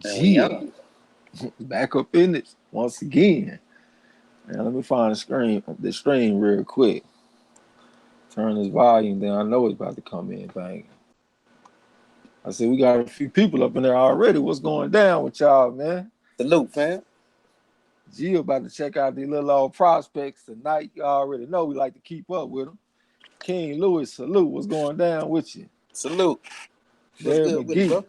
And we Gee, on. back up in it once again. Now let me find the stream real quick. Turn this volume down. I know it's about to come in bang. I said we got a few people up in there already. What's going down with y'all, man? Salute, fam. G about to check out these little old prospects tonight. You already know we like to keep up with them. King Louis, salute. What's going down with you? Salute. What's Derek good with it, McGee. bro?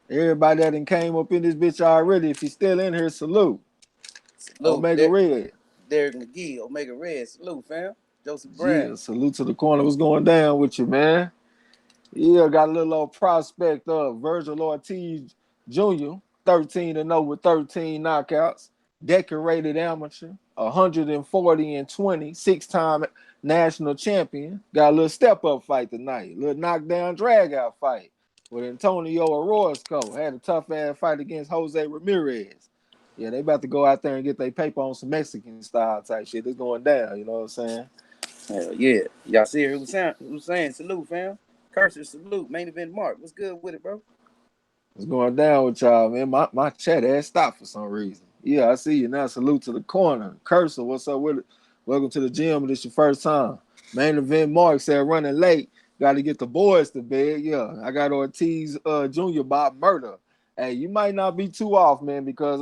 Everybody that done came up in this bitch already. If he's still in here, salute. Salute. Omega Red. Derek McGee, Omega Red. Salute, fam. Joseph Brown. Yeah, salute to the corner. What's going down with you, man? Yeah, got a little old prospect of Vergil Ortiz Jr., 13-0 with 13 knockouts, decorated amateur, 140 and 20, six-time national champion. Got a little step-up fight tonight, a little knockdown drag-out fight with Antonio Orozco. Had a tough-ass fight against Jose Ramirez. Yeah, they about to go out there and get their paper on some Mexican style type shit. It's going down, you know what I'm saying? Hell yeah. Y'all see who's saying salute, fam? Cursor, salute. Main event Mark. What's good with it, bro? What's going down with y'all, man? My chat had stopped for some reason. Yeah, I see you now. Salute to the corner. Cursor, what's up with it? Welcome to the gym. This your first time. Main event Mark said running late. Got to get the boys to bed. Yeah, I got Ortiz Jr. by murder. Hey, you might not be too off, man, because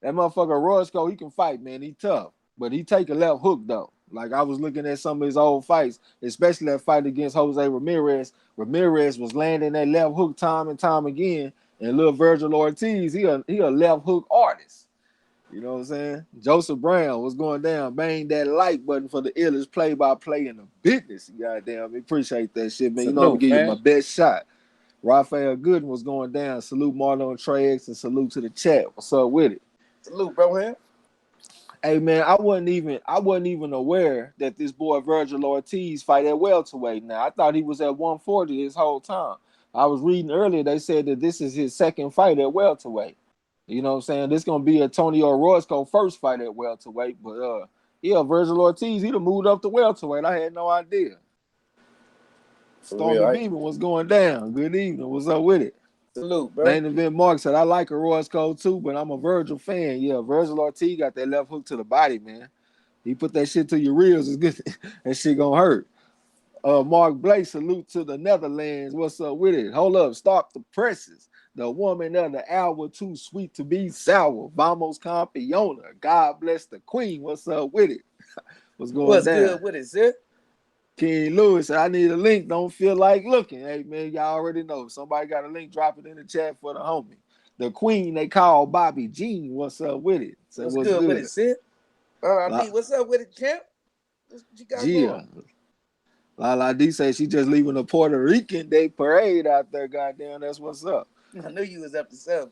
that motherfucker Roscoe, he can fight, man. He tough. But he take a left hook, though. Like, I was looking at some of his old fights, especially that fight against Jose Ramirez. Ramirez was landing that left hook time and time again. And little Vergil Ortiz, he a left hook artist. You know what I'm saying? Joseph Brown, what's going down? Bang that like button for the illest play-by-play in the business. Goddamn, we appreciate that shit, man. You know I'm gonna Salute, give you my fam. best shot. Raphael Gooden was going down. Salute Marlon Trey X and salute to the chat. What's up with it? Salute, bro, here. Hey man, I wasn't even aware that this boy Vergil Ortiz fight at welterweight now. I thought he was at 140 this whole time. I was reading earlier, they said that this is his second fight at welterweight. You know what I'm saying? This gonna be Antonio Orozco first fight at welterweight, but yeah, Vergil Ortiz, he'd have moved up to welterweight. I had no idea. For real, Stormy right? Beaver, what's going down? Good evening. What's up with it? Salute, bro. Main event Mark said I like Orozco too, but I'm a Virgil fan. Yeah, Vergil Ortiz got that left hook to the body, man. He put that shit to your reels. It's good. That shit gonna hurt. Mark Blake, salute to the Netherlands. What's up with it? Hold up, stop the presses. The woman of the hour, too sweet to be sour. Vamos campeona. God bless the queen. What's up with it? What's going What's down? good with it, sir? King Lewis, I need a link. Don't feel like looking. Hey, man, y'all already know. If somebody got a link, drop it in the chat for the homie. The queen they call Bobby Jean. What's up with it? Say What's what's good with it, good. sir? D, what's up with it, champ? What you got going? Gia. La D say she just leaving the Puerto Rican Day parade out there. Goddamn, that's what's up. I knew you was up to something.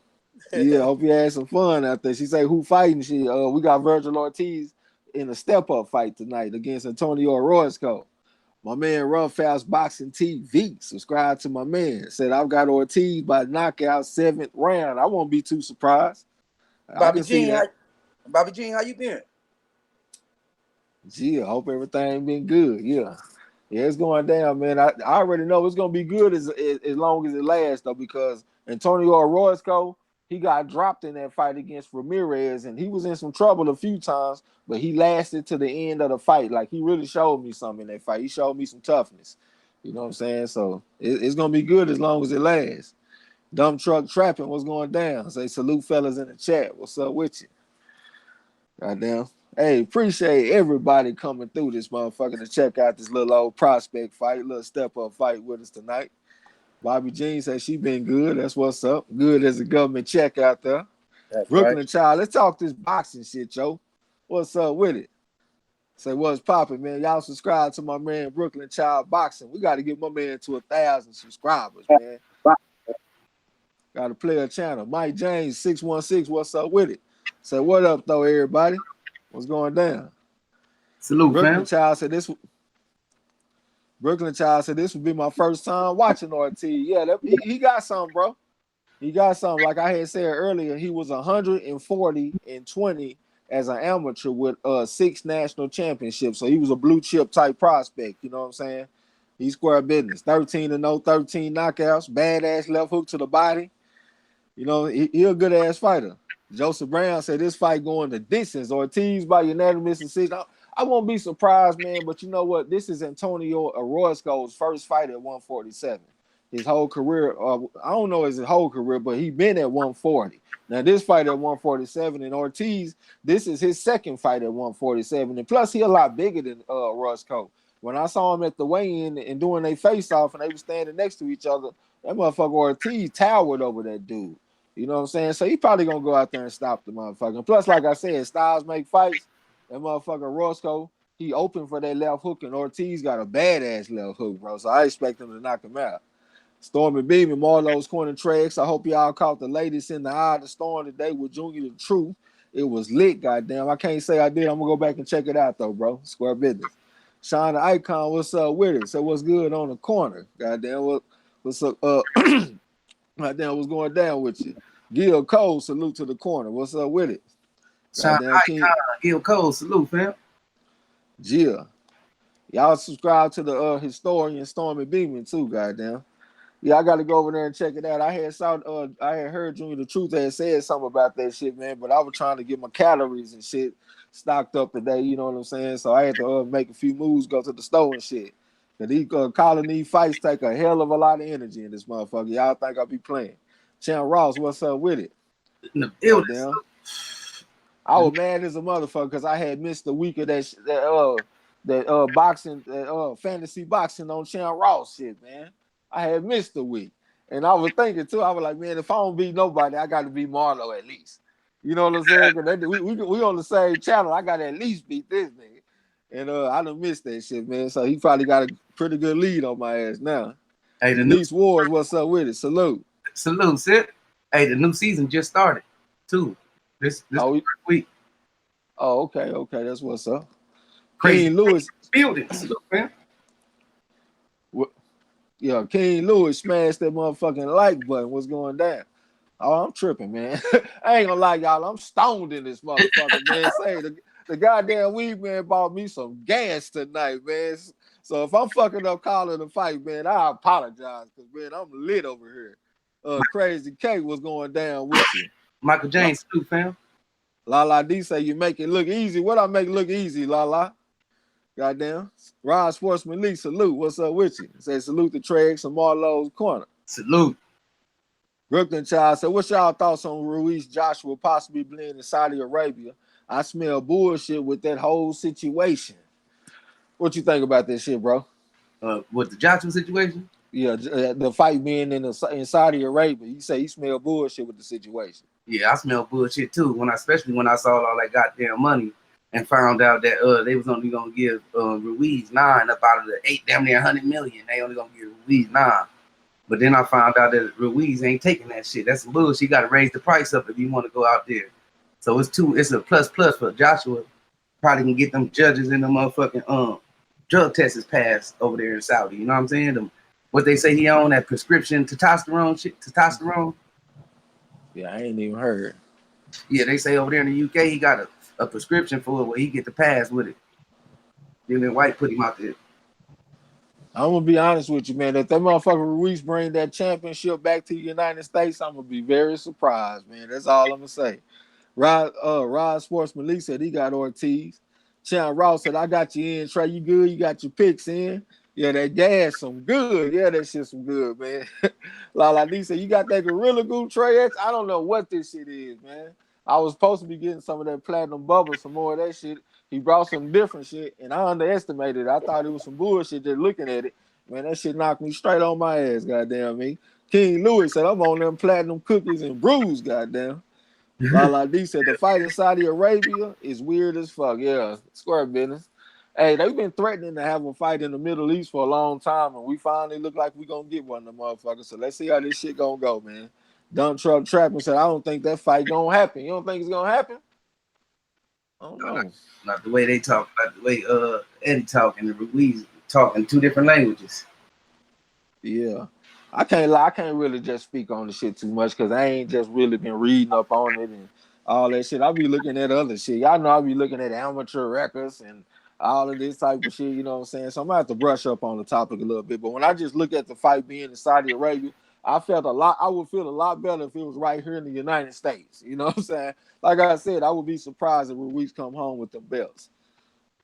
Yeah, hope you had some fun out there. She say who fighting? We got Vergil Ortiz in a step up fight tonight against Antonio Orozco. My man Rough House Boxing TV. Subscribe to my man. Said I've got Ortiz by knockout 7th round. I won't be too surprised. I Bobby can see Jean, that. how you been? Gee, I hope everything been good. Yeah. Yeah, it's going down, man. I already know it's gonna be good as long as it lasts, though, because Antonio Orozco, he got dropped in that fight against Ramirez, and he was in some trouble a few times, but he lasted to the end of the fight. Like, he really showed me something in that fight. He showed me some toughness. You know what I'm saying? So it's gonna be good as long as it lasts. Dump truck trapping, what's going down? Say salute fellas in the chat. What's up with you? Goddamn. Hey, appreciate everybody coming through this motherfucker to check out this little old prospect fight, little step up fight with us tonight. Bobby Jean says she been good. That's what's up. Good as a government check out there. That's right. Brooklyn Child, let's talk this boxing shit, yo. What's up with it? Say what's popping, man. Y'all subscribe to my man Brooklyn Child Boxing. We got to get my man to 1,000 subscribers, man. Got to play a channel. Mike James 616. What's up with it? Say what up though, everybody. What's going down? Salute, Brooklyn fam. Child said this. Brooklyn Child said this would be my first time watching Ortiz. Yeah, he got something, bro. He got something. Like I had said earlier, he was 140 and 20 as an amateur with 6 national championships. So he was a blue chip type prospect. You know what I'm saying? He square business. 13-0, 13 knockouts, badass left hook to the body. You know, he a good ass fighter. Joseph Brown said this fight going the distance. Ortiz by unanimous decision. I won't be surprised, man. But you know what? This is Antonio Orozco's first fight at 147. His whole career, I don't know his whole career, but he been at 140. Now this fight at 147, and Ortiz, this is his second fight at 147, and plus he a lot bigger than Orozco. When I saw him at the weigh-in and doing their face-off, and they were standing next to each other, that motherfucker Ortiz towered over that dude. You know what I'm saying? So he probably gonna go out there and stop the motherfucker. And plus, like I said, styles make fights. That motherfucker Roscoe, he open for that left hook, and Ortiz got a badass left hook, bro. So I expect him to knock him out. Stormy Beam and Marlo's Corner Tracks. I hope y'all caught the latest in the Eye of the Storm today with Junior the Truth. It was lit, goddamn. I can't say I did. I'm gonna go back and check it out though, bro. Square business. Sean the Icon, what's up with it? So what's good on the corner? Goddamn, what's up? Goddamn, what's going down with you? Gil Cole, salute to the corner. What's up with it? Sean Icon, Gil Cole, salute, fam. Jill. Y'all subscribe to the historian Stormy Beeman too, goddamn. Yeah, I gotta go over there and check it out. I had heard Junior the Truth had said something about that shit, man, but I was trying to get my calories and shit stocked up today, you know what I'm saying? So I had to make a few moves, go to the store and shit. Cause these calling these fights take a hell of a lot of energy in this motherfucker. Y'all think I'll be playing. Chan Ross, what's up with it? In the building. I was mad as a motherfucker because I had missed the week of that boxing, fantasy boxing on Chan Ross shit, man. I had missed the week. And I was thinking too, I was like, man, if I don't beat nobody, I got to beat Marlo at least. You know what I'm saying? We on the same channel. I got to at least beat this nigga. And I done missed that shit, man. So he probably got a pretty good lead on my ass now. Hey, Denise Wars, what's up with it? Salute. Salute, Sid. Hey, the new season just started, too. This week. Oh, okay. That's what's up. Crazy. King Lewis. Building. Salute, man. Yeah, King Lewis smashed that motherfucking like button. What's going down? Oh, I'm tripping, man. I ain't gonna lie, y'all. I'm stoned in this motherfucker, man. Say the goddamn weed man bought me some gas tonight, man. So if I'm fucking up calling the fight, man, I apologize, because man, I'm lit over here. Crazy K, what's going down with you? Michael James, too, fam. Lala D say you make it look easy. What I make look easy, Lala? Goddamn. Rod Sportsman Lee, salute. What's up with you? Say salute to Tregs and Marlo's Corner. Salute. Brooklyn Child said, what's y'all thoughts on Ruiz Joshua possibly blending in Saudi Arabia? I smell bullshit with that whole situation. What you think about this shit, bro? With the Joshua situation? Yeah, the fight being in Saudi Arabia. You say you smell bullshit with the situation. Yeah, I smell bullshit too. Especially when I saw all that goddamn money and found out that they was only gonna give Ruiz 9 up out of the 8, damn near 100 million. They only gonna give Ruiz 9. But then I found out that Ruiz ain't taking that shit. That's some bullshit. You gotta raise the price up if you want to go out there. So it's a plus for Joshua. Probably can get them judges in the motherfucking drug tests passed over there in Saudi. You know what I'm saying? What they say he on, that prescription testosterone shit, testosterone. Yeah, I ain't even heard. Yeah, they say over there in the UK he got a prescription for it where he get the pass with it. Then White put him out there. I'm gonna be honest with you, man. If that motherfucker Ruiz bring that championship back to the United States, I'm gonna be very surprised, man. That's all I'm gonna say. Rod Sportsman Lee said he got Ortiz. Chan Ross said, I got you in, Trey. You good? You got your picks in? Yeah, that gas some good. Yeah, that shit some good, man. Lala D said, you got that Gorilla Glue, Trey X? I don't know what this shit is, man. I was supposed to be getting some of that platinum bubble, some more of that shit. He brought some different shit, and I underestimated it. I thought it was some bullshit just looking at it. Man, that shit knocked me straight on my ass, goddamn me. King Louis said, I'm on them platinum cookies and brews, goddamn. Lala D said, the fight in Saudi Arabia is weird as fuck. Yeah, square business. Hey, they've been threatening to have a fight in the Middle East for a long time, and we finally look like we're going to get one of them motherfuckers. So let's see how this shit going to go, man. Dump Truck Trapping said, I don't think that fight going to happen. You don't think it's going to happen? I don't know. Not the way they talk, not the way Eddie talk and the Ruiz talk in two different languages. Yeah. I can't lie. I can't really just speak on the shit too much because I ain't just really been reading up on it and all that shit. I'll be looking at other shit. Y'all know I'll be looking at amateur records and all of this type of shit, you know what I'm saying? So I'm going to have to brush up on the topic a little bit. But when I just look at the fight being in Saudi Arabia, I would feel a lot better if it was right here in the United States. You know what I'm saying? Like I said, I would be surprised if Ruiz come home with the belts.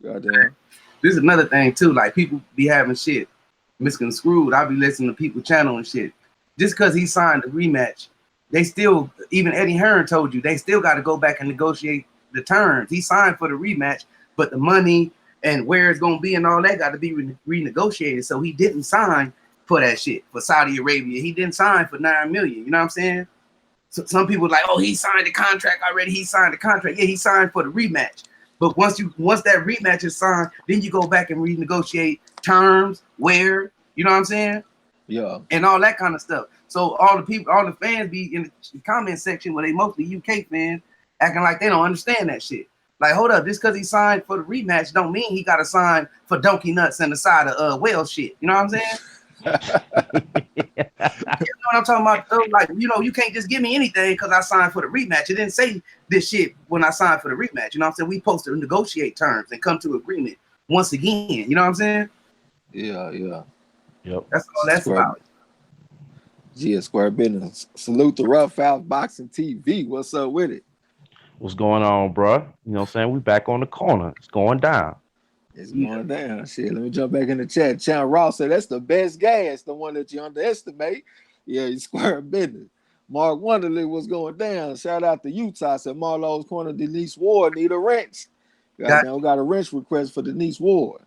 Goddamn. This is another thing too. Like people be having shit misconstrued. I be listening to people channel and shit. Just because he signed the rematch, they still, even Eddie Hearn told you, they still got to go back and negotiate the terms. He signed for the rematch, but the money and where it's gonna be and all that got to be renegotiated. So he didn't sign for that shit for Saudi Arabia. He didn't sign for $9 million. You know what I'm saying? So some people like, oh, he signed the contract already. He signed the contract. Yeah, he signed for the rematch. But once that rematch is signed, then you go back and renegotiate terms, where, you know what I'm saying? Yeah. And all that kind of stuff. So all the fans be in the comment section where they mostly UK fans acting like they don't understand that shit. Like, hold up, just because he signed for the rematch don't mean he got to sign for donkey nuts and the side of whale shit. You know what I'm saying? You know what I'm talking about? Though? Like, you can't just give me anything because I signed for the rematch. It didn't say this shit when I signed for the rematch. You know what I'm saying? We supposed to negotiate terms and come to agreement once again. You know what I'm saying? Yeah. Yep. That's all that's about. Yeah, square business. Salute the Rough House Boxing TV. What's up with it? What's going on, bro? You know what I'm saying? We back on the corner. It's going down. It's going down. Shit, let me jump back in the chat. Chan Ross said that's the best gas, the one that you underestimate. Yeah, you square business. Mark Wonderly was going down. Shout out to Utah. Said MARLO'S corner Denise Ward need a wrench. Goddamn, we got a wrench request for Denise Ward.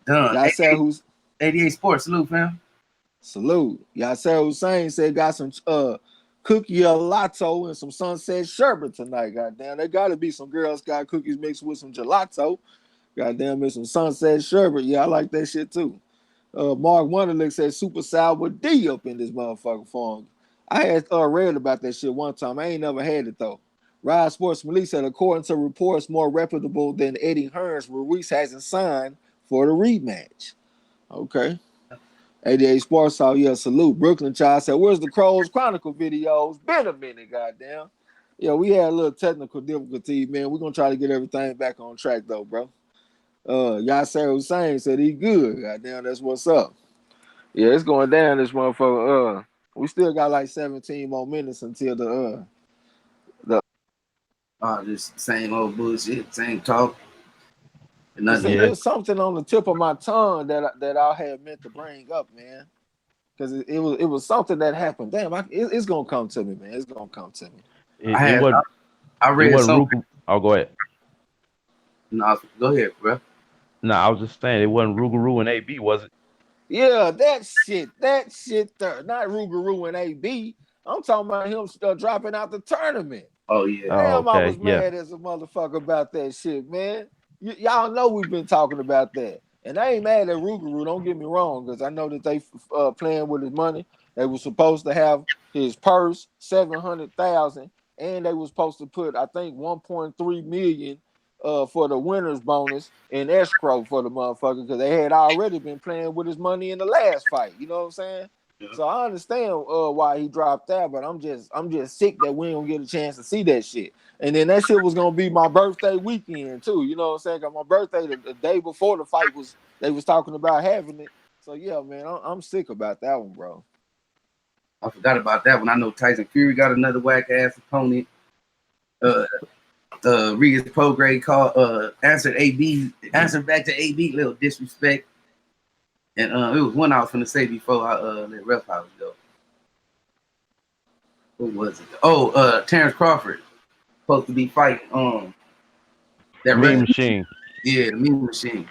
Done. Y'all said who's 88 Sports, salute, fam. Salute. Yasser Hussein said got some cookie gelato and some sunset sherbet tonight. Goddamn, there got to be some Girl Scout cookies mixed with some gelato. Goddamn, and some sunset sherbet. Yeah, I like that shit too. Mark Wonderlick said Super Sour D up in this motherfucker form. I had read about that shit one time. I ain't never had it though. Ride Sports Malik said, according to reports more reputable than Eddie Hearn's, Ruiz hasn't signed for the rematch. Okay. 88 Sports Talk, yeah, salute. Brooklyn Child said, where's the Crows Chronicle videos? Been a minute, goddamn. Yeah, we had a little technical difficulty, man. We're going to try to get everything back on track, though, bro. Yasser Hussein said he good. Goddamn, that's what's up. Yeah, it's going down, this motherfucker. We still got like 17 more minutes until the Just same old bullshit, same talk. it was something on the tip of my tongue that I had meant to bring up, man. Because it was something that happened. Damn, it's gonna come to me, man. It's gonna come to me. I read something. Oh, go ahead. No, go ahead, bro. No, I was just saying it wasn't Rougarou and AB, was it? Yeah, that shit there. Not Rougarou and AB. I'm talking about him dropping out the tournament. Oh yeah. Damn, I was mad as a motherfucker about that shit, man. Y'all know we've been talking about that. And I ain't mad at Rougarou, don't get me wrong, because I know that they playing with his money. They were supposed to have his purse, $700,000, and they were supposed to put, I think, $1.3 million for the winner's bonus in escrow for the motherfucker, because they had already been playing with his money in the last fight. You know what I'm saying? Yeah. So I understand why he dropped out, but I'm just sick that we don't get a chance to see that shit. And then that shit was gonna be my birthday weekend too. You know what I'm saying? Cause my birthday the day before the fight they was talking about having it. So yeah, man, I'm sick about that one, bro. I forgot about that one. I know Tyson Fury got another whack ass opponent. Regis Prograis called answered back to AB, little disrespect. And it was one I was gonna say before I let Ref House go. Who was it? Oh, Terrence Crawford supposed to be fighting that Mean Machine. Yeah, the Mean Machine.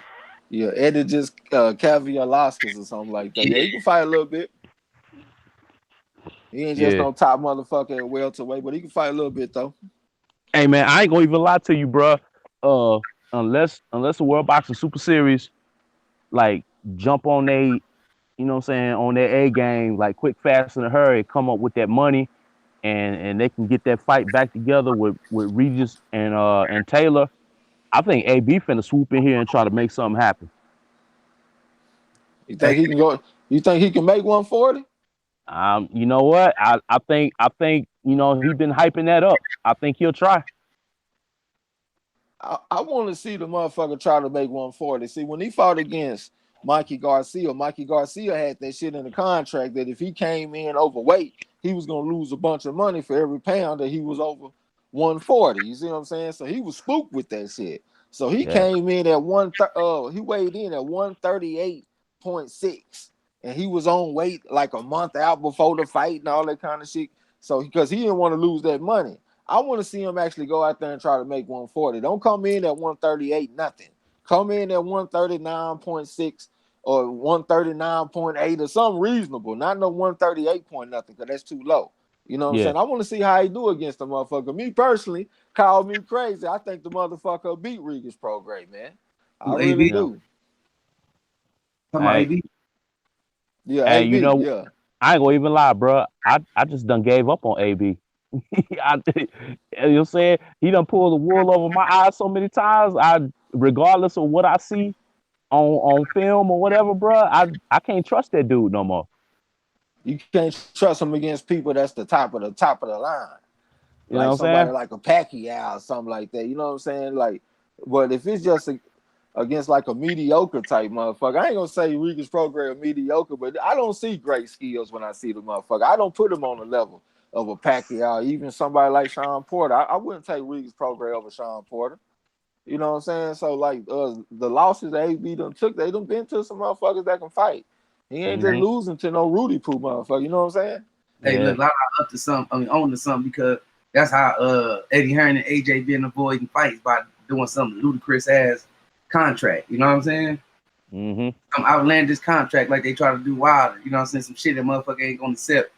Yeah, Eddie just Caviar Laskas or something like that. Yeah, he can fight a little bit. He ain't just no top motherfucker at welterweight, but he can fight a little bit though. Hey man, I ain't gonna even lie to you, bro. Unless the World Boxing Super Series like jump on you know what I'm saying, on their A game, like quick, fast, in a hurry, come up with that money, and they can get that fight back together with Regis and Taylor. I think AB finna swoop in here and try to make something happen. You think he can go? You think he can make 140? You know what? I think you know he been hyping that up. I think he'll try. I want to see the motherfucker try to make 140. See, when he fought against Mikey Garcia. Mikey Garcia had that shit in the contract that if he came in overweight, he was gonna lose a bunch of money for every pound that he was over 140. You see what I'm saying? So he was spooked with that shit. So he came in at he weighed in at 138.6, and he was on weight like a month out before the fight and all that kind of shit. So because he didn't want to lose that money. I want to see him actually go out there and try to make 140. Don't come in at 138 nothing. Come in at 139.6 or 139.8 or something reasonable. Not no 138 point nothing, because that's too low. You know what I'm saying? I want to see how he do against the motherfucker. Me personally, call me crazy. I think the motherfucker beat Regis Prograis, man. I really do. Come on, AB. Yeah, Hey, AB, you know, yeah. I ain't gonna even lie, bro. I just done gave up on AB. You know what I'm saying? He done pulled the wool over my eyes so many times. Regardless of what I see on film or whatever, bro, I can't trust that dude no more. You can't trust him against people that's the top of the line. You Like know what I'm somebody saying? like a Pacquiao or something like that. You know what I'm saying? Like, but if it's just against like a mediocre type motherfucker, I ain't gonna say Regis Prograis mediocre, but I don't see great skills when I see the motherfucker. I don't put him on the level of a Pacquiao, even somebody like Sean Porter. I wouldn't take Regis Prograis over Sean Porter. You know what I'm saying? So like the losses that AB done took, they done been to some motherfuckers that can fight. He ain't just losing to no Rudy Poo motherfucker. You know what I'm saying? Hey, look, I'm up to something. I mean, on to something, because that's how Eddie Hearn and AJ been avoiding fights, by doing some ludicrous ass contract. You know what I'm saying? Some outlandish contract like they try to do Wilder. You know what I'm saying? Some shit that motherfucker ain't gonna accept,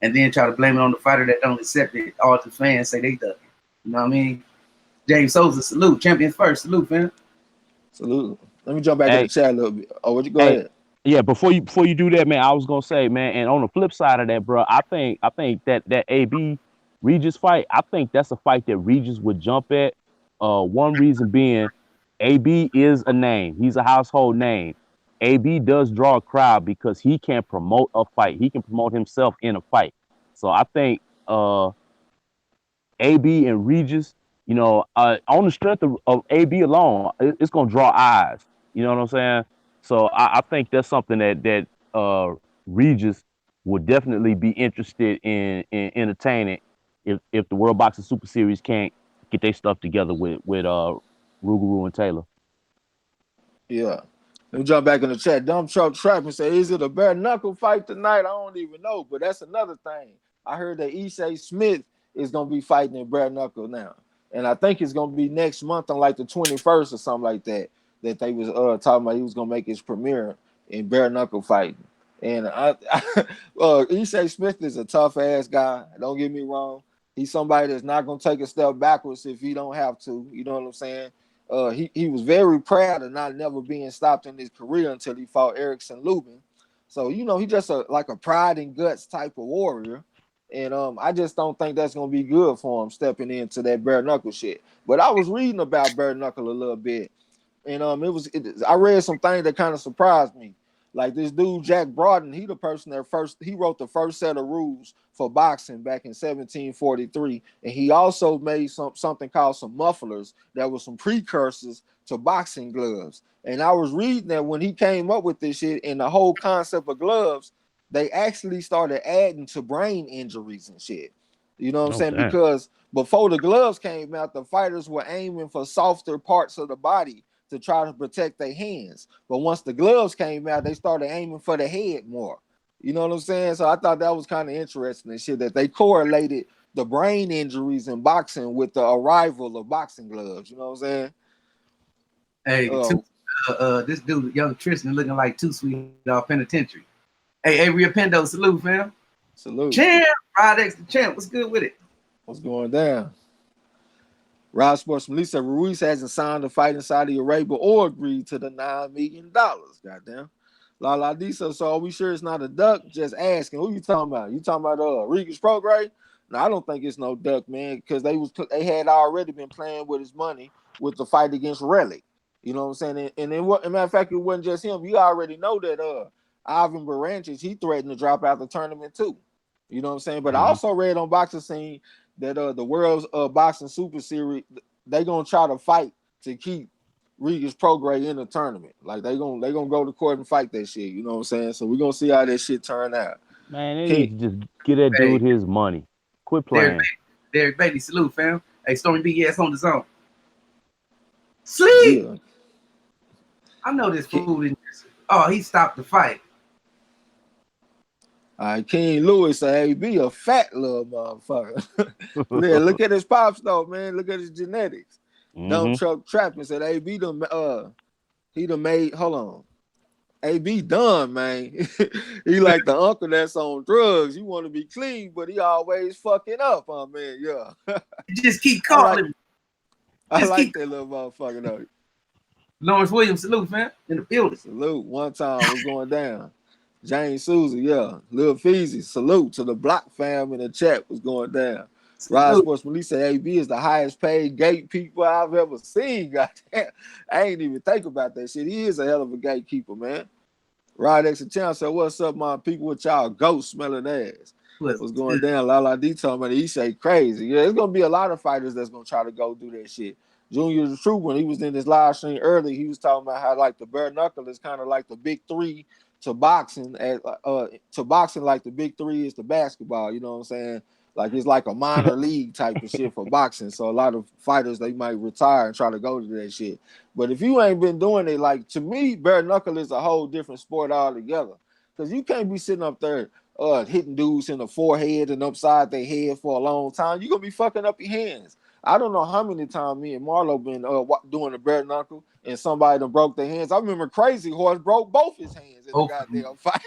and then try to blame it on the fighter that don't accept it. All the fans say they duck it. You know what I mean? James Souza, salute. Champions first. Salute, man. Salute. Let me jump back in the chat a little bit. Oh, would you go ahead? Yeah, before you do that, man, I was gonna say, man, and on the flip side of that, bro, I think that AB Regis fight, I think that's a fight that Regis would jump at. One reason being, AB is a name. He's a household name. AB does draw a crowd because he can promote a fight. He can promote himself in a fight. So I think AB and Regis, you know, on the strength of AB alone, it's gonna draw eyes. You know what I'm saying? So I think that's something that Regis would definitely be interested in entertaining if the World Boxing Super Series can't get their stuff together with Rougarou and Taylor. Yeah. Let me jump back in the chat. Dumb Truck Trap and say, is it a bare knuckle fight tonight? I don't even know, but that's another thing. I heard that Isai Smith is gonna be fighting in bare knuckle now, and I think it's gonna be next month on like the 21st or something like that. That they was talking about he was gonna make his premiere in bare knuckle fighting. And Isai Smith is a tough ass guy. Don't get me wrong. He's somebody that's not gonna take a step backwards if he don't have to. You know what I'm saying? He was very proud of not never being stopped in his career until he fought Erickson Lubin. So, you know, he just like a pride and guts type of warrior. And I just don't think that's gonna be good for him stepping into that bare knuckle shit. But I was reading about bare knuckle a little bit, and I read some things that kind of surprised me. Like this dude Jack Broughton, he the person that he wrote the first set of rules for boxing back in 1743, and he also made something called some mufflers that were some precursors to boxing gloves. And I was reading that when he came up with this shit and the whole concept of gloves, they actually started adding to brain injuries and shit. You know what I'm saying? Damn. Because before the gloves came out, the fighters were aiming for softer parts of the body to try to protect their hands. But once the gloves came out, they started aiming for the head more. You know what I'm saying? So I thought that was kind of interesting and shit, that they correlated the brain injuries in boxing with the arrival of boxing gloves. You know what I'm saying? Hey, this dude, young Tristan, looking like Too Sweet off Penitentiary. Hey, Rio Pendo, salute, fam. Salute. Champ, Rod X the champ. What's good with it? What's going down? Rod Sports from Lisa Ruiz hasn't signed to fight in Saudi Arabia or agreed to the $9 million. Goddamn. La Disa, so are we sure it's not a duck? Just asking. Who you talking about? You talking about Regis Prograis? No, I don't think it's no duck, man, because they had already been playing with his money with the fight against Relic. You know what I'm saying? And then as a matter of fact, it wasn't just him. You already know that Ivan Baranchis, he threatened to drop out the tournament too. You know what I'm saying? But I also read on Boxing Scene that the World's Boxing Super Series, they gonna try to fight to keep Regis Prograis in the tournament. Like they gonna go to court and fight that shit. You know what I'm saying? So we're gonna see how that shit turn out. Man, they Can't, need to just get that Hey, dude his money. Quit Derek, playing. Derek Bailey, salute, fam. Hey, Stormy B, yes, on the zone. Sleep. yeah. I know this fool. Oh, he stopped the fight. All right, King Lewis say, hey, be a fat little motherfucker. Yeah, look at his pops though, man. Look at his genetics. Dump truck trapping said, hey, he done made, hold on. AB done, man. He like the uncle that's on drugs. You want to be clean, but he always fucking up, man. Yeah. Just keep calling. I like that little motherfucker though. Lawrence Williams, salute, man. In the building. Salute. One time was going down. James Souza, yeah. Lil Feezy, salute to the Block fam in the chat was going down. Rod Sports Police said AB is the highest paid gatekeeper I've ever seen. Goddamn. I ain't even think about that shit. He is a hell of a gatekeeper, man. Rod X and Champ said, what's up, my people with y'all ghost smelling ass? What's going down? Lala D told me he say crazy. Yeah, it's gonna be a lot of fighters that's gonna try to go do that shit. Junior the Truth, when he was in this live stream early, he was talking about how like the bare knuckle is kind of like the big three to boxing, like the big three is the basketball. You know what I'm saying? Like it's like a minor league type of shit for boxing. So a lot of fighters they might retire and try to go to that shit. But if you ain't been doing it, like to me, bare knuckle is a whole different sport altogether. Because you can't be sitting up there hitting dudes in the forehead and upside their head for a long time. You're gonna be fucking up your hands. I don't know how many times me and Marlo been doing the bare knuckle and somebody done broke their hands. I remember Crazy Horse broke both his hands in the goddamn fight.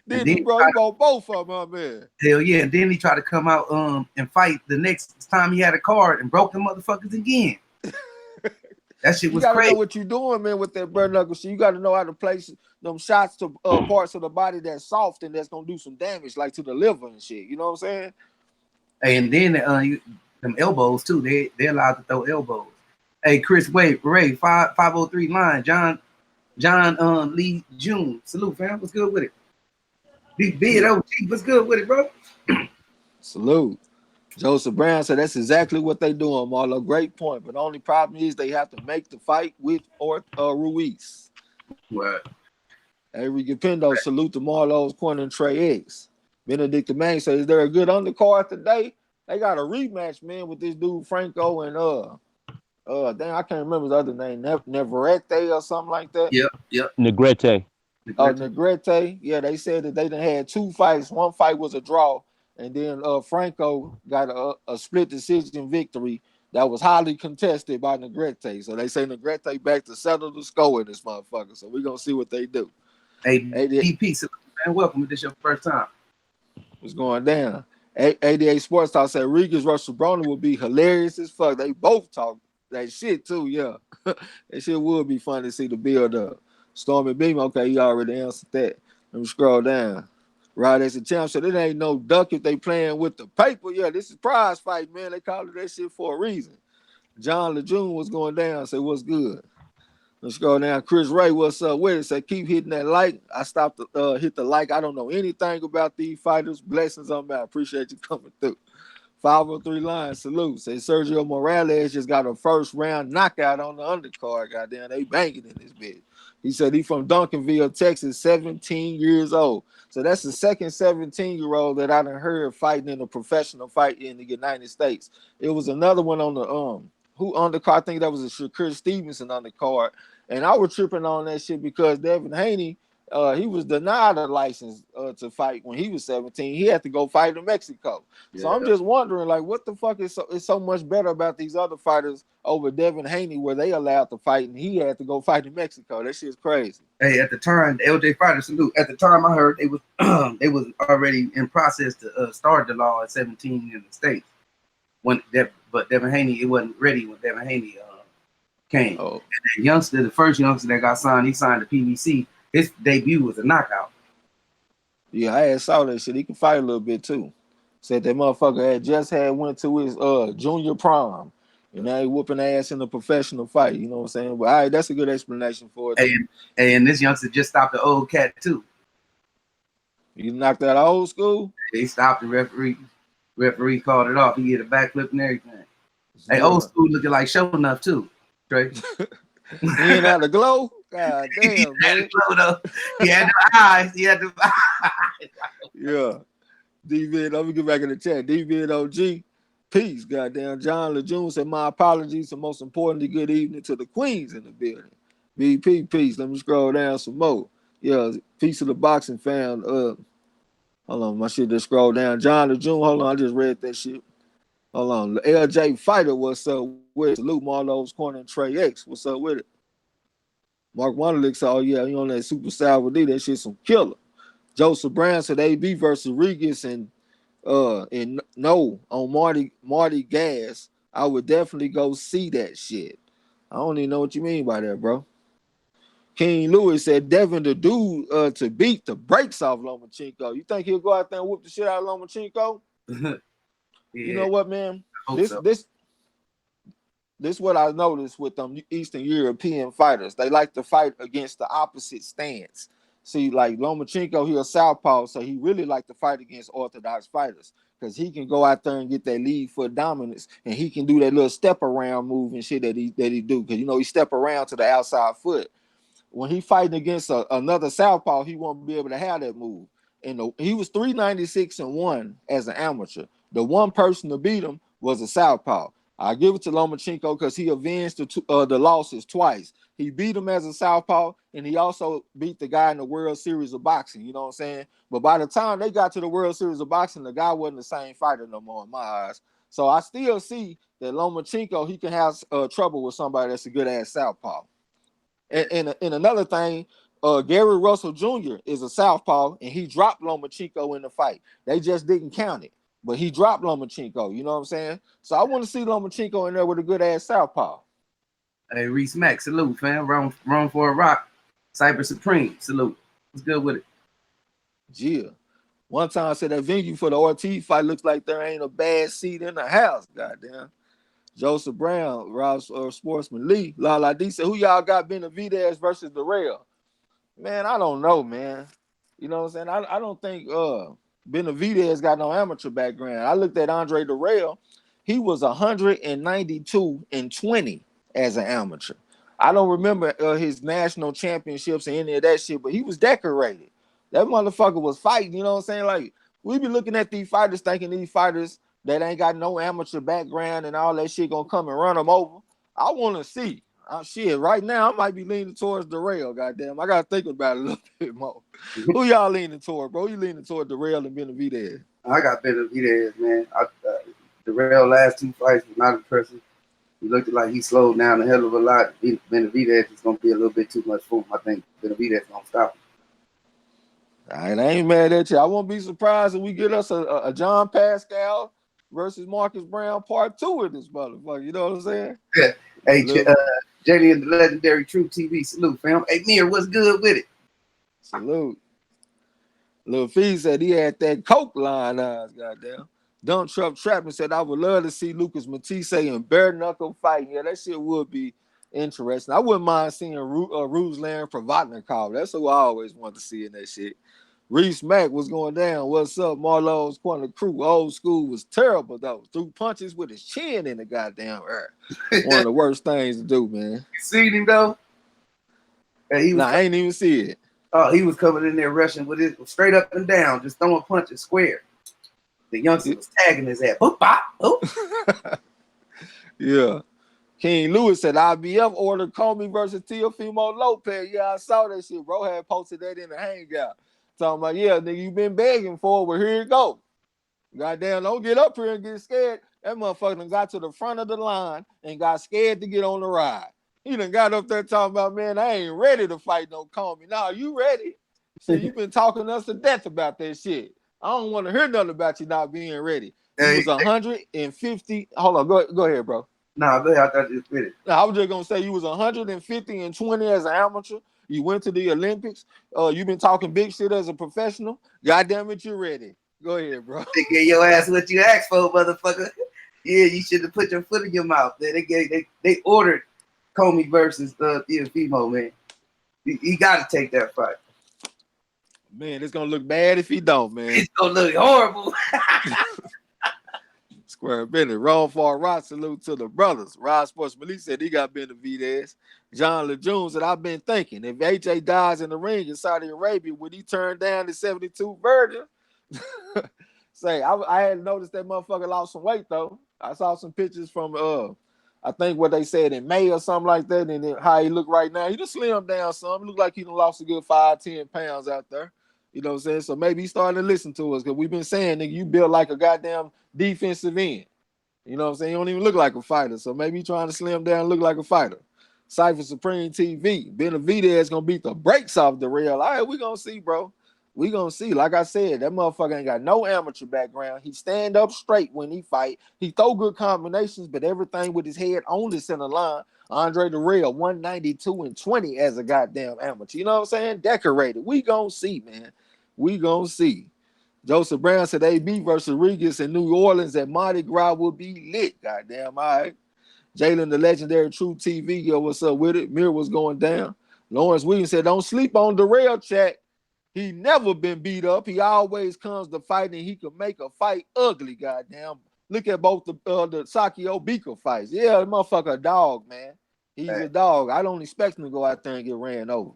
Then he broke both of them, man. Hell yeah. And then he tried to come out and fight the next time he had a card and broke the motherfuckers again. That shit was crazy. You gotta know what you're doing, man, with that bare knuckle shit. You gotta know how to place them shots to parts of the body that's soft and that's gonna do some damage, like to the liver and shit. You know what I'm saying? And then them elbows too. They're allowed to throw elbows. Hey, Chris Ray 503 line. John Lee June. Salute, fam. What's good with it? Big Bid OG. What's good with it, bro? Salute. Joseph Brown said that's exactly what they doing, Marlo. Great point. But the only problem is they have to make the fight with Ruiz. What? Hey, Ricky Pendo, salute to Marlo's corner and Trey X. Benedict the Man says, is there a good undercard today? They got a rematch, man, with this dude Franco and damn, I can't remember his other name, Neverete or something like that. Yep. Negrete. Oh, Negrete. Yeah, they said that they done had two fights. One fight was a draw, and then Franco got a split decision victory that was highly contested by Negrete. So they say Negrete back to settle the score in this motherfucker. So we're gonna see what they do. Hey, DP, man, welcome. If this your first time. What's going down? 88 Sports Talk said Regis Russell Brony would be hilarious as fuck. They both talk that shit too, yeah. That shit would be fun to see the build up. Stormy Beam, okay, you already answered that. Let me scroll down. Rod as a champ said it ain't no duck if they playing with the paper. Yeah, this is prize fight, man. They call it that shit for a reason. John Lejeune was going down, say what's good. Let's go now. Chris Ray, what's up with it? Say keep hitting that like. I stopped to hit the like. I don't know anything about these fighters. Blessings on me. I appreciate you coming through. 503 line, salute. Say Sergio Morales just got a first round knockout on the undercard. Goddamn, they banging in this bitch. He said he from Duncanville, Texas, 17 years old. So that's the second 17-year-old that I done heard fighting in a professional fight in the United States. It was another one on the who undercard. I think that was a Shakur Stevenson undercard. And I was tripping on that shit because Devin Haney, he was denied a license to fight when he was 17. He had to go fight in Mexico. Yeah. So I'm just wondering, like, what the fuck is so much better about these other fighters over Devin Haney where they allowed to fight and he had to go fight in Mexico? That shit's crazy. Hey, at the time, the LJ Fighter salute. At the time, I heard they was already in process to start the law at 17 in the States. But Devin Haney, it wasn't ready when Devin Haney came. Oh. And the first youngster that got signed, he signed the PVC. His debut was a knockout. Yeah, I had saw that shit. He can fight a little bit too. Said that motherfucker had went to his junior prom. And now he whooping ass in a professional fight. You know what I'm saying? But all right, that's a good explanation for it. And this youngster just stopped the old cat too. You knocked out old school? He stopped the referee. Referee called it off. He did a backflip and everything. Yeah. Hey, old school looking like show enough too. Straight. He ain't out the glow. God damn, man. He had the eyes. He had the eyes. Yeah. D-Vid, let me get back in the chat. D-Vid OG. Peace, goddamn. John Lejeune said, my apologies, and most importantly, good evening to the queens in the building. BP, peace. Let me scroll down some more. Yeah, peace of the boxing fan. Hold on, my shit just scrolled down. John Lejeune, hold on, I just read that shit. Hold on. The LJ Fighter, what's up with it? Salute MARLO'S Corner and Trey X. What's up with it? Mark Wonderlick said, oh yeah, you on that Super Sour D, that shit some killer. Joseph Brown said AB versus Regis and no on Marty Gas. I would definitely go see that shit. I don't even know what you mean by that, bro. King Lewis said Devin the dude to beat the brakes off Lomachenko. You think he'll go out there and whoop the shit out of Lomachenko? Yeah, You know what, man? so. This what I noticed with them Eastern European fighters. They like to fight against the opposite stance. See, like Lomachenko, he a southpaw, so he really like to fight against orthodox fighters because he can go out there and get that lead foot dominance, and he can do that little step around move and shit that he do because he step around to the outside foot. When he fighting against another southpaw, he won't be able to have that move. And he was 396-1 as an amateur. The one person to beat him was a southpaw. I give it to Lomachenko because he avenged the losses twice. He beat him as a southpaw, and he also beat the guy in the World Series of Boxing. You know what I'm saying? But by the time they got to the World Series of Boxing, the guy wasn't the same fighter no more in my eyes. So I still see that Lomachenko, he can have trouble with somebody that's a good-ass southpaw. And another thing, Gary Russell Jr. is a southpaw, and he dropped Lomachenko in the fight. They just didn't count it. But he dropped Lomachenko, you know what I'm saying? So I want to see Lomachenko in there with a good-ass southpaw. Hey, Reese Mack, salute, fam. Run for a rock. Cyber Supreme, salute. What's good with it? Yeah. One time I said that venue for the Ortiz fight looks like there ain't a bad seat in the house, goddamn. Joseph Brown, Rob Sportsman Lee, Lala D said, who y'all got Benavidez versus Darrell? Man, I don't know, man. You know what I'm saying? I don't think Benavidez got no amateur background. I looked at Andre Darrell. He was 192-20 as an amateur. I don't remember his national championships and any of that shit, but he was decorated. That motherfucker was fighting, you know what I'm saying? Like, we be looking at these fighters thinking these fighters that ain't got no amateur background and all that shit gonna come and run them over. I want to see. Shit, right now I might be leaning towards Darrell. Goddamn, I gotta think about it a little bit more. Who y'all leaning toward, bro? You leaning toward Darrell and Benavidez? I got Benavidez, man. Darrell last two fights was not impressive. He looked like he slowed down a hell of a lot. Benavidez is gonna be a little bit too much for him. I think Benavidez gonna stop him. I ain't mad at you. I won't be surprised if we get us a John Pascal versus Marcus Brown part 2 of this motherfucker. You know what I'm saying? Yeah. Hey, JD and the legendary True TV, salute, fam. Hey, Mir, what's good with it? Salute. Lil Fee said he had that coke line eyes, goddamn. Don't Trump Trapping said, I would love to see Lucas Matisse in bare knuckle fighting. Yeah, that shit would be interesting. I wouldn't mind seeing Ruslan Provodnikov. That's who I always want to see in that shit. Reese Mack was going down. What's up, MARLO'S Corner Crew? Old school was terrible, though. Threw punches with his chin in the goddamn air. One of the worst things to do, man. You seen him, though? Hey, I ain't even see it. Oh, he was coming in there rushing with it straight up and down, just throwing punches square. The youngster was tagging his ass. Boop, bop, boop. Yeah. King Lewis said, IBF ordered Comey versus Teofimo Lopez. Yeah, I saw that shit. Bro had posted that in the hangout. Talking about, yeah, nigga, you been begging for it, but here you go. Goddamn, don't get up here and get scared. That motherfucker done got to the front of the line and got scared to get on the ride. He done got up there talking about, man, I ain't ready to fight no Comey. Nah, you ready? So you been talking us to death about that shit. I don't want to hear nothing about you not being ready. He was 150. Hold on, go ahead, bro. Nah, go ahead. I thought you was finished. I was just gonna say you was 150-20 as an amateur. You went to the Olympics. You've been talking big shit as a professional. Goddamn it, you're ready. Go ahead, bro. They gave your ass what you asked for, motherfucker. Yeah, you should have put your foot in your mouth. They ordered Comey versus Teofimo, man. He got to take that fight. Man, it's gonna look bad if he don't, man. It's gonna look horrible. It's Square business. Roll for a rock salute to the brothers. Rod Sports Police said he got Benavidez. John Lejeune said, I've been thinking, if AJ dies in the ring in Saudi Arabia, would he turn down the 72 Vergil? Say, I had noticed that motherfucker lost some weight, though. I saw some pictures from, I think what they said in May or something like that, and then how he look right now. He just slimmed down some. It look like he done lost a good 5-10 pounds out there. You know what I'm saying? So maybe he's starting to listen to us because we've been saying, nigga, you built like a goddamn defensive end. You know what I'm saying? You don't even look like a fighter. So maybe he's trying to slim down and look like a fighter. Cypher Supreme TV. Benavidez gonna beat the brakes off the rail. All right, we gonna see, bro. We gonna see. Like I said, that motherfucker ain't got no amateur background. He stand up straight when he fight. He throw good combinations, but everything with his head on the center line. Andre the Real, 192-20 as a goddamn amateur. You know what I'm saying? Decorated. We gonna see, man. We gonna see. Joseph Brown said AB versus Regis in New Orleans at Mardi Gras will be lit. Goddamn, all right. Jalen, the legendary True TV, yo, what's up with it? Mirror was going down. Lawrence Williams said, don't sleep on Darrell, chat. He never been beat up. He always comes to fight, and he can make a fight ugly, goddamn. Look at both the Sakio Bika fights. Yeah, the motherfucker a dog, man. He's a dog. I don't expect him to go out there and get ran over.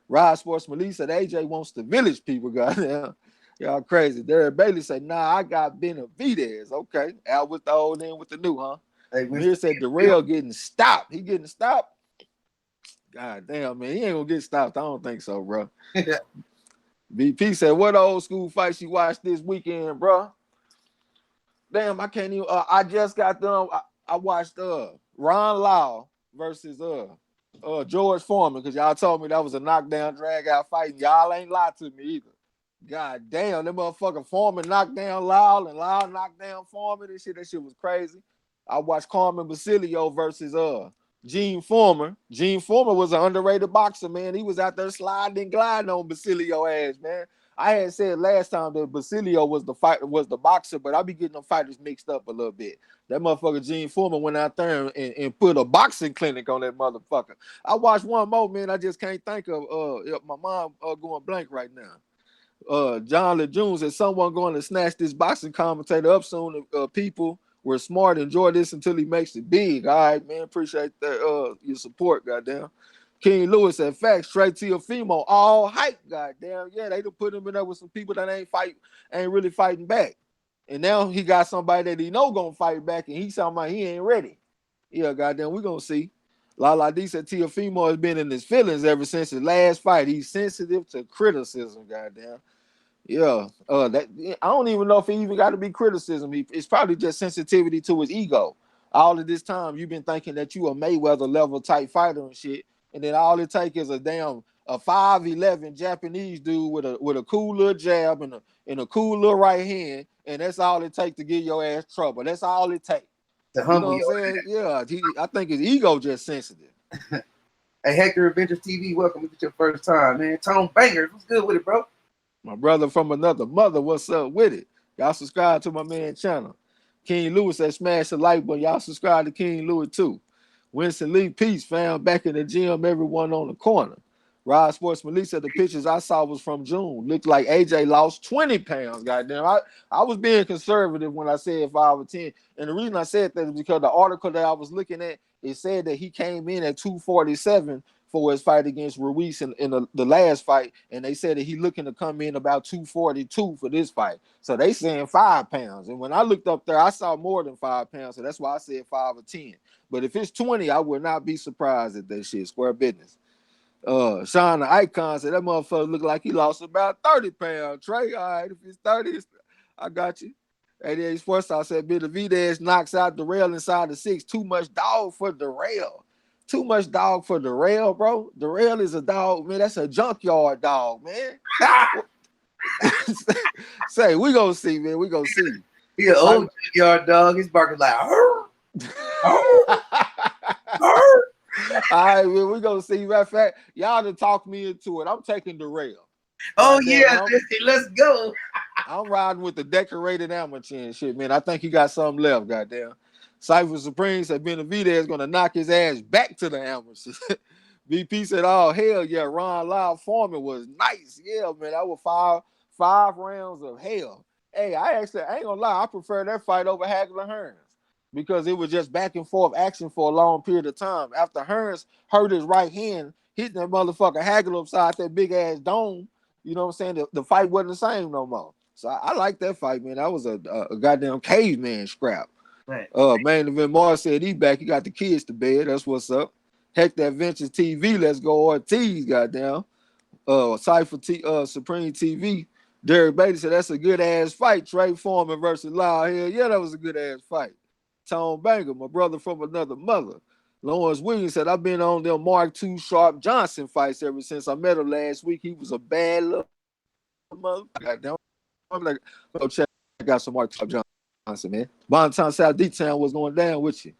Rod Sports Melissa said AJ wants the village people, goddamn. Y'all crazy. Derek Bailey said, nah, I got Benavidez. Okay. Out with the old in with the new, huh? Hey, Mir said Darrell getting stopped. He getting stopped? God damn, man. He ain't gonna get stopped. I don't think so, bro. VP said, what old school fights you watched this weekend, bro? Damn, I can't even. I just got done. I watched Ron Lau versus George Foreman because y'all told me that was a knockdown, drag out fight. And y'all ain't lied to me either. God damn, that motherfucker Foreman knocked down Lau and Lau knocked down Foreman and shit. That shit was crazy. I watched Carmen Basilio versus Gene Foreman. Gene Foreman was an underrated boxer, man. He was out there sliding and gliding on Basilio ass, man. I had said last time that Basilio was the boxer, but I be getting them fighters mixed up a little bit. That motherfucker Gene Foreman went out there and put a boxing clinic on that motherfucker. I watched one more, man. I just can't think of my mom going blank right now. John Lejeune said someone going to snatch this boxing commentator up soon. People were smart. Enjoy this until he makes it big. All right, man. Appreciate that your support, goddamn. King Lewis said, facts, straight to your female, all hype, goddamn. Yeah, they done put him in there with some people that ain't really fighting back. And now he got somebody that he know gonna fight back, and he's talking about he ain't ready. Yeah, goddamn, we gonna see. Lala D said Teofimo has been in his feelings ever since his last fight. He's sensitive to criticism, goddamn. Yeah, I don't even know if he even got to be criticism. It's probably just sensitivity to his ego. All of this time, you've been thinking that you a Mayweather level type fighter and shit, and then all it take is a 5'11" Japanese dude with a cool little jab and a cool little right hand, and that's all it take to get your ass trouble. That's all it take. To humble you know what I'm saying? Yeah, I think his ego just sensitive. Hey, Hector Adventures TV, welcome. It's your first time, man. Tone Bangers, what's good with it, bro? My brother from another mother, what's up with it? Y'all subscribe to my man channel. King Louis said smash the like button. Y'all subscribe to King Louis too. Winston Lee, peace, fam. Back in the gym, everyone on the corner. Rod Sports Melissa, the pictures I saw was from June. Looked like AJ lost 20 pounds, goddamn. I was being conservative when I said 5 or 10. And the reason I said that is because the article that I was looking at, it said that he came in at 247 for his fight against Ruiz in the last fight, and they said that he looking to come in about 242 for this fight. So they saying 5 pounds. And when I looked up there, I saw more than 5 pounds, so that's why I said 5 or 10. But if it's 20, I would not be surprised at that shit. Square business. Sean the Icon said that motherfucker looked like he lost about 30 pounds. Trey, all right, if it's 30, I got you. 88 Sports I said Benavidez knocks out Darrell inside the 6. Too much dog for Darrell. Too much dog for Darrell, bro. Darrell is a dog, man. That's a junkyard dog, man. Say, we gonna see, man. We gonna see. He an old junkyard dog. He's barking like, "Arr! Arr! Arr!" All right, man. We gonna see. Matter of fact, y'all done talk me into it. I'm taking Darrell. Oh yeah, let's go. I'm riding with the decorated amateur and shit, man. I think he got something left, goddamn. Cypher Supreme said Benavidez is going to knock his ass back to the amateurs. VP said, oh, hell yeah, Ron Lau Foreman was nice. Yeah, man, that was five rounds of hell. Hey, I ain't gonna lie, I prefer that fight over Hagler and Hearns because it was just back and forth action for a long period of time. After Hearns hurt his right hand, hitting that motherfucker Hagler upside that big ass dome, you know what I'm saying? The fight wasn't the same no more. So I like that fight, man. That was a goddamn caveman scrap. Right. Main event Mars said he back. He got the kids to bed. That's what's up. Heck, that Ventures TV. Let's go Ortiz. Goddamn. Cypher Supreme TV. Derek Beatty said that's a good ass fight. Trey Foreman versus Lyle. Hell yeah, that was a good ass fight. Tone Banger, my brother from another mother. Lawrence Williams said I've been on them Mark II Sharp Johnson fights ever since I met him last week. He was a bad little motherfucker. Goddamn. I'm like, go check out some Mark II Johnson, man. Bonton South D-Town was going down with you.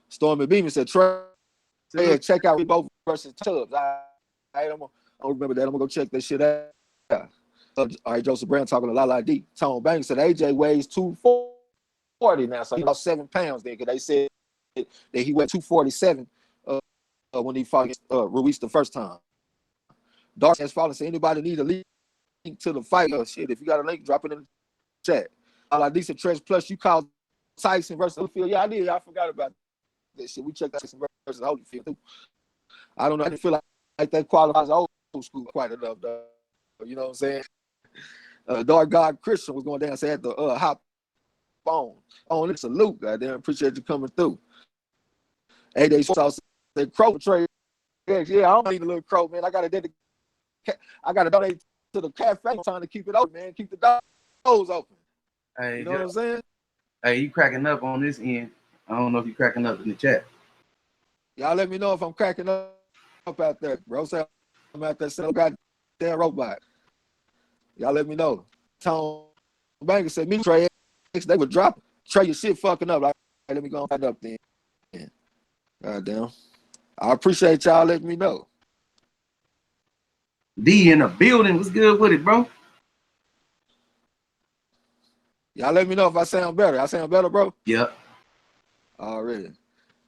Stormy Beeman said, Trey, check out both versus Tubbs. I don't remember that. I'm going to go check that shit out. All right, Joseph Brown talking to Lala D. Tone Banks said AJ weighs 240 now, so he lost 7 pounds there because they said that he weighed 247 when he fought against Ruiz the first time. Dark has fallen. So anybody need a link to the fight? Shit, if you got a link, drop it in the chat. Lala said Tresh Plus, you called Tyson versus Holyfield. Yeah, I did. I forgot about that shit. We checked Tyson versus Holyfield too. I don't know. I didn't feel like that qualifies old school quite enough, though. You know what I'm saying? Dark God Christian was going down, so I had to hop on. It's a salute, goddamn. Appreciate you coming through. Hey, they said Crow trade. Yeah, I don't need a little Crow, man. I gotta donate to the cafe. I'm trying to keep it open, man. Keep the doors open. Hey, you know what I'm saying? Hey, you cracking up on this end. I don't know if you're cracking up in the chat. Y'all let me know if I'm cracking up out there, bro. So I'm out there selling goddamn robot. Y'all let me know. Tone Banger said, me, Trey, they would drop Trey, your shit fucking up. Like, hey, let me go and find up then. Goddamn. I appreciate y'all letting me know. D in the building. What's good with it, bro? Y'all let me know if I sound better. I sound better, bro? Yep. Already.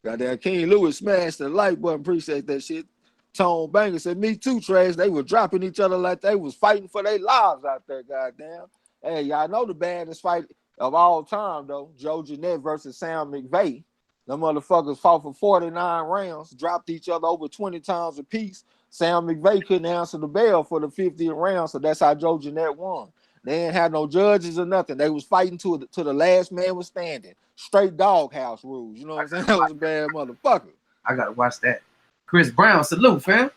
Goddamn, King Lewis smashed the like button. Appreciate that shit. Tone Banger said, me too, Trash. They were dropping each other like they was fighting for their lives out there, goddamn. Hey, y'all know the baddest fight of all time, though. Joe Jeanette versus Sam McVeigh. Them motherfuckers fought for 49 rounds, dropped each other over 20 times apiece. Sam McVeigh couldn't answer the bell for the 50th round, so that's how Joe Jeanette won. They ain't had no judges or nothing. They was fighting to the last man was standing. Straight doghouse rules. You know what I'm saying? That was a bad motherfucker. I gotta watch that. Chris Brown, salute, fam.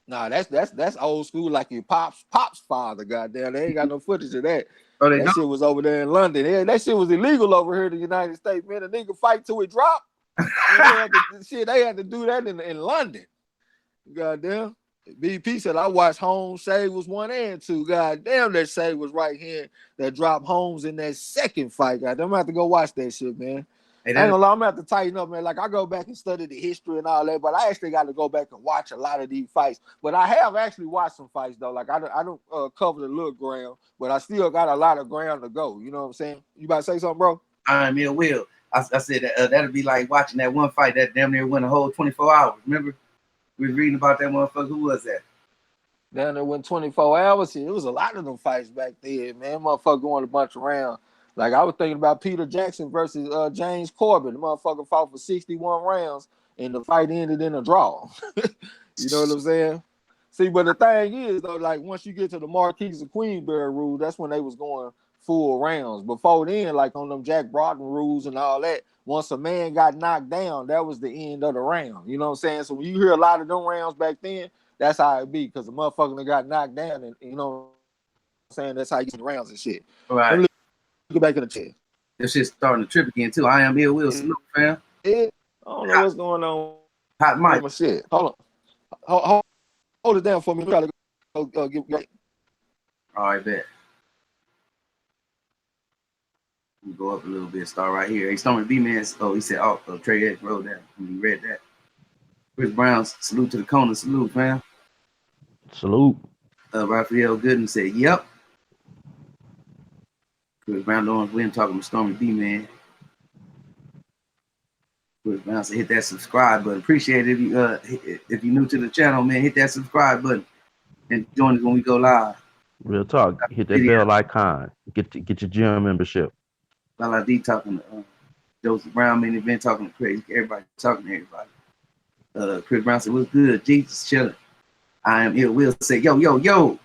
Nah, that's old school, like your pop's father. Goddamn, they ain't got no footage of that. Oh, That shit was over there in London. Yeah, that shit was illegal over here in the United States, man. A nigga fight till it drop. They had to do that in London. Goddamn. BP said I watched Holmes. Shade was 1 and 2. Goddamn, that Shade was right here that dropped Holmes in that second fight. Goddamn, I'm gonna have to go watch that shit, man. Hey, I ain't gonna lie, I'm gonna have to tighten up, man. Like I go back and study the history and all that, but I actually got to go back and watch a lot of these fights. But I have actually watched some fights though. Like I don't cover the little ground, but I still got a lot of ground to go. You know what I'm saying? You about to say something, bro? I'm Ill Will. I said that that'd be like watching that one fight that damn near went a whole 24 hours. Remember? We was reading about that motherfucker. Who was that? Down there went 24 hours. It was a lot of them fights back then, man. Motherfucker going a bunch around. Like I was thinking about Peter Jackson versus James Corbin. The motherfucker fought for 61 rounds, and the fight ended in a draw. You know what I'm saying? See, but the thing is, though, like once you get to the Marquise of Queensberry rule, that's when they was going full rounds. Before then, like on them Jack Broughton rules and all that, once a man got knocked down, that was the end of the round. You know what I'm saying? So when you hear a lot of them rounds back then, that's how it be, because the motherfucker that got knocked down, and you know what I'm saying? That's how you get the rounds and shit. Right. Go back in the chair. This shit's starting to trip again too. I am Ill Will. Salute, fam. Yeah. I don't know what's going on. Hot mic. My shit. Hold on. Hold it down for me. Try to go get right. All right, bet. We go up a little bit. Start right here. Hey, Stormy B man. Oh, he said, Trey X wrote that. He read that. Chris Brown, salute to the corner. Salute, fam. Salute. Raphael Gooden said, yep. Chris Brown, Lawrence Williams talking to Stormy B man. Chris Brown said, hit that subscribe button. Appreciate it if you're new to the channel, man. Hit that subscribe button and join us when we go live. Real talk. Hit that Video. bell icon. Get your gym membership. Lala D talking to Joseph Brown main event, talking to Craig. Everybody talking to everybody. Chris Brown said, "What's good? Jesus chilling. I am ill." Will say, "Yo, yo, yo."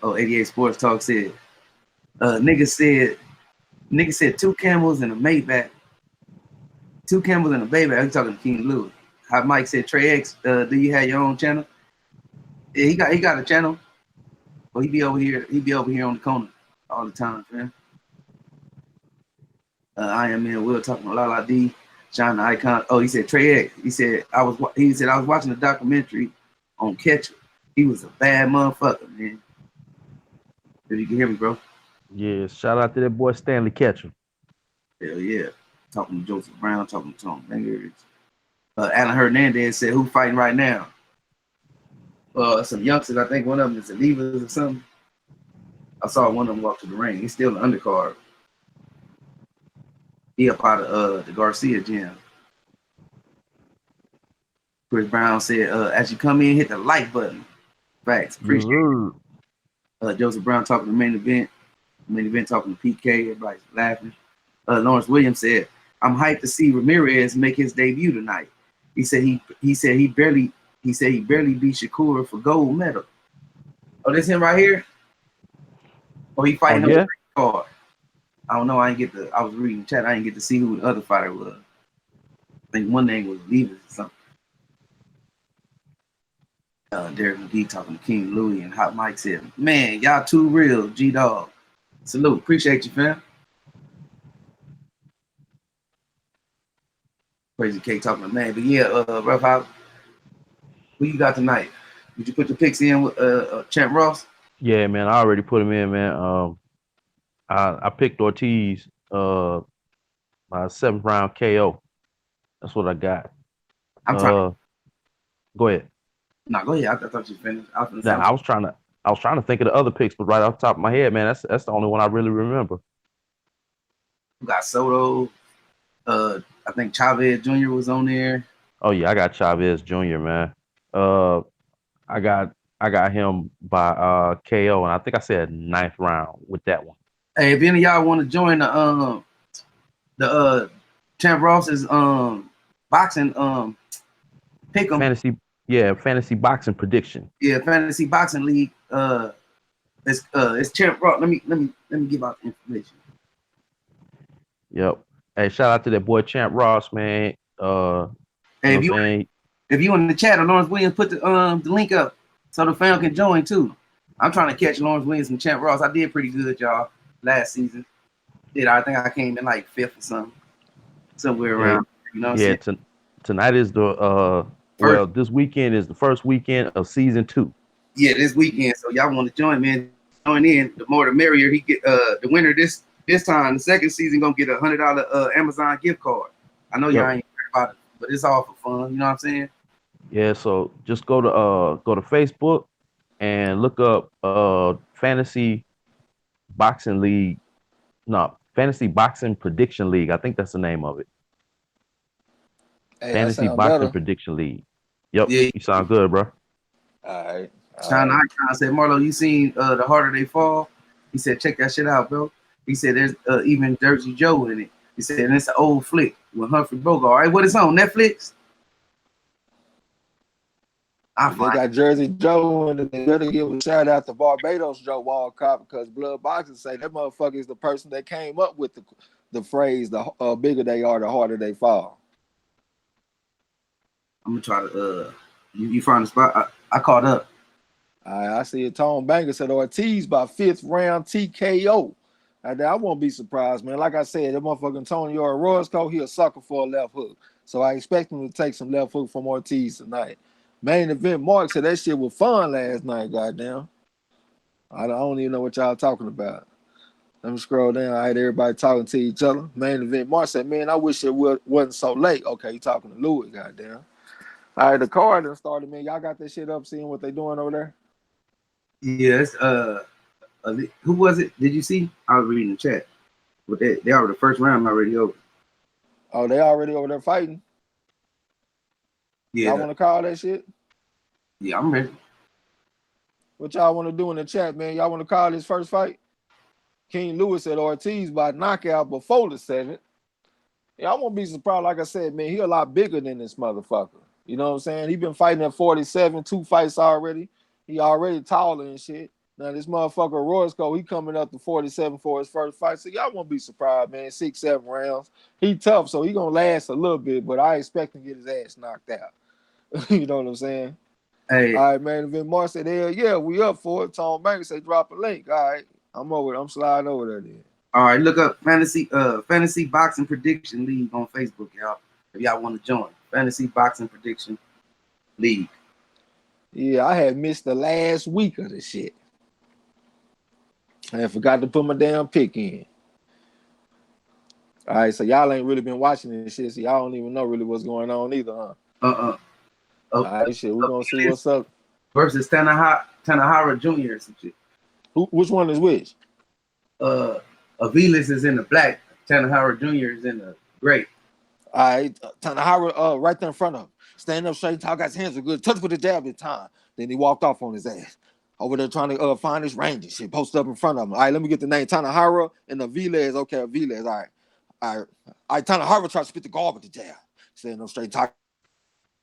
Oh, 88 Sports Talk said, nigga said 2 camels and a Maybach. 2 camels and a Maybach. I'm talking to King Louis. How Mike said, Trey X, do you have your own channel? Yeah, he got a channel. Well, he be over here on the corner all the time, man. I am in Will talking to Lala D, Shine the Icon. Oh, he said Trey X. He said I was watching a documentary on Ketchup. He was a bad motherfucker, man. If you can hear me, bro. Yeah, shout out to that boy Stanley Ketchum. Hell yeah. Talking to Joseph Brown, talking to Tom Bangers. Alan Hernandez said, "Who fighting right now?" Some youngsters. I think one of them is the Levers or something. I saw one of them walk to the ring. He's still an undercard. He up out of the Garcia gym. Chris Brown said, "As you come in, hit the like button." Facts. Appreciate it. Joseph Brown talking to main event. Main event talking to PK. Everybody's laughing. Lawrence Williams said, "I'm hyped to see Ramirez make his debut tonight." He said he barely beat Shakur for gold medal. Oh, this him right here? Oh, he fighting him with the card. I don't know. I was reading the chat. I didn't get to see who the other fighter was. I think one name was Levers or something. Derek McGee talking to King Louis, and Hot Mike said, "Man, y'all too real, G-Dog. Salute. Appreciate you, fam." Crazy K talking to man. But yeah, Rough House, who you got tonight? Did you put the picks in with Champ Ross? Yeah, man, I already put him in, man. I picked Ortiz, my 7th round KO. That's what I got. I'm trying. Go ahead. No, go ahead. I thought you finished. I was trying to think of the other picks, but right off the top of my head, man, that's the only one I really remember. You got Soto. I think Chavez Jr. was on there. Oh yeah, I got Chavez Jr., man. I got him by KO, and I think I said 9th round with that one. Hey, if any of y'all want to join the Champ Ross's boxing pick 'em. Fantasy boxing prediction. Yeah, fantasy boxing league. It's Champ Ross. Let me give out the information. Yep. Hey, shout out to that boy Champ Ross, man. Hey, if you in the chat, or Lawrence Williams put the link up so the fam can join too. I'm trying to catch Lawrence Williams and Champ Ross. I did pretty good, y'all, last season. I think I came in like 5th or something, somewhere around. You know what I'm saying? Tonight is the this weekend is the first weekend of season 2. Yeah, this weekend. So y'all want to join, man? Join in. The more the merrier. He get the winner this time. The second season gonna get a $100 Amazon gift card. I know y'all ain't heard about it, but it's all for fun. You know what I'm saying? Yeah. So just go to Facebook and look up Fantasy Boxing League. No, Fantasy Boxing Prediction League. I think that's the name of it. Hey, Fantasy Boxing Prediction League. Yep. Yeah. You sound good, bro. All right. Sean Icon said, "Marlo, you seen The Harder They Fall?" He said, "Check that shit out, bro." He said, "There's even Jersey Joe in it." He said, "And it's an old flick with Humphrey Bogart." All right, what is on Netflix? They got Jersey Joe, and they better give a shout out to Barbados Joe Walcott, because Blood Boxing say that motherfucker is the person that came up with the phrase, "the bigger they are, the harder they fall." I'm gonna try to you find the spot. I caught up. I see it. Tom Banger said Ortiz by 5th round TKO. I won't be surprised, man. Like I said, that motherfucking Antonio Orozco, he a sucker for a left hook. So I expect him to take some left hook from Ortiz tonight. Main event, Mark said that shit was fun last night, goddamn. I don't even know what y'all talking about. Let me scroll down. I had everybody talking to each other. Main event, Mark said, "Man, I wish it wasn't so late." Okay, you talking to Louis, goddamn. All right, the card done started, man. Y'all got this shit up, seeing what they doing over there? Yes. Who was it? Did you see? I was reading the chat. But they are the first round already over. Oh, they already over there fighting? Yeah. Y'all want to call that shit? Yeah, I'm ready. What y'all want to do in the chat, man? Y'all want to call this first fight? King Lewis said Ortiz by knockout before the 7th. Yeah, I won't be surprised. Like I said, man, he a lot bigger than this motherfucker. You know what I'm saying? He been fighting at 47, 2 fights already. He already taller and shit. Now this motherfucker Orozco, he coming up to 47 for his first fight. So y'all won't be surprised, man. 6, 7 rounds. He tough, so he gonna last a little bit, but I expect him to get his ass knocked out. You know what I'm saying? Hey, All right, man. Vin Mark said, hell yeah, we up for it. Tom Banks said, drop a link. All right, I'm sliding over there then. all right, look up fantasy boxing prediction league on Facebook, y'all. If y'all want to join fantasy boxing prediction league. Yeah, I had missed the last week of this shit. I forgot to put my damn pick in. All right, so y'all ain't really been watching this shit, so y'all don't even know really what's going on either, huh? All right, shit, we're gonna see what's up. Versus Tanahara Jr. or some shit. Which one is which? Aviles is in the black. Tanahara Jr. is in the gray. All right, Tanahara right there in front of him. Stand up straight, talk, got his hands were good. Touch with the jab at time. Then he walked off on his ass. Over there trying to find his range and shit. Posted up in front of him. All right, let me get the name. Tanahara and Aviles. Okay, Aviles. All right. Tanahara tried to spit the guard with the jab. Stand up straight, talk.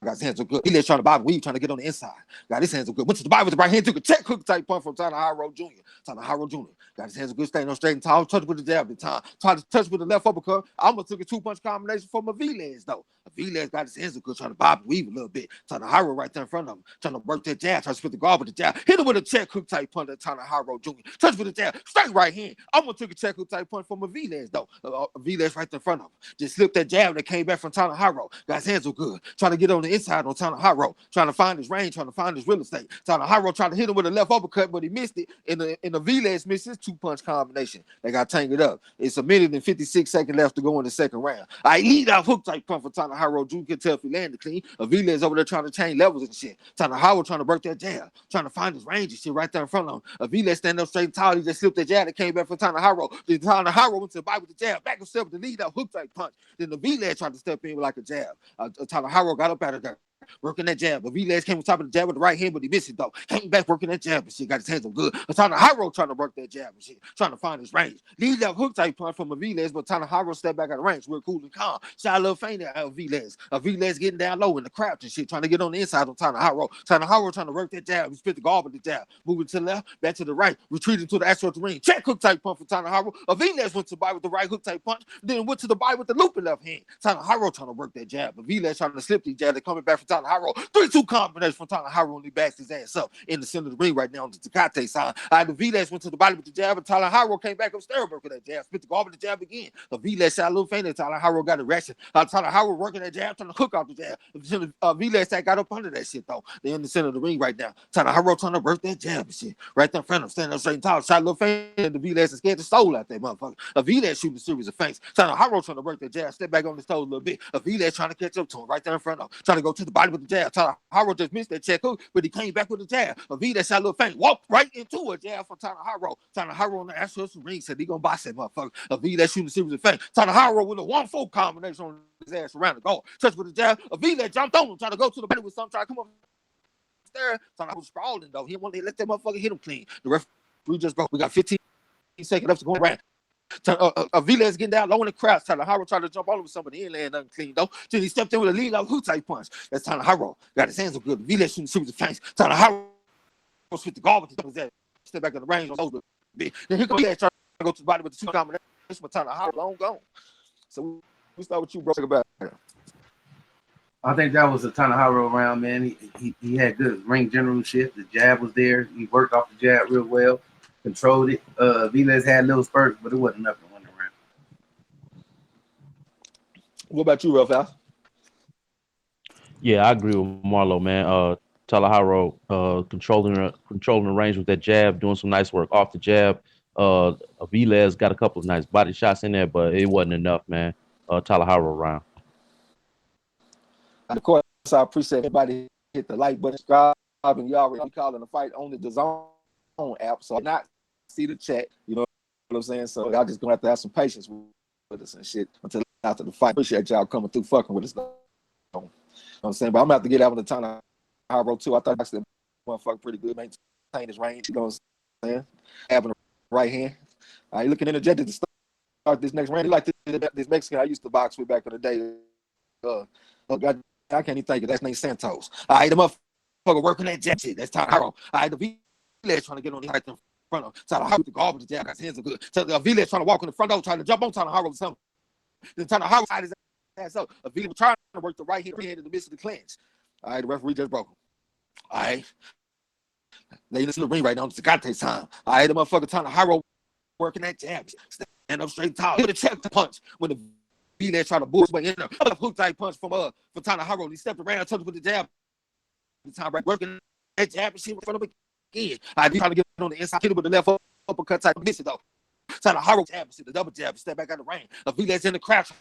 Got his hands so good. He trying to bob weave, trying to get on the inside. Got his hands so good. Went to the body with the right hand, took a check hook type punch from Tanahara Jr. Tanahara Jr. Got his hands so good, staying on straight and tall. Touch with the jab at the time. Tried to touch with the left uppercut. I almost took a 2-punch combination from Aviles, though. Aviles got his hands so good, trying to bob and weave a little bit. Tanahara right there in front of him, trying to work that jab, trying to spit the guard with the jab. Hit him with a check hook type punch at Tanahara Jr. Touch with the jab, straight right hand. I almost took a check hook type punch from Aviles, though. Aviles right there in front of him. Just slipped that jab that came back from Tanahara. Got his hands so good, trying to get on the inside on Tanahara. Trying to find his range, trying to find his real estate. Tanahara tried to hit him with a left uppercut, but he missed it. And the Aviles missed his 2-punch combination. They got tangled up. It's a minute and 56 seconds left to go in the second round. I lead out hook type punch for Tanahara. Drew can tell if he landed clean. Aviles over there trying to change levels and shit. Tanahara trying to work that jab, trying to find his range and shit right there in front of him. Aviles standing up straight and tall. He just slipped that jab that came back from Tanahara. Then Tanahara went to the body with the jab, back himself with the lead out hook type punch. Then Aviles tried to step in with like a jab. Tanahara got up out of there, working that jab. Aviles came on top of the jab with the right hand, but he missed it though. Came back working that jab and shit. Got his hands on good. Tanahara trying to work that jab and shit, trying to find his range. Lead that hook type punch from Aviles, but Tanahara stepped back out of range. We're cool and calm. Shot a little faint at Aviles. Aviles getting down low in the crouch and shit, trying to get on the inside on Tanahara. Tanahara trying to work that jab. He spit the guard with the jab. Moving to the left, back to the right, retreating to the actual ring. Check hook type punch for Tanahara. Aviles went to the body with the right hook type punch, then went to the body with the looping left hand. Tanahara trying to work that jab. Aviles trying to slip the jab. They're coming back from Tanahara. 3-2 combination from Tanahara, and he backs his ass up in the center of the ring right now on the Tecate side. Aviles went to the body with the jab, and Tanahara came back upstairs working that jab. Spit the guard with the jab again. Aviles shot a little faint, and Tanahara got erection. Tanahara working that jab, trying to hook off the jab. Aviles got up under that shit though. They're in the center of the ring right now. Tanahara trying to work that jab and shit. Right there in front of him, standing up straight and tall. Shot a little faint, and Aviles is scared to soul out that motherfucker. Aviles shooting a series of feints. Tanahara trying to work that jab, step back on his toes a little bit. Aviles trying to catch up to him right there in front of him, trying to go to the body with the jab. Tanahara just missed that check hook, but he came back with a jab. Aviles shot a little faint, walked right into a jab from Tanahara. Tanahara on the actual ring said he gonna box that motherfucker. Aviles shooting a series of feints. Tanahara with a 1-4 combination on his ass around the goal. Touch with the jab. Aviles jumped on him, trying to go to the body with something, trying to come up there. Tanahara was sprawling though. He didn't want to let that motherfucker hit him clean. The referee just broke. We got 15 seconds left to go around. Aviles getting down low in the crowd. Tanahara tried to jump all over somebody. He ain't laying nothing clean though. Then he stepped in with a lead out hook type punch. That's Tanahara. Got his hands up good. Aviles shooting series of feints. Tanahara with the guard with the step back in the range on those bit. Then here comes Aviles trying to go to the body with the 2 combinations, but Tanahara long gone. So we start with you, bro. About it. I think that was a Tanahara round, man. He had good ring generalship. The jab was there. He worked off the jab real well. Controlled it. Aviles had little spurts, but it wasn't enough to win the round. What about you, Ralph? Yeah, I agree with Marlo, man. Tanahara controlling the range with that jab, doing some nice work off the jab. Aviles got a couple of nice body shots in there, but it wasn't enough, man. Tanahara round. Of course, I appreciate everybody hit the like button, subscribe, and you already calling the fight on the DAZN app, so I not see the chat. You know what I'm saying? So y'all just gonna have to have some patience with us and shit until after the fight. Appreciate y'all coming through, fucking with us. You know what I'm saying? But I'm gonna have to get out on the Tanahara too. I thought I said motherfucker pretty good, man. maintain his range. You know what I'm saying? Having the right hand. He looking energetic to start this next round. He like this Mexican I used to box with back in the day. God, I can't even think of that's named Santos. The motherfucker working that jab shit. That's Tyler. The V-Ledge trying to get on the right in front of Tyler Haro with the garbage jab. His hands are good. So the V-Ledge trying to walk in the front door, trying to jump on Tyler Haro or something. Then Tyler Haro side his ass up. A V-Ledge trying to work the right hand in the midst of the clinch. The referee just broke him. They listen to the ring right now. It's Tecate time. The motherfucker Tyler Haro working that jab. Stand up straight tall. Give it a check to punch when the V-Ledge try to bullshit way in there. Hook type punch from Tyler Haro. He stepped around, touched with the jab. The time right working that jab and shit in front of him again. He trying to get on the inside, hit him with the left uppercut type. Miss it though. Tyler Haro jab, the double jab, step back out of the ring. A V-Ledge in the crowd trying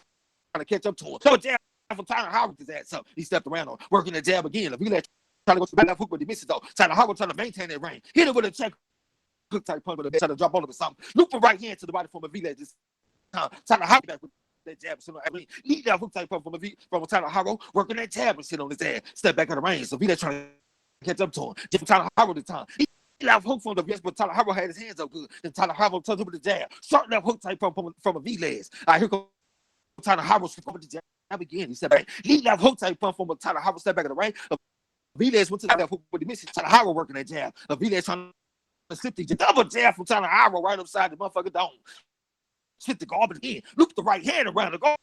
to catch up to him. Double jab from Tyler Haro his ass up. He stepped around on working the jab again. A V-Ledge trying to go to the left hook, but he misses though. Tyler Haro trying to maintain that range. Hit him with a check hook type punch, but trying to drop on him or something. Loop the right hand to the body from a V-Ledge this time. Tyler Haro back with that jab. Lead that hook type punch from Tyler Haro, working that jab and shit on his ass. Step back out of the range. So V-Ledge trying to catch up to him. Just Tyler Haro this time. He left hook from the V-Ledge, but Tyler Haro had his hands up good. Then Tyler Haro touched him with the jab. Short left hook type from a V-Ledge. Here comes Tyler Haro with the jab again. He stepped back. Lead left hook type from Tyler Haro, step back in the ring. V-Ledge went to the left hook, but he missed Tyler Haro working that jab. V-Ledge trying to slip the double jab from Tyler Haro right upside the motherfucker dome. Slip the garbage again. Loop the right hand around the guard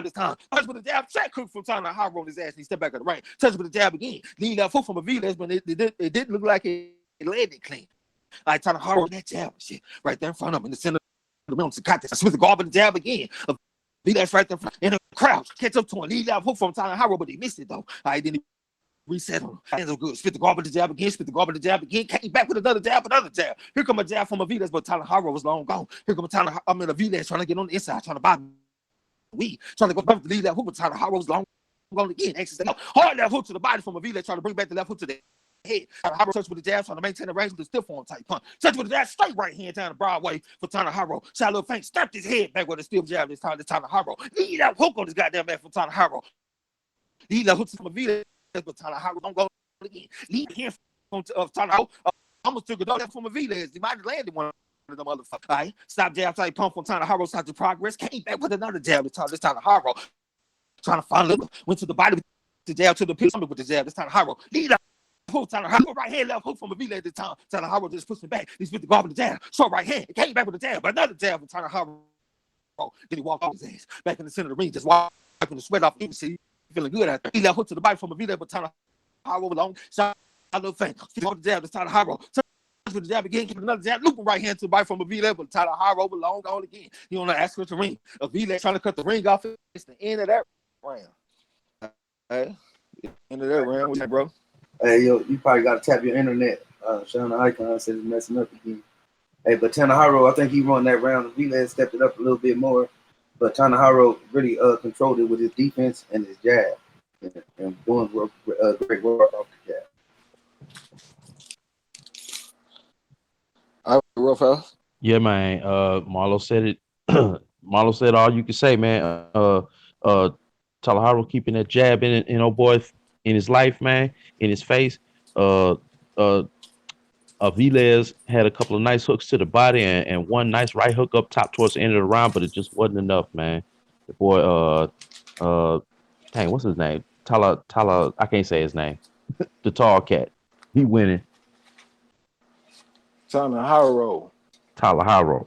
this time. Touch with the jab. Check hook from Tyler Haro on his ass and he stepped back in the ring. Touch with the jab again. Lead left hook from a V-Ledge, but it didn't look like it landed clean. Tyler Haro that jab and shit right there in front of him in the center of the room. Switch the garbage jab again. V-Ledge right there in the crowd. Catch up to him. Lead left hook from Tyler Haro, but he missed it though. Then he reset him. Hands are good. Spit the garbage jab again. Spit the garbage jab again. Came back with another jab. Here come a jab from a V-Ledge, but Tyler Haro was long gone. Here come a V-Ledge trying to get on the inside, trying to buy weed, trying to go back to lead that hook, but Tyler Haro was long gone again. Hard left hook to the body from a V-Ledge, trying to bring back the left hook to the head. Tyler Haro touched with the jab, trying to maintain the range with the stiff arm type punch. Touch with the jab, straight right hand down the Broadway for Tyler Haro. Shot a little feint, stepped his head back with a stiff jab this time to Tyler Haro. Lead that hook on this goddamn man from Tyler Haro. Lead that hook from a V-Ledge, but Tyler Haro don't go again. Lead hand from Tyler Haro. Almost took a double from a V-Ledge. He might have landed one of them motherfuckers. Stop jab type pump from Tyler Haro, started to progress. Came back with another jab this Tyler Haro. Trying to find a went to the body with the jab to the pit with the jab. This Tyler Haro. Lead up. Hook Tyler Haro, right hand, left hook from a V-Ledge this time. Tyler Haro just pushing back. He's with the guard with the jab. Short right hand. It came back with the jab, but another jab from Tyler Haro. Then he walked off his ass. Back in the center of the ring, just wiping the sweat off. He feeling good out there. He left hook to the body from a V-Ledge, but Tyler Haro long. Shot a little feint. He walked the jab. This Tyler Haro. With the jab again, give another jab, looping right hand to the bite from a V-Ledge, but Tyler Haro long gone again. He on the ask for the ring. A V-Ledge trying to cut the ring off. It's the end of that round. Hey, end of that round. What's that, bro? Hey, yo, you probably got to tap your internet. Showing the icon says it's messing up again. Hey, but Tyler Haro, I think he won that round. The V-Ledge stepped it up a little bit more, but Tyler Haro really controlled it with his defense and his jab, and doing great work off the jab. All right, Rafael. Yeah, man. Marlo said it. Marlo said all you can say, man. Tyler Haro keeping that jab in old boy in his life, man, in his face. V-Ledge had a couple of nice hooks to the body and one nice right hook up top towards the end of the round, but it just wasn't enough, man. The boy, dang, what's his name? Tyler, I can't say his name. The tall cat. He winning. Tyler Haro.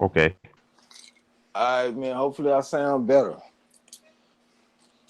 Okay. All right, man. Hopefully I sound better.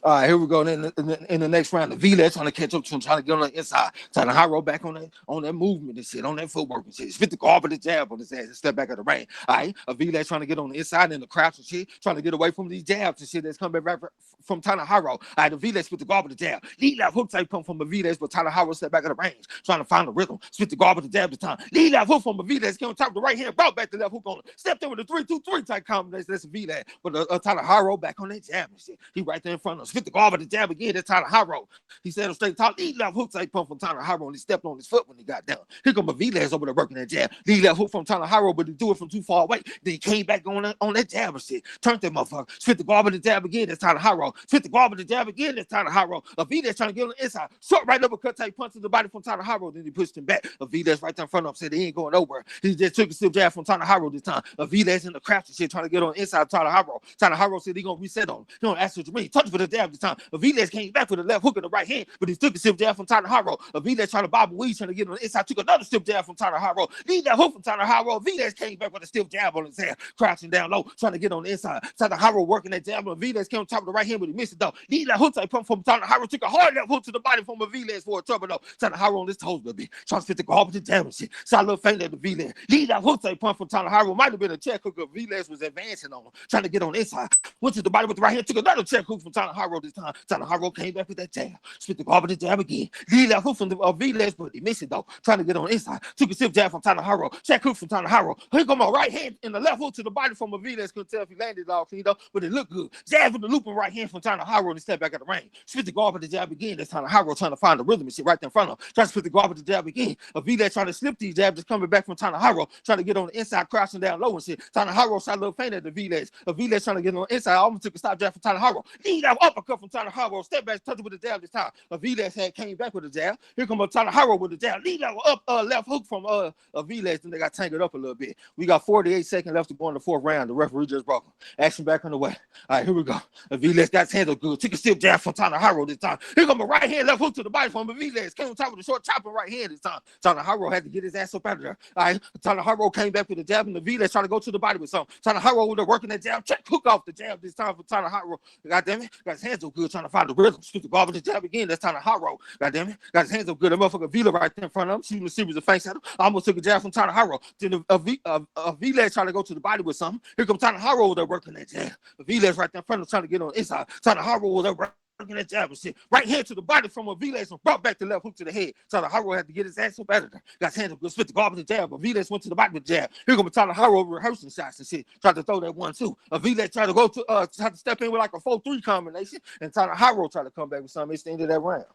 All right, here we go. In the next round, the V-Ledge trying to catch up to him, trying to get on the inside. Tyler Haro back on that movement and shit, on that footwork and shit. Spit the garbage the jab on his ass and step back of the ring. All right, a V-Ledge trying to get on the inside in the crouch and shit, trying to get away from these jabs and shit that's coming back from Tyler Haro. All right, the V-Ledge spit the garbage the jab. Lead left hook type pump from a V-Ledge, but Tyler Haro step back of the range, trying to find the rhythm. Spit the garbage the jab this time. Lead left hook from a V-Ledge, get on top of the right hand, brought back the left hook on him. Stepped in with a 3-2-3 type combination. That's a V-Ledge. But Tyler Haro back on that jab and shit. He right there in front of him. spit the guard with the jab again. That's Tanahiro. He said him straight top. Lead left hook type pump from Tanahiro, and he stepped on his foot when he got down. Here come Vergil over there working that jab. Lead left hook from Tanahiro, but he do it from too far away. Then he came back on that jab and shit. Turned that motherfucker. Spit the guard with the jab again. That's Tanahiro. Spit the guard with the jab again. That's Tanahiro. Vergil trying to get on the inside. Short right uppercut type punch to the body from Tanahiro. Then he pushed him back. Vergil right there in front of him said he ain't going nowhere. He just took a stiff jab from Tanahiro this time. Vergil in the craft and shit trying to get on the inside of Tanahiro. Tanahiro said he gonna reset on him. He don't ask what you mean. Touch for the jab this time. Vergil came back with the left hook in the right hand, but he took a stiff jab from Tanahiro. Vergil trying to bobble weed, trying to get on the inside. Took another stiff jab from Tanahiro. Lead that hook from Tanahiro. Vergil came back with a stiff jab on his hand, crouching down low, trying to get on the inside. Tanahiro working that jab, and Vergil came on top of the right hand, but he missed it though. Lead that hook type pump from Tanahiro. Took a hard left hook to the body from Vergil for a trouble though. Tanahiro on his toes a little bit, trying to fit the garbage and jab and shit. Saw a little faint at the Vergil. Lead that hook type pump from Tanahiro. Might have been a check hook if Vergil was advancing on him, trying to get on the inside. Went to the body with the right hand, took another check hook from Tanahiro this time. Tanahiro came back with that jab. Spit the garbage and jab again. Lead that hook from the Vergil, but he missed it though. Trying to get on the inside. Took a stiff jab from Tanahiro. Check hook from Tanahiro. Here come my right hand and the left hook to the body from Vergil. Couldn't tell if he landed it all clean though, but it looked good. Jab with the looping right hand from Tanahiro and he stepped back at the range. Spit the garbage and jab again. That's Tanahiro trying to find the rhythm and shit right there in front of him. Trying to spit the garbage and jab again. Vergil trying to slip these jabs, just coming back from Tanahiro, trying to get on the inside, crouching down low and shit. Tanahiro shot a little faint at the Vergil. Vergil trying to get on the inside. I almost took a stop jab from Tanahiro. Lead that uppercut from Tanahiro. Step back, touch it with the jab this time. Vergil had came back with the jab. Here comes Tanahiro with the jab. Lead that up left hook from Vergil. Then they got tangled up a little bit. We got 48 seconds left to go in the fourth round. The referee just broke him. Action back on the way. All right, here we go. Vergil got his hands up good. Took a stiff jab from Tanahiro this time. Here comes a right hand, left hook to the body from Vergil. Came on top of the short chopping right hand this time. Tanahiro had to get his ass up out of there. All right, Tanahiro came back with the jab and Vergil trying to go to the body with something. Tanahiro with working that jab. Check hook off the jab this time for Tanahiro. God damn it. Got his hands up good trying to find the rhythm. Shoot the garbage jab again. That's Tanahiro. God damn it. Got his hands up good. That motherfucker Vergil right there in front of him. Shooting a series of feints at him. I almost took a jab from Tanahiro. Then Vergil trying to go to the body with something. Here comes Tanahiro there working that jab. Vergil's right there in front of him trying to get on the inside. Tanahiro was there working that jab and shit. Right hand to the body from Vergil and brought back the left hook to the head. Tanahiro had to get his ass up out of there. Got his hands up good. Spit the garbage and jab. Vergil went to the body with the jab. Here comes Tanahiro rehearsing shots and shit. Tried to throw that 1-2. Vergil tried to go to tried to step in with like a 4-3 combination. And Tanahiro tried to come back with something. It's the end of that round.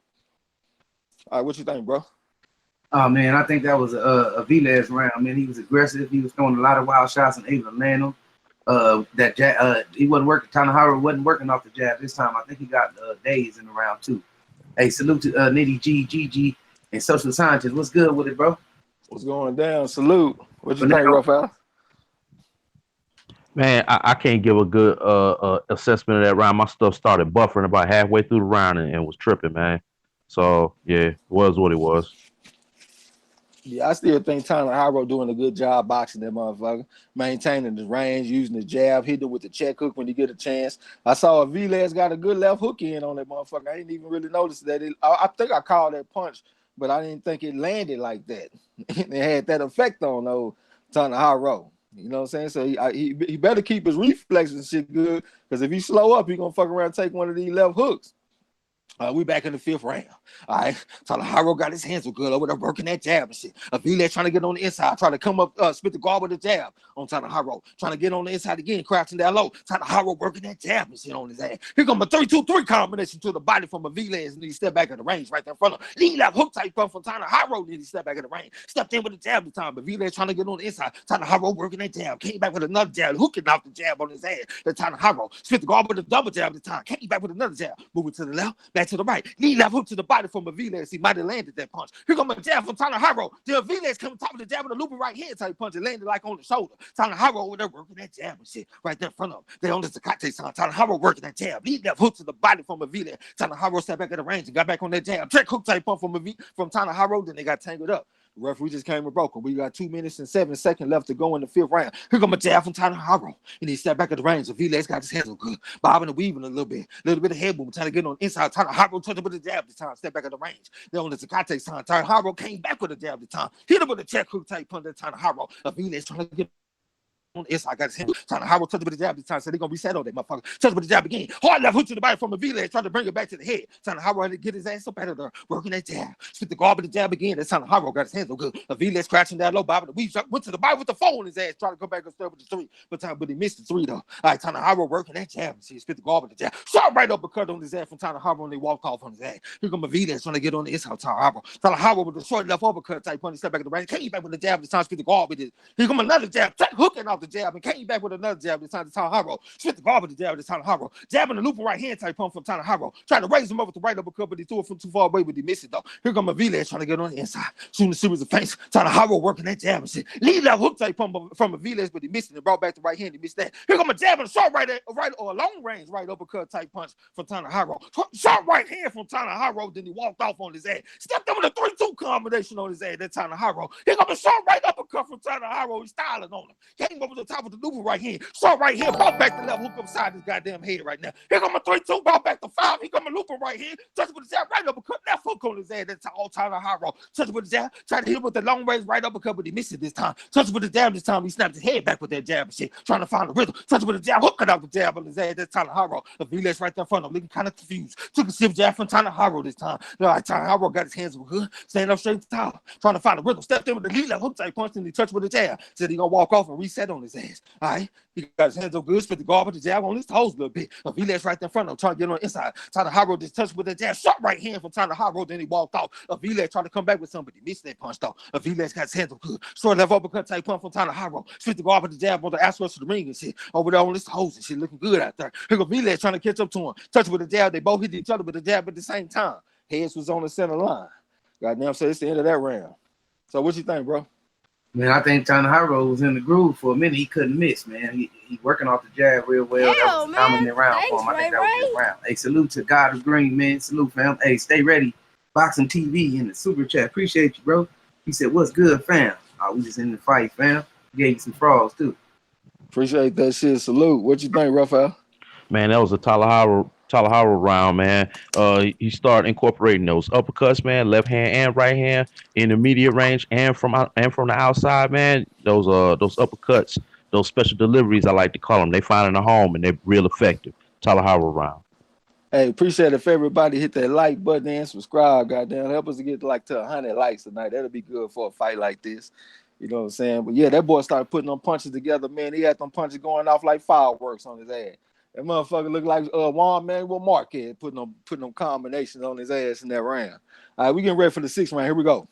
All right, what you think, bro? Oh man, I think that was a Vergil's round. Man, he was aggressive. He was throwing a lot of wild shots and able to land them. That jab, he wasn't working. Tanahiro wasn't working off the jab this time. I think he got days in the round too. Hey, salute to Nitty G, GG, and Social Scientist. What's good with it, bro? What's going down? Salute. What you think, Raphael? Man, I can't give a good assessment of that round. My stuff started buffering about halfway through the round and was tripping, man. So yeah, it was what it was. Yeah, I still think Tanahiro doing a good job boxing that motherfucker, maintaining the range, using the jab, hitting with the check hook when you get a chance. I saw Vergil's got a good left hook in on that motherfucker. I didn't even really notice that. I think I called that punch, but I didn't think it landed like that. It had that effect on old Tanahiro. You know what I'm saying? So he better keep his reflexes and shit good, because if he slow up, he gonna fuck around and take one of these left hooks. We back in the fifth round. All right. Tanahiro got his hands good over there working that jab and shit. Vergil trying to get on the inside, trying to come up, spit the guard with the jab on Tanahiro. Trying to get on the inside again, crouching down low. Tanahiro working that jab and shit on his ass. Here comes a 3-2-3 combination to the body from Vergil, and he step back at the range right there in front of him. Lead left hook type pump from Tanahiro, then he step back at the range. Stepped in with the jab this time, but Vergil trying to get on the inside. Tanahiro working that jab. Came back with another jab, hooking off the jab on his ass. Then Tanahiro spit the guard with the double jab this time. Came back with another jab. Moving to the left, back to the right. Lead left hook to the body from Vergil. He might have landed that punch. Here comes a jab from Tanahiro. Then Vergil come on top of the jab with a looping right hand type punch. It landed like on the shoulder. Tanahiro over there working that jab and shit right there in front of him. They on the Zacate sign. Tanahiro working that jab. Lead left hook to the body from Vergil. Tanahiro stepped back at the range and got back on that jab. Check hook type punch from Tanahiro. Then they got tangled up. The referee just came and broke him. We got 2 minutes and 7 seconds left to go in the fifth round. Here comes a jab from Tanahiro. And he stepped back at the range. Vergil's got his hands on good. Bobbing and weaving a little bit of head movement, trying to get on the inside. Tanahiro touched it with the jab this time. Step back at the range. Then on the Zacate sign. Tanahiro came back with a jab this time. Hit him with a check hook type punch at Tanahiro. Vergil's trying to get It's I got his hand. Trying to Howard touch with the jab this time. Said they're gonna reset on that motherfucker. Touch with the jab again. Hard left hook to the body from a V-leg. Trying to bring it back to the head. Trying to Howard to get his ass up out of there. Working that jab. Spit the guard with the jab again. That's time to Howard got his hands so good. A V-leg scratching that low body. The weave went to the body with the 4 on his ass. Trying to come back and start with the 3. But he missed the 3 though. All right, time to Howard working that jab. See, spit the guard with the jab. Shot right up a cut on his ass from time to Howard when they walked off on his ass. Here come a V-leg trying to get on the inside. Time to Howard. Time to Howard with the short left uppercut type punch. Step back in the range. Came back with the jab. This time spit the guard with it. Here come another jab. Hooking off the jab and came back with another jab. This time to Tanahiro. Spit the guard with the jab to Tanahiro. Jabbing the looping right hand type pump from Tanahiro. Trying to raise him up with the right uppercut, but he threw it from too far away, but he missed it though. Here come a V-leg trying to get on the inside. Shooting a series of feints. Tanahiro working that jab and shit. Lead left hook type pump from a V-leg, but he missed it and brought back the right hand. He missed that. Here come a jab and a short right or a long range right uppercut type punch from Tanahiro. Short right hand from Tanahiro. Then he walked off on his ass. Stepped up with a 3-2 combination on his ass. That Tanahiro. Here come a short right uppercut from Tanahiro. He's styling on him. Came over the top of the looping right hand. Short right hand. Brought back the left hook upside his goddamn head right now. Here come a 3-2. Brought back the 5. He come a looper right here. Touch with the jab right uppercut. Left hook on his ass. That's all Tanahiro. Touch with the jab. Tried to hit him with the long range right uppercut, but he missed it this time. Touch with the jab this time. He snapped his head back with that jab and shit. Trying to find the rhythm. Touch with the jab. Hooking out the jab on his ass. That's Tanahiro. The V-leg right there in front of him. Looking kind of confused. Took a shift jab from Tanahiro this time. All right, Tanahiro got his hands good. Stand up straight to the top. Trying to find the rhythm. Stepped in with the lead left hook type punch and he touched with the jab. Said he gonna walk off and reset on his ass. All right. He got his hands up good. Spit the guard with the jab on his toes a little bit. A V-leg right there in front of him. Trying to get on the inside. Tanahiro just touched with the jab. Shot right hand from Tanahiro. Then he walked off. A V-leg trying to come back with somebody. Missed that punch though. A V-leg got his hands up good. Short left uppercut type punch from Tanahiro. Spit the guard with the jab on the ass rush to the ring and shit. Over there on his toes and shit. Looking good out there. Here go V-leg trying to catch up to him. Touch with the jab. They both hit each other with the jab at the same time. Heads was on the center line. Goddamn, so it's the end of that round. So what you think, bro? Man, I think Tanahiro was in the groove for a minute. He couldn't miss, man. He working off the jab real well. That was a dominant round for him. I think that was a good round. Hey, salute to God of Green, man. Salute, fam. Hey, stay ready. Boxing TV in the super chat. Appreciate you, bro. He said, what's good, fam? We just in the fight, fam. Gave you some frogs, too. Appreciate that shit. Salute. What you think, Raphael? Man, that was a Tanahiro round, man. He started incorporating those uppercuts, man, left hand and right hand in the immediate range and from the outside, man. Those uppercuts, those special deliveries, I like to call them. They finding a home and they're real effective. Tanahiro round. Hey, appreciate it if everybody hit that like button and subscribe. Goddamn, help us to get to 100 likes tonight. That'll be good for a fight like this. You know what I'm saying? But yeah, that boy started putting them punches together, man. He had them punches going off like fireworks on his ass. That motherfucker looked like Juan Manuel Marquez putting them combinations on his ass in that round. All right, we getting ready for the 6th round. Here we go.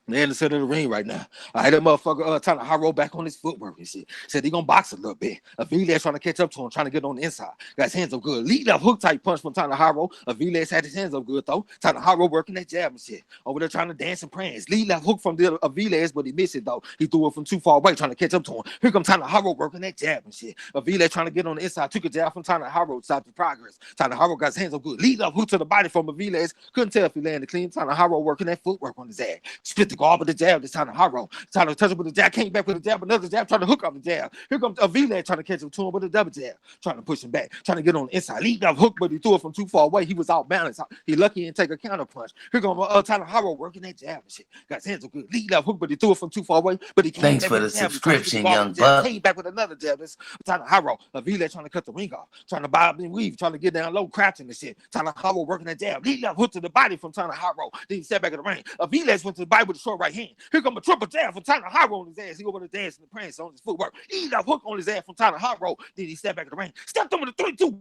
They're in the center of the ring right now. All right, that motherfucker Tanahiro back on his footwork and shit. Said he gonna box a little bit. A V-leg trying to catch up to him, trying to get on the inside. Got his hands up good. Lead left hook type punch from Tanahiro. A V-leg had his hands up good though. Tanahiro working that jab and shit. Over there trying to dance and prance. Lead left hook from the V-leg, but he missed it though. He threw it from too far away, trying to catch up to him. Here comes Tanahiro working that jab and shit. A V-leg trying to get on the inside. Took a jab from Tanahiro, stopped the progress. Tanahiro got his hands up good. Lead left hook to the body from a V-leg. Couldn't tell if he landed clean. Tanahiro working that footwork on his ass. Spit the guard with the jab. This Tanahiro trying to touch him with the jab, came back with the jab, another jab, trying to hook up the jab. Here comes a V-leg trying to catch him to him with a double jab, trying to push him back, trying to get on the inside. Lead up hook, but he threw it from too far away. He was out balanced. He lucky and take a counter punch. Here comes Tanahiro working that jab and shit. Got his hands up good. Lead up hook, but he threw it from too far away. But he came Thanks back for with the jab, subscription, young buck. Came back with another jab. This Tanahiro, a V-leg trying to cut the ring off, trying to bob and weave, trying to get down low, crouching and shit. Tanahiro working that jab. Lead up hook to the body from Tanahiro. Then he stepped back in the ring. A V-leg went to the body with a short right hand. Here comes a triple jab from Tanahiro on his ass. He over there dancing and prancing on his footwork. He got hook on his ass from Tanahiro. Then he stepped back in the ring. Stepped over the 3-2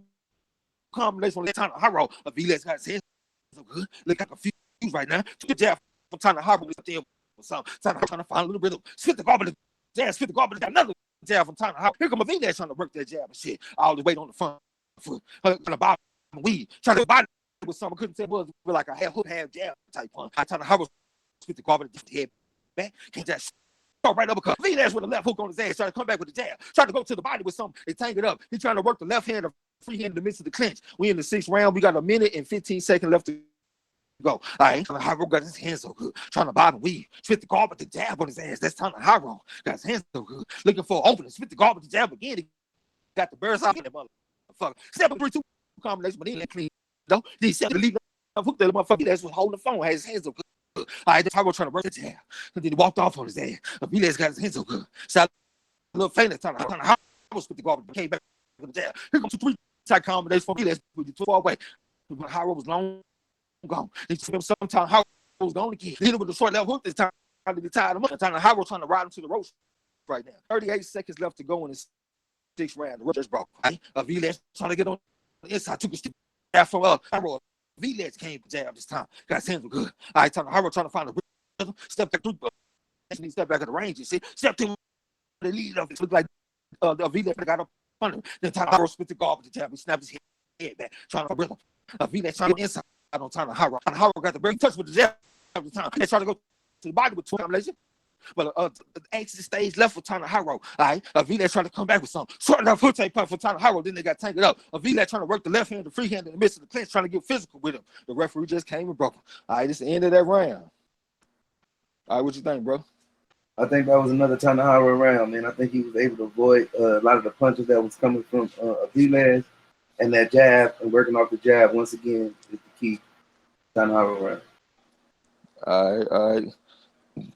combination on Tanahiro. A V-leg got his hands so good. Look like a few right now. Took a jab from Tanahiro. Tanahiro trying to find a little rhythm. Spit the garbage jab. Spit the garbage. Got another jab from Tanahiro. Here come a V-leg trying to work that jab and shit. All the weight on the front foot. Trying to bob and weave. Trying to body with something. Couldn't tell it was like a half hook, half jab type one. Tanahiro spit the garbage head back. Can't just right uppercut. V-leg with a left hook on his ass, trying to come back with the jab, trying to go to the body with something. They tank it up. He's trying to work the left hand, the free hand in the midst of the clinch. We in the 6th round. We got a minute and 15 seconds left to go. All right, Tanahiro got his hands so good, trying to bob and weave. Spit the guard with the jab on his ass. That's Tanahiro. Got his hands so good, looking for an opening. Spit the guard with the jab again. He got the birds out in that motherfucker. Step 3-2 combination, but he ain't clean. Though he said the lead hook that motherfucker that's was holding the phone, had his hands so good. All right, Tanahiro trying to work the jab. And then he walked off on his ass. V-leg's got his hands so good. Shot little faint time. I was with the garbage, came back to the jab. Here comes 2-3 tight combinations for me. Let's put you too far away. Haro was long gone. They took him sometime. Haro was gone again. Hit him with the short left hook this time. To be tied him up. Time Haro trying to ride him to the ropes right now. 38 seconds left to go in the 6th round. The just broke. Vilas trying to get on the inside. Took a step from Haro. Vilas came to jab this time. Got his hands were good. All right, time Haro trying to find a rhythm. Step back through. He step back at the range. You see, step to the lead of it. Looked like Vilas got up under him. Then time Haro spit the guard with the jab. He snapped his head back, trying to rhythm. Vilas trying to get inside on time Haro. Haro got the break touch with the jab every time. They trying to go to the body with 2 combinations. But exit stage left for Tana Haro. All right, Vilas trying to come back with something. Short enough hook take punch for Tana Haro. Then they got tangled up. Vilas trying to work the left hand, the free hand in the midst of the clinch, trying to get physical with him. The referee just came and broke him. All right, this is the end of that round. All right, what you think, bro? I think that was another Tana Haro round, man. I think he was able to avoid a lot of the punches that was coming from Vilas, and that jab and working off the jab once again is the key Tana Haro round. All right.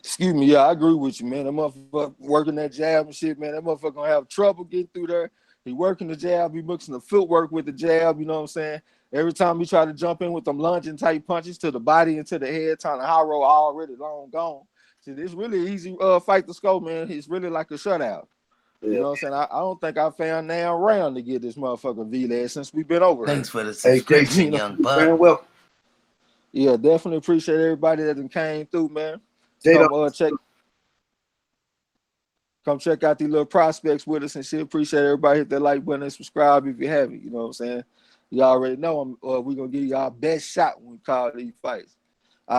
Excuse me, yeah, I agree with you, man. That motherfucker working that jab and shit, man. That motherfucker gonna have trouble getting through there. He working the jab, he mixing the footwork with the jab, you know what I'm saying? Every time he try to jump in with them lunging type punches to the body and to the head, Tana Haro already long gone. See, this really easy fight to score, man. It's really like a shutout. You know what I'm saying? I don't think I found now round to get this motherfucker Vilas since we've been over. Thanks for the subscription, young bud. Welcome. Yeah, definitely appreciate everybody that came through, man. Come check out these little prospects with us and shit. Appreciate everybody. Hit that like button and subscribe if you haven't. You know what I'm saying? You already know we're gonna give you our best shot when we call these fights.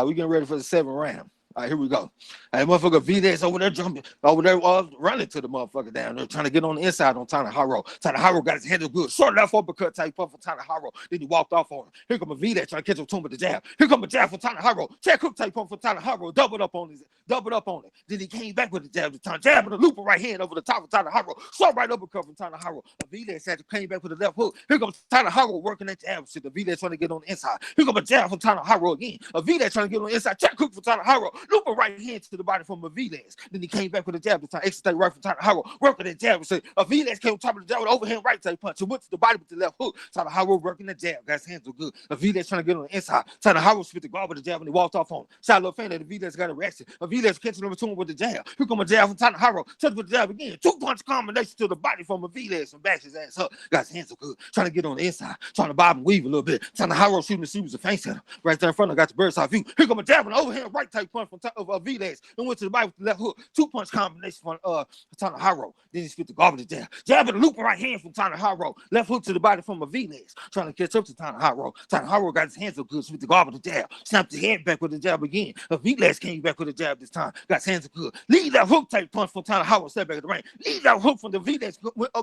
We getting ready for the 7th round. All right, here we go. Hey, motherfucker, Vilas over there jumping, over there running to the motherfucker down there, trying to get on the inside on Tana Haro. Tana Haro got his handle good. Short left uppercut type puff for Tana Haro. Then he walked off on him. Here come a Vilas trying to catch him to him with the jab. Here come a jab for Tana Haro. Check hook type puff for Tana Haro. Doubled up on it. Then he came back with the jab. The time jab with a looper right hand over the top of Tana Haro. Short right uppercut from Tana Haro. Vilas came back with the left hook. Here comes Tana Haro working that jab. Shit, the Vilas trying to get on the inside. Here comes a jab for Tana Haro again. A Vilas trying to get on the inside. Check hook for Tana Haro. Looper right hand to the body from Vilas. Then he came back with a jab. The time extra right from Tana Haro. Working that jab. So Vilas came on top of the jab with overhand right type punch. He went to the body with the left hook. Tana Haro working the jab. Got his hands were good. Vilas trying to get on the inside. Tana Haro spit the guard with the jab and he walked off on him. Shot a little fan that Vilas got arrested. Vilas catching number 2 with the jab. Here come a jab from Tana Haro. Touch with the jab again. 2-punch combination to the body from Vilas and backs his ass up. Got his hands so good. Trying to get on the inside. Trying to bob and weave a little bit. Tana Haro shooting the shoes of face center. Right there in front of him. Got the bird's eye view. Here come a jab and overhand right type punch from Vilas. And went to the body with the left hook. 2-punch combination from Tana Haro. Then he spit the garbage jab. Jab and a loop right hand from Tana Haro. Left hook to the body from Vilas. Trying to catch up to Tana Haro. Tana Haro got his hands so good. Spit the garbage jab. Snapped his head back with the jab again. Vilas came back with the jab this time. Got his hands so good. Lead that hook type punch from Tana Haro. Step back at the ring. Lead that hook from the Vilas.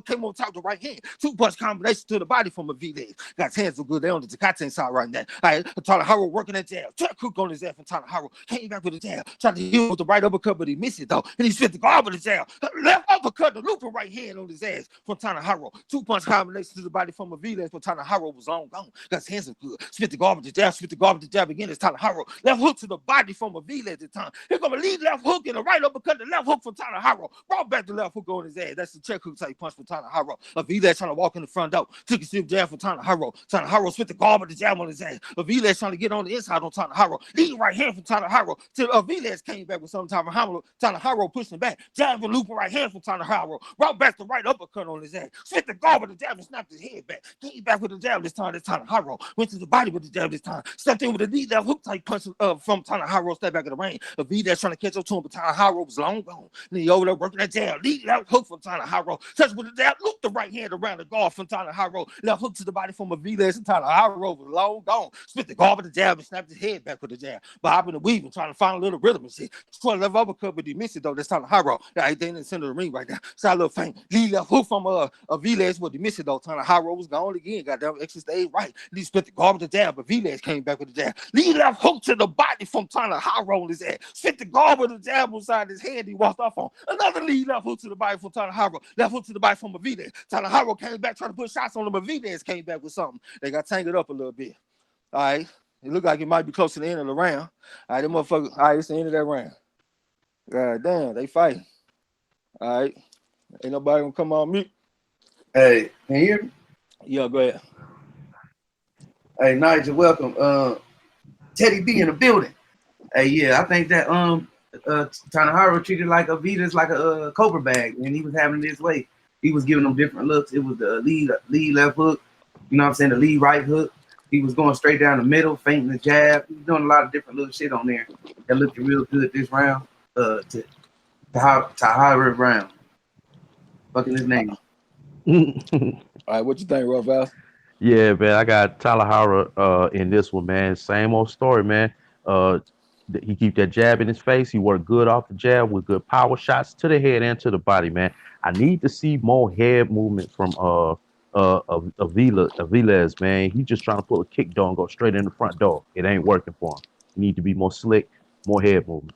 Came on top of the right hand. 2-punch combination to the body from Vilas. Got his hands so good. They on the Tecate side right now. All right, Tana Haro working that jab. Check hook on his ass from Tana Haro. Came back with the jab. Tried to hit with the right uppercut, but he missed it though. And he spit the garbage the jab. Left uppercut, the looper right hand on his ass from Tana Haro. 2-punch combination to the body from Vilas, but Tana Haro was long gone. Got his hands good. Spit the garbage the jab. Spit the garbage the jab again. It's Tana Haro. Left hook to the body from Vilas at the time. Here come a lead left hook and a right uppercut. The left hook from Tana Haro. Brought back the left hook on his ass. That's the check hook type punch from Tana Haro. Vilas trying to walk in the front door. Took a stiff jab from Tana Haro. Tana Haro spit the garbage the jab on his ass. Vilas trying to get on the inside on Tana Haro. Lead right hand from Tana Haro. Till Vilas came back with some time of Tana Haro pushing back. Jab and loop right hand from Tana Haro. Brought back the right uppercut on his ass. Spit the garbage the jab and snapped his head back. Came back with the jab this time. This Tana Haro went to the body with the jab this time. Stepped in with a lead left hook type punch from Tana Haro. Stepped back in the ring. Vilas trying to catch up to him, but Tana Haro was long gone. Then he over there working that jab. Lead left hook from Tana Haro. Touch with the jab. Loop the right hand around the guard from Tana Haro. Left hook to the body from Vilas and Tana Haro was long gone. Spit the garbage the jab and snapped his head back with the jab. Bobbing and weaving, trying to find a little rhythm and shit. Trying to left uppercut, but he missed it though. That's Tana Haro. They in the center of the ring right now. Shot a little faint. Lead left hook from Vilas, but he missed it though. Tana Haro was gone again. Got that extra stage right. He spit the garbage the jab, but Vilas came back with the jab. Lead left hook to the body from Tana Haro on his ass. Spit the garbage the jab inside his head. He walked off on. Another lead left hook to the body from Tana Haro. Left hook to the body from Vilas. Tana Haro came back trying to put shots on him, but Vilas came back with something. They got tangled up a little bit. All right. It looked like it might be close to the end of the round. All right, them motherfuckers. All right, it's the end of that round. God damn, they fighting. All right. Ain't nobody gonna come on mute. Hey, can you hear me? Yeah, go ahead. Hey, Nigel, welcome. Teddy B in the building. Hey, yeah, I think that Tanahiro treated like Avita's like a Cobra bag, and he was having it his way. He was giving them different looks. It was the lead left hook, you know what I'm saying, the lead right hook. He was going straight down the middle, feinting the jab. He was doing a lot of different little shit on there that looked real good this round. Tahira Brown. Fucking his name. All right, what you think, Raphael? Yeah, man, I got Talahara in this one, man. Same old story, man. He keep that jab in his face. He worked good off the jab with good power shots to the head and to the body, man. I need to see more head movement from Aviles, man. He just trying to pull a kick door and go straight in the front door. It ain't working for him. He need to be more slick, more head movement.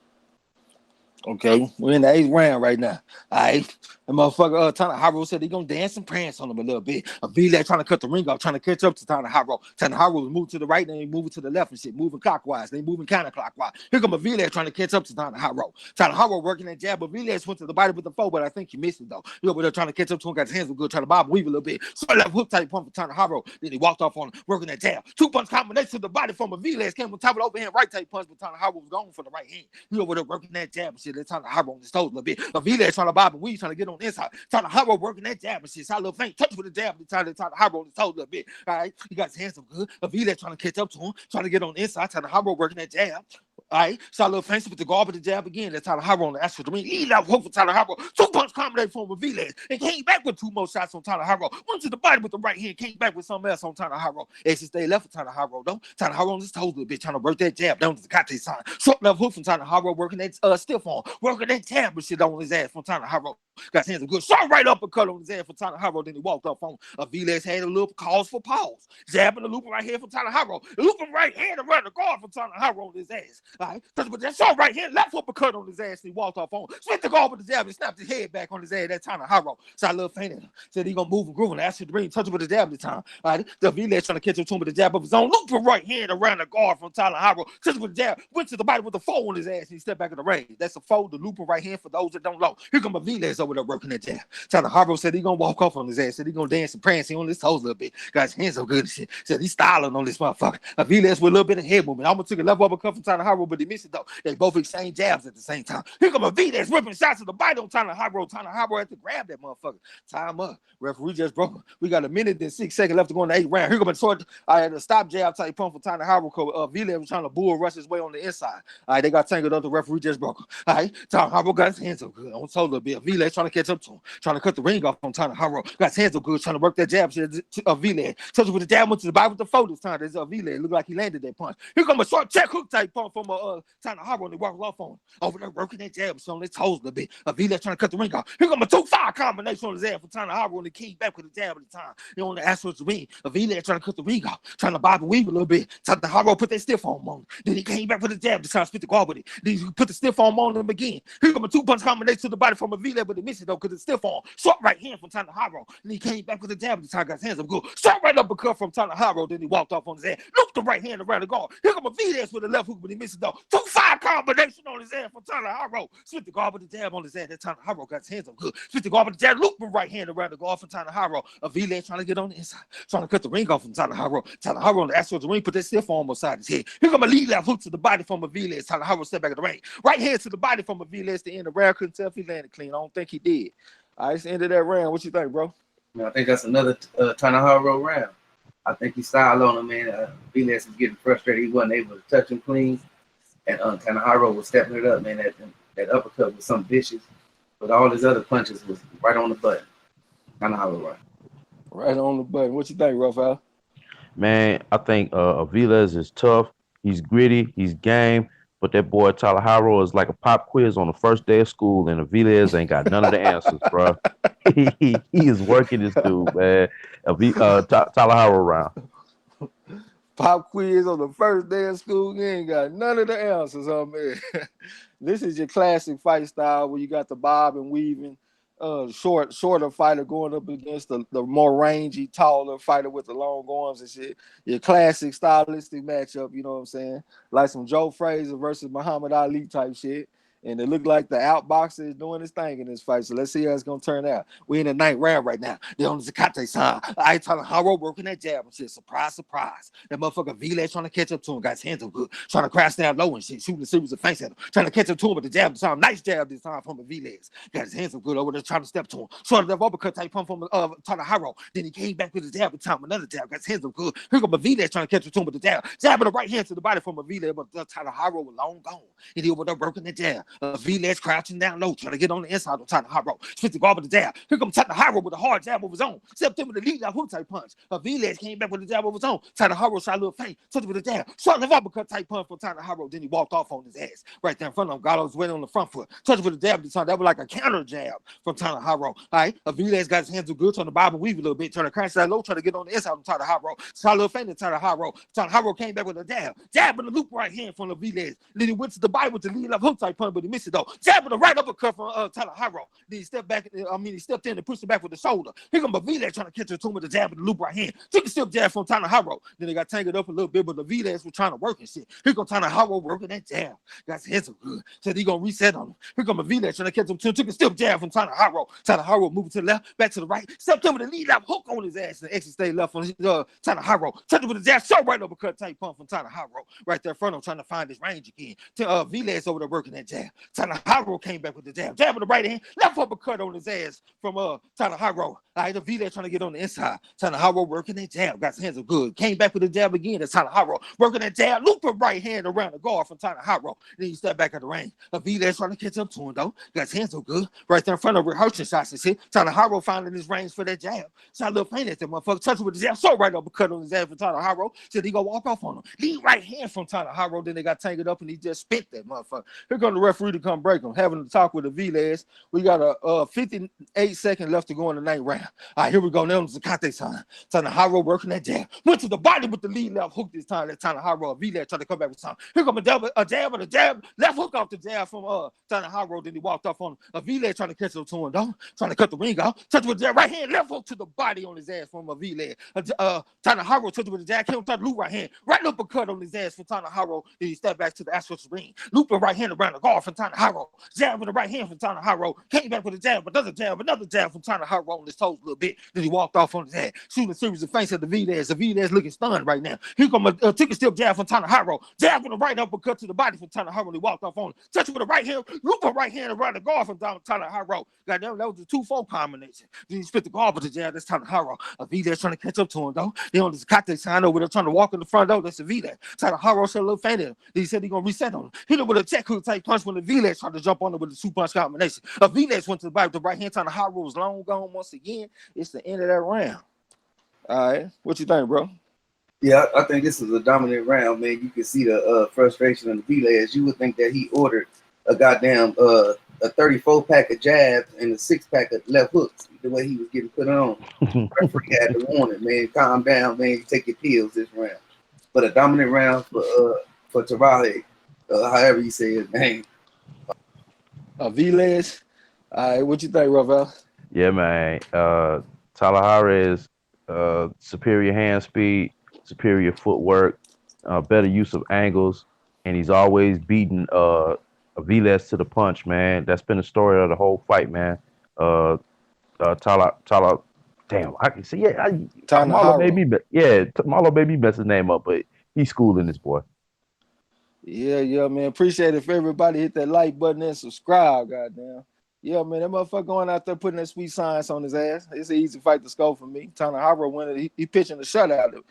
Okay, we're in the 8th round right now. All right, the motherfucker Tanahiro said he gonna dance and prance on him a little bit. Avila trying to cut the ring off, trying to catch up to Tanahiro. Tanahiro was moving to the right, then he moving to the left and shit, moving clockwise, then moving counterclockwise. Here come Avila trying to catch up to Tanahiro. Tanahiro working that jab. Avila went to the body with the foe, but I think he missed it though. He over there trying to catch up to him, got his hands were good, trying to bob and weave a little bit. So left hook type pump for Tanahiro. Then he walked off on him, working that jab. 2-punch combination to the body from Avila. Came on top of the overhand right type punch, but Tanahiro was going for the right hand. He over there working that jab and shit. Let Tanahiro on his toes a little bit. Avila trying to bob and weave, trying to get on the inside. Tanahiro working that jab and shit. So a little faint touch with the jab. Trying to Tanahiro on his toes a little bit. All right, he got his hands up good. Avila trying to catch up to him, trying to get on the inside. Tanahiro working that jab. All right, so a little fancy with the guard with the jab again. That's Tanahiro on the astral ring. He left hook for Tanahiro. 2-punch combination from Avila and came back with 2 more shots on Tanahiro. Went to the body with the right hand, came back with something else on Tanahiro. Actually stayed left for Tanahiro though. Tanahiro on his toes a little bit, trying to work that jab down to the Kate sign. Short left hook from Tanahiro, working that stiff arm, working that jab and shit on his ass from Tanahiro. Got his hands good. Short right uppercut on his ass for Tanahiro. Then he walked off on Aviles, had a little cause for pause. Jabbing the looping right here for Tanahiro. Looping right hand around the guard for Tanahiro on his ass. All right. But that short right hand, left uppercut on his ass, and he walked off on. Switched the guard with the jab and snapped his head back on his ass. That Tanahiro. So I little fainted. Said he gonna move and groove and asked him to bring touch it with the jab this time. All right. The Aviles trying to catch him to him with the jab of his own. Looping right hand around the guard from Tanahiro. Touch it with the jab. Went to the body with the foe on his ass, and he stepped back in the ring. That's a foe, the looping right hand for those that don't know. Here come Aviles over there working that jab. Tanahiro said he gonna walk off on his ass. Said he gonna dance and prance on his toes a little bit. Got his hands so good and shit. Said he's styling on this motherfucker. Aviles with a little bit of head movement. I almost took a left uppercut from Tanahiro, but he missed it though. They both exchanged jabs at the same time. Here come Aviles ripping shots to the bite on Tanahiro. Tanahiro had to grab that motherfucker. Time up. Referee just broke him. We got 1 minute and 6 seconds left to go in the 8th round. Here come a short. I had a stop jab type pump for Tanahiro. Aviles was trying to bull rush his way on the inside. All right, they got tangled up. The referee just broke him. All right, Tanahiro got his hands so good. On told a little bit. Aviles trying to catch up to him, trying to cut the ring off on Tanahiro. Got his hands so good, trying to work that jab. Aviles touched with the jab, went to the body with the foe this time. There's Aviles. Looked like he landed that punch. Here come a short check hook type pump from Tanahiro, and he walked off on him. Over there working that jab, so on his toes a little bit. Aviles trying to cut the ring off. Here come a 2-5 combination on his ass for Tanahiro, and he came back with the jab at the time. You know, on the astral ring. Aviles trying to cut the ring off, trying to bob and weave a little bit. Tanahiro put that stiff arm on him. Then he came back with the jab to try to spit the guard with it. Then he put the stiff arm on him again. Here come a 2-punch combination to the body from Aviles, but he missed it though, because it's stiff arm. Short right hand from Tanahiro. Then he came back with the jab at the time, got his hands up good. Short right uppercut from Tanahiro. Then he walked off on his ass. Looped the right hand around the guard. Here come Aviles with the left hook, but he missed it though. 2-5 combination on his ass from Tanahiro. Spit the guard with the jab on his ass. That Tanahiro got his hands up good. Spit the guard with the jab. Looped the right hand around the guard from Tanahiro. Aviles trying to get on the inside, trying to cut the ring off from Tanahiro. Tanahiro on the astral ring put that stiff arm beside his head. Here come a lead left hook to the body from Aviles. Tanahiro step back in the ring. Right hand to the body from Aviles to end the round. Couldn't tell if he landed clean. I don't think he did. All right, it's the end of that round. What you think, bro? I think that's another Tanahiro round. I think he styled on him, man. Aviles was getting frustrated. He wasn't able to touch him clean. And Tanahiro was stepping it up, man. That uppercut was something vicious. But all his other punches was right on the button. Tanahiro round. Right on the button. What you think, Raphael? Man, I think Aviles is tough. He's gritty. He's game. But that boy Talahiro is like a pop quiz on the first day of school, and Aviles ain't got none of the answers, bro. he is working this dude, man. Talahiro round. Pop quiz on the first day of school. You ain't got none of the answers, man. This is your classic fight style where you got the bob and weaving. Shorter fighter going up against the more rangy, taller fighter with the long arms and shit. Your classic stylistic matchup, you know what I'm saying? Like some Joe Frazier versus Muhammad Ali type shit. And it looked like the outboxer is doing his thing in this fight. So let's see how it's gonna turn out. We in the 9th round right now. They on the Zakate side. I telling Haro working that jab and shit. Surprise, surprise. That motherfucker Vilas trying to catch up to him. Got his hands up good. Trying to crash down low and shit. Shooting a series of feints at him. Trying to catch up to him with the jab this time. Nice jab this time from the Vilas. Got his hands up good over there trying to step to him. Sort of that uppercut type pump from Haro. Then he came back with his jab this time. Another jab. Got his hands up good. Here come Vilas trying to catch up to him with the jab. Jabbing the right hand to the body from Vilas, but Haro was long gone. And he over there working the jab. Vilas crouching down low, trying to get on the inside of Haro. Spit the guard with the jab. Here comes Haro with a hard jab of his own. Stepped in with the lead out hook type punch. Vilas came back with the jab of his own. Haro shot a little feint. Touched with the jab. Short of uppercut type punch from Haro. Then he walked off on his ass. Right there in front of him. Gallo's waiting on the front foot. Touched with the jab this time. That was like a counter jab from Haro. All right. Vilas got his hands good, trying to bob and weave a little bit, trying to crash that low, trying to get on the inside of Haro. Shot a little feint to Haro. Haro came back with a jab. Jab in the loop right hand from the Vilas. Then he went to the body with the lead up hook type punch, but he missed it though. Jab in the right uppercut from Haro. Then he stepped back. He stepped in and pushed it back with the shoulder. Here come Vilas trying to catch it to him with the jab in the loop right hand. Took a step jab from Haro. Then they got tangled up a little bit, but the Vilas were trying to work and shit. Here come Haro working that jab. Got his head so good. Said he gonna reset on him. Here come Vilas trying to catch him too. Took a step jab from Haro. Haro moving to the left, back to the right. Stepped in with the lead up hook on his ass and exit stay left on Haro. Touched it with the jab, short right uppercut type pump from Haro. Right there in front of him, trying to find his range again. Vilas over there working that jab. Haro came back with the jab. Jab in the right hand, left uppercut on his ass from Haro. All right, the Vilas trying to get on the inside. Haro working that jab. Got his hands up good. Came back with the jab again. That's Haro working that jab. Looping right hand around the guard from Haro. Then he stepped back at the range. Vilas trying to catch up to him though. Got his hands up good. Right there in front of rehearsing shots and shit. Haro finding his range for that jab. Shot a little feint at that motherfucker. Touched with the jab. So right uppercut on his ass from Haro. Said he gonna walk off on him. Lead right hand from Haro. Then they got tangled up and he just spit that motherfucker. Here come the referee to come break him. Having to talk with the Vilas. We got a 58 seconds left to go in the 9th round. All right, here we go. Now it's the Zakate time. Haro working that jab. Went to the body with the lead left hook this time. That Haro. Vilas trying to come back with time. Here come a jab and a jab. Left hook off the jab from Haro. Then he walked off on him. Vilas trying to catch up to him though. Trying to cut the ring off. Touch with the jab. Right hand. Left hook to the body on his ass from Vilas. Haro touched with the jab. Came to the loop right hand. Right uppercut on his ass from Haro. Then he stepped back to the actual ring. Looping right hand around the guard from Haro. Jab with the right hand from Haro. Came back with a jab. Another jab from Haro on his toes a little bit. Then he walked off on his head. Shooting a series of feints at the Vilas. The Vilas looking stunned right now. Here come a ticket step jab from Haro. Jab with the right uppercut to the body from Haro. He walked off on him. Touch with the right hand. Looping right hand around the guard from Haro. Goddamn, that was a 2-4 combination. Then he spit the guard with the jab. That's Haro. Vilas trying to catch up to him though. They on this Zakate sign over there trying to walk in the front door. That's the Vilas. Haro shot a little feint at him. Then he said he gonna reset on him. Hit him with a check hook type punch when the Vilas tried to jump on him with a 2-punch combination. Vilas went to the body with the right hand. Haro was long gone once again. It's the end of that round. All right, what you think, bro? Yeah, I think this is a dominant round, man. You can see the frustration in the Vilas. You would think that he ordered a goddamn a 34-pack of jabs and a 6-pack of left hooks. The way he was getting put on, referee had to warn it, man. Calm down, man. Take your pills this round. But a dominant round for Taraji, however you say his name. Vilas. All right, what you think, Ravel? Yeah, man. Talahara is superior hand speed, superior footwork, better use of angles, and he's always beating Vilas to the punch, man. That's been the story of the whole fight, man. Damn, I can see. Yeah, Marlo made me mess his name up, but he's schooling this boy. Yeah, man. Appreciate it if everybody hit that like button and subscribe, goddamn. Yeah, man, that motherfucker going out there putting that sweet science on his ass. It's an easy fight to score for me. Haro winning. He pitching the shutout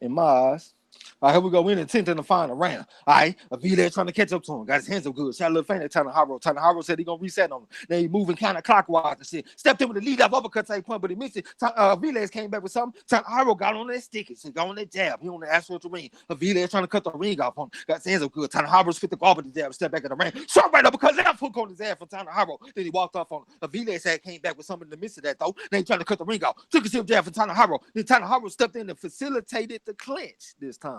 in my eyes. All right, here we go. We're in the 10th and the final round. All right, Vilas trying to catch up to him. Got his hands up good. Shot a little feint at Haro. Haro said he gonna reset on him. Then he moving kind of clockwise and shit. Stepped in with the lead up uppercut type point, but he missed it. Vilas came back with something. Haro got on that stick and got on that jab. He on the actual ring. Vilas trying to cut the ring off on him. Got his hands up good. Haro spit the guard with the jab. Step back at the ring. Shot right up because left hook on his ass from Haro. Then he walked off on him. Vilas had came back with something in the midst of that though. Then he trying to cut the ring off. Took a step jab from Haro. Then Haro stepped in and facilitated the clinch this time.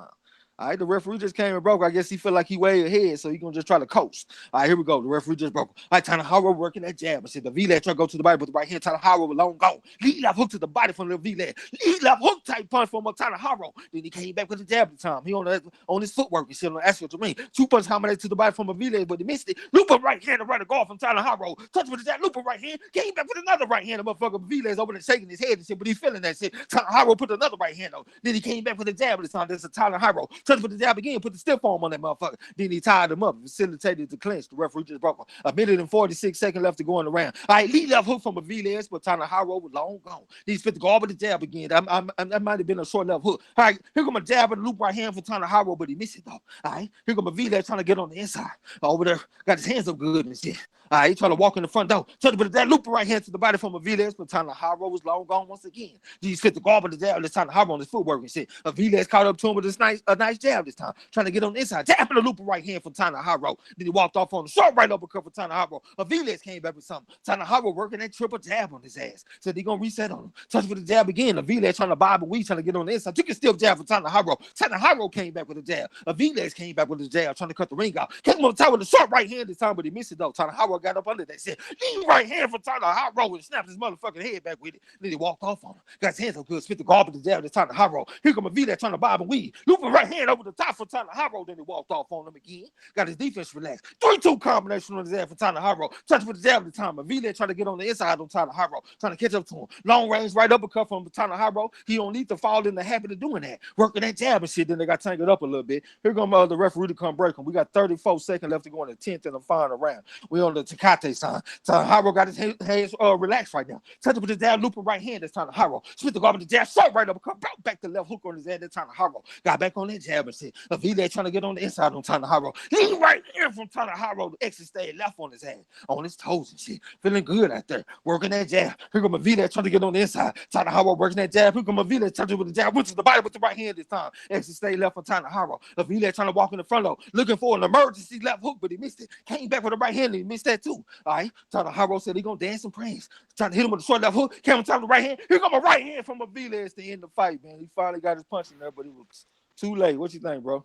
All right, the referee just came and broke. I guess he felt like he way ahead, so he gonna just try to coast. All right, here we go. The referee just broke. All right, Tanahara working that jab. I said the V-leg try to go to the body with the right hand. Tanahara with long go. Lead left hook to the body from the V-leg. Lead left hook type punch from Tanahara. Then he came back with the jab at the time. He on his footwork. He said on the ask what you mean. 2-punch combination to the body from a V-leg, but he missed it. Loop right hand to right guard from Tanahara. Touch with the jab. Loop right hand. Came back with another right hand. The motherfucker V-leg's over there shaking his head and shit, but he's feeling that shit. Tanahara put another right hand on. Then he came back with the jab at the time. There's a Tanahara. Touch with the jab again. Put the stiff arm on that motherfucker. Then he tied him up, facilitated the clinch. The referee just broke him. A minute and 46 seconds left to go in the round. All right, lead left hook from a V-leg, but Tanahara was long gone. He's fit to go over the jab again. That might have been a short left hook. All right, here come a jab and a loop right hand for Tanahara, but he missed it though. All right, here come a V-leg trying to get on the inside. Over there, got his hands up good and shit. All right, he trying to walk in the front door. Trying to put that loop right hand to the body from a V-leg, but Tanahara was long gone once again. He's fit to go over the jab. This Tanahara on his footwork and shit. A V-leg caught up to him with a nice jab this time. Trying to get on the inside. Tapping the loop right hand from Tanahara. Then he walked off on the short right uppercut for Tanahara. A V-leg came back with something. Tanahara working that triple jab on his ass. Said he gonna reset on him. Touch with the jab again. A V-leg trying to bob and weave, trying to get on the inside. Took a stiff jab for Tanahara. Tanahara came back with a jab. A V-leg came back with a jab, trying to cut the ring out. Came on top with a short right hand this time, but he missed it though. Tanahara got up under that shit. Lead right hand for Tanahara and snapped his motherfucking head back with it. Then he walked off on him. Got his hands up good, spit the garbage the jab to Tanahara. Here come a V-leg trying to bob and weave. Looping right hand over the top for Tanahara. Then he walked off on him again. Got his defense relaxed. 3-2 combination on his ass for Tanahara. Touch with the jab at the time. A V-leg trying to get on the inside on Tanahara. Trying to catch up to him. Long range right uppercut from Tanahara. He don't need to fall in the habit of doing that. Working that jab and shit. Then they got tangled up a little bit. Here come the referee to come break him. We got 34 seconds left to go in the 10th and the final round. We on the Tecate sign. Tanahara got his hands relaxed right now. Touch with the jab, looping right hand. That's Tanahara. Spit the garbage, the jab, short right uppercut. Back the left hook on his head. That's Tanahara. Got back on that jab and shit. A V-leg trying to get on the inside on Tanahara. Lean right in from Tanahara. The exit stayed left on his ass, on his toes and shit. Feeling good out there. Working that jab. Here come a V-leg trying to get on the inside. Tanahara working that jab. Here come a V-leg touching with the jab. Went to the body with the right hand this time. Exit stayed left on Tanahara. A V-leg trying to walk in the front though. Looking for an emergency left hook, but he missed it. Came back with the right hand and he missed that too. All right. Tanahara said he gonna dance and praise. Trying to hit him with a short left hook. Came on top of the right hand. Here come a right hand from a V-leg to end the fight, man. He finally got his punch in there, but it was too late. What you think, bro?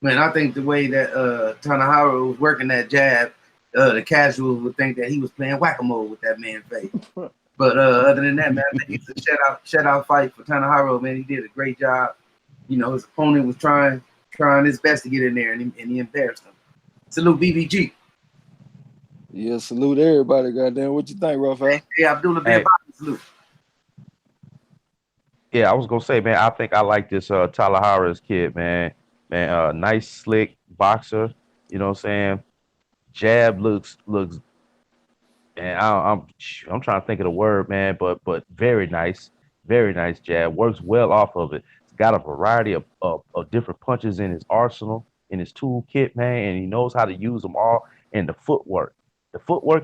Man, I think the way that Tanahara was working that jab, the casuals would think that he was playing whack-a-mole with that man's face. But other than that, man, I think it's a shutout fight for Tanahara, man. He did a great job. You know, his opponent was trying his best to get in there, and he embarrassed him. Salute BBG. Yeah, salute everybody, goddamn. What you think, Raphael? Yeah, Abdullah Ben salute. Yeah, I was gonna say, man, I think I like this Tanahara's kid, man. Nice, slick boxer. You know what I'm saying? Jab looks, and I'm trying to think of the word, man, but very nice jab. Works well off of it. He's got a variety of different punches in his arsenal, in his toolkit, man, and he knows how to use them all. And the footwork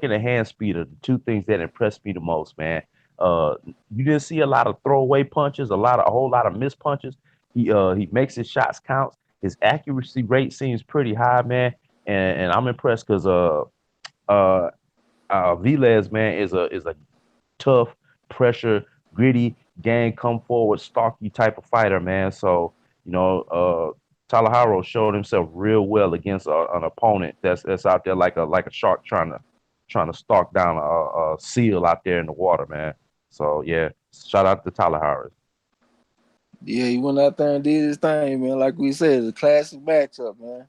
and the hand speed are the two things that impressed me the most, man. You didn't see a lot of throwaway punches, a whole lot of missed punches. He makes his shots count. His accuracy rate seems pretty high, man, and I'm impressed because Velez, man, is a tough, pressure, gritty, gang, come forward, stalky type of fighter, man. So you know, Tanahara showed himself real well against an opponent that's out there like a shark trying to stalk down a seal out there in the water, man. So yeah, shout out to Tanahara. Yeah, he went out there and did his thing, man. Like we said, it's a classic matchup, man.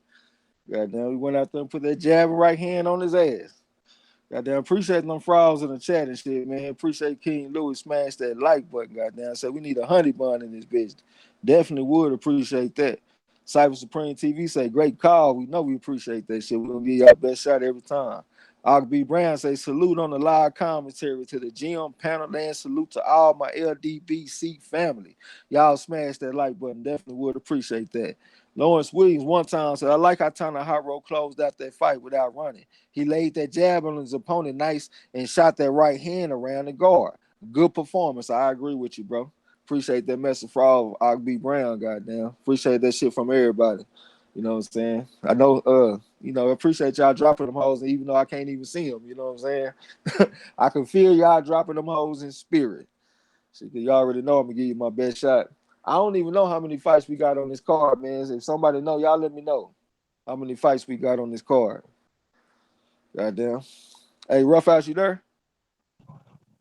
Goddamn, we went out there and put that jab and right hand on his ass. Goddamn, appreciate them frauds in the chat and shit, man. Appreciate King Louis smash that like button, goddamn. Said we need a honey bun in this bitch. Definitely would appreciate that. Cyber Supreme TV say, great call. We know we appreciate that shit. We're gonna give y'all best shot every time. B. Brown say, salute on the live commentary to the gym panel and salute to all my LDBC family. Y'all smash that like button. Definitely would appreciate that. Lawrence Williams one time said, I like how Tanahara closed out that fight without running. He laid that jab on his opponent nice and shot that right hand around the guard. Good performance. I agree with you, bro. Appreciate that message for all B. Brown, goddamn. Appreciate that shit from everybody. You know what I'm saying? I know, appreciate y'all dropping them hoes, even though I can't even see them. You know what I'm saying? I can feel y'all dropping them hoes in spirit. So, you already know I'm going to give you my best shot. I don't even know how many fights we got on this card, man. If somebody know, y'all let me know how many fights we got on this card. Goddamn. Hey, Rough House, you there?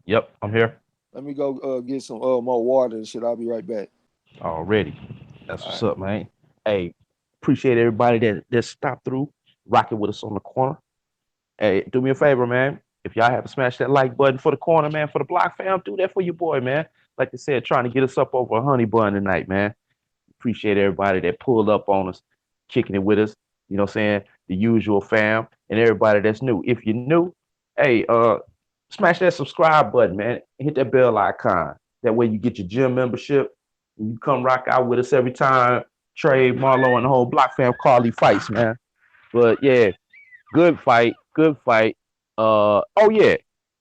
Yep, I'm here Let me go get some more water and shit. I'll be right back. already. That's All what's right. up, man. Hey, appreciate everybody that stopped through, rocking with us on the corner. Hey, do me a favor, man. If y'all haven't smashed that like button for the corner, man, for the block fam, do that for your boy, man. Like I said, trying to get us up over a honey bun tonight, man. Appreciate everybody that pulled up on us, kicking it with us. You know what I'm saying? The usual fam and everybody that's new. If you're new, hey, smash that subscribe button, man. Hit that bell icon. That way you get your gym membership and you come rock out with us every time Trey, Marlo, and the whole block fam call these fights, man. But yeah, good fight, good fight. Oh yeah.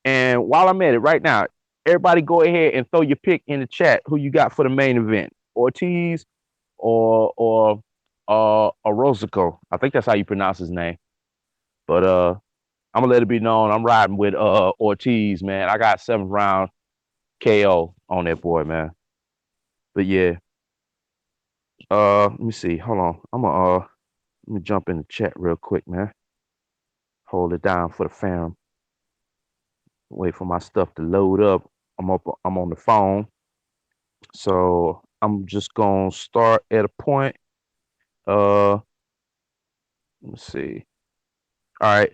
And while I'm at it right now, everybody go ahead and throw your pick in the chat who you got for the main event. Ortiz or Orozco. I think that's how you pronounce his name. But I'm gonna let it be known I'm riding with Ortiz, man. I got 7th round KO on that boy, man. But yeah. Let me see. Hold on. Let me jump in the chat real quick, man. Hold it down for the fam. Wait for my stuff to load up. I'm on the phone. So I'm just gonna start at a point. Let me see. All right.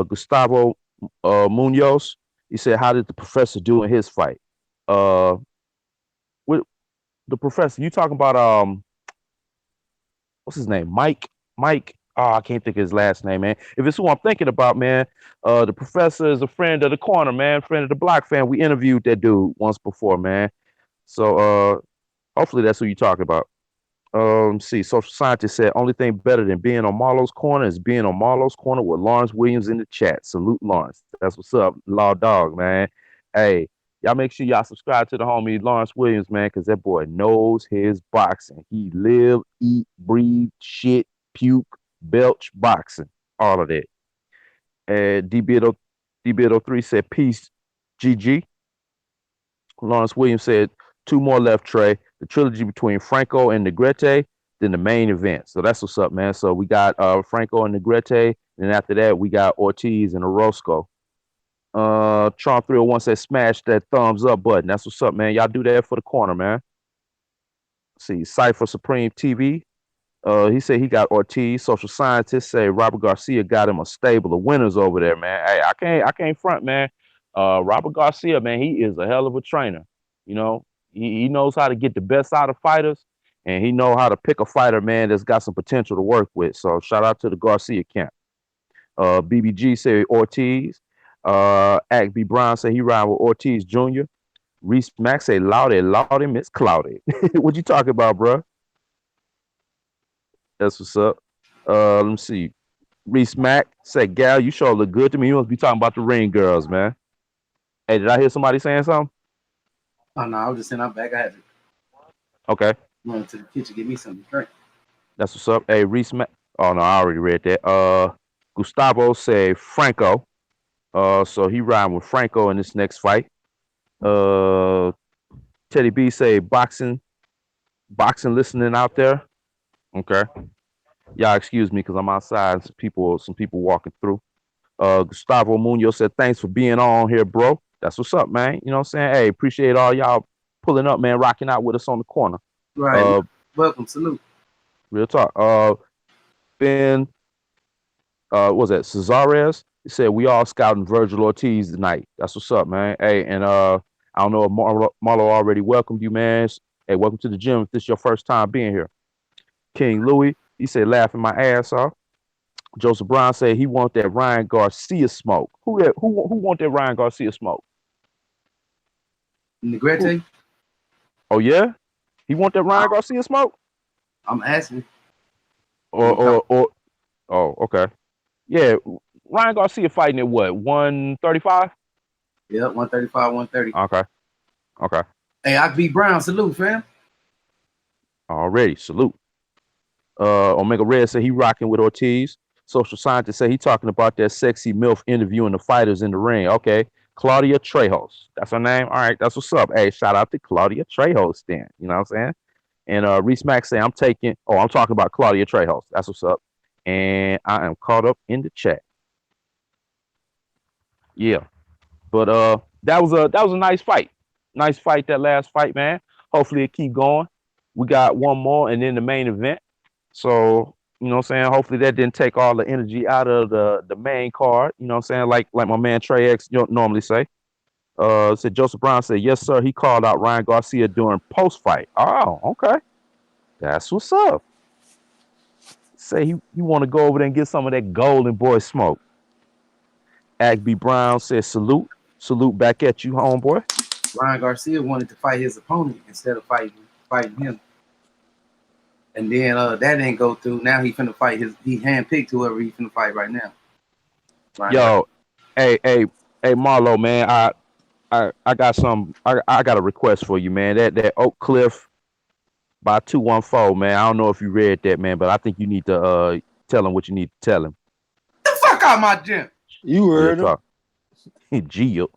Gustavo Munoz. He said, how did the professor do in his fight? With the professor, you talking about what's his name? Mike. Oh, I can't think of his last name, man. If it's who I'm thinking about, man, the professor is a friend of the corner, man, friend of the block fan. We interviewed that dude once before, man. So hopefully that's who you're talking about. See, social scientist said only thing better than being on Marlo's corner is being on Marlo's corner with Lawrence Williams in the chat. Salute Lawrence. That's what's up, Law Dog, man. Hey, y'all make sure y'all subscribe to the homie Lawrence Williams, man, because that boy knows his boxing. He live, eat, breathe, shit, puke, belch, boxing, all of that. And DBito3 said peace, GG. Lawrence Williams said 2 more left, Trey. The trilogy between Franco and Negrete, then the main event. So that's what's up, man. So we got Franco and Negrete, and after that we got Ortiz and Orozco. Tron 301 said smash that thumbs up button. That's what's up, man. Y'all do that for the corner, man. Let's see, Cypher Supreme TV. He said he got Ortiz. Social scientists say Robert Garcia got him a stable of winners over there, man. Hey, I can't front, man. Robert Garcia, man, he is a hell of a trainer. You know, he knows how to get the best out of fighters, and he know how to pick a fighter, man, that's got some potential to work with. So shout out to the Garcia camp. BBG said Ortiz. Act B Brown said he ride with Ortiz Jr. Reese Mack say loudy, Miss Cloudy. What you talking about, bro? That's what's up. Let me see. Reese Mack said, Gal, you sure look good to me. You must be talking about the ring girls, man. Hey, did I hear somebody saying something? Oh no, I was just saying I'm back. I had to Okay. run to the kitchen, get me something to drink. That's what's up. Hey, Reese Mack. Oh no, I already read that. Gustavo say Franco. So he riding with Franco in this next fight. Teddy B say boxing listening out there. Okay. Y'all excuse me because I'm outside. Some people walking through. Gustavo Munoz said, thanks for being on here, bro. That's what's up, man. You know what I'm saying? Hey, appreciate all y'all pulling up, man, rocking out with us on the corner. Right. Welcome, salute. Real talk. Ben, what was that? Cesares? He said, we all scouting Vergil Ortiz tonight. That's what's up, man. Hey, and I don't know if Marlo already welcomed you, man. Hey, welcome to the gym if this is your first time being here. King Louis, he said, laughing my ass off. Joseph Brown said he want that Ryan Garcia smoke. Who want that Ryan Garcia smoke? Negrete? Oh yeah, he want that Ryan Garcia smoke. I'm asking. Oh, okay. Yeah, Ryan Garcia fighting at what, 135? Yeah, 135, 130. Okay. Hey, I beat Brown. Salute, fam. Already, salute. Omega Red said he rocking with Ortiz. Social scientist said he talking about that sexy MILF interviewing the fighters in the ring. Okay. Claudia Trejos. That's her name. All right, that's what's up. Hey, shout out to Claudia Trejos then. You know what I'm saying? And Reese Mack say I'm talking about Claudia Trejo. That's what's up. And I am caught up in the chat. Yeah. But that was a nice fight. Nice fight, that last fight, man. Hopefully it keep going. We got one more and then the main event. So, you know what I'm saying? Hopefully that didn't take all the energy out of the main card. You know what I'm saying? Like my man Trey X normally say. Said Joseph Brown said, yes, sir. He called out Ryan Garcia during post fight. Oh, okay. That's what's up. Say he want to go over there and get some of that golden boy smoke. Agby Brown says salute. Salute back at you, homeboy. Ryan Garcia wanted to fight his opponent instead of fighting him. And then that didn't go through. Now he finna fight he handpicked whoever he finna fight right now. Yo, hey, Marlo, man, I got I got a request for you, man. That Oak Cliff by 214, man. I don't know if you read that, man, but I think you need to tell him what you need to tell him. Get the fuck out my gym. You heard him. Gio.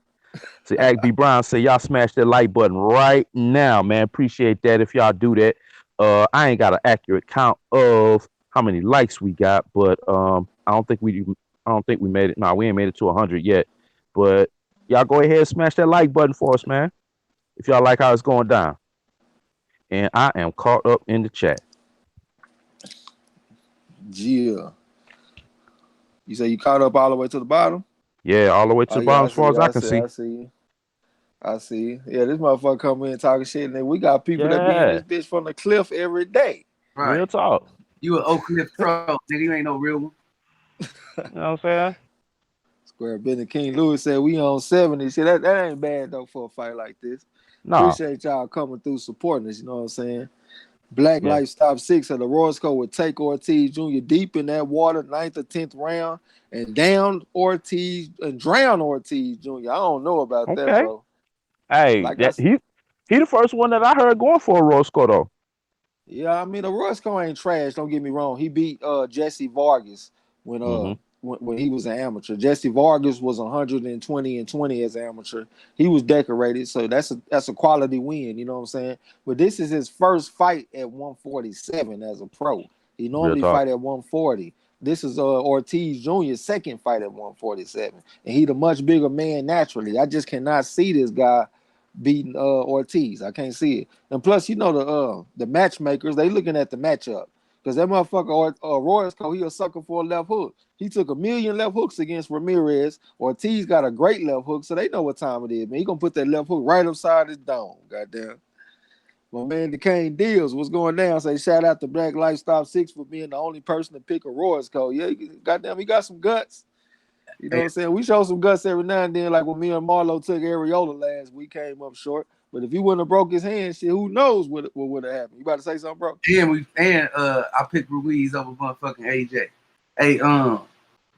See, Agby Brown say y'all smash that like button right now, man. Appreciate that if y'all do that. I ain't got an accurate count of how many likes we got, but I don't think we made it. No, we ain't made it to 100 yet. But y'all go ahead and smash that like button for us, man. If y'all like how it's going down. And I am caught up in the chat. Yeah. You say you caught up all the way to the bottom? Yeah, all the way to the bottom as far as I can see. I see. Yeah, this motherfucker come in talking shit, and then we got people that be in this bitch from the cliff every day. Right. Real talk. You an Oak Cliff troll, nigga. You ain't no real one. You know what I'm saying? Square Benny King Lewis said we on 70. Shit, that ain't bad though for a fight like this. No. Appreciate y'all coming through supporting us. You know what I'm saying? Black Life Stop 6 of the Orozco would take Ortiz Jr. deep in that water, 9th or 10th round, and down Ortiz and drown Ortiz Jr. I don't know about that, bro. Hey, like he the first one that I heard going for Orozco though. Yeah, I mean Orozco ain't trash. Don't get me wrong. He beat Jesse Vargas when he was an amateur. Jesse Vargas was 120-20 as an amateur. He was decorated, so that's a quality win. You know what I'm saying? But this is his first fight at 147 as a pro. He normally fight at 140. This is Ortiz Jr.'s second fight at 147, and he the much bigger man naturally. I just cannot see this guy beating Ortiz. I can't see it. And plus, you know the matchmakers, they looking at the matchup. Because that motherfucker Orozco, he a sucker for a left hook. He took 1 million left hooks against Ramirez. Ortiz got a great left hook, so they know what time it is, man. He gonna put that left hook right upside his dome. Goddamn. My man DeCane Deals, what's going down? Say shout out to Black Life Stop 6 for being the only person to pick a Orozco. Yeah, goddamn, he got some guts. You know what I'm saying? We show some guts every now and then, like when me and Marlo took Areola last week, came up short. But if he wouldn't have broke his hand, shit, who knows what would have happened? You about to say something, bro? And I picked Ruiz over motherfucking AJ. Hey, that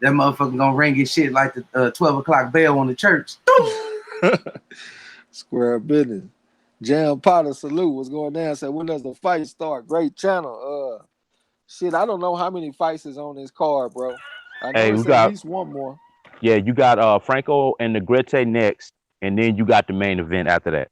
motherfucker gonna ring his shit like the 12 o'clock bell on the church. Square business. Jam Potter, salute. What's going down? Say, when does the fight start? Great channel. Shit, I don't know how many fights is on this card, bro. I know it's at least one more. Yeah, you got Franco and Negrete next, and then you got the main event after that.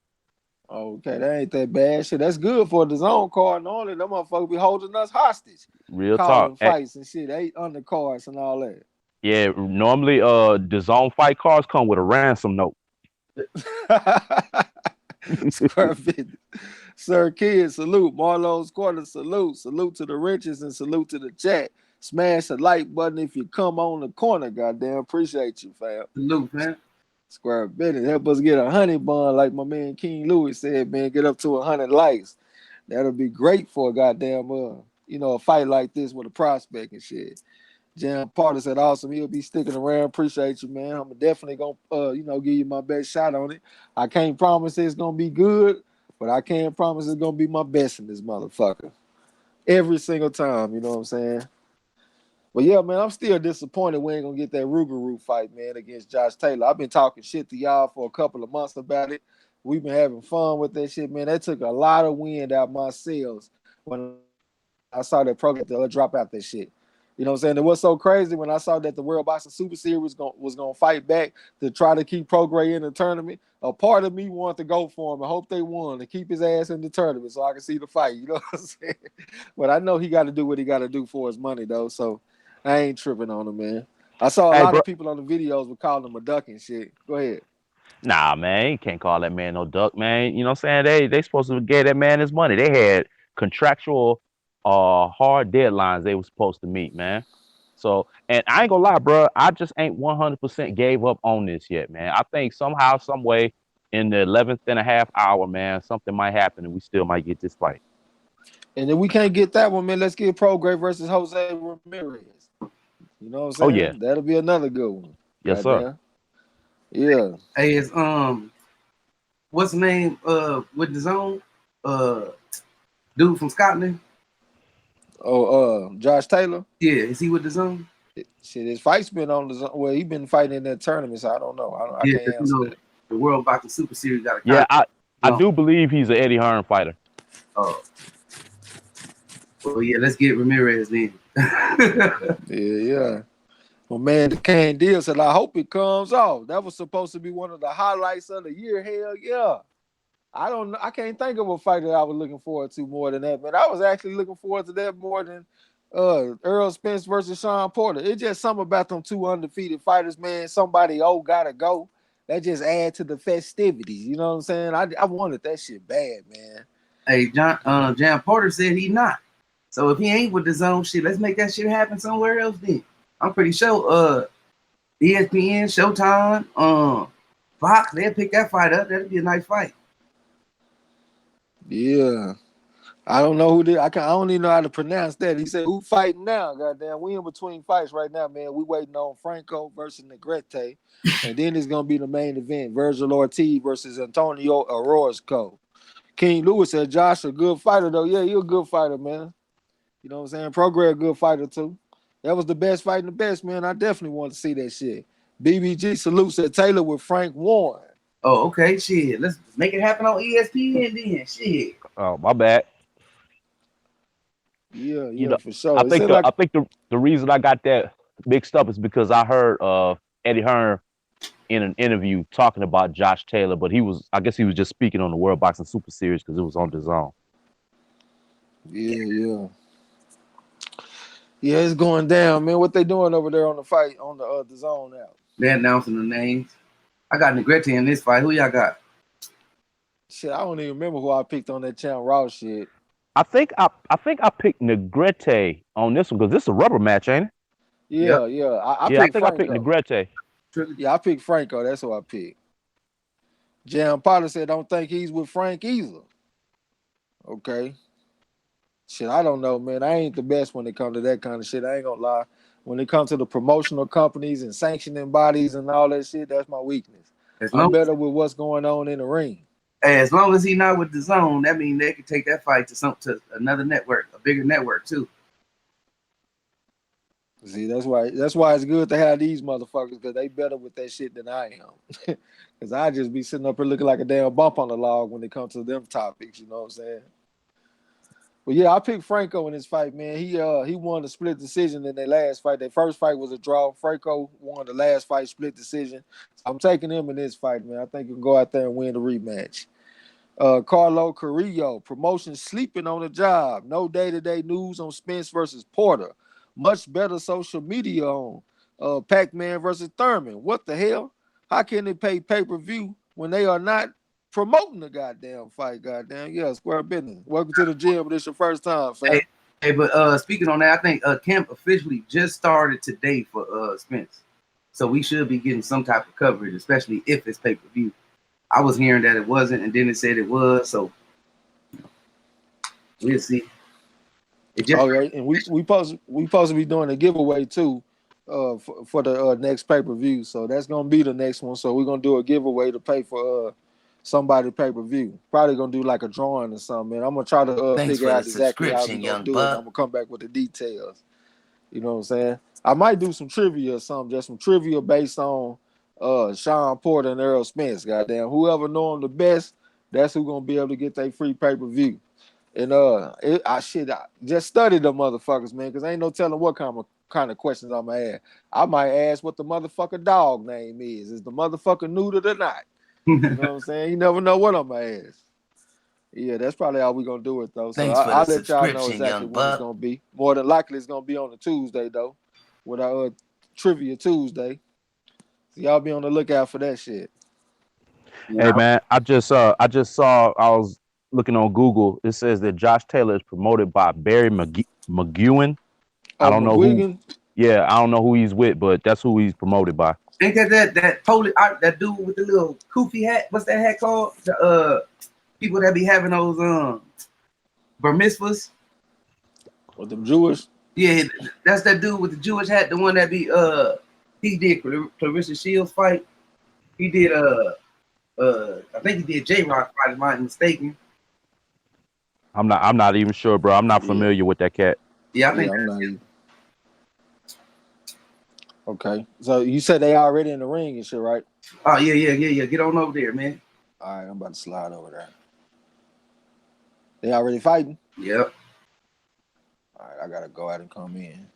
Okay, that ain't that bad. Shit, that's good for the DAZN card. Normally, them motherfuckers be holding us hostage. Real calling talk. Fights and shit, 8 undercards and all that. Yeah, normally the DAZN fight cards come with a ransom note. Perfect. Sir Kid, salute. Marlo's Quarter, salute. Salute to the riches and salute to the chat. Smash the like button if you come on the corner. Goddamn, appreciate you, fam. Salute, man. Square Bennett, help us get a 100 bun, like my man King Lewis said, man. Get up to 100 likes. That'll be great for a goddamn, a fight like this with a prospect and shit. Jam Porter said, awesome. He'll be sticking around. Appreciate you, man. I'm definitely gonna, give you my best shot on it. I can't promise it's gonna be good, but I can promise it's gonna be my best in this motherfucker. Every single time, you know what I'm saying? But yeah, man, I'm still disappointed we ain't gonna get that Rougarou fight, man, against Josh Taylor. I've been talking shit to y'all for a couple of months about it. We've been having fun with that shit, man. That took a lot of wind out my sails when I saw that program. They'll drop out that shit. You know what I'm saying? It was so crazy when I saw that the World Boxing Super Series was gonna fight back to try to keep Prograis in the tournament. A part of me wanted to go for him. I hope they won to keep his ass in the tournament so I can see the fight. You know what I'm saying? But I know he got to do what he got to do for his money though. So I ain't tripping on him, man. I saw a Hey, lot bro. of people on the videos were calling him a duck and shit. Go ahead. Nah, man, you can't call that man no duck, man. You know what I'm saying? They supposed to give that man his money. They had contractual hard deadlines they were supposed to meet, man. So, and I ain't gonna lie, bro, I just ain't 100% gave up on this yet, man. I think somehow, some way, in the 11th and a half hour, man, something might happen and we still might get this fight. And if we can't get that one, man, let's get Prograis versus Jose Ramirez. You know what I'm Oh saying? yeah, That'll be another good one. yes sir. Goddamn. Yeah. Hey, it's what's the name? With the zone, dude from Scotland. Oh, Josh Taylor. Yeah, is he with the zone? Shit, his fight's been on the. Well, he been fighting in that tournament, so I don't know. I Yeah, can't answer that. the World Boxing Super Series got a Yeah, contract. I do believe he's an Eddie Hearn fighter. Oh, well, yeah, let's get Ramirez then. Yeah. Well, man, the Kane deal said, I hope it comes off. That was supposed to be one of the highlights of the year. Hell yeah. I can't think of a fight that I was looking forward to more than that, man. I was actually looking forward to that more than Errol Spence versus Sean Porter. It's just something about them two undefeated fighters, man. Somebody gotta go. That just add to the festivities. You know what I'm saying? I wanted that shit bad, man. Hey, Jan Porter said he not. So if he ain't with the zone shit, let's make that shit happen somewhere else then. I'm pretty sure ESPN, Showtime, Fox, they'll pick that fight up. That'll be a nice fight. Yeah. I don't know who did. I don't even know how to pronounce that. He said, "Who fighting now? Goddamn, we in between fights right now, man. We waiting on Franco versus Negrete, and then it's gonna be the main event: Vergil Ortiz versus Antonio Orozco." King Lewis said, "Josh a good fighter though. Yeah, you're a good fighter, man. You know what I'm saying? Prograis a good fighter too. That was the best fighting the best, man. I definitely want to see that shit." BBG salute said Taylor with Frank Warren. Oh, okay, shit. Let's make it happen on ESPN then. Shit. Oh, my bad. Yeah, You know, for sure. It seemed like I think the reason I got that mixed up is because I heard Eddie Hearn in an interview talking about Josh Taylor, but I guess he was just speaking on the World Boxing Super Series because it was on DAZN. Yeah. Yeah, it's going down, man. What they doing over there on the fight on the zone now? They're announcing the names. I got Negrete in this fight. Who y'all got? Shit, I don't even remember who I picked on that Champ Raw shit. I think I picked Negrete on this one because this is a rubber match, ain't it? Yeah. I picked think Franco. I picked Negrete. Yeah, I picked Franco. That's who I picked. Jan Potter said, "Don't think he's with Frank either." Okay. Shit, I don't know, man. I ain't the best when it comes to that kind of shit. I ain't gonna lie. When it comes to the promotional companies and sanctioning bodies and all that shit, that's my weakness. I'm better with what's going on in the ring. As long as he's not with the zone, that means they could take that fight to another network, a bigger network too. See, that's why it's good to have these motherfuckers because they better with that shit than I am. Because I just be sitting up here looking like a damn bump on the log when it comes to them topics, you know what I'm saying? But yeah, I picked Franco in this fight, man. He won the split decision in their last fight. Their first fight was a draw. Franco won the last fight split decision. So I'm taking him in this fight, man. I think he can go out there and win the rematch. Carlo Carrillo, promotion sleeping on the job. No day-to-day news on Spence versus Porter. Much better social media on Pac-Man versus Thurman. What the hell? How can they pay pay-per-view when they are not promoting the goddamn fight? Goddamn, yeah, square business. Welcome to the gym, but it's your first time, fam. Hey, but speaking on that, I think camp officially just started today for Spence. So we should be getting some type of coverage, especially if it's pay-per-view. I was hearing that it wasn't, and then it said it was, so we'll see. Okay, and we supposed to be doing a giveaway too, for the next pay-per-view. So that's gonna be the next one. So we're gonna do a giveaway to pay for somebody pay-per-view. Probably gonna do like a drawing or something. Man, I'm gonna try to figure out exactly how we're gonna do it. I'm gonna come back with the details. You know what I'm saying? I might do some trivia or something, just some trivia based on Sean Porter and Errol Spence. Goddamn, whoever know them the best, that's who gonna be able to get their free pay-per-view. And I just studied them motherfuckers, man, because ain't no telling what kind kind of questions I'm gonna ask. I might ask what the motherfucker dog name is. Is the motherfucker neutered or not? You know what I'm saying? You never know what I'm gonna ask. Yeah, that's probably how we're gonna do it though. So Thanks for the I'll let y'all know subscription, exactly young when it's buck. gonna be. More than likely it's gonna be on a Tuesday though, with our Trivia Tuesday. So y'all be on the lookout for that shit. Hey man, I just saw. I was looking on Google. It says that Josh Taylor is promoted by Barry McGuinn. I Oh, don't know who. McGuigan? Yeah, I don't know who he's with, but that's who he's promoted by. Ain't that dude with the little koofy hat? What's that hat called? The people that be having those bar mitzvahs. With them Jewish? Yeah, that's that dude with the Jewish hat. The one that be he did Clarissa Shields fight. He did I think he did J-Rock fight, if I'm not mistaken. I'm not even sure, bro. I'm not familiar with that cat. Yeah, I think I'm not even. Okay. So you said they already in the ring and shit, right? Oh yeah. Get on over there, man. All right, I'm about to slide over there. They already fighting? Yep. All right, I gotta go out and come in.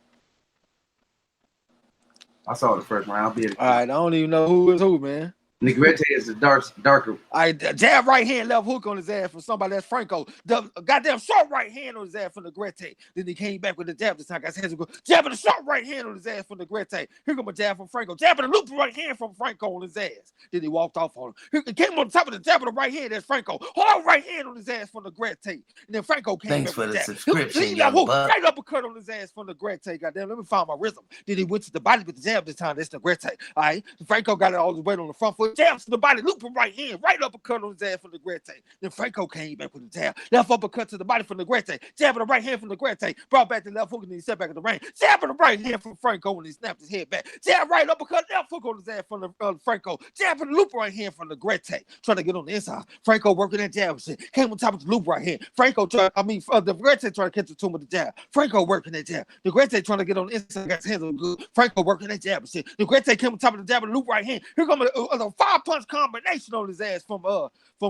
I saw the first round. All right, I don't even know who is who, man. Negrete is the darker. All right, jab right hand, left hook on his ass from somebody that's Franco. The goddamn short right hand on his ass from Negrete. Then he came back with the jab this time. Got his hands go jabbing the short right hand on his ass from Negrete. Here come a jab from Franco. Jabbing the loop right hand from Franco on his ass. Then he walked off on him. He came on top of the jab of the right hand. That's Franco. Hard right hand on his ass from Negrete. And then Franco came Thanks back for with the jab. subscription, young buck. Right uppercut on his ass from Negrete. Goddamn, let me find my rhythm. Then he went to the body with the jab this time. That's Negrete. All right, Franco got it all the way on the front foot. Jabs to the body. Looping right hand, right uppercut on his ass from Negrete. Then Franco came back with the jab. Left uppercut to the body from Negrete. Jabbing the right hand from Negrete. Brought back the left hook and he set back in the ring. Jabbing the right hand from Franco and he snapped his head back. Jab right uppercut, left hook on his ass from Franco. Jabbing the loop right hand from Negrete. Trying to get on the inside. Franco working that jab and shit. Came on top of the loop right hand. Negrete trying to catch the two with the jab. Franco working that jab. Negrete trying to get on the inside. Got his hands on good. Franco working that jab and shit. Negrete came on top of the jab and loop right hand. Here comes a 5-punch combination on his ass from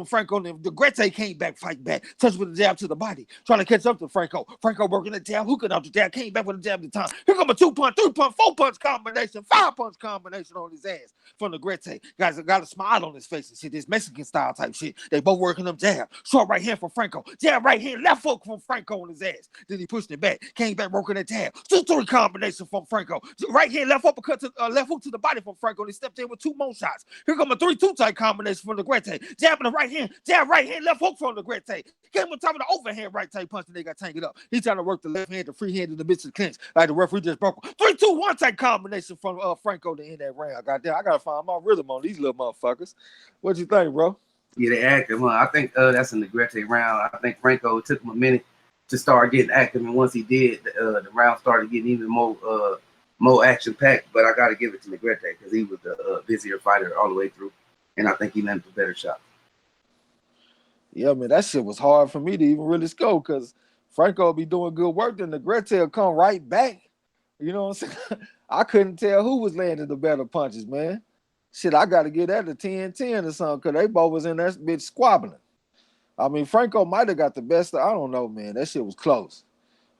Franco. And Negrete came back, fighting back, touched with the jab to the body, trying to catch up to Franco. Franco working the jab, hooking out the jab, came back with the jab at the time. Here come a 2-punch, 3-punch, 4-punch combination, 5-punch combination on his ass from Negrete. Guys got a smile on his face and shit. This Mexican style type shit. They both working them jab. Short right hand from Franco. Jab right hand, left hook from Franco on his ass. Then he pushed it back, came back working that jab. 2-3 combination from Franco. Right hand, left uppercut to left hook to the body from Franco. He stepped in with 2 more shots. Here come a 3-2 type combination from Negrete. Jabbing the right hand, jab right hand, left hook from Negrete. Came on top of the overhand right type punch and they got tangled up. He's trying to work the left hand, the free hand in the midst of the clinch. Like the referee just broke 3-2-1 type combination from Franco to end that round. Goddamn, I gotta find my rhythm on these little motherfuckers. What you think, bro? Yeah, they active. I think that's in the Negrete round. I think Franco took him a minute to start getting active, and once he did, the round started getting even more action packed. But I got to give it to Negrete because he was the busier fighter all the way through, and I think he landed a better shot. Yeah, man, that shit was hard for me to even really score because Franco will be doing good work, then Negrete will come right back. You know what I'm saying? I couldn't tell who was landing the better punches, man. Shit, I got to get that a 10-10 or something because they both was in that bitch squabbling. I mean, Franco might have got the best. I don't know, man. That shit was close.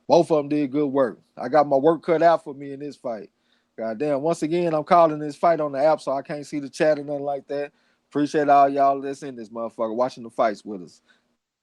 Both of them did good work. I got my work cut out for me in this fight. Goddamn. Once again, I'm calling this fight on the app, so I can't see the chat or nothing like that. Appreciate all y'all that's in this motherfucker watching the fights with us.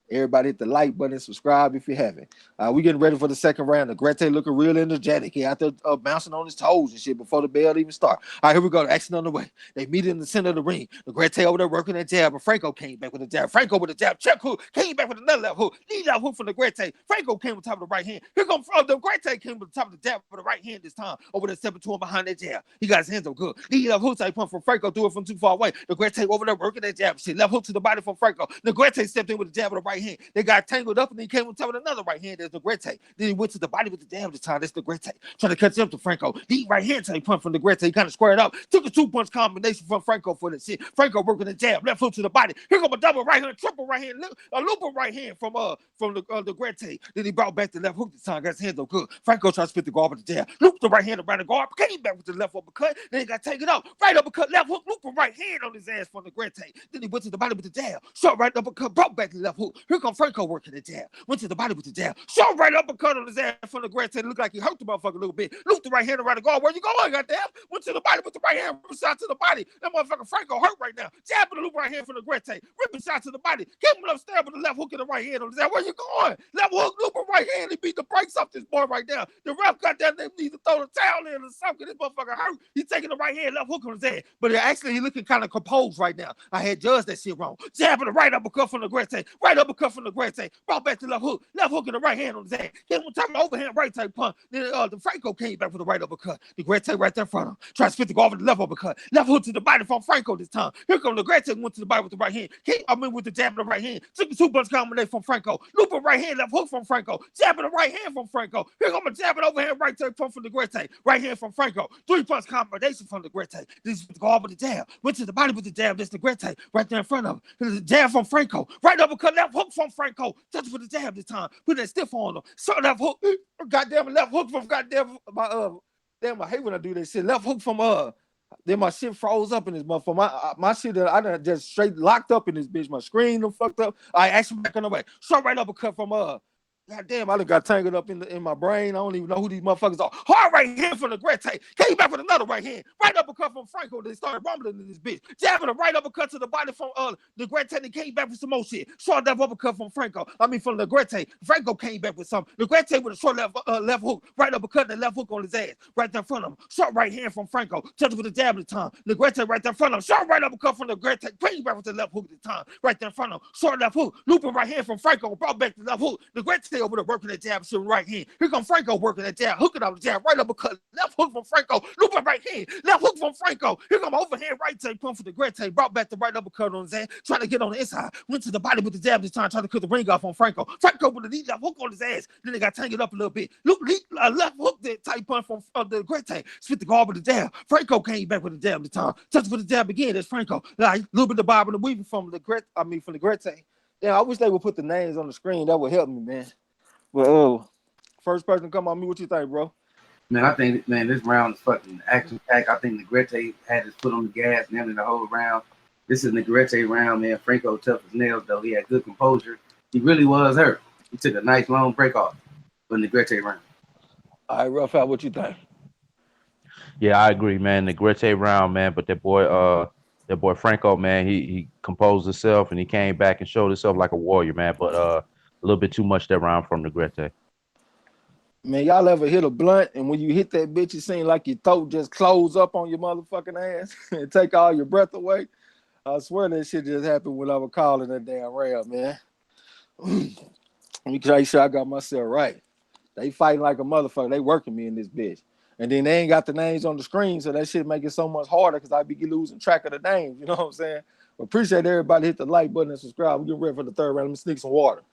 Everybody hit the like button, subscribe if you haven't. We getting ready for the second round. Negrete looking real energetic. He out there bouncing on his toes and shit before the bell even start. All right, here we go. The action on the way. They meet in the center of the ring. Negrete over there working that jab, but Franco came back with a jab. Franco with a jab, check hook, came back with another left hook. Lead left hook from Negrete. Franco came on top of the right hand. Here comes Negrete came on top of the jab with the right hand this time. Over there stepping to him behind that jab. He got his hands up good. Lead left hook type pump from Franco, threw it from too far away. Negrete over there working that jab. Shit, left hook to the body from Franco. Negrete stepped in with the jab with the right hand. They got tangled up and he came on top of another right hand. There's Negrete. Then he went to the body with the jab this time. That's Negrete. Trying to catch up to Franco. The right hand type punch from Negrete. He kind of squared up. Took a 2-punch combination from Franco for the shit. Franco working the jab. Left hook to the body. Here come a double right hand, triple right hand, a looping right hand from Negrete. Then he brought back the left hook this time. Got his hands up good. Franco tried to spit the guard with the jab. Looped the right hand around the guard. Came back with the left uppercut. Then he got taken up. Right uppercut, left hook, looping right hand on his ass from Negrete. Then he went to the body with the jab. Short right uppercut, brought back the left hook. Here come Franco working the jab. Went to the body with the jab. Shot right uppercut on his ass from the Grete. Looked like he hurt the motherfucker a little bit. Looped the right hand around the guard. Where you going, goddamn? Went to the body with the right hand. Ripping shot to the body. That motherfucker Franco hurt right now. Jabbing the loop right hand from the Grete. Ripping shot to the body. Keeping him upstairs with the left hook in the right hand on his ass. Where you going? Left hook, looping right hand. He beat the brakes off this boy right now. The ref got that name need to throw the towel in or something. This motherfucker hurt. He's taking the right hand, left hook on his ass. But actually, he looking kind of composed right now. I had judged that shit wrong. Jabbing the right uppercut from the Grete. Right uppercut from the Grete. Brought back to left hook in the right hand on his ass. Then one time overhand right type punch. Then the Franco came back with the right uppercut. The Grete right there in front of him. Tries to fit the guard with the left uppercut. Left hook to the body from Franco this time. Here comes the Grete, went to the body with the right hand. With the jab in the right hand. Took the two-punch combination from Franco. Looping right hand, left hook from Franco. Jabbing the right hand from Franco. Here comes a jabbing overhand right type punch from the Grete. Right hand from Franco. Three-punch combination from the Grete. This is the guard with the jab. Went to the body with the jab. This is the Grete right there in front of him. There's a jab from Franco. Right uppercut, left hook from Franco. Touch with the jab this time. Put that stiff on him. So left hook. Goddamn left hook from goddamn damn, I hate when I do this shit. Left hook from then my shit froze up in this motherfucker. My shit, I done just straight locked up in this bitch. My screen done fucked up. I actually back on the way. Shot right uppercut from God damn, I done got tangled up in my brain. I don't even know who these motherfuckers are. Hard right hand from the Grete. Came back with another right hand. Right uppercut from Franco. They started rumbling in this bitch. Jabbing a right uppercut to the body from the Grete. They came back with some more shit. Short left uppercut from Franco. From the Grete. Franco came back with something. The Grete with a short left hook. Right uppercut and left hook on his ass. Right there in front of him. Short right hand from Franco. Touched with a jab at the time. The Grete right there in front of him. Short right uppercut from the Grete. Came back with the left hook at the time. Right there in front of him. Short left hook. Looping right hand from Franco. Brought back the left hook. The Grete over there working that jab. Right hand. Here come Franco working that jab, hooking out the jab, right uppercut, left hook from Franco, looping right hand, left hook from Franco. Here come overhand right take pump for the Grete, brought back the right uppercut on his ass, trying to get on the inside, went to the body with the jab this time, trying to cut the ring off on Franco. Franco with the lead left hook on his ass, then they got tangled up a little bit. Left hook that tight punch from the Grete, spit the guard with the jab. Franco came back with the jab this time, touched with the jab again. That's Franco. Like a little bit of bob and the weaving from the Grete. From the Grete. Yeah, I wish they would put the names on the screen. That would help me, man. But first person come on me. What you think, bro? Man, I think this round is fucking action packed. I think Negrete had his foot on the gas, nearly the whole round. This is Negrete round, man. Franco tough as nails, though. He had good composure. He really was hurt. He took a nice long break off for Negrete round. All right, Rough out. What you think? Yeah, I agree, man. Negrete round, man. But that boy Franco, man, he composed himself and he came back and showed himself like a warrior, man. But a little bit too much that round from Negrete. Man, y'all ever hit a blunt and when you hit that bitch, it seems like your throat just close up on your motherfucking ass and take all your breath away? I swear that shit just happened when I was calling that damn round, man. Let me tell you, sure I got myself right. They fighting like a motherfucker. They working me in this bitch. And then they ain't got the names on the screen, so that shit make it so much harder because I be losing track of the names. You know what I'm saying? But appreciate everybody hit the like button and subscribe. We getting ready for the third round. Let me sneak some water.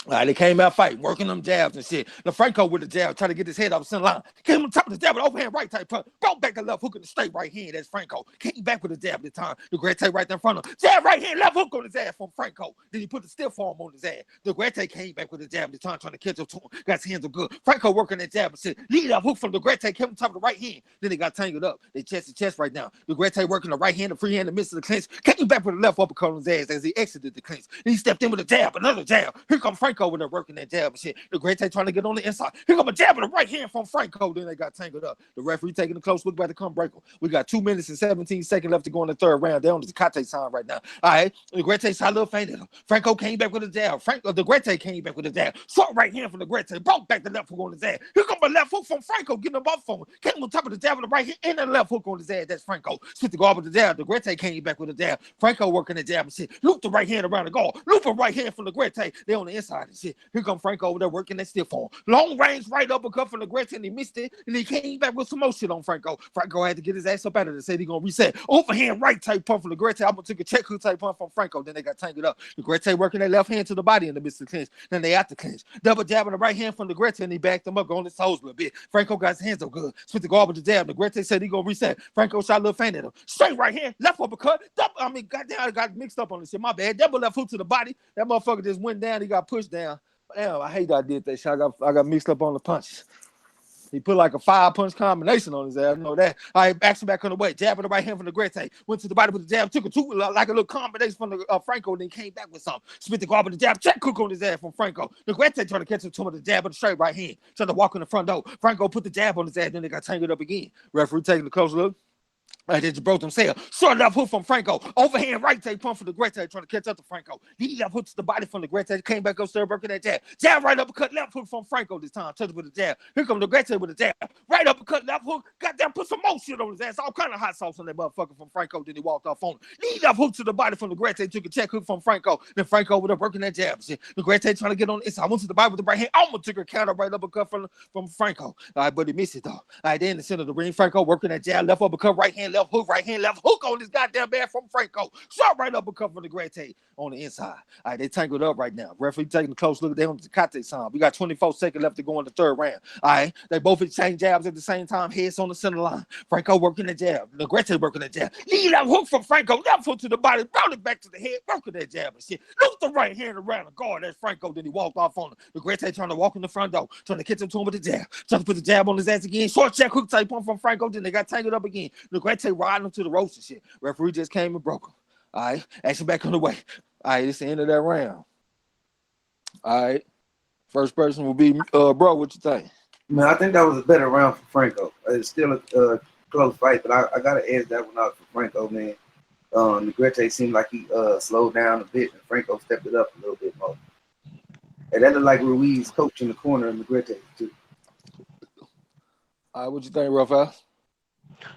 All right, they came out fighting, working them jabs and shit. The Franco with the jab, trying to get his head off the center line. Came on top of the jab with overhand right type punch. Brought back the left hook in the straight right hand. That's Franco. Came back with the jab this time. The Grete right there in front of him. Jab right hand, left hook on his ass from Franco. Then he put the stiff arm on his ass. The Grete came back with the jab this time, trying to catch up to him. Got his hands up good. Franco working that jab and shit. Lead left hook from the Grete, came on top of the right hand. Then they got tangled up. They chest to chest right now. The Grete working the right hand, the free hand, the midst of the clinch. Came back with the left uppercut on his ass as he exited the clinch. Then he stepped in with a jab, another jab. Here come Franco when they're working that jab and shit. The Grete trying to get on the inside. Here come a jab with the right hand from Franco. Then they got tangled up. The referee taking a close look about to come break him. We got 2 minutes and 17 seconds left to go in the third round. They're on the Kate time right now. All right. The Grete shot a little fainted him. Franco came back with a jab. The Grete came back with a jab. Short right hand from the Grete. Brought back the left hook on his ass. Here come a left hook from Franco, getting him off on him. Came on top of the jab with the right hand and the left hook on his ass. That's Franco. Spit the guard with the jab. The Grete came back with a jab. Franco working the jab and shit. Loop the right hand around the guard. Loop a right hand from the Grete. They on the inside and shit. Here come Franco over there working that stiff arm. Long range right uppercut from the Grete and he missed it. And he came back with some more shit on Franco. Franco had to get his ass up out of it and said he gonna reset. Overhand right type pump from the Grete. I'm gonna take a check hook type pump from Franco. Then they got tangled up. The Grete working their left hand to the body in the midst of the clinch. Then they out the clinch. Double jab on the right hand from the Grete and he backed him up, going his toes a little bit. Franco got his hands up good. Spit the guard with the jab. The Grete said he gonna reset. Franco shot a little faint at him. Straight right hand, left uppercut. Goddamn, I got mixed up on this shit. My bad. Double left hook to the body. That motherfucker just went down. He got pushed down. Damn, I hate that I did that shit. I got mixed up on the punches. He put like a 5-punch combination on his ass. I know that. All right, action back on the way. Jabbing the right hand from Negrete. Went to the body with the jab. Took a two like a little combination from the Franco. Then came back with something. Spit the guard with the jab. Check hook on his ass from Franco. Negrete trying to catch him to the jab with the straight right hand. Trying to walk in the front door. Franco put the jab on his ass. Then they got tangled up again. Referee taking a close look. They just broke themselves. Short left hook from Franco. Overhand right take pump from Negrete trying to catch up to Franco. Knee left hook to the body from Negrete. Came back upstairs, working that jab. Jab right uppercut, left hook from Franco this time. Touch with the jab. Here comes Negrete with the jab. Right uppercut, left hook. Goddamn, put some more shit on his ass. All kind of hot sauce on that motherfucker from Franco. Then he walked off on him. Knee left hook to the body from Negrete. Took a check hook from Franco. Then Franco with up working that jab. Negrete trying to get on the inside. Went to the body with the right hand. Almost took a counter right uppercut from Franco. All right, but he missed it though. All right, then in the center of the ring, Franco working that jab. Left uppercut, right hand, left hook, hook on this goddamn man from Franco. Shot right uppercut from Negrete on the inside. All right, they tangled up right now. Referee taking a close look at them on the Kate sign. We got 24 seconds left to go in the third round. All right, they both exchange jabs at the same time. Heads on the center line. Franco working the jab. Negrete working the jab. Lead that hook from Franco. Left hook to the body. Brought it back to the head. Working that jab and shit. Looked the right hand around the guard. That's Franco. Then he walked off on him. Negrete trying to walk in the front door. Trying to catch him to him with the jab. Trying to put the jab on his ass again. Short check hook type one from Franco. Then they got tangled up again. Negrete riding him to the ropes and shit. Referee just came and broke him. All right, action back on the way. All right, it's the end of that round. All right, first person will be bro. What you think? Man, I think that was a better round for Franco. It's still a close fight, but I gotta edge that one out for Franco, man. Negrete seemed like he slowed down a bit, and Franco stepped it up a little bit more. And that looked like Ruiz coach in the corner of Negrete too. All right, what you think, Rafael?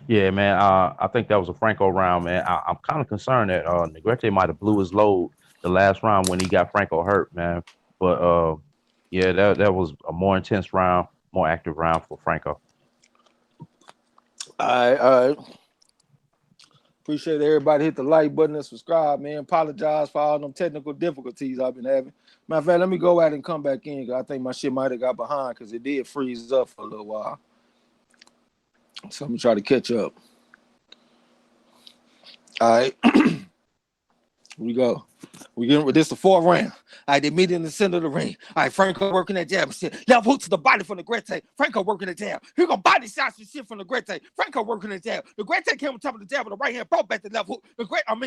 Yeah, man. I think that was a Franco round, man. I'm kind of concerned that Negrete might have blew his load the last round when he got Franco hurt, man. But yeah, that was a more intense round, more active round for Franco. All right. Appreciate everybody hit the like button and subscribe, man. Apologize for all them technical difficulties I've been having. Matter of fact, let me go out and come back in because I think my shit might have got behind because it did freeze up for a little while. So I'm gonna try to catch up. All right. Here we go. We getting with this the fourth round. All right, they meet in the center of the ring. All right, Franco working that jab and shit. Left hook to the body from Negrete. Franco working the jab. Here go body shots and shit from Negrete. Franco working the jab. Negrete came on top of the jab with the right hand, brought back the left hook.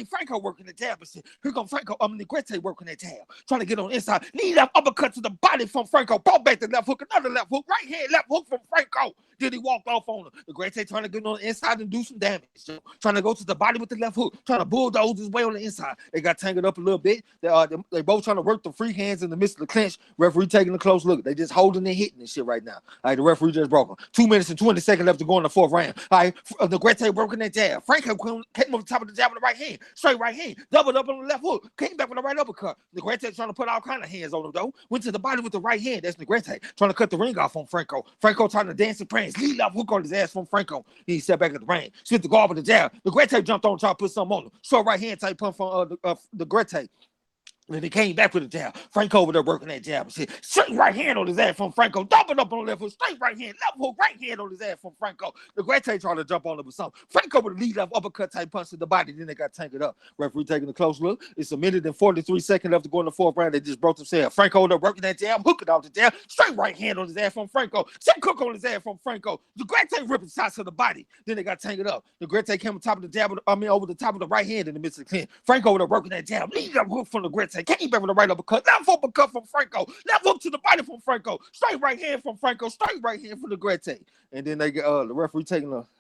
Franco working the jab and shit. Here go Negrete working that jab. Trying to get on the inside. Knee left uppercut to the body from Franco. Brought back the left hook. Another left hook. Right hand left hook from Franco. Then he walked off on him. Negrete trying to get on the inside and do some damage. So, trying to go to the body with the left hook. Trying to bulldoze his way on the inside. They got tangled up a little bit. They both trying to work the free hands in the midst of the clinch. Referee taking a close look. They just holding and hitting this shit right now. All right, the referee just broke him. 2 minutes and 20 seconds left to go in the fourth round. All right, Negrete working that jab. Franco came over the top of the jab with the right hand. Straight right hand. Doubled up on the left hook. Came back with the right uppercut. Negrete trying to put all kind of hands on him though. Went to the body with the right hand. That's Negrete trying to cut the ring off on Franco. Franco trying to dance and prance. Lead left hook on his ass from Franco. He stepped back at the ring. Spit the guard with the jab. Negrete jumped on, tried to put something on him. Short right hand type pump from Negrete. And he came back with a jab. Franco over there working that jab and shit. Straight right hand on his ass from Franco. Doubled up on the left hook. Straight right hand. Left hook. Right hand on his ass from Franco. Negrete trying to jump on him with something. Franco with a lead left uppercut type punch to the body. Then they got tangled up. Referee taking a close look. It's a minute and 43 seconds left to go in the fourth round. They just broke themselves. Franco over there working that jab. Hooking out the jab. Straight right hand on his ass from Franco. Check hook on his ass from Franco. Negrete ripping shots to the body. Then they got tangled up. Negrete came on top of the jab. Over the top of the right hand in the midst of the clean. Franco over there working that jab. Lead up hook from Negrete. Came back with the right uppercut. Left uppercut from Franco. Left hook to the body from Franco. Straight right hand from Franco. Straight right hand from Negrete. And then they get the referee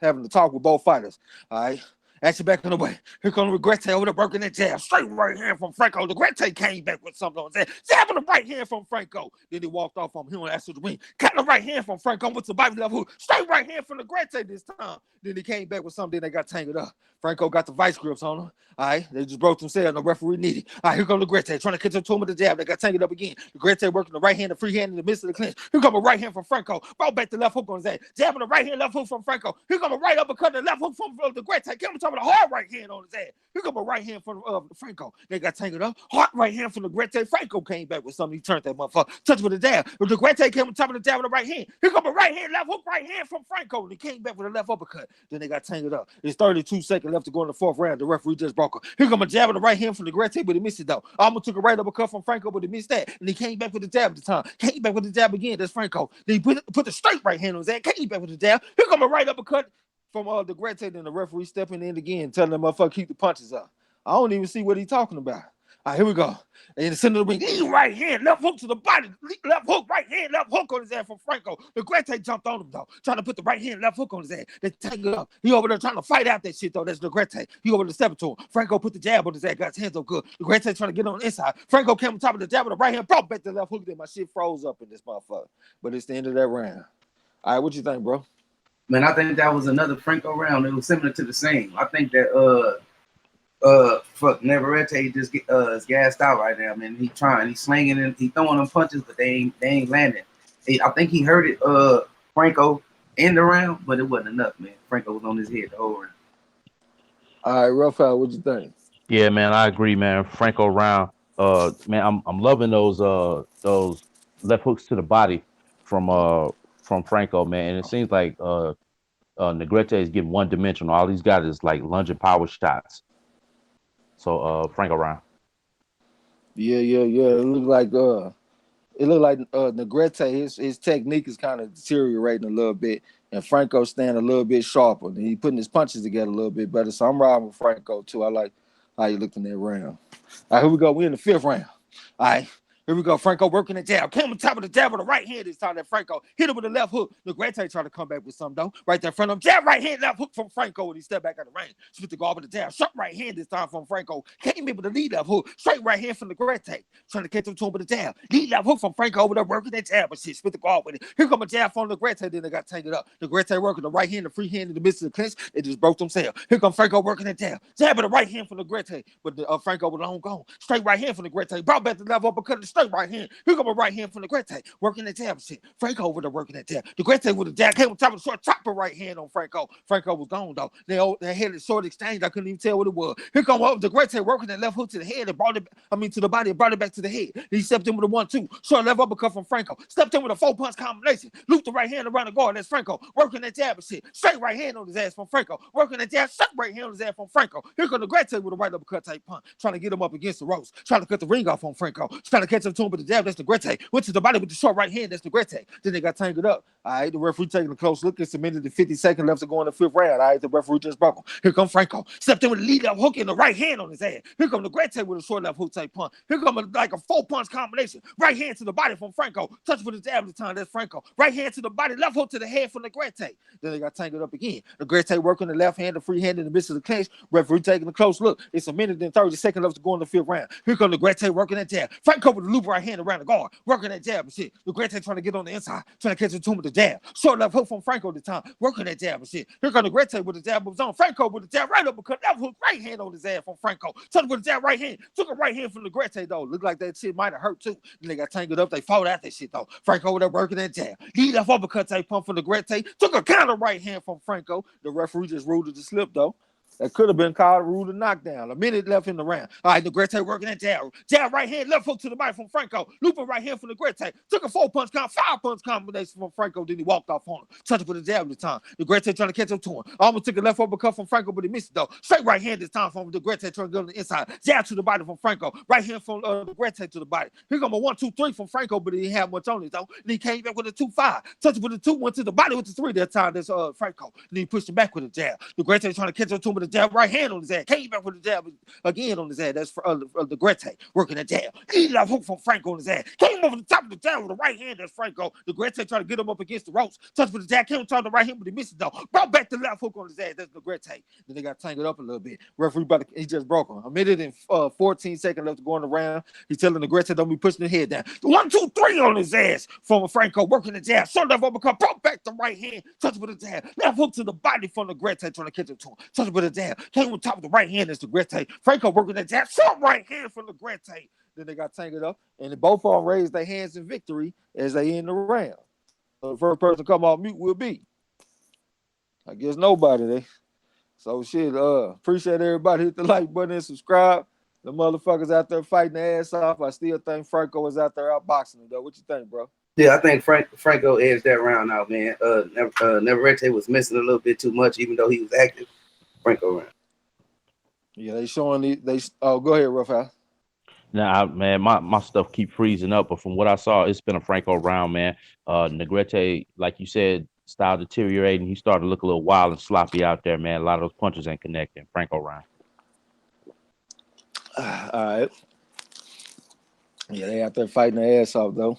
having a talk with both fighters. All right. Action back on the way. Here comes Negrete over there working that jab. Straight right hand from Franco. Negrete came back with something on his head. Jab on the right hand from Franco. Then he walked off on him. He went after the ring. Cut the right hand from Franco with the body left hook. Straight right hand from Negrete this time. Then he came back with something. Then they got tangled up. Franco got the vice grips on him. All right. They just broke themselves. The referee needed. All right. Here comes Negrete trying to catch up to him with the jab. They got tangled up again. Negrete working the right hand, the free hand in the midst of the clinch. Here comes a right hand from Franco. Brought back the left hook on his head. Jab on the right hand, left hook from Franco. Here comes a right uppercut, the left hook from Negrete. Came on top top of the hard right hand on his ass. Here come a right hand from Franco. They got tangled up. Hard right hand from Negrete. Franco came back with something. He turned that motherfucker. Touched with a jab. But Negrete came on top of the jab with the right hand. Here come a right hand, left hook, right hand from Franco. And he came back with a left uppercut. Then they got tangled up. It's 32 seconds left to go in the fourth round. The referee just broke her. Here come a jab with the right hand from Negrete, but he missed it though. Almost took a right uppercut from Franco, but he missed that. And he came back with the jab at the time. Came back with the jab again. That's Franco. Then he put the straight right hand on his ass. Came back with the jab. Here come a right uppercut from Negrete. Then the referee stepping in again, telling them motherfucker keep the punches up. I don't even see what he's talking about. All right, here we go. And in the center of the ring, right hand, left hook to the body, left hook, right hand, left hook on his ass from Franco. Negrete jumped on him though, trying to put the right hand, left hook on his ass. They tangled it up. He over there trying to fight out that shit though. That's Negrete. He over there stepping to him. Franco put the jab on his ass, got his hands up good. Negrete trying to get on the inside. Franco came on top of the jab with the right hand, brought back the left hook. Then my shit froze up in this motherfucker. But it's the end of that round. All right, what you think, bro? Man, I think that was another Franco round. It was similar to the same. I think that Negrete just is gassed out right now, man. He's slinging and he throwing them punches, but they ain't landing. I think he hurt it Franco in the round, but it wasn't enough, man. Franco was on his head the whole round. All right, Rafael, what you think? Yeah, man, I agree, man. Franco round. Man, I'm loving those left hooks to the body from Franco, man. And it seems like Negrete is getting one dimensional. All he's got is like lunging power shots. So Franco round. Yeah. It looked like Negrete, his technique is kind of deteriorating a little bit, and Franco's staying a little bit sharper. And he putting his punches together a little bit better. So I'm riding with Franco too. I like how you looked in that round. All right, here we go. We're in the fifth round. All right. Here we go. Franco working the jab. Came on top of the jab with the right hand this time. That Franco hit him with the left hook. Negrete tried to come back with something though. Right there in front of him. Jab right hand, left hook from Franco. And he stepped back out of the range. Split the guard with the jab. Shot right hand this time from Franco. Came in with the lead left hook. Straight right hand from Negrete. Trying to catch him to him with the jab. Lead left hook from Franco over there working that jab. But shit, split the guard with it. Here come a jab from Negrete. Then they got tangled up. Negrete working the right hand, the free hand in the midst of the clinch. They just broke themselves. Here come Franco working that jab. Jab with the right hand from Negrete. But Franco was long gone. Straight right hand from Negrete. Brought back the left uppercut the straight right hand. Here come a right hand from Negrete, working that jab shit. Franco over there working that jab. Negrete with the jab came on top of the short chopper right hand on Franco. Franco was gone though. They had a short exchange. I couldn't even tell what it was. Here come Negrete working that left hook to the head and brought it. To the body and brought it back to the head. He stepped in with a 1-2. Short left uppercut from Franco. Stepped in with a 4-punch combination. Looped the right hand around the guard. That's Franco working that jab and shit. Straight right hand on his ass from Franco. Working that jab. Straight right hand on his ass from Franco. Here come Negrete with a right uppercut type punch. Trying to get him up against the ropes. Trying to cut the ring off on Franco. Trying to catch him to him with the jab. That's Negrete. Went to the body with the short right hand. That's Negrete. Then they got tangled up. All right, the referee taking a close look. It's a minute and 50 seconds left to go in the fifth round. All right, the referee just broke him. Here come Franco. Stepped in with a lead left hook and the right hand on his ass. Here come Negrete with a short left hook type punch. Here come like a 4-punch combination. Right hand to the body from Franco. Touch with his jab at the time. That's Franco. Right hand to the body. Left hook to the head from Negrete. Then they got tangled up again. Negrete working the left hand, the free hand in the midst of the clinch. Referee taking a close look. It's a minute and 30 seconds left to go in the fifth round. Here come Negrete working that jab. Franco with the loop right hand around the guard. Working that jab and shit. Negrete trying to get on the inside. Trying to catch him with the jab. Short left hook from Franco at the time. Working that jab and shit. Here come Negrete with the jab of his own. Franco with the jab right uppercut. Left hook right hand on his ass from Franco. Touched with the jab right hand. Took a right hand from Negrete though. Looked like that shit might have hurt too. Then they got tangled up. They fought out that shit though. Franco over there working that jab. He left uppercut type pump from Negrete. Took a counter right hand from Franco. The referee just ruled it to slip though. That could have been called a rule of knockdown. A minute left in the round. All right, Negrete working that jab. Jab right hand, left hook to the body from Franco. Looping right hand from Negrete. Took a 5-punch combination from Franco. Then he walked off on him. Touched with the jab at the time. Negrete trying to catch up to him. Almost took a left uppercut from Franco, but he missed it though. Straight right hand this time from Negrete trying to go on the inside. Jab to the body from Franco. Right hand from Negrete to the body. Here come a 1-2-3 from Franco, but he didn't have much on it though. Then he came back with a 2-5. Touched with the 2, went to the body with the 3 that time. That's Franco. Then he pushed him back with a jab. Negrete trying to catch up to him with a jab right hand on his ass. Came back with the jab again on his ass. That's Negrete working the jab. He left hook from Franco on his ass. Came over the top of the jab with the right hand. That's Franco. Negrete trying to get him up against the ropes. Touched with the jab. Came on top of the right hand, but he missed it though. Brought back the left hook on his ass. That's Negrete. Then they got tangled up a little bit. Referee, he just broke him. A minute and 14 seconds left to go on the round. He's telling Negrete don't be pushing his head down. 1-2-3 on his ass from Franco working the jab. Short left uppercut. Brought back the right hand. Touched with the jab. Left hook to the body from Negrete trying to catch him to him. Touched with the jab. Came on top of the right hand. That's Negrete. Franco working that jab. Short right hand from Negrete. Then they got tangled up, and both of them raised their hands in victory as they end the round. So the first person to come off mute will be, I guess, nobody. So shit, appreciate everybody. Hit the like button and subscribe. The motherfuckers out there fighting their ass off. I still think Franco is out there outboxing them, though. What you think, bro? Yeah, I think Franco edged that round out, man. Navarrete was missing a little bit too much, even though he was active. Franco round. Yeah, they showing oh, go ahead, Rough House. Nah, man, my stuff keep freezing up, but from what I saw, it's been a Franco round, man. Negrete, like you said, style deteriorating. He started to look a little wild and sloppy out there, man. A lot of those punches ain't connecting. Franco round. All right. Yeah, they out there fighting their ass off, though.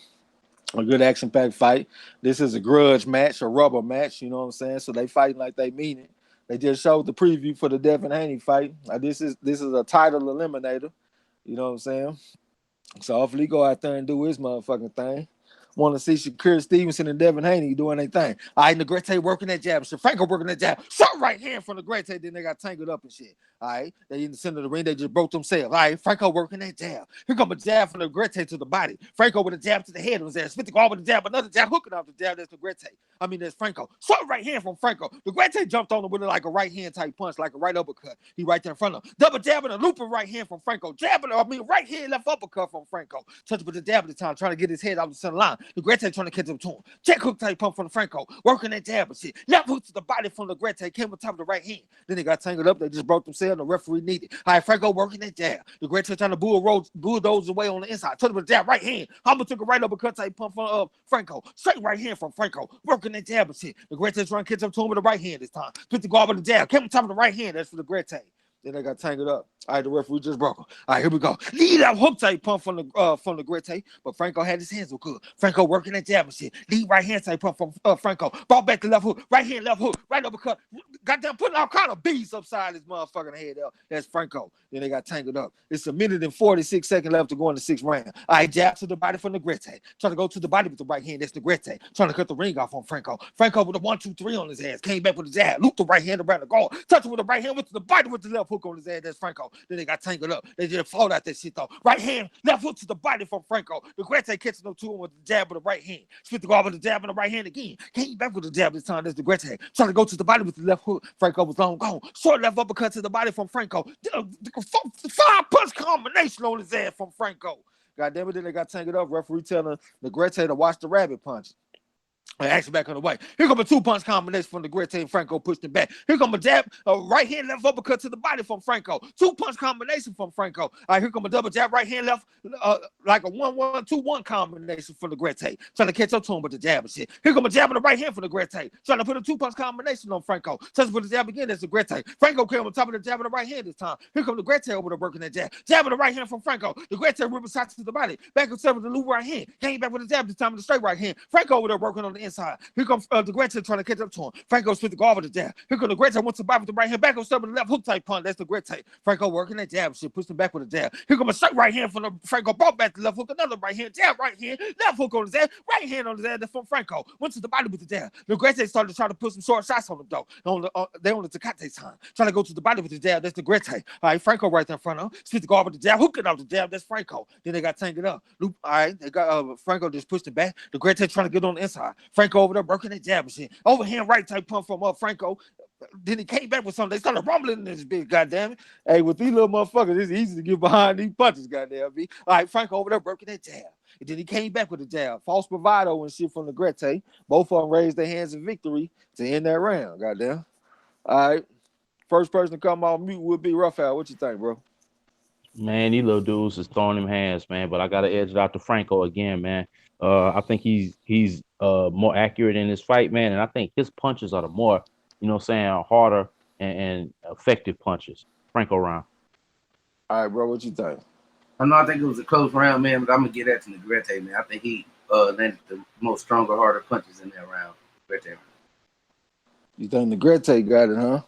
A good action-packed fight. This is a grudge match, a rubber match, you know what I'm saying? So they fighting like they mean it. They just showed the preview for the Devin Haney fight. This is a title eliminator, you know what I'm saying? So hopefully he go out there and do his motherfucking thing. Want to see Shakur Stevenson and Devin Haney doing their thing. All right, Negrete working that jab. Franco working that jab. Shot right hand from Negrete. Then they got tangled up and shit. All right, they in the center of the ring. They just broke themselves. All right, Franco working that jab. Here come a jab from Negrete to the body. Franco with a jab to the head of his ass. 50 with a jab. Another jab hooking off the jab. That's Negrete. That's Franco. Shot right hand from Franco. Negrete jumped on him with like a right hand type punch, like a right uppercut. He right there in front of him. Double jabbing a looping right hand from Franco. Right hand left uppercut from Franco. Touch with the jab at the time, trying to get his head out the center line. Negrete trying to catch up to him. Check hook type pump from Franco. Working that jab and shit. Left hook to the body from Negrete. Came on top of the right hand. Then they got tangled up. They just broke themselves. The referee needed. All right, Franco working that jab. Negrete trying to bulldoze away on the inside. Touch with the jab right hand. Humble took a right uppercut type pump from Franco. Straight right hand from Franco. Working that jab and shit. Negrete trying to catch up to him with the right hand this time. Put the guard with the jab. Came on top of the right hand. That's for Negrete. Then they got tangled up. All right, the referee just broke him. All right, here we go. Lead that hook type pump from Negrete, but Franco had his hands so good. Franco working that jab and shit. Lead right hand type pump from Franco. Ball back to left hook. Right hand, left hook. Right uppercut. Goddamn, putting all kind of beats upside his motherfucking head up. That's Franco. Then they got tangled up. It's a minute and 46 seconds left to go in the sixth round. All right, jab to the body from Negrete. Trying to go to the body with the right hand. That's Negrete. Trying to cut the ring off on Franco. Franco with a 1-2-3 on his ass. Came back with the jab. Looped the right hand around the guard. Touched with the right hand. Went to the body with the left hook on his ass. That's Franco. Then they got tangled up. They just fought out that shit though. Right hand, left hook to the body from Franco. Negrete catching up to him with the jab with the right hand. Spit the guard with the jab in the right hand again. Came back with the jab this time. That's Negrete. Trying to go to the body with the left hook. Franco was long gone. Short left uppercut to the body from Franco. 5-punch combination on his ass from Franco. God damn it, then they got tangled up. Referee telling Negrete to watch the rabbit punch. Action back on the way. Here come a 2-punch combination from Negrete and Franco pushed him back. Here come a jab, a right hand left uppercut to the body from Franco. 2-punch combination from Franco. All right, here come a double jab, right hand left, like a 1-1-2-1 combination from Negrete. Trying to catch up to him with the jab and shit. Here come a jab on the right hand from Negrete. Trying to put a 2-punch combination on Franco. Touch with the jab again, that's Negrete. Franco came on top of the jab on the right hand this time. Here come Negrete over there working that jab. Jab on the right hand from Franco. Negrete ripping shots to the body. Back and forth with the loop right hand. Came back with the jab this time with the straight right hand. Franco over there working on the inside. Here comes Negrete trying to catch up to him. Franco split the guard with the jab. Here comes Negrete wants to buy with the right hand. Back on step with the left hook type punch. That's Negrete. Franco working that jab. Shit, pushed him back with a jab. Here comes a straight right hand from Franco. Brought back the left hook. Another right hand. Jab right hand. Left hook on his ass. Right hand on his ass. That's from Franco. Went to the body with the jab. Negrete started to try to put some short shots on him though. They on the Tecate time. Trying to go to the body with the jab. That's Negrete. All right, Franco right there in front of him. Split the guard with the jab. Hooking off the jab. That's Franco. Then they got tangled up. Loop. All right, they got Franco just pushed it back. Negrete trying to get on the inside. Franco over there working that jab. Overhand right type pump from Franco. Then he came back with something. They started rumbling in this bitch, goddamn it. Hey, with these little motherfuckers, it's easy to get behind these punches, goddamn me. All right, Franco over there working that jab. And then he came back with the jab. False bravado and shit from Negrete. Both of them raised their hands in victory to end that round, goddamn. All right. First person to come off mute would be Raphael. What you think, bro? Man, these little dudes is throwing them hands, man. But I gotta edge it out to Franco again, man. I think he's more accurate in his fight, man, and I think his punches are the more, harder and effective punches. Franco round. All right, bro, what you think? I think it was a close round, man, but I'm gonna get that to Negrete, man. I think he landed the most stronger, harder punches in that round. Negrete. You think Negrete got it, huh?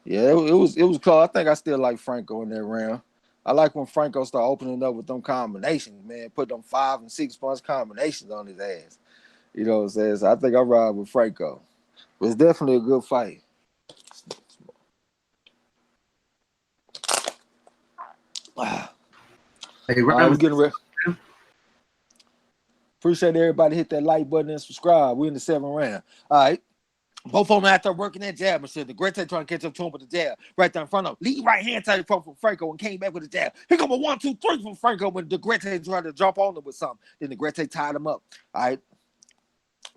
Yeah, it was close. I think I still like Franco in that round. I like when Franco start opening up with them combinations, man. Put them 5- and 6-punch combinations on his ass. You know what I'm saying? So I think I ride with Franco. But it's definitely a good fight. Hey, we're getting ready. Appreciate everybody. Hit that like button and subscribe. We're in the 7th round. All right. Both of them out there working that jab and shit. The Great trying to catch up to him with the jab right there in front of him. Lead right hand type from Franco and came back with the jab. Here come a 1, 2, 3 from Franco when the Great tried to jump on him with something. Then the Great tied him up. All right.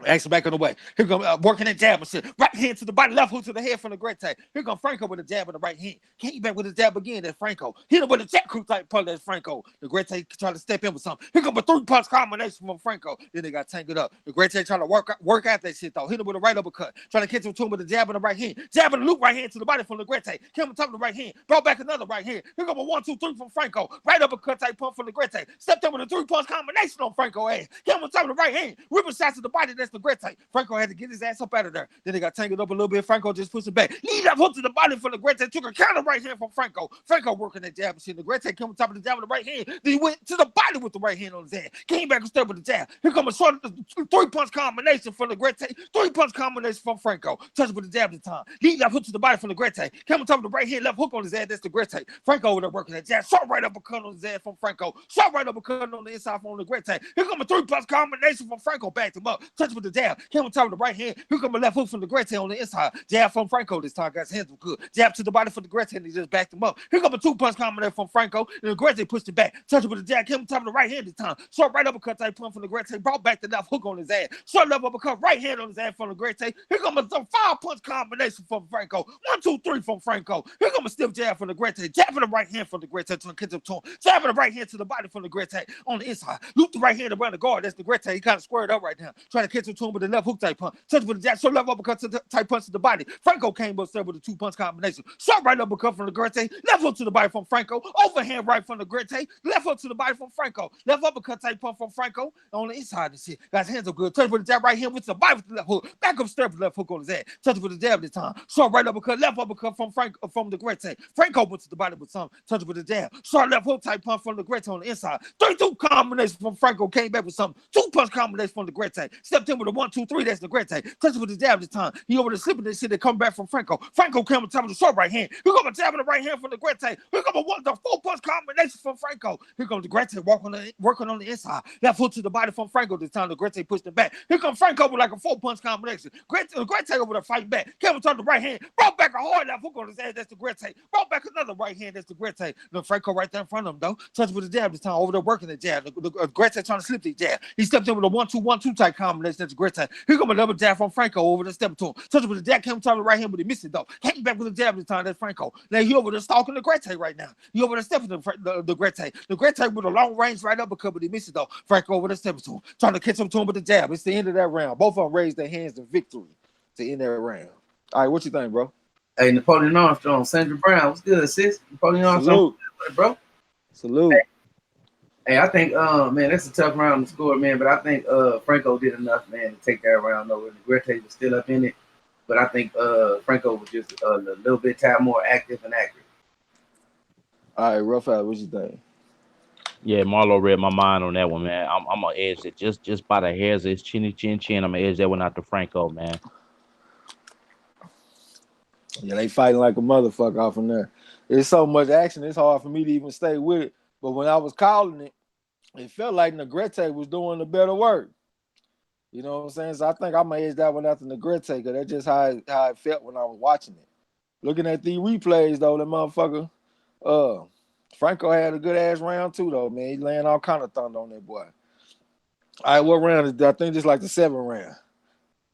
Action back on the way. Here come working that jab and shit. Right hand to the body, left hook to the head from the Great. Here come Franco with a jab in the right hand. Came back with a jab again. That's Franco. Hit him with a jack crew type punch. That's Franco. The Great trying to step in with something. Here come a 3-punch combination from Franco. Then they got tangled up. The Great trying to work out that shit though. Hit him with a right uppercut. Trying to catch him to him with a jab in the right hand. Jab in the loop right hand to the body from the Great. Came on top of the right hand. Brought back another right hand. Here come a 1, 2, 3 from Franco. Right uppercut type punch from the Great. Stepped in with a 3-punch combination on Franco ass. Came on top of the right hand. Ripping shots to the body. That's the Great. Franco had to get his ass up out of there. Then they got tangled up a little bit. Franco just pushed it back. Lead up hook to the body from the Great. Took a counter right hand from Franco. Franco working that jab machine. The Great came on top of the jab with the right hand. Then he went to the body with the right hand on his ass. Came back and stepped with the jab. Here comes a short 3-punch combination from the Great. 3-punch combination from Franco. Touched with the jab this time. Lead up hook to the body from the Great. Came on top of the right hand. Left hook on his ass. That's the Great. Franco over there working that jab. Shot right uppercut on his ass from Franco. Shot right uppercut on the inside from the Great. Here comes a 3-punch combination from Franco. Backed him up. Touched with the jab. Came on top of the right hand. Here come a left hook from the Great on the inside. Jab from Franco this time. Got his hands were good. Jab to the body from the Great and he just backed him up. Here come a 2-punch combination from Franco. And the Great pushed it back. Touched with the jab. Came on top of the right hand this time. Short right uppercut type punch from the Great. Brought back the left hook on his ass. Short left uppercut right hand on his ass from the Great. Here come a 5-punch combination from Franco. 1, 2, 3 from Franco. Here come a stiff jab from the Great. Jab in the right hand from the Great to catch up to him. Jab in the right hand to the body from the Great on the inside. Loop the right hand around the guard. That's the Great. He kind of squared up right now. Trying to catch up to him with the left hook type punch. Touch with the jab. Short left uppercut type punch to the body. Franco came up there with a 2-punch combination. Short right uppercut from the Great. Left hook to the body from Franco. Overhand right from the Great. Left hook to the body from Franco. Left uppercut type punch from Franco on the inside and shit. Got his hands up good. Touch with the jab right hand with the body with the left hook. Back up step with the left hook on his ass. Touch with the jab this time. Short right uppercut. Left uppercut from Franco from the Great. Franco went to the body with some. Touch with the jab. Short left hook type punch from the Great on the inside. 3-2 combination from Franco. Came back with something. 2-punch combination from the Great. Stepped in with a 1, 2, 3. That's the Great. Touch with the jab this time. He over the slipping this shit that come back from Franco. Franco came on top of the short right hand. Here come a jab in the right hand from the Great. Here come the 4-punch combination from Franco. Here comes the Great working on the inside. Left hook to the body from Franco this time. The Great pushed him back. Here comes Franco with like a 4-punch combination. The Great over there fighting back. Came on top of the right hand. Brought back a hard left hook on his ass. That's the Great. Brought back another right hand. That's the Great. The Franco right there in front of him though. Touched with the jab this time. Over there working the jab. The Great trying to slip the jab. He stepped in with a 1-2-1-2 type combination. That's the Great. Here come another jab from Franco over there stepping to him. Touched with the jab. Came on top of the right hand, but he missed it though. Came back with the jab this time. That's Franco. Now he over there stalking the Great right now. He over there stepping the Great. The Great with a long range right uppercut, but he missed it though. Franco over there stepping to him, trying to catch him to him with the jab. It's the end of that round. Both of them raised their hands in victory to end that round. All right, what you think, bro? Hey, Napoleon Armstrong, Sandra Brown, what's good, sis? Napoleon Armstrong, bro. Salute. Hey, I think, man, that's a tough round to score, man. But I think Franco did enough, man, to take that round over. The Great was still up in it, but I think Franco was just a little bit more active and accurate. All right, rough out. What you think? Yeah, Marlo read my mind on that one, man. I'm gonna edge it just by the hairs of his chin. I'm gonna edge that one out to Franco, man. Yeah, they fighting like a motherfucker off in there. There's so much action, it's hard for me to even stay with it. But when I was calling it, it felt like Negrete was doing the better work. You know what I'm saying? So I think I'm gonna edge that one out to Negrete, because that's just how it felt when I was watching it. Looking at the replays, though, that motherfucker, Franco had a good ass round too, though, man. He laying all kind of thunder on that boy. All right, what round is that? I think this is like the 7th round.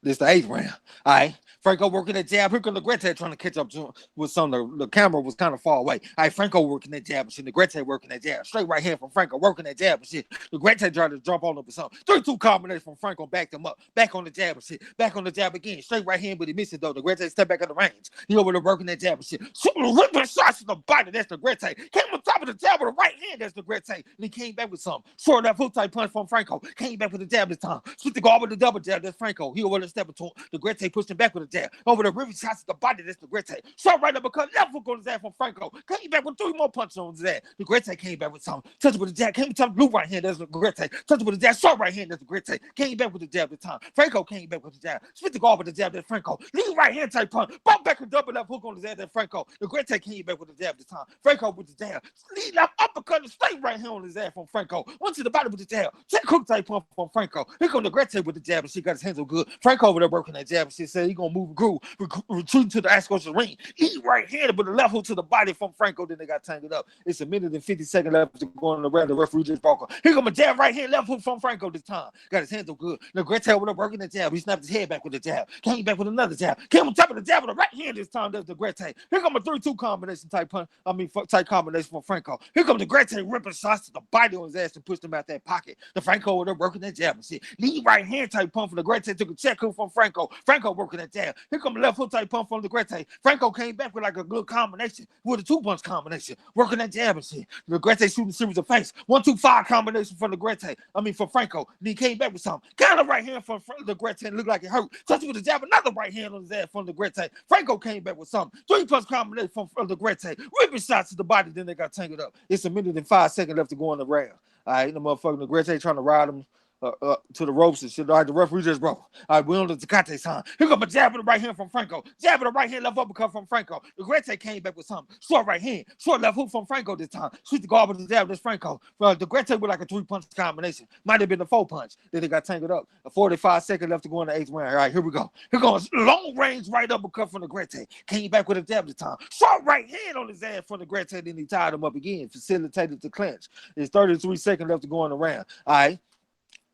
This the 8th round. All right. Franco working that jab. Here comes Negrete trying to catch up to him with some. The camera was kind of far away. All right, Franco working that jab and shit. Negrete working that jab. Straight right hand from Franco working that jab and shit. Negrete trying to jump on him with something. 3-2 combination from Franco, backed him up. Back on the jab and shit. Back on the jab again. Straight right hand, but he missed it though. Negrete step back on the range. He over there working that jab and shit. Ripping shots to the body. That's Negrete. Came on top of the jab with the right hand. That's Negrete. And he came back with something. Short that hook type punch from Franco. Came back with the jab this time. Split the guard with the double jab. That's Franco. He over there stepping to him. Negrete pushed him back with a jab. Over the river shots to the body. That's Negrete. Shot right up because left hook on his ass from Franco. Came back with 3 more punches on his ass. Negrete came back with something. Touched with the jab. Came to the blue right hand. That's Negrete. Touched with the jab. Short right hand. That's Negrete. Came back with the jab this time. Franco came back with the jab. Split the guard with the jab. That's Franco. Lead right hand type punch. Bump back and double left hook on his ass. That's Franco. Negrete came back with the jab this time. Franco with the jab. Lead left uppercut and straight right hand on his ass from Franco. Went to the body with the jab. Check hook type punch from Franco. Here comes Negrete with the jab and she got his hands so good. Franco Franco over there working that jab and shit. Said he gonna move and groove, retreating to the Ascos ring. He right-handed, but the left hook to the body from Franco. Then they got tangled up. It's a minute and 50 seconds left to go on the round. The referee just broke. Here come a jab right hand, left hook from Franco this time. Got his hands up good. Negrete over there working the jab. He snapped his head back with the jab. Came back with another jab. Came on top of the jab with the right hand this time. There's Negrete. Here come a 3-2 combination type punch. Type combination from Franco. Here comes Negrete ripping shots to the body on his ass and pushed him out that pocket. The Franco over there working that jab and shit. Lead right hand type pump from Negrete. Took a check hook from Franco. Franco working that jab. Here come a left hook type pump from Negrete. Franco came back with like a good combination with a 2-punch combination. Working that jab and shit. Negrete shooting a series of feints. 1-2-5 combination for Negrete. For Franco. And he came back with something. Got a right hand from Negrete and looked like it hurt. Touched with the jab. Another right hand on his ass from Negrete. Franco came back with something. 3-punch combination from Negrete. Ripping shots to the body. Then they got tangled up. It's a minute and 5 seconds left to go on the round. All right, the motherfucker Negrete trying to ride him to the ropes and shit. All right, the referee just broke. All right, we on the Tecate time. Here come a jab in the right hand from Franco. Jab in the right hand, left uppercut from Franco. Negrete came back with something. Short right hand, short left hook from Franco this time. Switch the guard with the jab. This Franco. Negrete with like a 3-punch combination. Might have been a 4-punch. Then they got tangled up. 45 seconds left to go in the 8th round. All right, here we go. Here goes long range right uppercut from Negrete. Came back with a jab this time. Short right hand on his ass from Negrete. Then he tied him up again. Facilitated the clinch. There's 33 seconds left to go in the round. All right.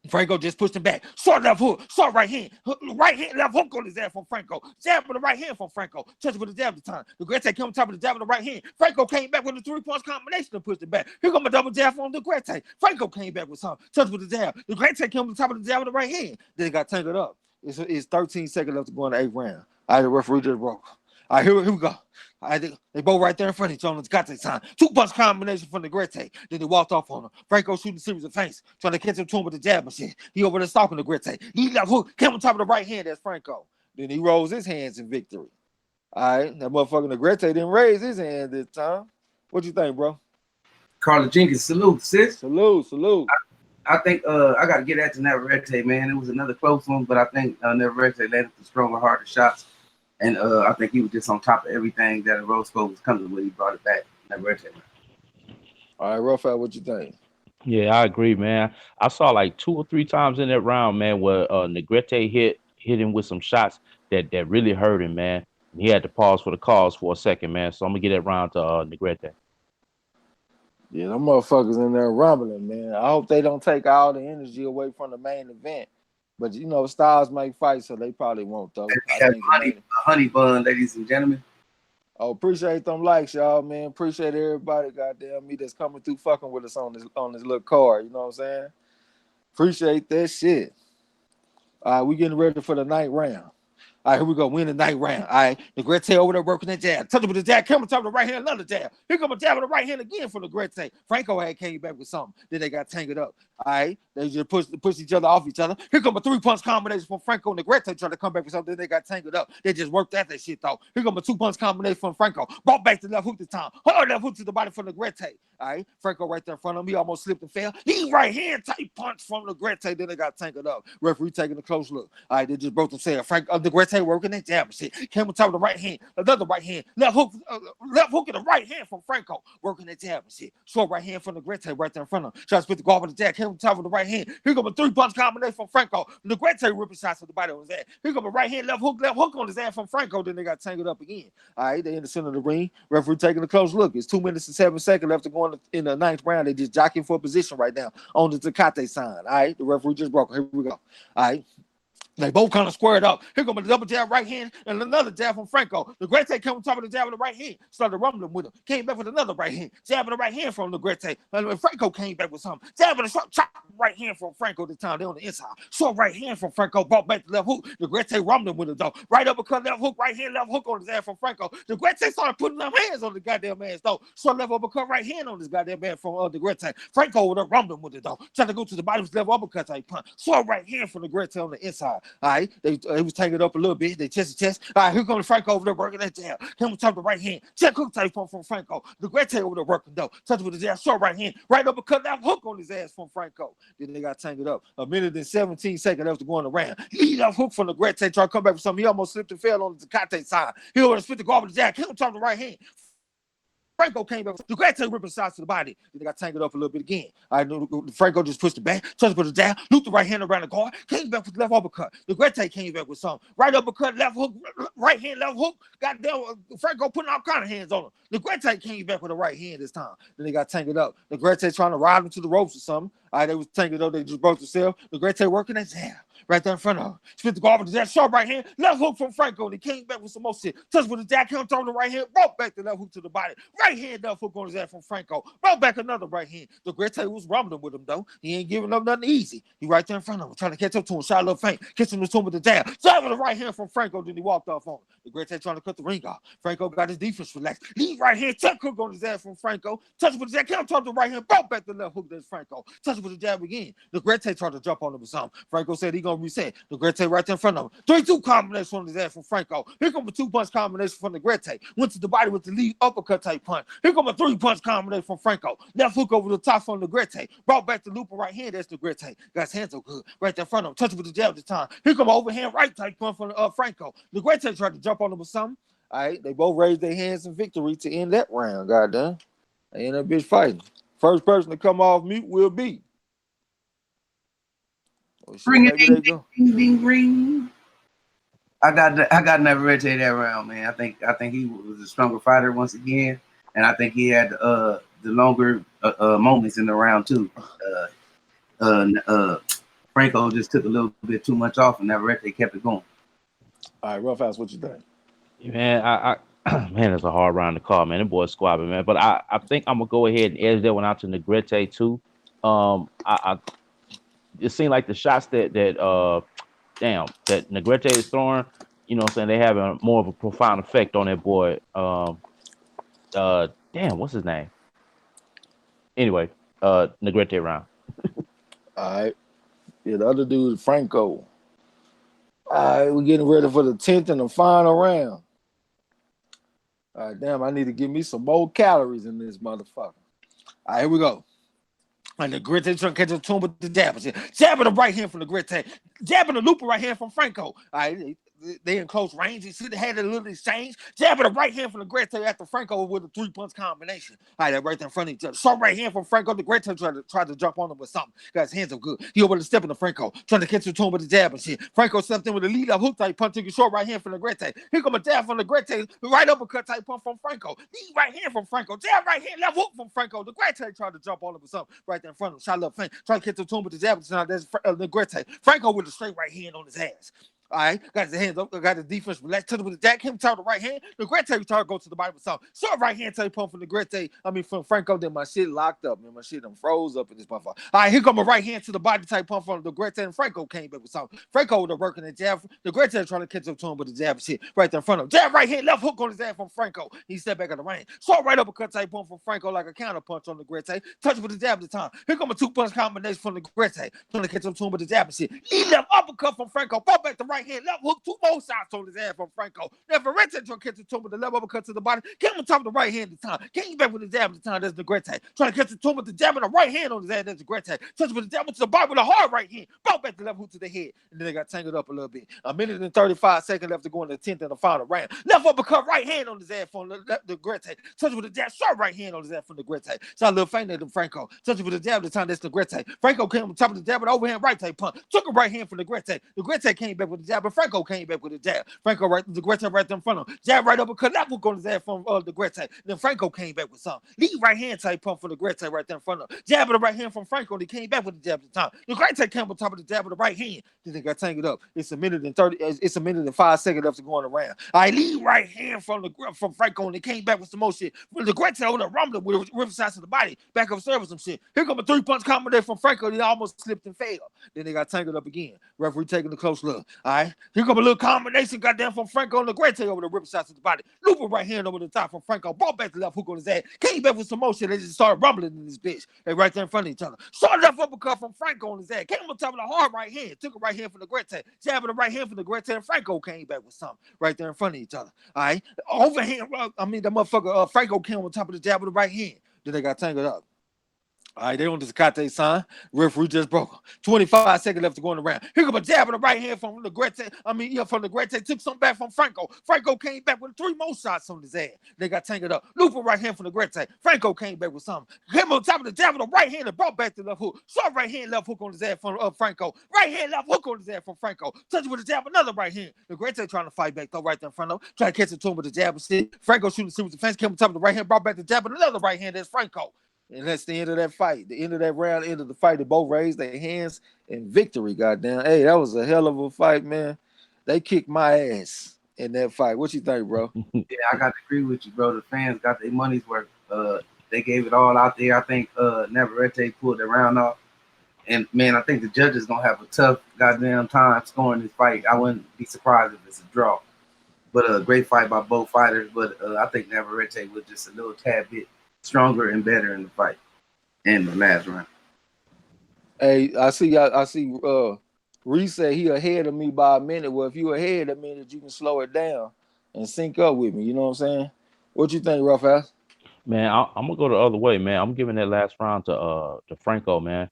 Franco just pushed him back. Short left hook, short right hand, left hook on his ass from Franco. Jab with the right hand from Franco. Touch with the jab at the time. Negrete came on top of the jab with the right hand. Franco came back with a 3-punch combination and pushed it back. Here come a double jab from Negrete. Franco came back with something. Touch with the jab. Negrete came on top of the jab with the right hand. Then it got tangled up. It's 13 seconds left to go in the 8th round. All right, the referee just broke. All right, here we go. All right, they both right there in front of each other. Got their time. 2-punch combination from Negrete. Then they walked off on him. Franco shooting a series of feints, trying to catch him to him with the jab and shit. He over there stalking Negrete. He left hook, came on top of the right hand. That's Franco. Then he rolls his hands in victory. All right, that motherfucker Negrete didn't raise his hand this time. What you think, bro? Carla Jenkins, salute, sis. Salute. I think I got to get at to Negrete, man. It was another close one, but I think Negrete landed the stronger, harder shots. And I think he was just on top of everything that Orozco was coming when he brought it back. All right, Rafael, what you think? Yeah, I agree, man. I saw like 2 or 3 times in that round, man, where Negrete hit him with some shots that really hurt him, man. He had to pause for the cause for a second, man. So I'm gonna get that round to Negrete. Yeah, them motherfuckers in there rumbling, man. I hope they don't take all the energy away from the main event. But, styles make fights, so they probably won't, though. Honey bun, ladies and gentlemen. Oh, appreciate them likes, y'all, man. Appreciate everybody, goddamn me, that's coming through fucking with us on this little card. You know what I'm saying? Appreciate that shit. All right, we getting ready for the 9th round. All right, here we go. Win the 9th round. All right, Negrete over there working that jab. Touch it with the jab. Come on top of the right hand, another jab. Here come a jab with the right hand again for Negrete. Franco came back with something. Then they got tangled up. All right, they just push each other off each other. Here come a 3-punch combination from Franco and Negrete trying to come back with something. Then they got tangled up. They just worked at that shit, though. Here come a 2-punch combination from Franco. Brought back the left hook this time. Hard left hook to the body from Negrete. All right, Franco right there in front of him. He almost slipped and fell. He right hand tight punch from Negrete. Then they got tangled up. Referee taking a close look. All right, they just broke themselves. Negrete working that jab and shit. Came on top of the right hand. Another right hand. Left hook in the right hand from Franco. Working that jab and shit. Short right hand from Negrete right there in front of him. Trying to spit the guard with the jab. Came on top of the right hand. Here come a 3-punch combination from Franco. Negrete ripping shots to the body on his ass. Here come a right hand, left hook on his ass from Franco. Then they got tangled up again. All right, they in the center of the ring. Referee taking a close look. It's 2 minutes and 7 seconds left to go in the 9th round. They just jockeying for position right now on the Tecate sign. All right, the referee just broke. Here we go. All right. They both kind of squared up. Here comes a double jab right hand and another jab from Franco. Negrete came on top of the jab with the right hand. Started rumbling with him. Came back with another right hand. Jab with the right hand from Negrete. And Franco came back with something. Jab with a short chop right hand from Franco this time. They on the inside. Short right hand from Franco. Brought back the left hook. Negrete rumbling with it though. Right uppercut, left hook, right hand, left hook on his ass from Franco. Negrete started putting them hands on the goddamn ass though. Short left uppercut, right hand on this goddamn man from Negrete. Franco with a rumbling with it though. Trying to go to the bottom of his left uppercut type punch. Short right hand from Negrete on the inside. All right. They was tangled up a little bit. They chest to chest. All right, here comes Franco over there working that jab. Came on top of the right hand. Check hook type from Franco. Negrete over there working though. Touch with the jab, short right hand. Right uppercut, that hook on his ass from Franco. Then they got tangled up. 1 minute and 17 seconds left to go on the round. Lead off hook from Negrete. Try to come back with something. He almost slipped and fell on the Tecate side. He over there spit the guard with the jab. Came on top of the right hand. Franco came back. Negrete ripping shots to the body. Then they got tangled up a little bit again. All right, Franco just pushed it back, touched with the jab, looped the right hand around the guard, came back with the left uppercut. Negrete came back with some right uppercut, left hook, right hand, left hook. Goddamn, Franco putting all kind of hands on him. Negrete came back with a right hand this time. Then they got tangled up. Negrete trying to ride him to the ropes or something. All right, they was tangled up. They just broke themselves. Negrete working that jab right there in front of him. Spit the guard with that sharp right hand, left hook from Franco. And he came back with some more shit. Touched with the jack, counter on the right hand, brought back the left hook to the body. Right hand, left hook on his ass from Franco. Brought back another right hand. Negrete was rumbling with him though. He ain't giving up nothing easy. He right there in front of him, trying to catch up to him. Shot a little feint, catching him with the jab. Jab with the right hand from Franco. Then he walked off on him. Negrete trying to cut the ring off. Franco got his defense relaxed. Lead right hand, tuck hook on his ass from Franco. Touch with the jab, counter on the right hand, brought back the left hook. That's Franco. Touch with the jab again. Negrete tried to jump on him or something. Franco said he gonna reset. Negrete right there in front of him. 3-2 combination on his ass from Franco. Here come a 2-punch combination from Negrete. Went to the body with the lead uppercut type punch. Here come a 3-punch combination from Franco. Left hook over the top from Negrete. Brought back the loop right hand. That's Negrete. Got his hands so good. Right there in front of him. Touch with the jab at the time. Here come an overhand right type punch from Franco. Negrete tried to jump on him or something. All right, they both raised their hands in victory to end that round. Goddamn. They end up bitch fighting. First person to come off mute will be. Oh, shit, Ring it, maybe ding, ding, ding, ring. I got Negrete that round, man. I think he was a stronger fighter once again, and I think he had the longer moments in the round too. Franco just took a little bit too much off, and Negrete kept it going. All right, Rough House, what you think? Man, I man, it's a hard round to call, man. Them boys squabbling, man. But I think I'm gonna go ahead and edge that one out to Negrete too. It seemed like the shots that Negrete is throwing, you know what I'm saying, they having more of a profound effect on that boy. What's his name? Anyway, Negrete round. All right. Yeah, the other dude is Franco. All right, we're getting ready for the 10th and the final round. All right, damn, I need to give me some more calories in this motherfucker. All right, here we go. And Negrete trying to catch a tune with the jab. Jabbing the right hand from Negrete. Jabbing the looper right hand from Franco. All right, they in close range. You see they had a little exchange. Jabbing the right hand from Negrete after Franco with a 3-punch combination. All right, that right there in front of each other. Short right hand from Franco. Negrete tried to jump on him with something. Got his hands up good. He over the step into Franco, trying to catch a tune with the jab and shit. Franco stepped in with a lead up hook type punch, took a short right hand from Negrete. Here come a jab from Negrete, right uppercut type punch from Franco. Lead right hand from Franco. Jab right hand, left hook from Franco. Negrete tried to jump on him with something right there in front of him. Shot a little feint. Tried to catch a tune with the jab. That's Negrete. Franco with a straight right hand on his ass. All right, got his hands up, got his defense relaxed, touched with the jack, him to the right hand. Negrete tried to go to the body with something. Short right hand type pump from Negrete. From Franco, then my shit locked up, man. My shit done froze up in this motherfucker. All right, here come a right hand to the body type pump from Negrete, and Franco came back with something. Franco was working the jab. Negrete trying to catch up to him with the jab and shit right there in front of him. Jab right hand, left hook on his ass from Franco. He stepped back on the ring. Short right uppercut type pump from Franco like a counter punch on Negrete. Touch with the jab at the time. Here come a 2-punch combination from Negrete. Trying to catch up to him with the jab and shit. He left uppercut from Franco. Brought back the right hand, left hook, 2 more shots on his ass from Franco. Then Vergil trying to catch the tumor with the left uppercut to the body. Came on top of the right hand at the time. Came back with the jab at the time. That's Negrete. Trying to catch the tumor with the jab and the right hand on his ass. That's Negrete. Touch with the jab to the body with a hard right hand. Brought back the left hook to the head. And then they got tangled up a little bit. A minute and 35 seconds left to go in the 10th and the final round. Left uppercut, right hand on his ass from Negrete. Touch with the jab, short right hand on his ass from Negrete. Shot a little feint at Franco. Touch with the jab at the time. That's Negrete. Franco came on top of the jab with overhand right type punch. Took a right hand from Negrete. Negrete came back with the jab, but Franco came back with the jab. Franco right, Negrete right there in front of him. Jab right uppercut, left hook on his ass from Negrete. Then Franco came back with something. Lead right hand type pump for Negrete right there in front of him. Jab with the right hand from Franco, and he came back with the jab at the time. Negrete came on top of the jab with the right hand. Then they got tangled up. It's a minute and 5 seconds left to go on the round. I lead right hand from Franco, and he came back with some more shit. Negrete over there rumbling with river shots to the body, back up service some shit. Here come a 3-punch combination from Franco. He almost slipped and failed. Then they got tangled up again. Referee taking a close look. All right, here come a little combination, goddamn, from Franco and Negrete over the river shots to the body. Looping right hand over the top from Franco. Brought back the left hook on his ass. Came back with some more shit. They just started rumbling in this bitch. They right there in front of each other. Short left uppercut from Franco on his ass. Came on top of the hard right hand. Took a right hand from Negrete. Jabbing the right hand from Negrete, and Franco came back with something right there in front of each other. All right, overhand. The motherfucker Franco came on top of the jab with the right hand. Then they got tangled up. All right, they on the Zacate sign. Referee just broke. 25 seconds left to go in the round. Here come a jab in the right hand from Negrete. From Negrete. Took some back from Franco. Franco came back with 3 more shots on his ass. They got tangled up. Looping right hand from Negrete. Franco came back with something. Him on top of the jab with the right hand and brought back the left hook. Short right hand, left hook on his ass from Franco. Right hand, left hook on his ass from Franco. Touch with the jab, another right hand. Negrete trying to fight back, though, right there in front of him. Trying to catch it to him with the jab and shit. Franco shooting the defense. Came on top of the right hand, brought back the jab and another right hand. That's Franco. And that's the end of that fight. The end of that round, the end of the fight. They both raised their hands in victory, goddamn. Hey, that was a hell of a fight, man. They kicked my ass in that fight. What you think, bro? Yeah, I got to agree with you, bro. The fans got their money's worth. They gave it all out there. I think Navarrete pulled the round off. And, man, I think the judges going to have a tough goddamn time scoring this fight. I wouldn't be surprised if it's a draw. But a great fight by both fighters. But I think Navarrete was just a little tad bit stronger and better in the fight in the last round. Hey, I see Reese said he ahead of me by a minute. Well, if you ahead, that means that you can slow it down and sync up with me. You know what I'm saying? What you think, Rough Ass? Man, I'm gonna go the other way, man. I'm giving that last round to Franco, man.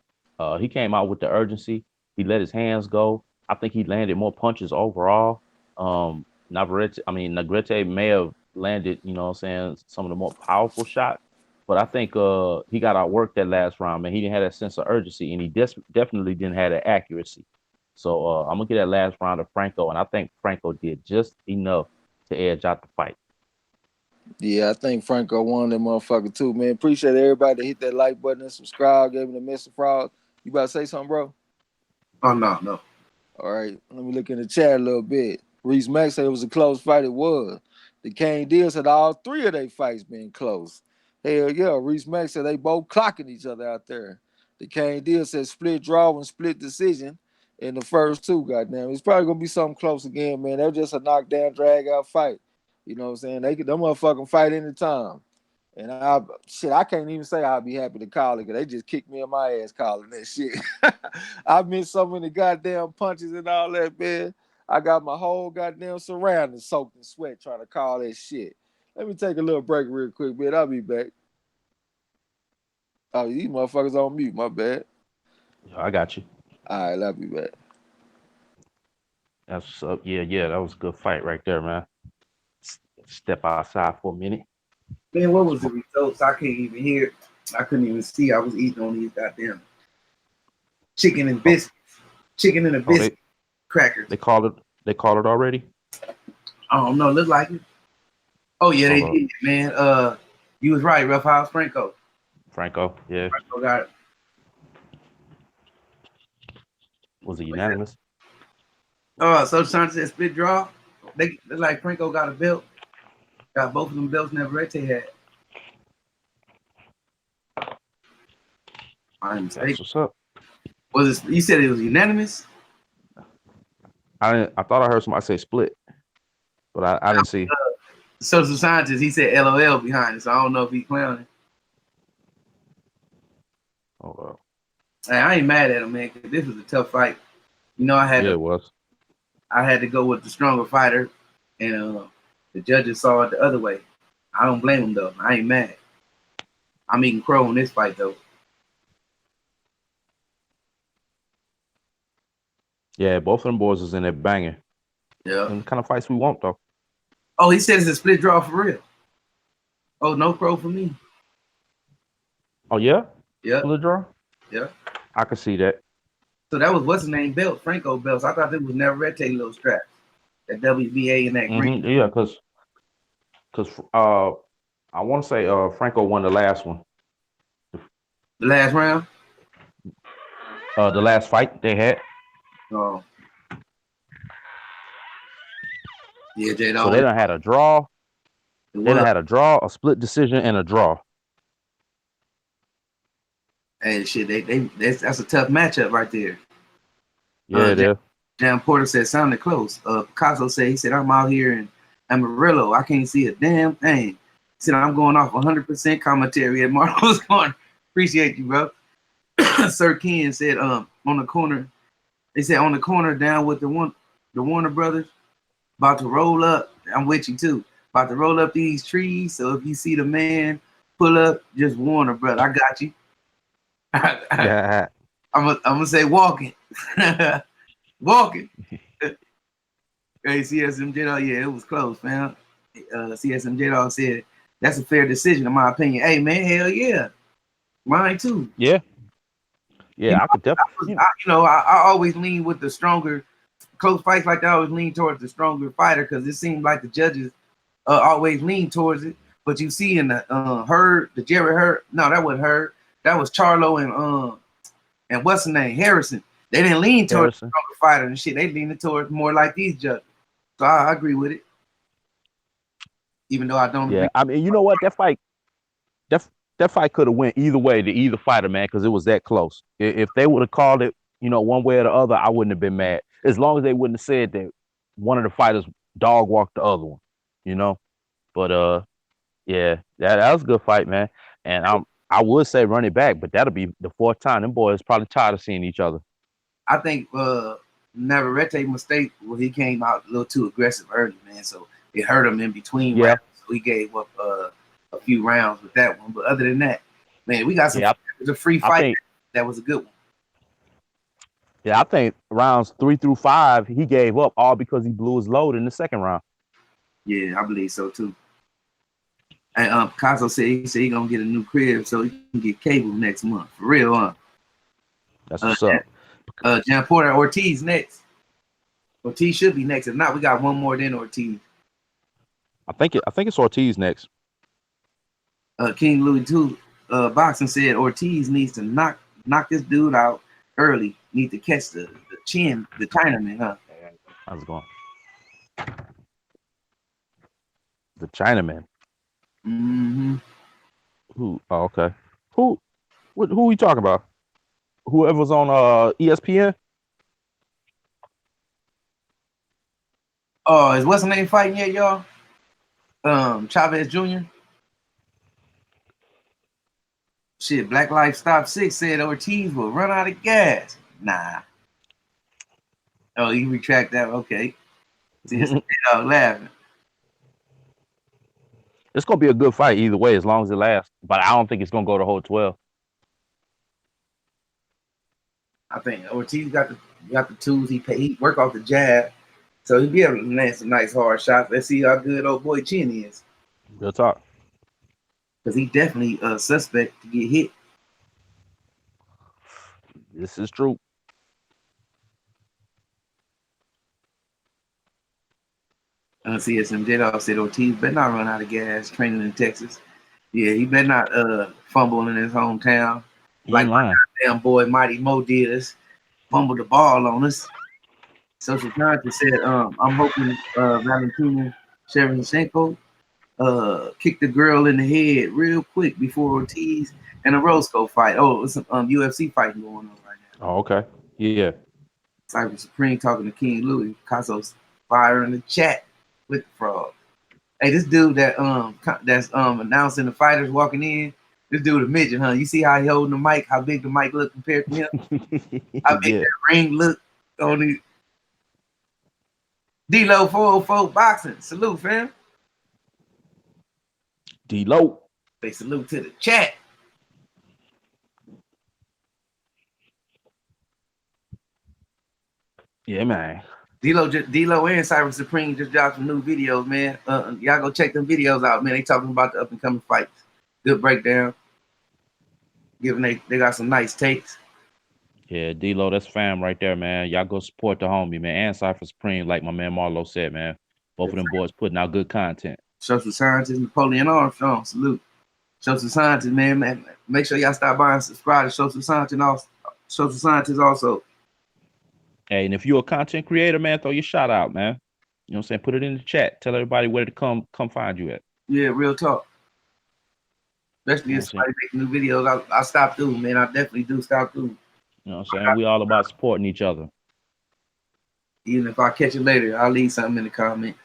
He came out with the urgency. He let his hands go. I think he landed more punches overall. Negrete may have landed, you know what I'm saying, some of the more powerful shots. But I think he got outworked that last round, man. He didn't have that sense of urgency, and he definitely didn't have that accuracy. So I'm going to get that last round to Franco, and I think Franco did just enough to edge out the fight. Yeah, I think Franco won that motherfucker too, man. Appreciate everybody that hit that like button and subscribe, gave me the Mr. Frog. You about to say something, bro? Oh, no. All right, let me look in the chat a little bit. Reese Mack said it was a close fight. It was. The Kane Deal said all 3 of their fights been close. Hell yeah, Reese Mack said they both clocking each other out there. The Kane Deal said split draw and split decision in the first 2, goddamn. It's probably going to be something close again, man. They're just a knockdown, drag-out fight. You know what I'm saying? Them motherfucking fight anytime. And I can't even say I'll be happy to call it because they just kicked me in my ass calling that shit. I missed so many goddamn punches and all that, man. I got my whole goddamn surroundings soaked in sweat trying to call that shit. Let me take a little break real quick, man. I'll be back. Oh, these motherfuckers on mute. My bad. I got you. All right, I'll be back. That's what's up. Yeah, that was a good fight right there, man. Step outside for a minute. Man, what was the results? I can't even hear. I couldn't even see. I was eating on these goddamn chicken and biscuits. Chicken and a biscuit crackers. They called it already? I don't know. Look like it. Oh, yeah, they did, man. You was right, Rough House Franco, yeah. Franco got it. Was it unanimous? So Sanchez split draw. They like Franco got a belt. Got both of them belts Navarrete had. I'm mistaken. That's what's up. Was it? You said it was unanimous? I thought I heard somebody say split, but I didn't see. Social scientist, he said LOL behind it, so I don't know if he's clowning. Oh well. Hey, I ain't mad at him, man, because this was a tough fight. You know, it was. I had to go with the stronger fighter, and the judges saw it the other way. I don't blame them though. I ain't mad. I'm eating crow in this fight though. Yeah, both of them boys is in there banging. Yeah. And the kind of fights we want though. Oh, he said it's a split draw for real. Oh, no crow for me. Oh yeah? Yeah. Split draw? Yeah. I could see that. So that was what's his name belt, Franco belts. I thought it was Navarrete little straps. That WBA and that green. Yeah, because I want to say Franco won the last one. The last round? The last fight they had. Oh. Yeah, Jay. So they done had a draw. They done had a draw, a split decision, and a draw. Hey, shit, that's a tough matchup right there. Yeah, it is. Jan Porter said sounded close. Picasso said, he said, I'm out here in Amarillo. I can't see a damn thing. He said, I'm going off 100% commentary at MARLO'S corner. Appreciate you, bro. Sir Ken said, on the corner. They said on the corner down with the Warner brothers. About to roll up. I'm with you too. About to roll up these trees. So if you see the man pull up, just Warner, brother. I got you. Yeah. I'm gonna say walking. Walking. Hey, CSMJ dog, yeah, it was close, fam. CSMJ dog said that's a fair decision in my opinion. Hey man, hell yeah. Mine too. Yeah. You know, Yeah, I could definitely. I always lean with the stronger close fights like that. I always lean towards the stronger fighter because it seemed like the judges always lean towards it. But you see in the the Jerry Hurd, no, that wasn't Hurd. That was Charlo and what's the name, Harrison. They didn't lean towards the Harrison. stronger fighter and shit. They leaned towards more like these judges. So I agree with it, even though I don't agree. Yeah, I mean, you know what? That fight could have went either way to either fighter, man, because it was that close. If they would have called it, one way or the other, I wouldn't have been mad. As long as they wouldn't have said that one of the fighters dog walked the other one, you know. But yeah, that was a good fight, man. And I would say run it back, but that'll be the fourth time. Them boys probably tired of seeing each other. I think Navarrete mistake was he came out a little too aggressive early, man. So it hurt him in between rounds. So he gave up a few rounds with that one. But other than that, man, we got some. It was a free fight. That was a good one. Yeah, I think rounds 3 through 5 he gave up all because he blew his load in the second round. Yeah, I believe so too. And Picasso said he gonna get a new crib so he can get cable next month. For real, huh? That's what's up. Jan Porter Ortiz next. Ortiz should be next. If not, we got one more than Ortiz. I think it's Ortiz next. King Louis too. Boxing said Ortiz needs to knock this dude out early. Need to catch the chin, the Chinaman, huh? How's it going? The Chinaman. Mm-hmm. Who? Oh, okay. Who we talking about? Whoever's on ESPN? Oh, is what's the name fighting yet, y'all? Chavez Jr. Shit, Black Life Stop 6 said Ortiz will run out of gas. Nah. Oh, you retract that? Okay. See, it's laughing. It's gonna be a good fight either way, as long as it lasts. But I don't think it's gonna go the whole 12. I think Ortiz got the tools. He work off the jab, so he'll be able to land some nice hard shots. Let's see how good old boy Chin is. Good talk. Because he definitely a suspect to get hit. This is true. CSMJ dog said Ortiz better not run out of gas training in Texas. Yeah, he better not fumble in his hometown. Like my damn boy Mighty Mo did us. Fumbled the ball on us. Social Scientist said, I'm hoping Valentina Shevchenko kick the girl in the head real quick before Ortiz and Orozco fight. Oh, it's some UFC fighting going on right now. Oh, okay. Yeah. Cyber Supreme talking to King Louis. Picasso's fire in the chat with the frog. Hey, this dude that's announcing the fighters walking in, this dude a midget, huh? You see how he holding the mic, how big the mic look compared to him? How big that ring look on the D-Lo 404 boxing. Salute, fam. D-Lo. They salute to the chat. Yeah, man. D-Lo and Cyber Supreme just dropped some new videos, man. Y'all go check them videos out, man. They talking about the up and coming fights. Good breakdown. Given they got some nice takes. Yeah, D-Lo, that's fam right there, man. Y'all go support the homie, man. And Cypher Supreme, like my man Marlo said, man. Both of them boys putting out good content. Social Scientist, Napoleon Armstrong, salute. Social Scientist, man. Make sure y'all stop by and subscribe to Social Scientist also. Hey, and if you're a content creator, man, throw your shout out, man. You know what I'm saying? Put it in the chat. Tell everybody where to come find you at. Yeah, real talk. Especially if somebody making new videos, I stop through, man. I definitely do stop through. You know what I'm saying? We all about supporting each other. Even if I catch it later, I'll leave something in the comments.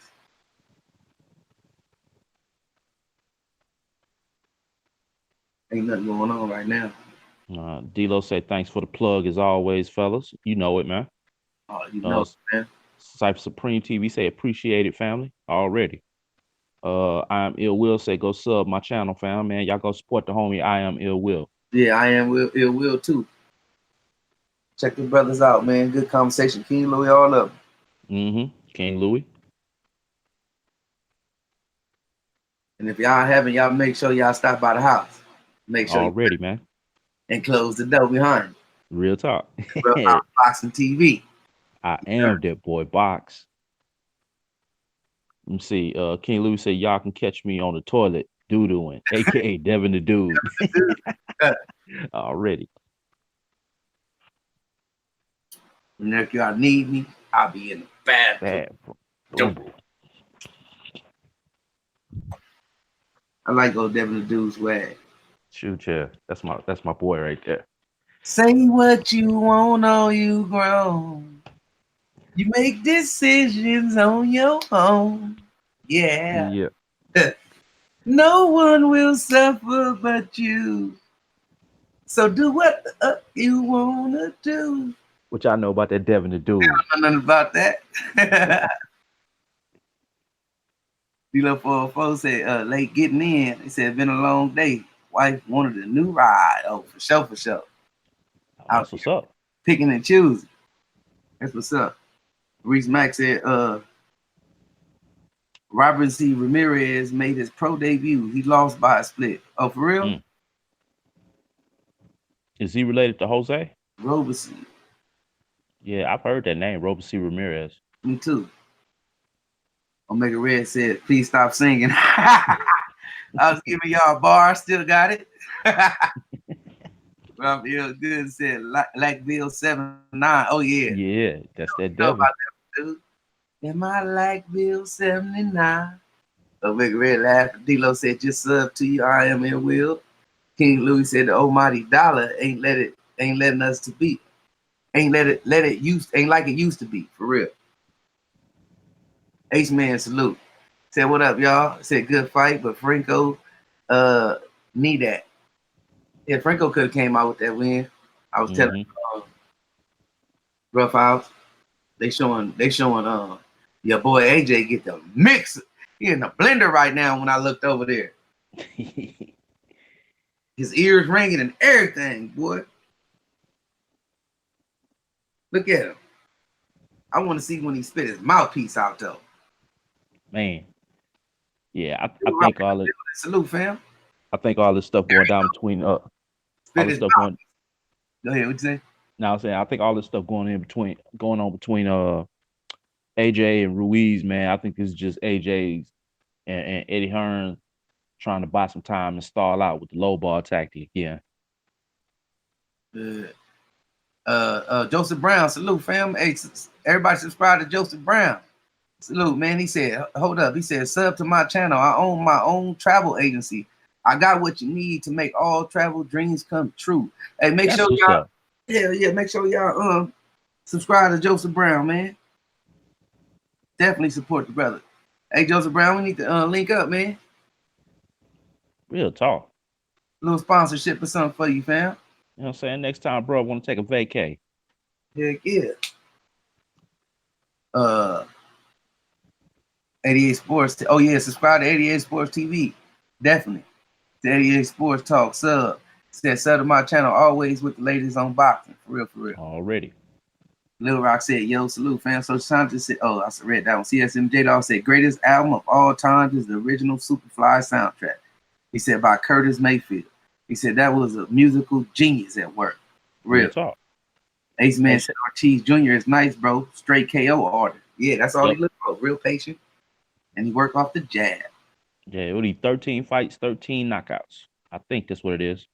Ain't nothing going on right now. D-Lo say thanks for the plug as always, fellas. You know it, man. Oh, you know, man. Cypher Supreme TV say appreciate it, family. Already. I am Ill Will say go sub my channel, fam, man. Y'all go support the homie I am Ill Will. Yeah, I am Ill Will too. Check the brothers out, man. Good conversation. King Louis, all up. King Louis. And if y'all haven't, y'all make sure y'all stop by the house. Make sure you Already, man. and close the door behind you. Real talk. Real House Boxing TV. I am that boy Box. Let me see. King Louis said y'all can catch me on the toilet doo-dooing, aka Devin the Dude. Already. And if y'all need me, I'll be in the bathroom. Bad. I like old Devin the Dude's swag. Shoot, yeah. That's my boy right there. Say what you want, all you grown. You make decisions on your own. Yeah. Yeah. No one will suffer but you. So do what you wanna do. What y'all know about that Devin the Dude? I don't know nothing about that. D-Lo404 said, late getting in. He said, been a long day. Wife wanted a new ride. Oh, for sure, for sure. Oh, that's what's up. Picking and choosing. That's what's up. Reese Mack said, Robert C. Ramirez made his pro debut. He lost by a split. Oh, for real? Is he related to Jose? Roberson. Yeah, I've heard that name, Robert C. Ramirez. Me too. Omega Red said, please stop singing. I was giving y'all a bar. I still got it. Rob L. Good said, Lackville 79. Oh, yeah. Yeah, that's that Know Devin. about that, dude. Am I Lackville 79? Omega Red laughed. D-Lo said, just sub to you. I am in Will. King Louis said, the almighty dollar ain't letting us to beat. Ain't like it used to be, for real. Ace Man salute. Said, what up, y'all? Said, good fight, but Franco need that. Yeah, Franco could have came out with that win. I was telling Rough House. They showing your boy AJ get the mix. He in the blender right now when I looked over there. His ears ringing and everything, boy. Look at him. I want to see when he spit his mouthpiece out, though. Man. Yeah, I think all it. Salute, fam. I think all this stuff going down between all this stuff going. Go ahead, what you say? Now I'm saying I think all this stuff going on between AJ and Ruiz, man. I think this is just AJ's and Eddie Hearn trying to buy some time and stall out with the low ball tactic again. Joseph Brown, salute, fam. Hey, everybody subscribe to Joseph Brown. Salute, man. He said, hold up. He said, sub to my channel. I own my own travel agency. I got what you need to make all travel dreams come true. Hey, make sure y'all, make sure y'all subscribe to Joseph Brown, man. Definitely support the brother. Hey, Joseph Brown, we need to link up, man. Real talk. Little sponsorship or something for you, fam. You know what I'm saying? Next time, bro, I want to take a vacay. Heck yeah. 88 Sports. Oh, yeah, subscribe to 88 Sports TV. Definitely. The 88 Sports Talk sub. Said sub to my channel always with the latest on boxing. For real, for real. Already. Lil Rock said, yo, salute, fam. So Shanti said, oh, I read that one. CSMJ Dog said, greatest album of all time is the original Superfly soundtrack. He said, by Curtis Mayfield. He said, that was a musical genius at work. Real talk. Ace Man said, Ortiz Jr. is nice, bro. Straight KO order. Yeah, that's all he looked for. Real patient. And he worked off the jab. Yeah, it would be 13 fights, 13 knockouts. I think that's what it is.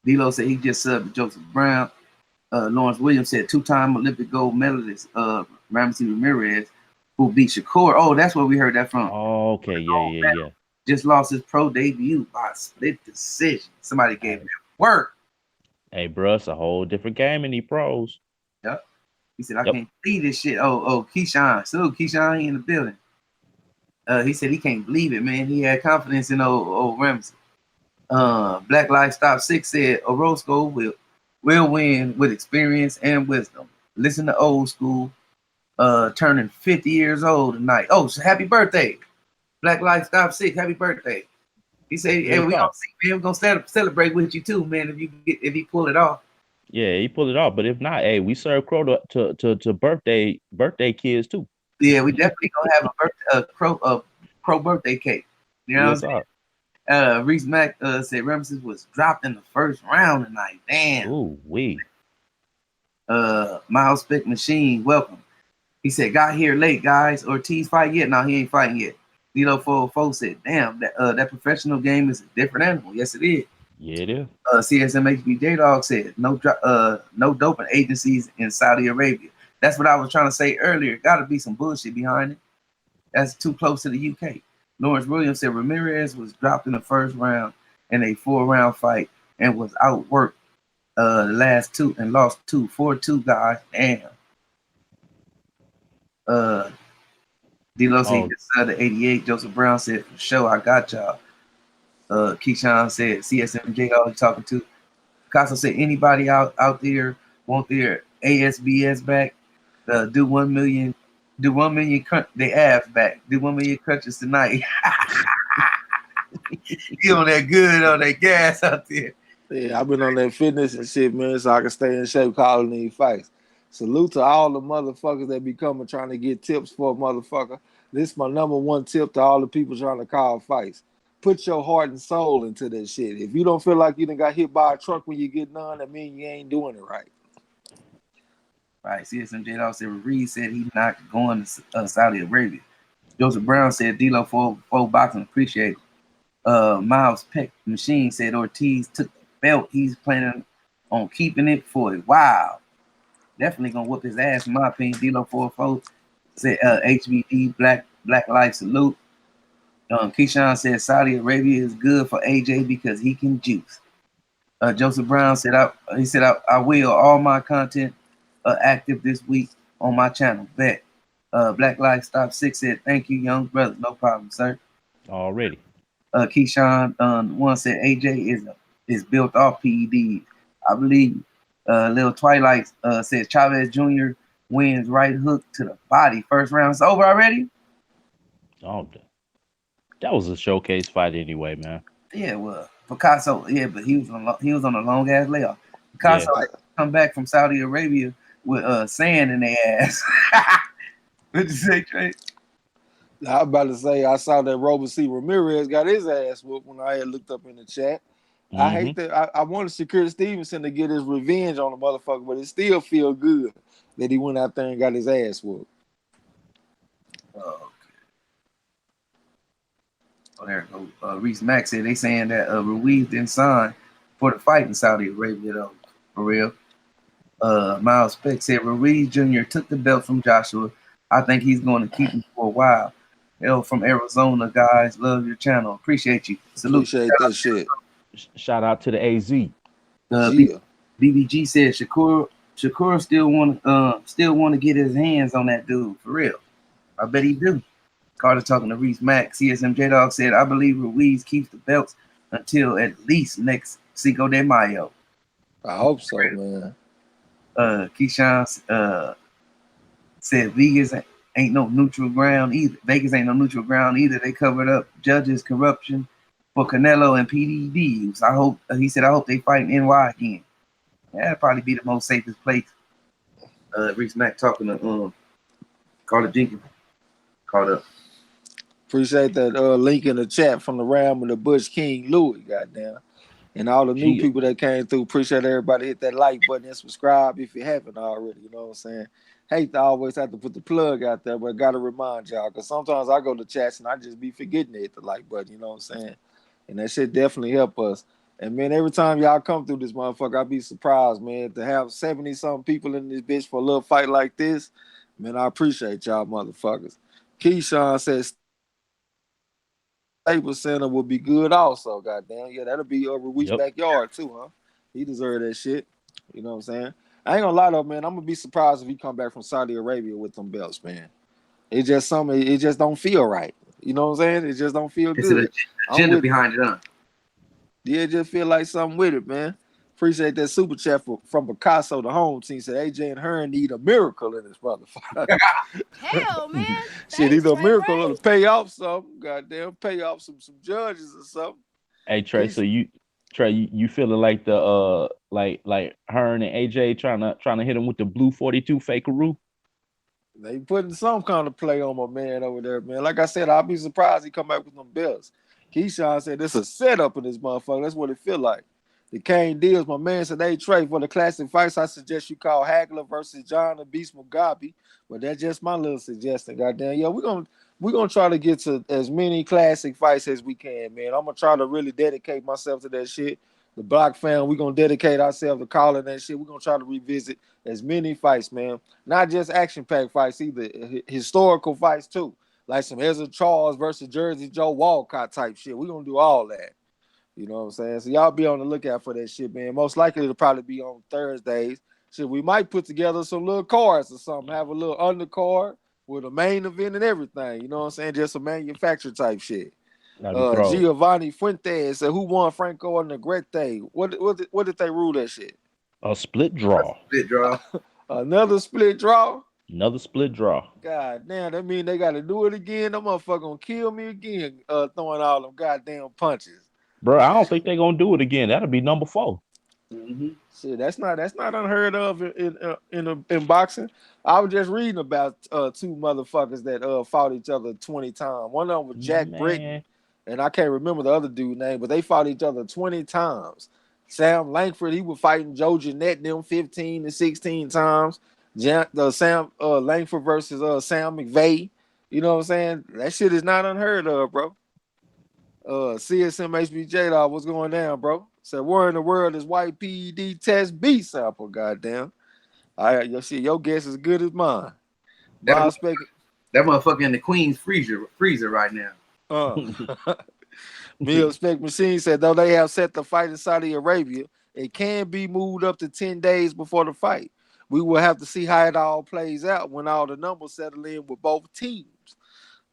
D-Lo said he just subbed to Joseph Brown. Lawrence Williams said two-time Olympic gold medalist Ramsey Ramirez, who beat Shakur. Oh, that's where we heard that from. Oh, okay, yeah. Just lost his pro debut by a split decision. Somebody gave him work. Hey, bro, it's a whole different game in these pros. Yep. He said, I can't see this shit. Oh, Keyshawn. So Keyshawn, he in the building. He said he can't believe it, man. He had confidence in old Ramsey. Black Lives Stop 6 said Orozco will win with experience and wisdom. Listen to old school. Turning 50 years old tonight. Oh, so happy birthday. Black Lives Stop 6, happy birthday. He said, Real "Hey, we gonna talk. see, man. We're gonna celebrate with you too, man. If you pull it off." Yeah, he pulled it off. But if not, hey, we serve crow to birthday kids too. Yeah, we definitely gonna have a crow birthday cake. You know Real what I'm talk. saying? Reese Mack said Ramses was dropped in the first round tonight. Damn. Ooh, we. Miles Pick Machine, welcome. He said, got here late, guys. Ortiz fight yet? No, he ain't fighting yet. Dilo 404 said, damn, that professional game is a different animal. Yes, it is. Yeah, it is. CSMHB J-Dog said, no doping agencies in Saudi Arabia. That's what I was trying to say earlier. Got to be some bullshit behind it. That's too close to the UK. Lawrence Williams said Ramirez was dropped in the first round in a 4-round fight and was outworked the last two and lost 4-2 guys. Damn. D-Lo said, the 88. Joseph Brown said, for sure, I got y'all. Keyshawn said, CSMJ, all you talking to. Picasso said, anybody out there want their ASBS back? Do 1 million they abs back. Do 1 million crunches tonight. You on that good on that gas out there. Yeah, I've been on that fitness and shit, man, so I can stay in shape calling these fights. Salute to all the motherfuckers that be coming trying to get tips for a motherfucker. This is my #1 tip to all the people trying to call fights. Put your heart and soul into that shit. If you don't feel like you done got hit by a truck when you get done, that means you ain't doing it right. Right. CSMJ Dog said Reed said he's not going to Saudi Arabia. Joseph Brown said D-Lo 4 boxing appreciate it. Miles Peck Machine said Ortiz took the belt. He's planning on keeping it for a while. Definitely gonna whoop his ass in my opinion. D-Lo 4 said HBD Black Life Salute. Keyshawn said Saudi Arabia is good for AJ because he can juice. Joseph Brown said I will all my content active this week on my channel. Bet. Black Life Stop 6 said thank you, young brother. No problem, sir. Already. Keyshawn one said AJ is built off PEDs. I believe Lil Twilight said Chavez Jr. wins right hook to the body. First round's over already. Oh, that was a showcase fight anyway, man. Yeah, well, Picasso. Yeah, but he was on a long ass layoff. Picasso come back from Saudi Arabia with sand in their ass. What'd you say, Trey? I was about to say I saw that Robert C. Ramirez got his ass whooped when I had looked up in the chat. Mm-hmm. I hate that. I wanted Shakur Stevenson to get his revenge on the motherfucker, but it still feel good that he went out there and got his ass whooped. Oh, there you go. Reese Mack said they saying that Ruiz didn't sign for the fight in Saudi Arabia though, for real. Miles Peck said Ruiz Jr. took the belt from Joshua. I think he's going to keep him for a while. Hell, from Arizona, guys. Love your channel. Appreciate you. Salute. Appreciate that shit. Shout out to the AZ. BBG said Shakur still want to get his hands on that dude for real. I bet he do. Carter talking to Reese Mack. CSMJ Dog said I believe Ruiz keeps the belts until at least next Cinco de Mayo. I hope so, man. Keyshawn said Vegas ain't no neutral ground either. Vegas ain't no neutral ground either. They covered up judges' corruption for Canelo and PDDs. I hope they fight in NY again. That'd probably be the most safest place. Reese Mack talking to Carter Jenkins. Caught up. Appreciate that link in the chat from the Ram and the Bush King Louis, goddamn. And all the new people that came through. Appreciate everybody. Hit that like button and subscribe if you haven't already. You know what I'm saying? Hate to always have to put the plug out there, but got to remind y'all because sometimes I go to chats and I just be forgetting to hit the like button. You know what I'm saying? And that shit definitely help us. And, man, every time y'all come through this motherfucker, I be surprised, man, to have 70-something people in this bitch for a little fight like this. Man, I appreciate y'all motherfuckers. Keyshawn says Staples Center would be good also, goddamn. Yeah, that'll be over Ruiz's backyard too, huh? He deserved that shit. You know what I'm saying? I ain't gonna lie though, man. I'm gonna be surprised if he come back from Saudi Arabia with them belts, man. It just don't feel right. You know what I'm saying? It just don't feel good. It's an agenda behind it, huh? Yeah, it just feel like something with it, man. Appreciate that super chat from Picasso, the home team. Said AJ and Hearn need a miracle in this motherfucker. Hell, man. Shit, need a miracle to pay off something. Goddamn, pay off some judges or something. Hey Trey, so you feeling like the like Hearn and AJ trying to hit him with the blue 42 fakeroo? They putting some kind of play on my man over there, man. Like I said, I'll be surprised he come back with them belts. Keyshawn said this a setup in this motherfucker. That's what it feel like. The Kane deals, my man said, hey, Trey, for the classic fights, I suggest you call Hagler versus John the Beast Mugabe. But that's just my little suggestion, goddamn. Yo, we're gonna try to get to as many classic fights as we can, man. I'm gonna try to really dedicate myself to that shit. The Block fam, we're gonna dedicate ourselves to calling that shit. We're gonna try to revisit as many fights, man. Not just action-packed fights, either historical fights too. Like some Ezra Charles versus Jersey Joe Walcott type shit. We're gonna do all that. You know what I'm saying? So y'all be on the lookout for that shit, man. Most likely it'll probably be on Thursdays. Shit, we might put together some little cards or something, have a little undercard with a main event and everything. You know what I'm saying? Just a manufacturer type shit. Giovanni Fuentes said, who won Franco or Negrete? What did they rule that shit? A split draw. Split draw. Another split draw? Another split draw. God damn, that mean they got to do it again. That motherfucker gonna kill me again, throwing all them goddamn punches. Bro, I don't think they're gonna do it again. That'll be number 4. Mm-hmm. Shit, that's not unheard of in boxing. I was just reading about 2 motherfuckers that fought each other 20 times. One of them was Jack Britton, and I can't remember the other dude's name, but they fought each other 20 times. Sam Langford, he was fighting Joe Jeanette them 15 to 16 times. Sam Langford versus Sam McVeigh. You know what I'm saying? That shit is not unheard of, bro. CSM HBJ dog, what's going down, bro? Said, where in the world is white PED test B sample? Goddamn. Your guess is good as mine. That motherfucker in the Queen's freezer right now. Mill Spec Machine said, though they have set the fight in Saudi Arabia, it can be moved up to 10 days before the fight. We will have to see how it all plays out when all the numbers settle in with both teams.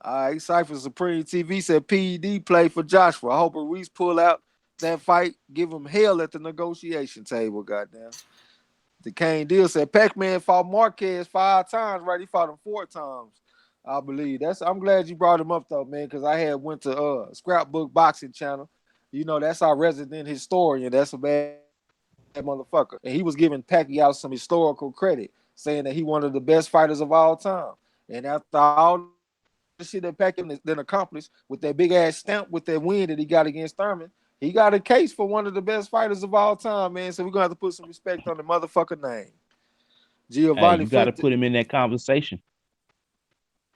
All right, Cypher Supreme TV said PED play for Joshua. I hope Ruiz pull out that fight, give him hell at the negotiation table, goddamn. The Kane deal said Pac-Man fought Marquez 5 times, right? He fought him 4 times, I believe. I'm glad you brought him up though, man, because I had went to Scrapbook Boxing Channel. You know, that's our resident historian. That's a bad motherfucker. And he was giving Pacquiao some historical credit, saying that he one of the best fighters of all time. And after all the shit that Pacquiao then accomplished with that big ass stamp with that win that he got against Thurman, he got a case for one of the best fighters of all time, man. So we're gonna have to put some respect on the motherfucker name. Giovanni, you gotta put him in that conversation.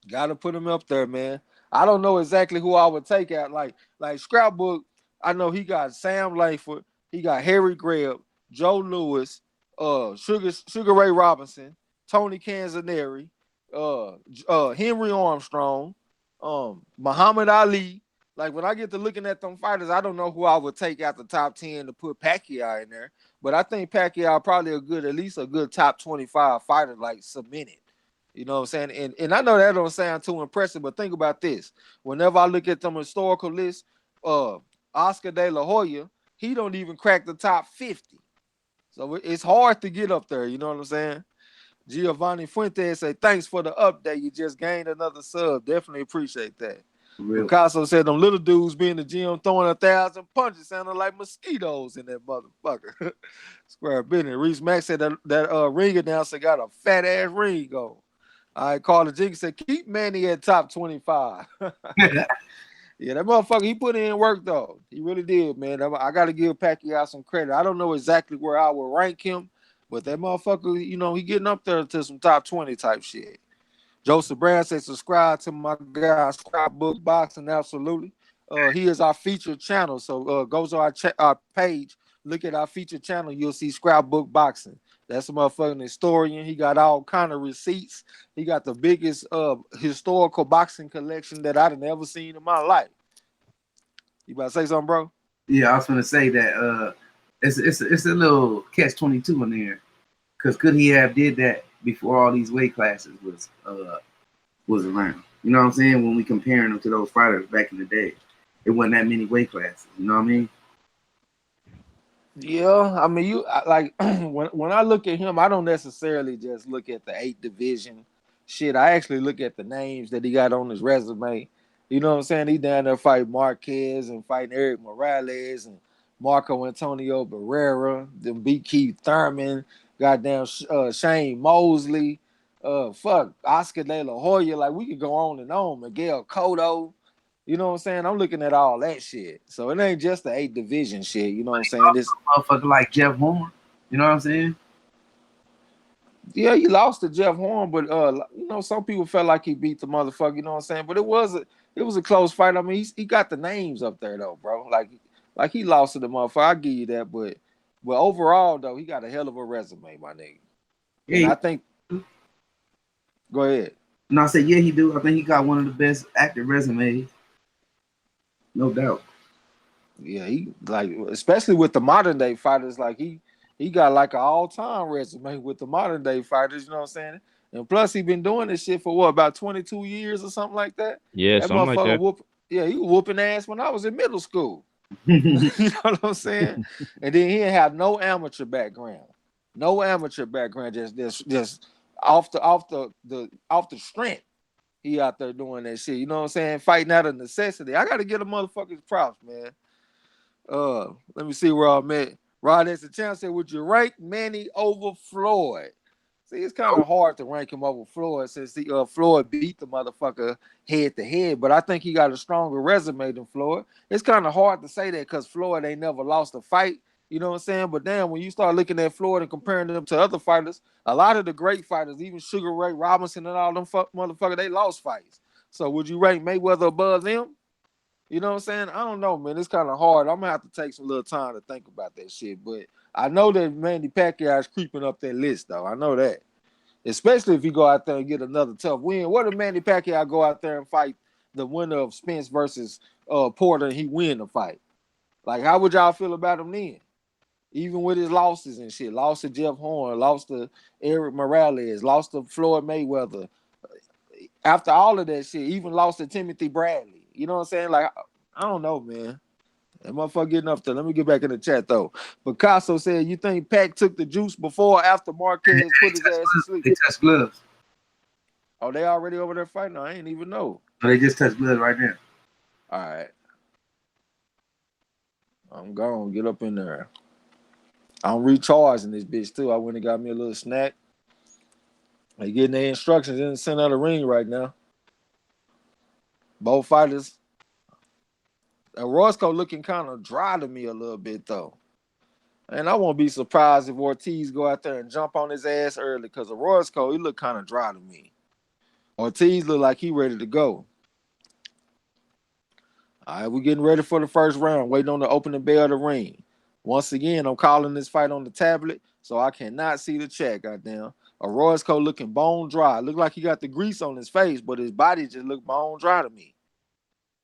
Gotta put him up there, man. I don't know exactly who I would take out. Like Scrapbook, I know he got Sam Langford, he got Harry Greb, Joe Lewis, Sugar Ray Robinson, Tony Canzaneri, Henry Armstrong, Muhammad Ali. Like when I get to looking at them fighters, I don't know who I would take out the top 10 to put Pacquiao in there. But I think Pacquiao probably at least a good top 25 fighter, like cemented. You know what I'm saying? And I know that don't sound too impressive, but think about this. Whenever I look at them historical lists, Oscar De La Hoya, he don't even crack the top 50. So it's hard to get up there. You know what I'm saying? Giovanni Fuentes say, thanks for the update. You just gained another sub. Definitely appreciate that. Picasso said them little dudes be in the gym throwing 1,000 punches sounding like mosquitoes in that motherfucker. Square business. Reese Mack said that ring announcer got a fat ass ring on. All right, Carter Jenkins said, keep Manny at top 25. Yeah, that motherfucker, he put in work, though. He really did, man. I got to give Pacquiao some credit. I don't know exactly where I would rank him, but that motherfucker, you know, he getting up there to some top 20 type shit. Joseph Brown says, subscribe to my guy, Scrapbook Boxing, absolutely. He is our featured channel, so go to our page, look at our featured channel, you'll see Scrapbook Boxing. That's a motherfucking historian. He got all kind of receipts. He got the biggest historical boxing collection that I've ever seen in my life. You about to say something, bro? Yeah, I was gonna say that it's a little catch-22 in there, because could he have did that before all these weight classes was around? You know what I'm saying? When we comparing them to those fighters back in the day, it wasn't that many weight classes. You know what I mean? Yeah, I mean, you like when I look at him, I don't necessarily just look at the 8 division shit. I actually look at the names that he got on his resume, You know what I'm saying? He down there fighting Marquez and fighting Eric Morales and Marco Antonio Barrera, then beat Keith Thurman, goddamn Shane Mosley, Oscar De La Hoya. Like, we could go on and on. Miguel Cotto. You know what I'm saying? I'm looking at all that shit. So it ain't just the 8 division shit. You know what I'm saying? This motherfucker like Jeff Horn. You know what I'm saying? Yeah, he lost to Jeff Horn, but you know, some people felt like he beat the motherfucker. You know what I'm saying? But it was a close fight. I mean, he got the names up there though, bro. Like he lost to the motherfucker. I give you that, but overall though, he got a hell of a resume, my nigga. And I think. Go ahead. No, I said yeah, he do. I think he got one of the best active resumes, no doubt. Yeah, he like, especially with the modern day fighters, like he got like an all-time resume with the modern day fighters, you know what I'm saying? And plus he been doing this shit for what, about 22 years or something like that? Yeah, That something like that. He was whooping ass when I was in middle school. You know what I'm saying? And then he didn't have no amateur background. Just off the strength. He out there doing that shit. You know what I'm saying? Fighting out of necessity. I gotta get a motherfucker's props, man. Let me see where I'm at. Rod has a chance said, would you rank Manny over Floyd? See, it's kind of hard to rank him over Floyd since Floyd beat the motherfucker head to head, but I think he got a stronger resume than Floyd. It's kind of hard to say that because Floyd ain't never lost a fight. You know what I'm saying? But damn, when you start looking at Floyd and comparing them to other fighters, a lot of the great fighters, even Sugar Ray Robinson and all them motherfuckers, they lost fights. So would you rank Mayweather above them? You know what I'm saying? I don't know, man. It's kind of hard. I'm gonna have to take some little time to think about that shit. But I know that Manny Pacquiao is creeping up that list, though. I know that. Especially if you go out there and get another tough win. What if Manny Pacquiao go out there and fight the winner of Spence versus Porter and he win the fight? Like, how would y'all feel about him then? Even with his losses and shit. Lost to Jeff Horn, lost to Eric Morales, lost to Floyd Mayweather. After all of that shit, even lost to Timothy Bradley. You know what I'm saying? Like, I don't know, man. That motherfucker getting up there. Let me get back in the chat, though. Picasso said, you think Pac took the juice before or after Marquez put his ass to sleep? They touched gloves. Oh, they already over there fighting? I ain't even know. No, they just touched gloves right now. All right. I'm gone. Get up in there. I'm recharging this bitch, too. I went and got me a little snack. They getting their instructions in the center of the ring right now. Both fighters. Orozco looking kind of dry to me a little bit, though. And I won't be surprised if Ortiz go out there and jump on his ass early because Orozco, he look kind of dry to me. Ortiz look like he ready to go. All right, we're getting ready for the first round, waiting on the opening bell of the ring. Once again, I'm calling this fight on the tablet, so I cannot see the chat, goddamn. Orozco looking bone dry. Look like he got the grease on his face, but his body just look bone dry to me.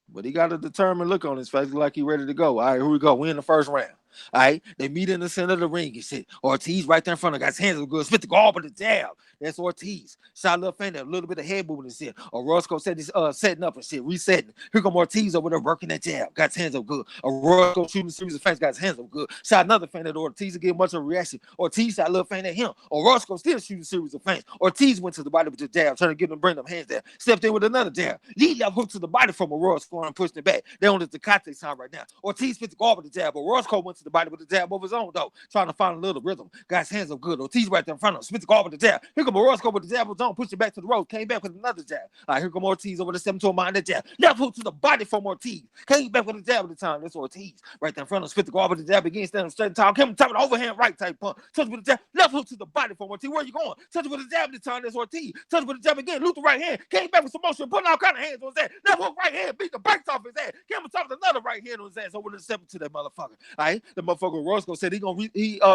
But he got a determined look on his face, look like he ready to go. All right, here we go. We in the first round. All right, they meet in the center of the ring and shit. Ortiz right there in front of him, got his hands up good. Spit the gall with the jab. That's Ortiz. Shot a little feint, a little bit of head movement and shit. Orozco said he's setting up and shit, resetting. Here come Ortiz over there working that jab. Got his hands up good. Orozco shooting a series of feints, got his hands up good. Shot another feint at Ortiz to get much of a reaction. Ortiz shot a little feint at him. Orozco still shooting a series of feints. Ortiz went to the body with the jab, trying to get him, bring them hands down. Stepped in with another jab. Lead left hook to the body from Orozco and pushed it back. They're on the Tecate time right now. Ortiz fit the gall with the jab. Orozco went to the body with the jab over his own, though, trying to find a little rhythm. Got his hands up good. Ortiz right there in front of him. Spit the gall with the jab. Here come Orozco with the jab of his own. Pushed it back to the road. Came back with another jab. All right, here come Ortiz over the 7-2 mind that jab. Left hook to the body from Ortiz. Came back with the jab at the time. That's Ortiz right there in front of him. Spit the gall with the jab again. Standing straight and tall. Came top of the overhand right type punch. Touch with the jab. Left hook to the body from Ortiz. Where you going? Touch with the jab at the time. That's Ortiz. Touch with the jab again. Luther right hand. Came back with some motion. Putting all kind of hands on his ass. Left hook right hand. Beat the brakes off his ass. Came on top of another right hand on his ass over the 7 to that motherfucker. All right, the motherfucker Orozco said he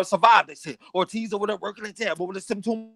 survived that shit. Ortiz over there working that jab over the 7-2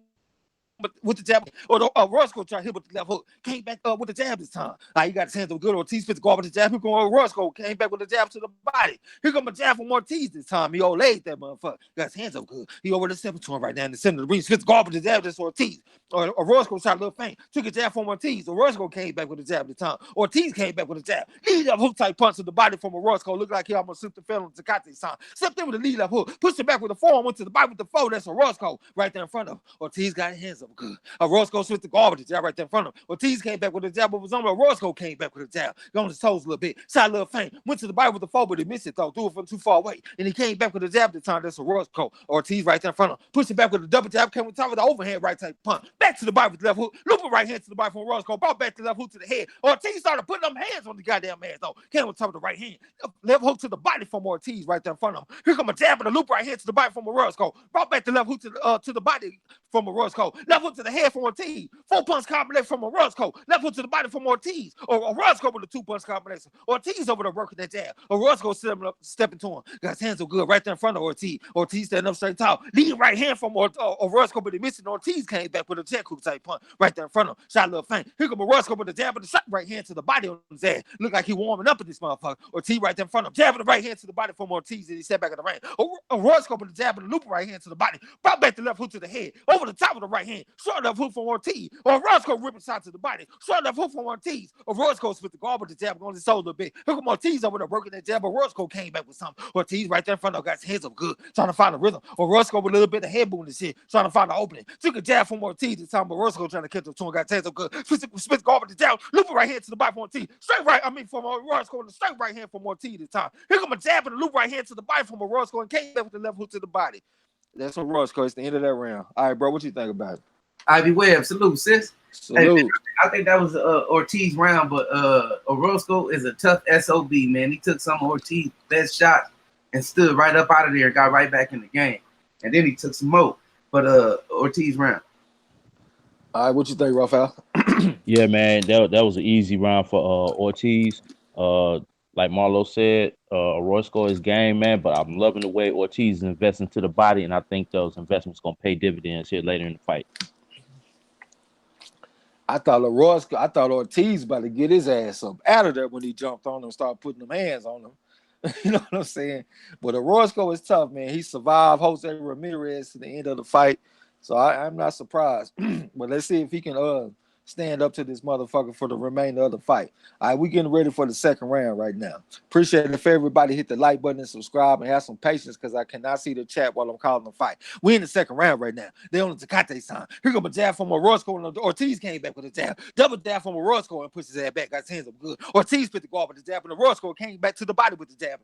with the jab, or Orozco tried to hit with the left hook, came back with the jab this time. He got his hands up good. Ortiz fit the guard with the jab. Here come Orozco, came back with the jab to the body. Here come a jab from Ortiz this time. He laid that motherfucker. Got his hands up good. He over the 7-2 right now in the center of the ring. Fit the guard with the jab. That's Ortiz. Orozco shot a little feint. Took a jab from Ortiz. Orozco came back with the jab this time. Ortiz came back with a jab. Lead up hook type punch to the body from Orozco. Looked like he almost slipped and fell on Tecate this time. Stepped in with the lead up hook. Pushed it back with the forearm. Went to the body with the foe. That's Orozco right there in front of him. Ortiz got his hands up. up good. Orozco switched the guard with the jab right there in front of him. Ortiz came back with the jab, but was on. Orozco came back with the jab. Got on his toes a little bit. Shot a little feint. Went to the body with the foe, but he missed it though. Threw it from too far away. And he came back with the jab at the time. That's Orozco. Ortiz right there in front of him. Pushed it back with the double jab. Came with top of the overhand right type punch. Back to the body with the left hook. Looping right hand to the body from Orozco. Brought back the left hook to the head. Ortiz started putting them hands on the goddamn man though. Came with top of the right hand. Left hook to the body from Ortiz right there in front of him. Here come a jab and a loop right hand to the body from Orozco. Brought back the left hook to the body from Orozco. Left hook to the head from Ortiz. 4-punch combination from Orozco. Left hook to the body from Ortiz. Orozco with a 2-punch combination. Ortiz over there working that jab. Orozco stepping to him. Got his hands so good right there in front of Ortiz. Ortiz standing up straight tall. Leading right hand from Orozco, but he missed it. Ortiz came back with a jet hook type punch right there in front of him. Shot a little feint. Here come Orozco with the jab and the shot right hand to the body on his ass. Look like he warming up in this motherfucker. Ortiz right there in front of him. Jabbing the right hand to the body from Ortiz and he stepped back in the ring. Orozco with the jab and the loop right hand to the body. Brought back the left hook to the head. Over the top of the right hand. Short left hook from Ortiz. Orozco ripping shot to the body. Short left hook from Ortiz. Orozco split the guard with the jab on his shoulder a bit. Here come Ortiz over there working that jab. Orozco came back with something. Ortiz right there in front of him. Got his hands up good. Trying to find a rhythm. Orozco with a little bit of head movement and shit. Trying to find an opening. Took a jab from Ortiz this time. Orozco trying to catch up to him. Got his hands up good. Split the guard with the jab. Looping right hand to the body from Ortiz. Straight right. From Orozco and the straight right hand from Ortiz this time. Here come a jab and a loop right hand to the body from Orozco and came back with the left hook to the body. That's Orozco. It's the end of that round. All right, bro. What you think about it? Ivy Webb, salute, sis. Salute. Hey, I think that was Ortiz round, but Orozco is a tough SOB, man. He took some of Ortiz's best shots and stood right up out of there and got right back in the game. And then he took some more. But Ortiz round. All right, what you think, Rafael? Yeah, man, that was an easy round for Ortiz. Like Marlo said, Orozco is game, man, but I'm loving the way Ortiz is investing to the body, and I think those investments going to pay dividends here later in the fight. I thought Ortiz about to get his ass up out of there when he jumped on him and started putting them hands on him. You know what I'm saying? But Orozco is tough, man. He survived Jose Ramirez to the end of the fight, so I'm not surprised. But let's see if he can stand up to this motherfucker for the remainder of the fight. All right, we getting ready for the second round right now. Appreciate it if everybody hit the like button and subscribe and have some patience because I cannot see the chat while I'm calling the fight. We in the second round right now. They on the Tecate time. Here come a jab from Orozco and Ortiz came back with a jab. Double jab from Orozco and pushed his ass back. Got his hands up good. Ortiz put the guard with the jab and Orozco came back to the body with the jab.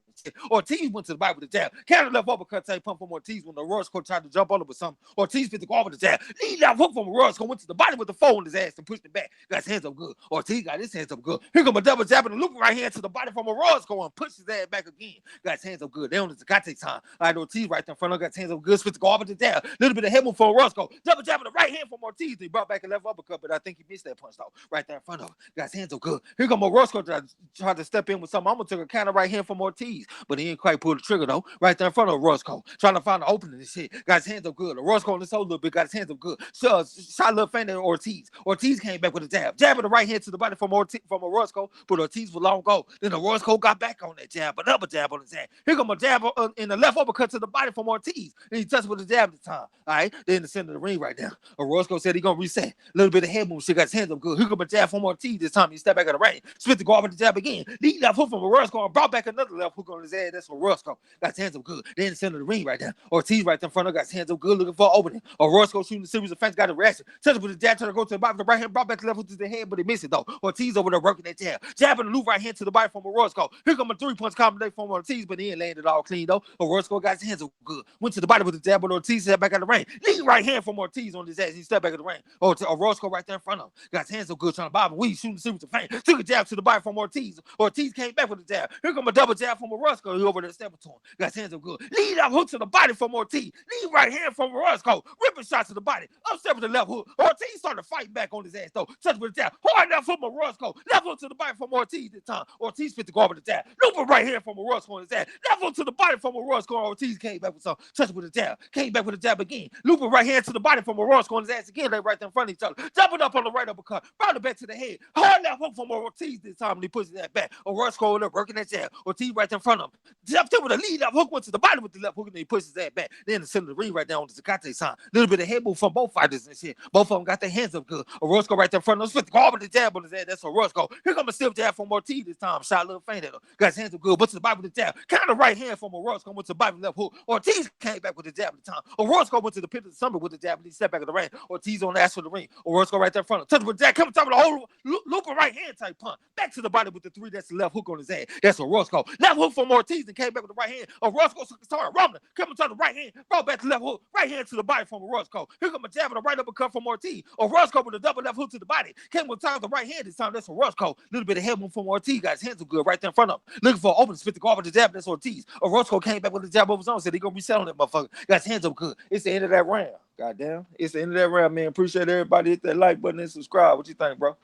Ortiz went to the body with the jab. Counter left uppercut type pump from Ortiz when Orozco tried to jump on him with something. Ortiz put the guard with the jab. Lead left hook from Orozco went to the body with the foe in his ass and pushed it back. Got his hands up good. Ortiz got his hands up good. Here come a double jab and a loop right hand to the body from Orozco and pushed his ass back again. Got his hands up good. They on the Tecate time. All right, Ortiz right there in front of him. Got his hands up good. Switch the guard with the jab. Little bit of head move from Orozco. Double jab with the right hand from Ortiz. He brought back a left uppercut, but I think he missed that punch though. Right there in front of him. Got his hands up good. Here come Orozco tried to step in with something. I'm gonna take a counter right hand from Ortiz, but he ain't quite pull the trigger though. Right there in front of Orozco. Trying to find the opening and shit. Got his hands up good. Orozco on this whole little bit. Got his hands up good. So shot a little feint at Ortiz. Ortiz came back with a jab. Jab with the right hand to the body from Orozco, but Ortiz was long go. Then Orozco got back on that jab, another jab on his hand. Here come a jab in the left uppercut to the body from Ortiz. And he touched with the jab at the time. All right, they're in the center of the ring right now. Orozco said he gonna reset. A little bit of head move. She got his hands up good. Here come a jab from Ortiz this time. He stepped back in the ring. Split the guard with the jab again. Lead left hook from Orozco and brought back another left hook on his head. That's Orozco. Got his hands up good. They're in the center of the ring right now. Ortiz right there in front of him, got his hands up good looking for an opening. Orozco shooting a series of feints, got a reaction. Touched with the jab, trying to go to the bottom of the right hand, brought back the left hook to the head, but he missed it though. Ortiz over there working that jab. Jabbing the loop right hand to the body from Orozco. Here come a 3-punch combination from Ortiz, but he ain't landed all clean though. Orozco got his hands up good. Went to the body with the jab, but Ortiz stepped back out of the ring. Lead right hand from Ortiz on his ass. He stepped back in the ring. Orozco right there in front of him. Got his hands up good, trying to bob and weave, shooting the series of feint. Took a jab to the body from Ortiz. Ortiz came back with the jab. Here come a double jab from Orozco. He over there stepping to him. Got his hands up good. Lead up hook to the body from Ortiz. Lead right hand from Orozco. Ripping shots to the body. Upstep with the left hook. Ortiz started to fight back on his ass though. Touch with the jab. Hard left hook from Orozco. Left hook to the body from Ortiz this time. Ortiz fit the guard with the jab. Looping right hand from Orozco on his ass. Left hook to the body from Orozco. Ortiz came back with some. Touch with the jab. Came back with the jab again. Looping right hand to the body from Orozco on his ass again. They right there in front of each other. Jumping up on the right uppercut. Brought it back to the head. Hard left hook from Ortiz this time. And he pushes that back. Orozco over there working that jab. Ortiz right there in front of him. Jumped in with a lead up hook. Went to the body with the left hook. And he pushes that back. Then the center of the ring right down on the Tecate sign. Little bit of head move from both fighters and shit. Both of them got their hands up good. Orozco Orozco right there in front of us. 50 go with the jab on his head. That's Orozco. Here comes a stiff jab from Ortiz this time. Shot a little faint at him. Got his hands up good. But to the body with the jab. Kind of right hand from Orozco. Went to the body with the left hook. Ortiz came back with the jab at the time. Orozco went to the pit of the stomach with the jab. And he stepped back of the ring. Ortiz on the ass for the ring. Orozco right there in front of him. Touch with the jab. Coming top of the whole looping right hand type punch. Back to the body with the 3. That's the left hook on his head. That's Orozco. Left hook from Ortiz and came back with the right hand. Orozco started rumbling. Coming to the right hand. Brought back to left hook. Right hand to the body from Orozco. Here comes a jab and a right uppercut from Ortiz. Orozco with a double left hook to the body. Came with top of the right hand this time. That's Orozco. A little bit of head move from Ortiz. Got his hands up good right there in front of him. Looking for an open spit to go off with the jab. That's Ortiz. Orozco came back with the jab over his own. Said he gonna reset on that motherfucker. Got his hands up good. It's the end of that round. Goddamn. It's the end of that round, man. Appreciate everybody. Hit that like button and subscribe. What you think, bro?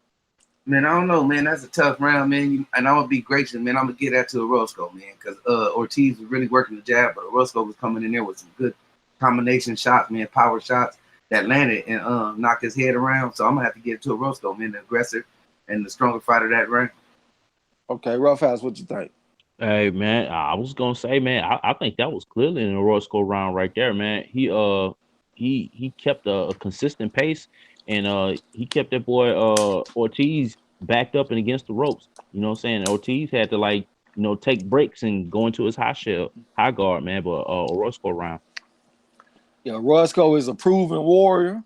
Man, I don't know, man. That's a tough round, man. And I'm gonna be gracious, man. I'm gonna get that to Orozco, man, because Ortiz was really working the jab, but Orozco was coming in there with some good combination shots, man, power shots that landed and knocked his head around. So I'm gonna have to get it to Orozco, man, the aggressor and the stronger fighter that round. Okay, Rough House, what you think? Hey man, I was gonna say, man, I think that was clearly an Orozco round right there, man. He kept a consistent pace, and he kept that boy Ortiz backed up and against the ropes. You know what I'm saying? Ortiz had to take breaks and go into his high guard, man. But Orozco round. Yeah, Orozco is a proven warrior.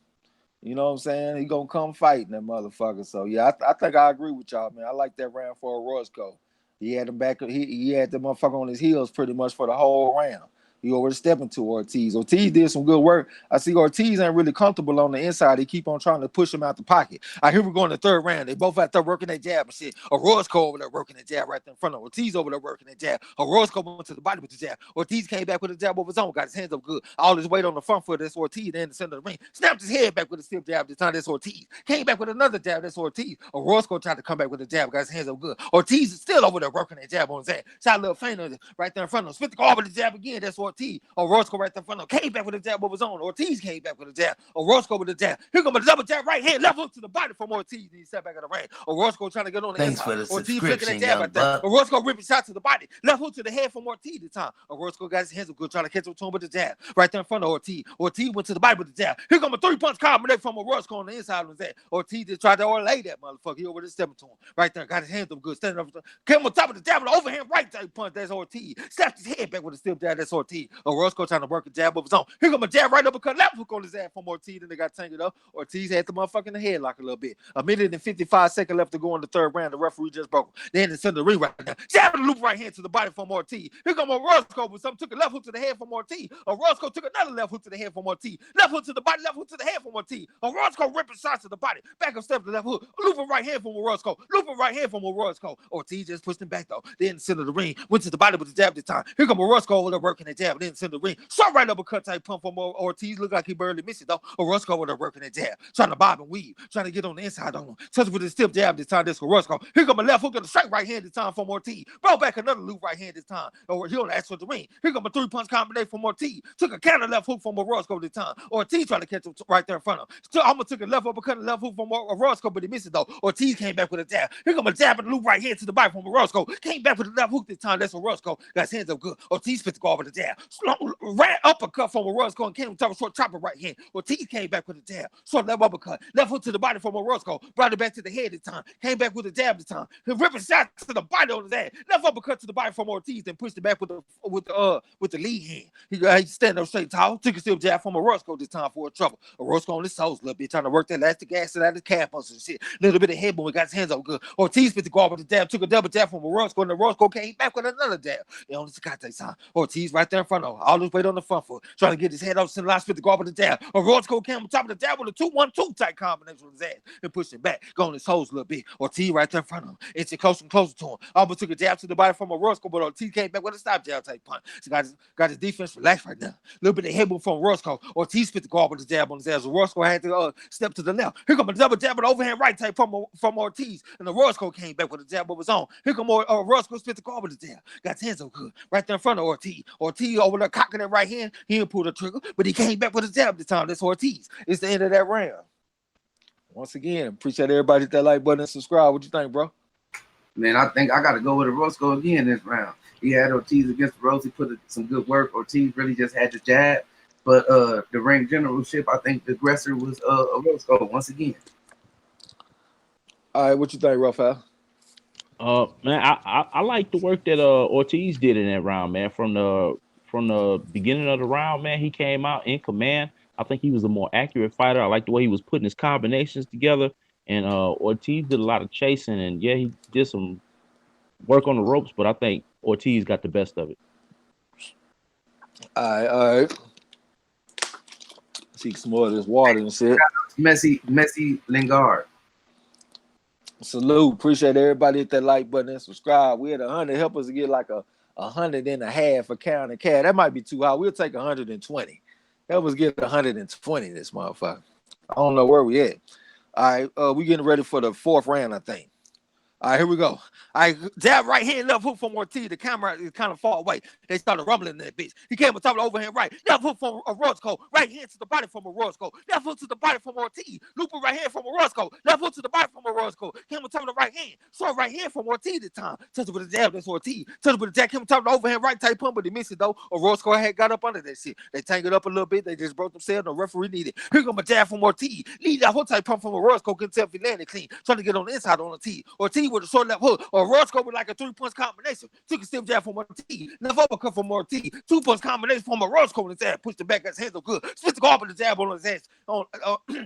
You know what I'm saying? He gonna come fighting that motherfucker. So yeah, I think I agree with y'all, man. I like that round for Orozco. He had him back. He had the motherfucker on his heels pretty much for the whole round. He overstepping to Ortiz. Ortiz did some good work. I see Ortiz ain't really comfortable on the inside. He keep on trying to push him out the pocket. Here we go in the third round. They both out there working that jab and shit. Orozco over there working that jab right there in front of Ortiz over there working that jab. Orozco went to the body with the jab. Ortiz came back with a jab over his own. Got his hands up good. All his weight on the front foot. That's Ortiz. Then in the center of the ring. Snapped his head back with a stiff jab. This time that's Ortiz. Came back with another jab. That's Ortiz. Orozco tried to come back with a jab. Got his hands up good. Ortiz is still over there working that jab on his ass. Shot a little feint right there in front of him. Spit the go over the jab again. That's Ortiz. Orozco right there in front of him. Came back with a jab of his own. Ortiz came back with a jab. Orozco with a jab. Here comes a double jab right hand. Left hook to the body from Ortiz. And he stepped back in the ring. Orozco trying to get on the Thanks inside. for the Ortiz subscription, flicking that jab right there. young buck. Orozco ripping shots to the body. Left hook to the head from Ortiz this time. Orozco got his hands up good trying to catch up to him with the jab. Right there in front of Ortiz. Ortiz went to the body with the jab. Here comes a 3-punch combination from Orozco on the inside of his head. Ortiz just tried to overlay that motherfucker. He over there stepping to him. Right there. Got his hands up good. Standing up. Came on top of the jab with the overhand right type punch. That's Ortiz. Slapped his head back with a stiff jab. That's Ortiz. Orozco trying to work a jab of his own. Here comes a jab right uppercut, left hook on his ass from Ortiz, and they got tangled up. Ortiz had the motherfucker in the headlock a little bit. 1 minute and 55 seconds left to go in the third round. The referee just broke him. Then in the center of the ring right now. Jab and loop right hand to the body from Ortiz. Here comes Orozco with something. Took a left hook to the head from Ortiz. Orozco took another left hook to the head from Ortiz. Left hook to the body, left hook to the head from Ortiz. Orozco ripping shots to the body. Back up step to the left hook. Looping right hand from Orozco. Looping right hand from Orozco. Ortiz just pushed him back though. Then in the center of the ring. Went to the body with the jab this time. Here comes Orozco over there working the jab. Then in the center of the ring. Shot right uppercut type pump from Ortiz. Looked like he barely missed it though. Orozco over there working that jab. Trying to bob and weave. Trying to get on the inside on him. Touch with his stiff jab this time. That's Orozco. Here comes a left hook and a straight right hand this time from Ortiz. Brought back another loop right hand this time. He on the ass for the ring. Here comes a 3-punch combination from Ortiz. Took a counter left hook from Orozco this time. Ortiz trying to catch him right there in front of him. So almost took a left uppercut and left hook from Orozco, but he missed it though. Ortiz came back with a jab. Here comes a jab and a loop right hand to the body from Orozco. Came back with a left hook this time. That's Orozco. Got his hands up good. Ortiz fit to go over the jab. Ran uppercut from Orozco and came with a short chopper right hand. Ortiz came back with a jab. Short left uppercut. Left hook to the body from Orozco. Brought it back to the head this time. Came back with a jab this time. He ripping shots to the body on his ass. Left uppercut to the body from Ortiz, then pushed it back with the lead hand. He standing up straight tall. Took a stiff jab from Orozco this time for a trouble. Orozco on his toes a little bit, trying to work that elastic acid out of his calf muscle and shit. Little bit of head movement, got his hands up good. Ortiz fit to go over the jab, took a double jab from Orozco, and Orozco came back with another jab. They only got that time. Ortiz right there in front of him, all his weight on the front foot, trying to get his head up center line, fit to go over the jab. Orozco came on top of the jab with a 2-1-2 type combination with his ass and pushed him back, going his toes a little bit. Ortiz right there in front of him, inching closer and closer to him. Almost took a jab to the body from Orozco, but Ortiz came back with a stop jab type punch. So got his defense relaxed right now. A little bit of head move from Orozco. Ortiz fit to go over the jab on his ass. Orozco had to step to the left. Here comes a double jab with overhand right type from Ortiz, and Orozco came back with a jab of his own. Here comes Orozco fit to go over the jab. Got his hands up good right there in front of Ortiz. Ortiz over there cocking that right hand. He didn't pull the trigger, but he came back with a jab this time. That's Ortiz. It's the end of that round. Once again, appreciate everybody hit that like button and subscribe. What you think, bro? Man, I think I got to go with Orozco again this round. He had Ortiz against Rose. He put some good work. Ortiz really just had the jab. But the ring generalship, I think the aggressor was Orozco once again. All right, what you think, Raphael? Man, I like the work that Ortiz did in that round, man. From the beginning of the round, man, he came out in command. I think he was a more accurate fighter. I like the way he was putting his combinations together. And Ortiz did a lot of chasing, and yeah, he did some work on the ropes, but I think Ortiz got the best of it. All right. See some more of this water and shit. Messi Lingard. Salute. Appreciate everybody hit that like button and subscribe. We had 100. Help us to get like a 100.5 for count and cat. That might be too high. We'll take 120. Help us get 120 this motherfucker. I don't know where we at. All right, we getting ready for the fourth round, I think. All right, here we go. I jab right hand, left hook from Ortiz. The camera is kind of far away. They started rumbling that bitch. He came on top of the overhand right. Left hook from Orozco. Right hand to the body from Orozco. Left hook to the body from Ortiz. Looping right hand from Orozco. Left hook to the body from Orozco. Came on top of the right hand. Saw right hand from Ortiz this time. Touched it with a jab. That's Ortiz. Touched it with a jab. Came on top of the overhand right type pump, but he missed it though. Orozco had got up under that shit. They tangled up a little bit. They just broke themselves. No referee needed. Here come a jab from Ortiz. Lead that whole type pump from Orozco. Couldn't tell if he landed clean. Trying to get on the inside on Ortiz. Ortiz with a short left hook. Orozco with like a 3-punch combination. Took a stiff jab from Ortiz. Left uppercut from Ortiz. 2-punch combination from Orozco in his ass. Pushed the back of his hands so good. Split the guard with the jab on his ass.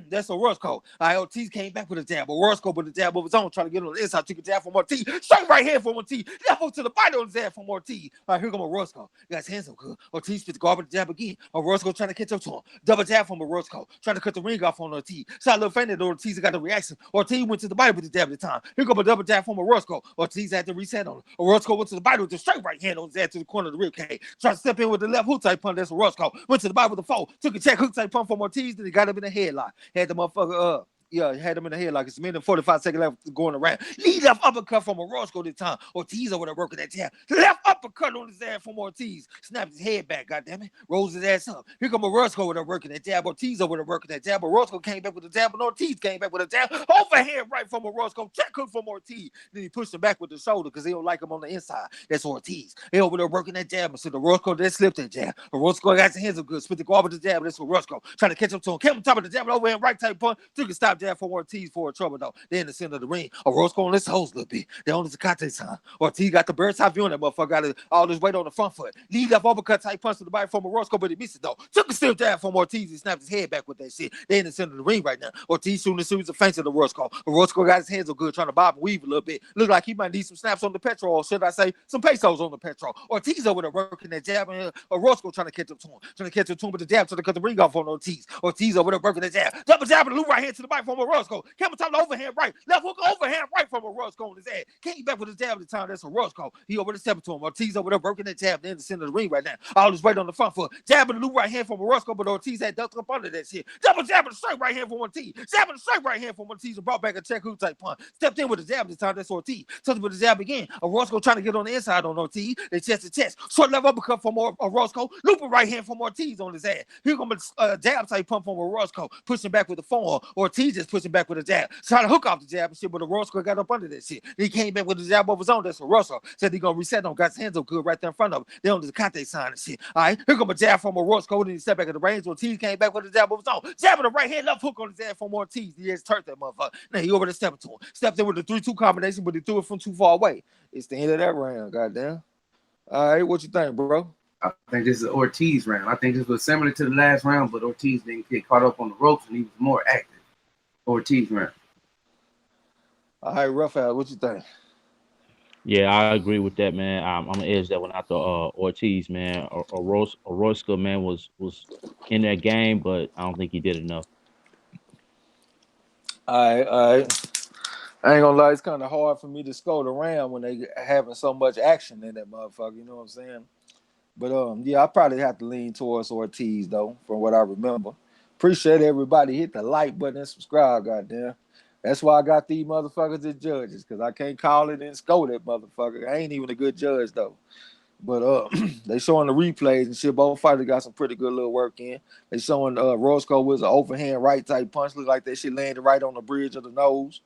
That's Orozco. All right, Ortiz came back with a jab. Orozco with a jab of his own. Trying to get on the inside. Took a jab from Ortiz. Straight right hand from Ortiz. Left hook to the body on his ass from Ortiz. All right, here comes Orozco. Got his hands so good. Ortiz split the guard with the jab again. Orozco trying to catch up to him. Double jab from Orozco. Trying to cut the ring off on Ortiz. Shot a little fainted. Ortiz got the reaction. Ortiz went to the body with the jab at the time. Here comes a double jab from Orozco. Ortiz had to reset on him. Orozco went to the body with the straight right hand on his ass to the corner of the rib cage. Tried to step in with the left hook type punch. That's Orozco. Went to the body with the foe. Took a check hook type punch from Ortiz. Then he got him in the headlock. Had the motherfucker had him in the head like it's a minute and 45 seconds left going around. Lead left uppercut from Orozco this time. Ortiz over there working that jab. Left uppercut on his ass from Ortiz. Snapped his head back, goddammit. Rolls his ass up. Here come Orozco over there working that jab. Ortiz over there working that jab. Orozco came back with a jab, and Ortiz came back with a jab. Overhand right from Orozco. Check hook from Ortiz. Then he pushed him back with the shoulder because he don't like him on the inside. That's Ortiz. He over there working that jab. And so Orozco that slipped that jab. Orozco got his hands up good. Spit the guard with the jab. That's Orozco. Trying to catch up to him. Came on top of the jab. Overhand right type punch. Took a stop jab from Ortiz for trouble though. They're in the center of the ring. Orozco on this hose a little bit. They on the Zacate time. Ortiz got the bird's eye view on that motherfucker. Got all this weight on the front foot. Lead left uppercut type punch to the body from Orozco, but he missed it though. Took a stiff jab from Ortiz. He snapped his head back with that shit. They in the center of the ring right now. Ortiz shooting a series of feints at Orozco. Orozco got his hands up good, trying to bob and weave a little bit. Look like he might need some snaps on the petrol, or should I say some pesos on the petrol. Ortiz over there working that jab, and Orozco trying to catch up to him. Trying to catch up to him with the jab, trying to cut the ring off on Ortiz. Ortiz over there working that jab. Double jab and the loop right hand to the body from Orozco. Came on top of the overhand right. Left hook overhand right from Orozco on his ass. Came back with his jab at the time. That's Orozco. He over there stepping to him. Ortiz over there working that jab in the center of the ring right now. All this weight on the front foot. Jabbing the loop right hand from Orozco, but Ortiz had ducked up under that shit. Double jabbing the straight right hand from Ortiz. Jabbing the straight right hand from Ortiz and brought back a check hook type punch. Stepped in with the jab this time. That's Ortiz. Touched with the jab again. Orozco trying to get on the inside on Ortiz. They chest to chest. Short left uppercut from Orozco. Looping right hand from Ortiz on his ass. Here comes a jab type punch from Orozco. Pushing back with the forearm. Ortiz just pushing back with a jab. Trying to hook off the jab and shit, but Orozco got up under that shit. He came back with the jab of his own. That's Orozco. Said he gonna reset on. Got his hands up good right there in front of him. They on the Zacate sign and shit. All right, here come a jab from Orozco. Then he stepped back at the range. Ortiz came back with the jab of his own. Jabbing the right hand left hook on his ass from Ortiz. He just turned that motherfucker. Now he over there stepping to him. Stepped in with the 3-2 combination, but he threw it from too far away. It's the end of that round, goddamn. All right, what you think, bro? I think this is Ortiz round. I think this was similar to the last round, but Ortiz didn't get caught up on the ropes and he was more active. Ortiz round. All right, Raphael, what you think? Yeah, I agree with that, man. I'm gonna edge that one out to Ortiz, man. Orozco, man, was in that game, but I don't think he did enough. All right. I ain't gonna lie, it's kind of hard for me to score the round when they having so much action in that motherfucker. You know what I'm saying? But yeah, I probably have to lean towards Ortiz though, from what I remember. Appreciate everybody. Hit the like button and subscribe, goddamn. That's why I got these motherfuckers as judges, because I can't call it and score that motherfucker. I ain't even a good judge though. But they showing the replays and shit. Both fighters got some pretty good little work in. They showing Orozco was an overhand right type punch. Look like that shit landed right on the bridge of the nose.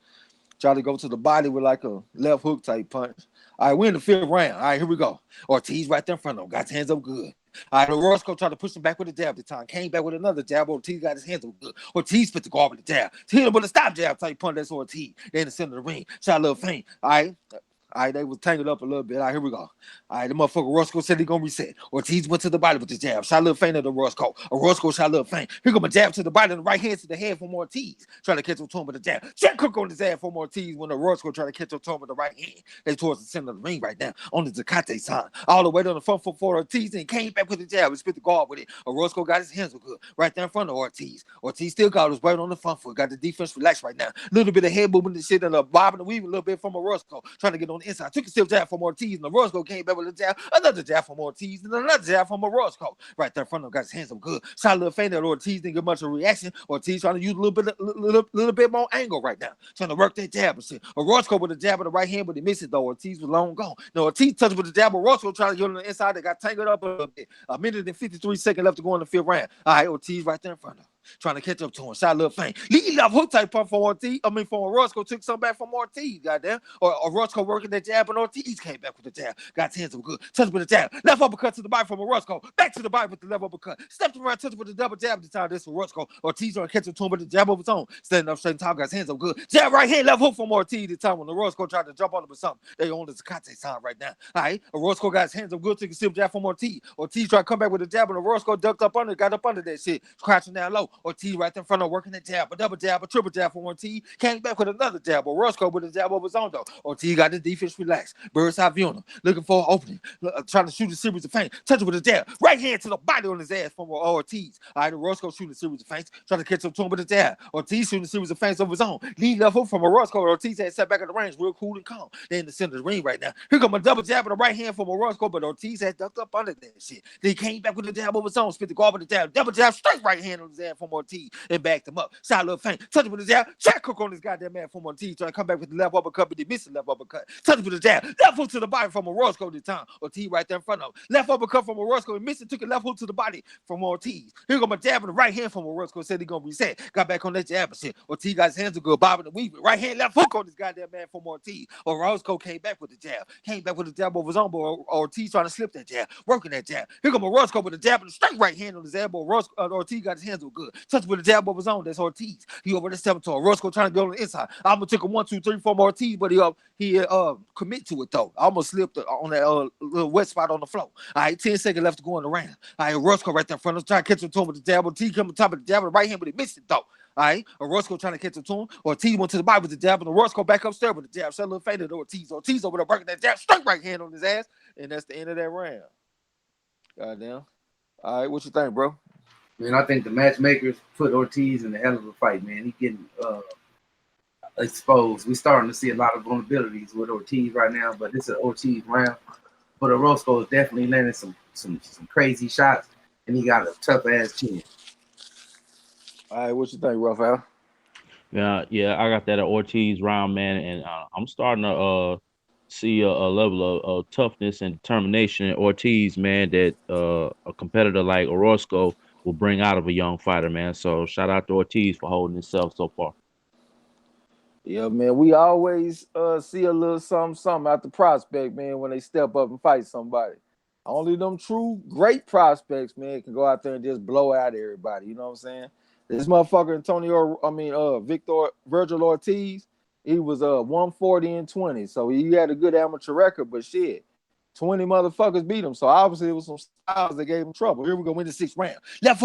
Try to go to the body with like a left hook type punch. All right, we're in the fifth round. All right, here we go. Ortiz right there in front of him. Got his hands up good. All right, Orozco tried to push him back with a jab this time. Came back with another jab. Ortiz got his hands up good. Ortiz fit the guard with the jab. Hit him with a stop jab type punch. That's Ortiz. They in the center of the ring. Shot a little feint. All right. All right, they was tangled up a little bit. All right, here we go. All right, the motherfucker Orozco said he gonna reset. Ortiz went to the body with the jab. Shot a little feint at Orozco. Orozco shot a little feint. Here come a jab to the body and the right hand to the head from Ortiz. Trying to catch up to him with the jab. Check cook on his ass from Ortiz when Orozco trying to catch up to him with the right hand. They towards the center of the ring right now on the Zacate sign. All the way to the front foot for Ortiz and came back with the jab and spit the guard with it. Orozco got his hands good right there in front of Ortiz. Ortiz still got his weight on the front foot. Got the defense relaxed right now. A little bit of head movement and shit and a bob and a weave a little bit from Orozco. Trying to get on the inside. Took a still jab from Ortiz, and Orozco came back with a jab, another jab from Ortiz, and another jab from Orozco. Right there in front of him, got his hands up good. Shot a little feint at Ortiz, didn't get much of a reaction. Ortiz trying to use a little bit more angle right now, trying to work that jab and shit. Orozco with a jab on the right hand, but he missed it though. Ortiz was long gone. No, Ortiz touched with the jab. Orozco trying to get on the inside. They got tangled up a little bit. A minute and 53 seconds left to go in the fifth round. All right, Ortiz right there in front of him, trying to catch up to him. Shot a little feint. Lead left hook type pump from Ortiz. From Orozco, took some back from Ortiz. Goddamn. Or Orozco working that jab, and Ortiz came back with the jab. Got his hands up good. Touched with the jab. Left uppercut to the body from Orozco. Back to the body with the left uppercut. Stepped around, touched with the double jab at the time. This Orozco. Ortiz trying to catch up to him with the jab of his own. Standing up straight top, got his hands up good. Jab right hand, left hook from Ortiz the time when Orozco tried to jump on him or something. They on the Zacate sign right now. All right. Orozco got his hands up good. Took a stiff jab from Ortiz. Ortiz tried to come back with the jab, and Orozco ducked up under, got up under that shit. Crouching down low. Ortiz right there in front of working that jab. A double jab, a triple jab from Ortiz. Came back with another jab. Orozco with a jab of his own though. Ortiz got the defense relaxed. Bird's eye view on him. Looking for an opening. Trying to shoot a series of feints. Touch it with a jab. Right hand to the body on his ass from Ortiz. All right, Orozco shooting a series of feints. Trying to catch up to him with a jab. Ortiz shooting a series of feints of his own. Lead left hook from Orozco. Ortiz had sat back at the range real cool and calm. They're in the center of the ring right now. Here come a double jab with the right hand from Orozco, but Ortiz had ducked up under that shit. Then he came back with the jab of his own. Spit the guard with the jab. Double jab, straight right hand on his ass from Ortiz and backed him up. Shot a little feint. Touch it with the jab. Check cook on this goddamn man from Ortiz. Trying to come back with the left uppercut, but he missed the left uppercut. Touch it with the jab. Left hook to the body from Orozco this time. Ortiz right there in front of him. Left uppercut from Orozco. He missed it. Took a left hook to the body from Ortiz. Here go my jab in the right hand from Orozco. Said he gonna reset. Got back on that jab and shit. Ortiz got his hands a good bobbing and weaving. Right hand, left hook on this goddamn man from Ortiz. Orozco came back with the jab. Came back with the jab of his own, but Ortiz trying to slip that jab. Working that jab. Here come Orozco with the jab and the straight right hand on his elbow. Ortiz got his hands up good. Touch with the jab of his own. That's Ortiz. He over there stepping to Orozco trying to go on the inside. I almost took a 1, 2, 3 from Ortiz, but he commit to it though. I almost slipped on that little wet spot on the floor. All right, 10 seconds left to go in the round. All right, Orozco right there in front of him, trying to catch him to him with the jab. Ortiz come on top of the jab with the right hand, but he missed it though. All right, Orozco trying to catch him to him. Ortiz went to the body with the jab, and Orozco back upstairs with the jab. Shot a little faded Ortiz. Ortiz over there working that jab, straight right hand on his ass, and that's the end of that round. Goddamn. All right, what you think, bro? Man, I think the matchmakers put Ortiz in a hell of a fight, man. He's getting exposed. We're starting to see a lot of vulnerabilities with Ortiz right now, but it's an Ortiz round. But Orozco is definitely landing some crazy shots, and he got a tough ass chin. All right, what you think, Raphael? Yeah, I got that at Ortiz round, man, and I'm starting to see a level of toughness and determination in Ortiz, man, that a competitor like Orozco will bring out of a young fighter, man. So shout out to Ortiz for holding himself so far. Yeah, man, we always see a little something out the prospect, man, when they step up and fight somebody. Only them true great prospects, man, can go out there and just blow out everybody. You know what I'm saying? This motherfucker Vergil Ortiz, he was 140-20, so he had a good amateur record, but shit, 20 motherfuckers beat him. So obviously it was some styles that gave him trouble. Here we go in the 6th round. Left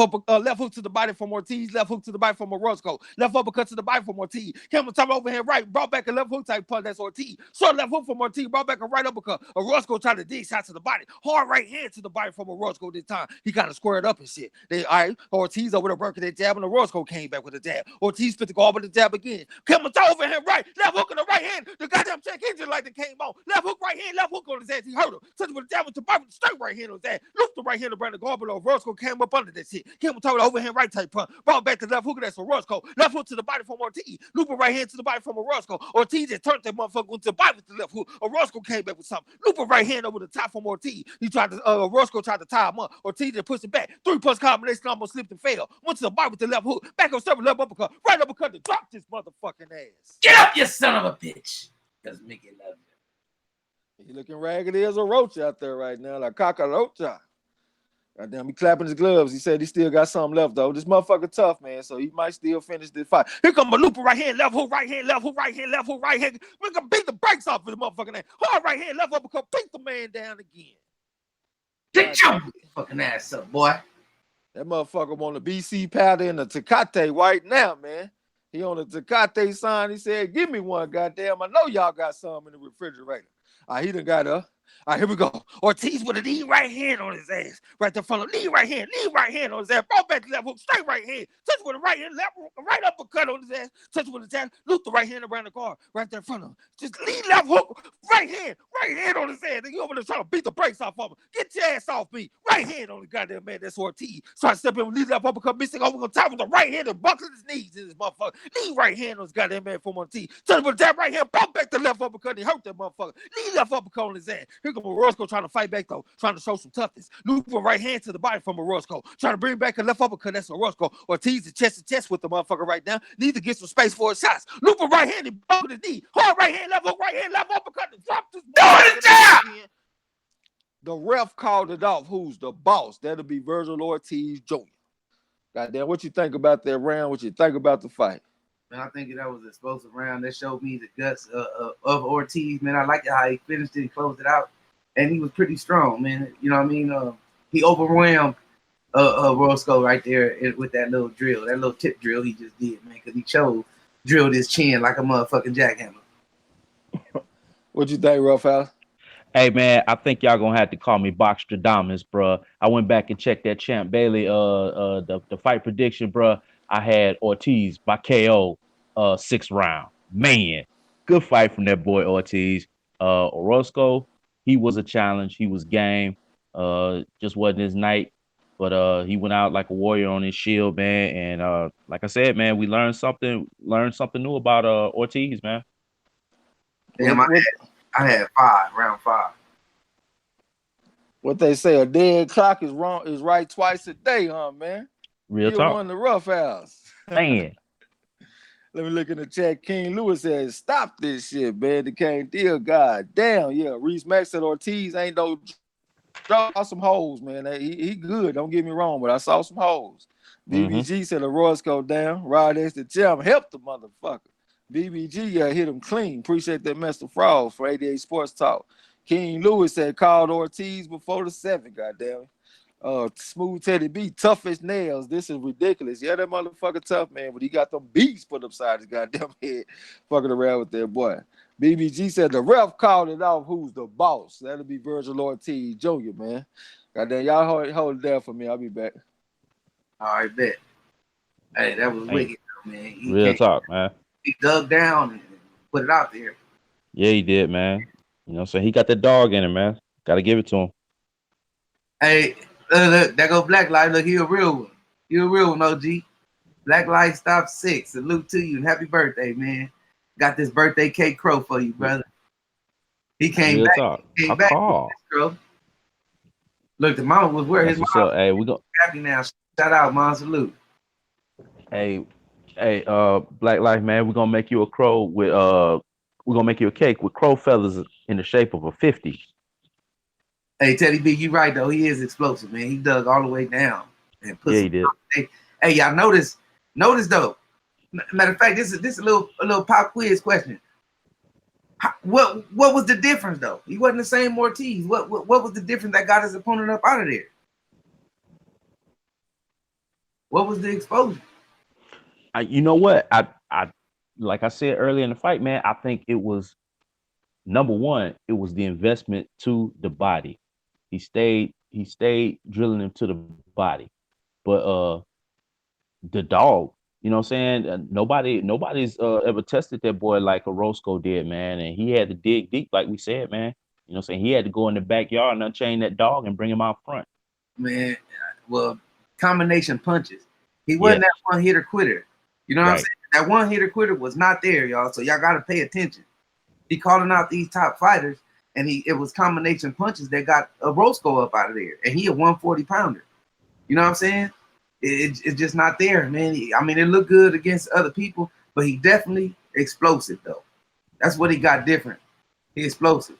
hook to the body from Ortiz. Left hook to the body from Orozco. Left uppercut to the body from Ortiz. Came on top overhand right. Brought back a left hook type punch. That's Ortiz. Short left hook from Ortiz. Brought back a right uppercut. Orozco tried to dig shots to the body. Hard right hand to the body from Orozco this time. He kind of squared up and shit. All right. Ortiz over there working that jab, and Orozco came back with a jab. Ortiz fit the guard with the jab again. Came on top overhand right. Left hook in the right hand. The goddamn check engine light that came on. Left hook right hand. Left hook on his ass. He hurt him. Touched with the jab with the body with the straight right hand on his ass. Looked the right hand to bring the guard below. Orozco came up under that shit. Came on top of the overhand right type punch. Brought back the left hook. That's Orozco. Left hook to the body from Ortiz. Looping right hand to the body from Orozco. Ortiz just turned that motherfucker into the body with the left hook. Orozco came back with something. Looping right hand over the top from Ortiz. He tried to Orozco tried to tie him up. Ortiz just pushed it back. 3-punch combination, almost slipped and fell. Went to the body with the left hook. Back on several left uppercut. Right uppercut to drop this motherfucking ass. Get up, you son of a bitch. Because Mickey loves you. He looking raggedy as a roach out there right now, like cockroach. Goddamn, he clapping his gloves. He said he still got something left, though. This motherfucker tough, man, so he might still finish this fight. Here come a looper right hand, left hook, right hand, left hook, right hand, left hook, right hand. We're going to beat the brakes off of the motherfucking name. Hard right hand, left uppercut, beat the man down again. Get your fucking ass up, boy. That motherfucker on the BC powder and the Tecate right now, man. He on the Tecate sign. He said, give me one, goddamn. I know y'all got some in the refrigerator. He done got up. All right, here we go. Ortiz with a knee right hand on his ass. Right there front of knee right hand on his ass. Ball back to left hook, straight right hand. Touch with the right hand, left right uppercut on his ass. Touch with the jab, loop the right hand around the guard. Right there in front of him. Just lead left hook, right hand on his ass. Then you over there trying to beat the brakes off of him. Get your ass off me. Right hand on the goddamn man. That's Ortiz. Try to step in with lead left uppercut, missing over on top with the right hand and buckling his knees in this motherfucker. Knee right hand on this goddamn man from Ortiz. Touch with the jab right hand, bump back the left uppercut. He hurt that motherfucker. Lead left uppercut on his ass. Here comes Orozco trying to fight back though, trying to show some toughness. Looping right hand to the body from Orozco, trying to bring back a left uppercut. That's Orozco. Ortiz is chest to chest with the motherfucker right now. Need to get some space for his shots. Looping right hand, he bumping his knee. Hard right hand, left hook, right hand, left uppercut. Drop this. The ref called it off. Who's the boss? That'll be Vergil Ortiz Jr. Goddamn, what you think about that round? What you think about the fight? Man, I think that was an explosive round. That showed me the guts of Ortiz. Man, I liked how he finished it and closed it out. And he was pretty strong, man. You know what I mean? He overwhelmed Orozco right there with that little drill, that little tip drill he just did, man, because he drilled his chin like a motherfucking jackhammer. What you think, Roughhouse? Hey man, I think y'all gonna have to call me Boxstradamus, bro. I went back and checked that Champ Bailey the fight prediction, bro. I had Ortiz by KO 6th round. Man, good fight from that boy Ortiz. Orozco, he was a challenge. He was game. Just wasn't his night. But he went out like a warrior on his shield, man. And like I said, man, we learned something new about Ortiz, man. Damn, I had round 5. What they say, a dead clock is right twice a day, huh, man? Real you talk. won the Roughhouse. Man. Let me look in the chat. King Lewis says, stop this shit, man. The King deal. God damn. Yeah, Reese Max said Ortiz ain't no saw some holes, man. He good. Don't get me wrong, but I saw some holes. BBG said Orozco down. Rod X the champ helped the motherfucker. BBG hit him clean. Appreciate that, Mr. Frogs for 88 Sports Talk. King Lewis said called Ortiz before the 7th. Goddamn. Smooth Teddy B, tough as nails. This is ridiculous. Yeah, that motherfucker tough, man, but he got them beats put upside his goddamn head, fucking around with that boy. BBG said the ref called it off. Who's the boss? That'll be Vergil Ortiz Jr., man. Goddamn, y'all hold it down for me. I'll be back. All right, bet. Hey, that was wicked, man. Real talk, man. He dug down and put it out there. Yeah, he did, man. You know what I'm saying? He got that dog in him, man. Got to give it to him. Hey, look, there go Black Light. Look, he a real one. He a real one, OG. Black Light Stop 6. Salute to you and happy birthday, man. Got this birthday cake crow for you, brother. He came real back. Talk. He came back. Look, the mama was where his mom. Hey, we go happy now. Shout out, mom. Salute. Hey, Black Life, man, we're gonna make you a crow with we're gonna make you a cake with crow feathers in the shape of a 50. Hey, Teddy B, you right though. He is explosive, man. He dug all the way down and put. Yeah, he did. Hey, y'all notice though. Matter of fact, this is a little pop quiz question. What was the difference though? He wasn't the same Ortiz. What was the difference that got his opponent up out of there? What was the exposure? You know what? I like I said earlier in the fight, man. I think it was number one. It was the investment to the body. He stayed drilling him to the body, but the dog. You know what I'm saying? Nobody's ever tested that boy like Orozco did, man. And he had to dig deep, like we said, man. You know what I'm saying? He had to go in the backyard and unchain that dog and bring him out front. Man, well, combination punches. He wasn't that one hitter quitter. You know what I'm saying? That one hitter quitter was not there, y'all. So y'all got to pay attention. He calling out these top fighters, and it was combination punches that got Orozco up out of there. And he a 140 pounder. You know what I'm saying? It's just not there, man. I mean, it looked good against other people, but he definitely explosive, though. That's what he got different. He explosive.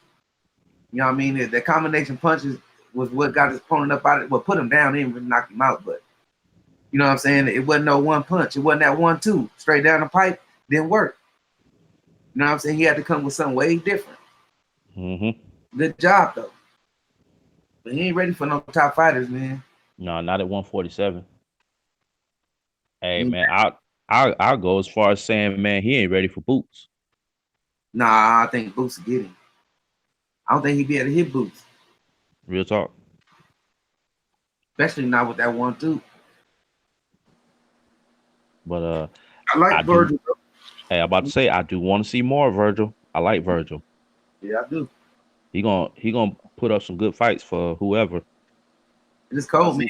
You know what I mean? The combination punches was what got his opponent up out of it. Well, put him down, didn't really knock him out, but you know what I'm saying? It wasn't no one punch. It wasn't that 1-2 straight down the pipe. Didn't work. You know what I'm saying? He had to come with something way different. Good job though. But he ain't ready for no top fighters, man. No, not at 147. Hey, man, I'll go as far as saying, man, he ain't ready for Boots. Nah, I think Boots will get him. I don't think he'd be able to hit Boots. Real talk. Especially not with that 1-2. But I like Vergil. Hey, I'm about to say I do want to see more Vergil. I like Vergil. Yeah, I do. He gonna put up some good fights for whoever. It's cold, man.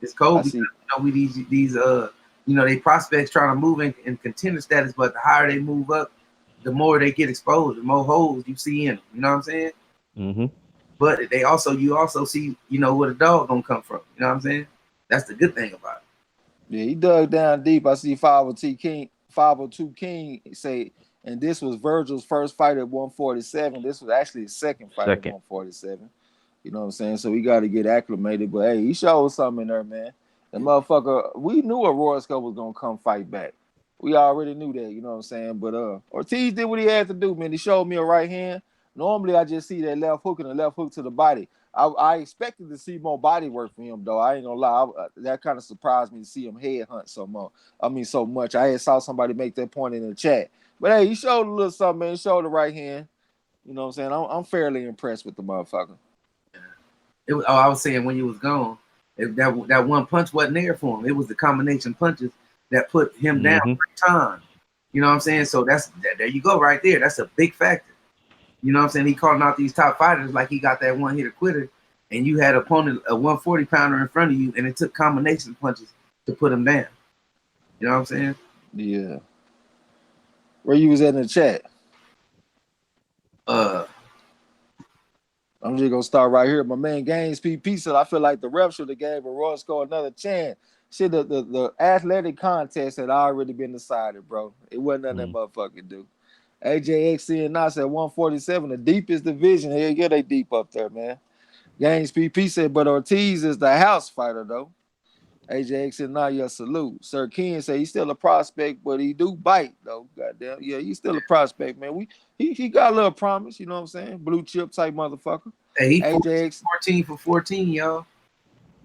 It's cold because we these they prospects trying to move in contender status, but the higher they move up, the more they get exposed, the more holes you see in them. You know what I'm saying? Mm-hmm. But you also see, where the dog gonna come from. You know what I'm saying? That's the good thing about it. Yeah, he dug down deep. I see 502 King say, and this was Vergil's first fight at 147. This was actually his second fight at 147. You know what I'm saying? So we got to get acclimated. But hey, he showed something in there, man. The motherfucker, we knew Orozco was gonna come fight back. We already knew that, you know what I'm saying? But Ortiz did what he had to do, man. He showed me a right hand. Normally, I just see that left hook and a left hook to the body. I expected to see more body work from him, though. I ain't gonna lie. That kind of surprised me to see him head hunt so much. I had saw somebody make that point in the chat. But hey, he showed a little something, man. He showed the right hand. You know what I'm saying? I'm fairly impressed with the motherfucker. I was saying when you was gone, if that one punch wasn't there for him. It was the combination punches that put him down every time. You know what I'm saying? So there you go right there. That's a big factor. You know what I'm saying? He calling out these top fighters like he got that one hitter quitter, and you had a 140 pounder in front of you, and it took combination punches to put him down. You know what I'm saying? Yeah. Where you was at in the chat? I'm just gonna start right here. My man Gaines PP said, I feel like the ref should have gave Orozco another chance. Shit, the athletic contest had already been decided, bro. It wasn't nothing that motherfucker do. AJXC and I said 147, the deepest division. Hell yeah, they deep up there, man. Gaines PP said, but Ortiz is the house fighter, though. AJX and Naya salute. Sir Ken said he's still a prospect, but he do bite, though. Goddamn. Yeah, he's still a prospect, man. He got a little promise, you know what I'm saying? Blue chip type motherfucker. Hey, he AJX 14 for 14, y'all.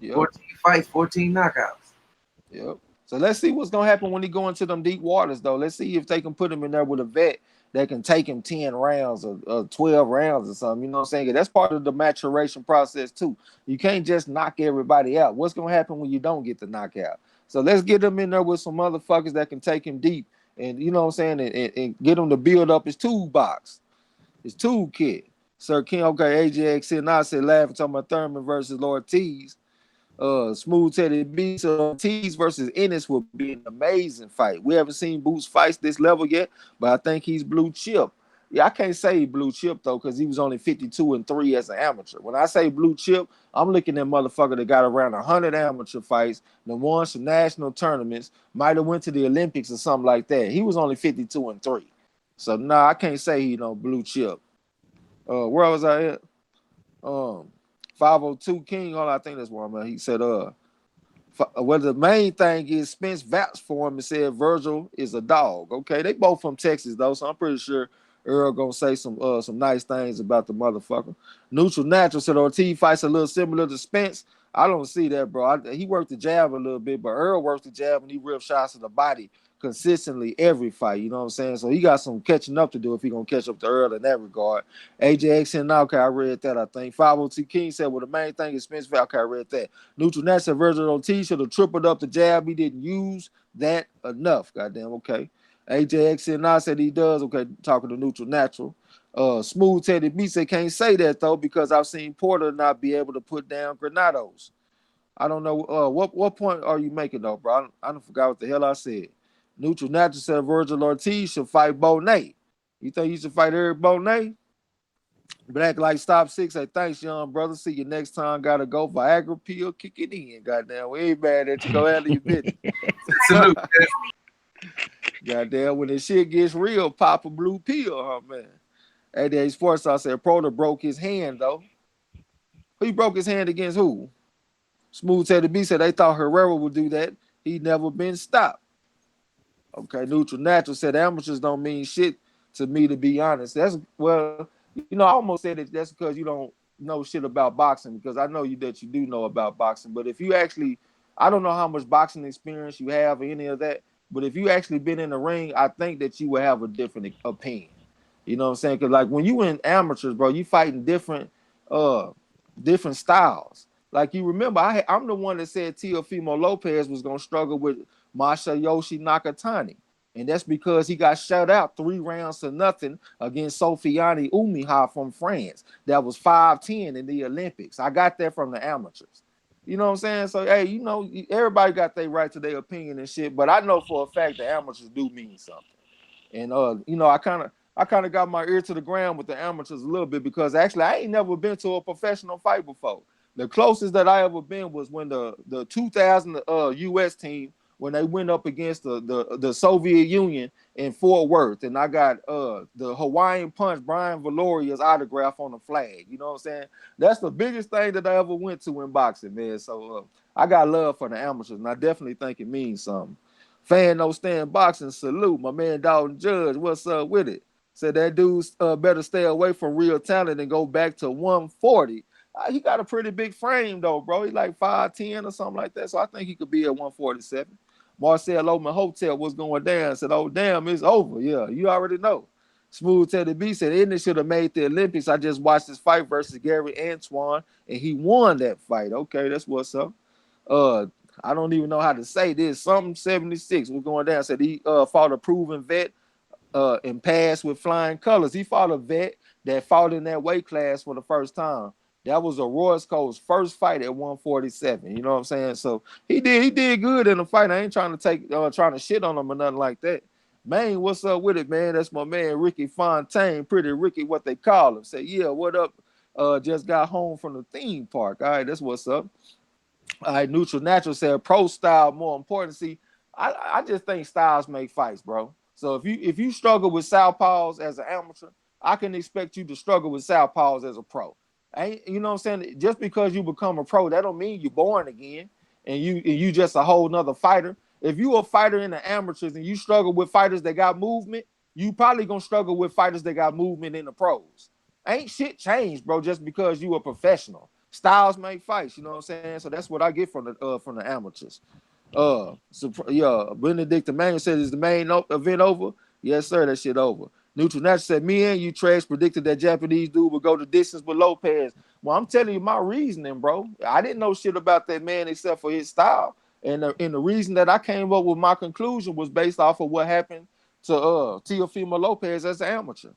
Yep. 14 fights, 14 knockouts. Yep. So let's see what's gonna happen when he go into them deep waters, though. Let's see if they can put him in there with a vet that can take him 10 rounds or 12 rounds or something. You know what I'm saying? That's part of the maturation process too. You can't just knock everybody out. What's gonna happen when you don't get the knockout? So let's get him in there with some motherfuckers that can take him deep, and you know what I'm saying, and get him to build up his toolbox, his toolkit. Sir King, okay, AJX and I said laughing talking about Thurman versus Ortiz. Smooth Teddy B. So Ortiz versus Ennis will be an amazing fight. We haven't seen Boots fights this level yet, but I think he's blue chip. Yeah, I can't say blue chip though, because he was only 52-3 as an amateur. When I say blue chip, I'm looking at motherfucker that got around 100 amateur fights, that won some national tournaments, might have went to the Olympics or something like that. He was only 52-3. So I can't say he blue chip. Where was I at? 502 King, I think that's where I'm at. He said, well, the main thing is Spence vouched for him and said Vergil is a dog. Okay, they both from Texas though, so I'm pretty sure Earl gonna say some nice things about the motherfucker. Neutral Natural said Ortiz fights a little similar to Spence. I don't see that, bro. He worked the jab a little bit, but Earl works the jab and he ripped shots to the body consistently every fight. You know what I'm saying? So he got some catching up to do if he gonna catch up to Earl in that regard. AJX and okay, I read that. I think 502 King said, well, the main thing is Spence. Okay, I read that. Neutral Natural said Vergil Ortiz should have tripled up the jab. He didn't use that enough. Goddamn. Okay. AJX and I said he does. Okay, talking to Neutral Natural. Smooth Teddy B said can't say that though because I've seen Porter not be able to put down Granados. I don't know what point are you making though, bro? I don't forgot what the hell I said. Neutral Natural said Vergil Ortiz should fight Bonet. You think he should fight Eric Bonet? Black Light Stop 6 say thanks, young brother. See you next time. Gotta go. Viagra pill, kick it in. Goddamn, we ain't mad at you. Go handle your business. Salute. Goddamn, when this shit gets real, pop a blue pill, huh, man? 88 Sports, I said Proto broke his hand, though. He broke his hand against who? Smooth Teddy B said they thought Herrera would do that. He never been stopped. Okay, Neutral Natural said amateurs don't mean shit to me, to be honest. That's well, you know, I almost said that that's because you don't know shit about boxing, because I know you that you do know about boxing. But if you actually, I don't know how much boxing experience you have or any of that, but if you actually been in the ring, I think that you would have a different opinion. You know what I'm saying? Because like when you in amateurs, bro, you fighting uh different styles. Like you remember, I'm the one that said Teofimo Lopez was gonna struggle with Masayoshi Nakatani. And that's because he got shut out 3 rounds to nothing against Sofiane Umiha from France. That was 5'10" in the Olympics. I got that from the amateurs. You know what I'm saying? So, hey, you know, everybody got their right to their opinion and shit, but I know for a fact the amateurs do mean something. And you know, I kind of got my ear to the ground with the amateurs a little bit, because actually I ain't never been to a professional fight before. The closest that I ever been was when the 2000 US team, when they went up against the Soviet Union in Fort Worth, and I got the Hawaiian Punch Brian Valoria's autograph on the flag. You know what I'm saying? That's the biggest thing that I ever went to in boxing, man. So I got love for the amateurs, and I definitely think it means something. Fan no stand boxing, salute my man Dalton Judge. What's up with it? Said that dude's better stay away from real talent and go back to 140. He got a pretty big frame though, bro. He like 5'10" or something like that. So I think he could be at 147. Marcel Oman Hotel was going down. Said, oh, damn, it's over. Yeah, you already know. Smooth Teddy B said, Indy should have made the Olympics. I just watched this fight versus Gary Antoine, and he won that fight. Okay, that's what's up. I don't even know how to say this. Something 76 was going down. Said he fought a proven vet and passed with flying colors. He fought a vet that fought in that weight class for the first time. That was Orozco's first fight at 147. You know what I'm saying? So he did good in the fight. I ain't trying to shit on him or nothing like that. Man, what's up with it, man? That's my man Ricky Fontaine, Pretty Ricky, what they call him. Say, yeah, what up? Just got home from the theme park. All right, that's what's up. All right, Neutral Natural said pro style more important. See, I just think styles make fights, bro. So if you struggle with southpaws as an amateur, I can expect you to struggle with southpaws as a pro. You know what I'm saying? Just because you become a pro, that don't mean you're born again and you just a whole nother fighter. If you a fighter in the amateurs and you struggle with fighters that got movement, you probably gonna struggle with fighters that got movement in the pros. Ain't shit changed, bro, just because you a professional. Styles make fights, you know what I'm saying? So that's what I get from the amateurs. Benedict Emmanuel said, is the main event over? Yes, sir, that shit over. Neutral Natural said, me and you trash predicted that Japanese dude would go the distance with Lopez. Well, I'm telling you my reasoning, bro. I didn't know shit about that man except for his style. And the reason that I came up with my conclusion was based off of what happened to Teofimo Lopez as an amateur.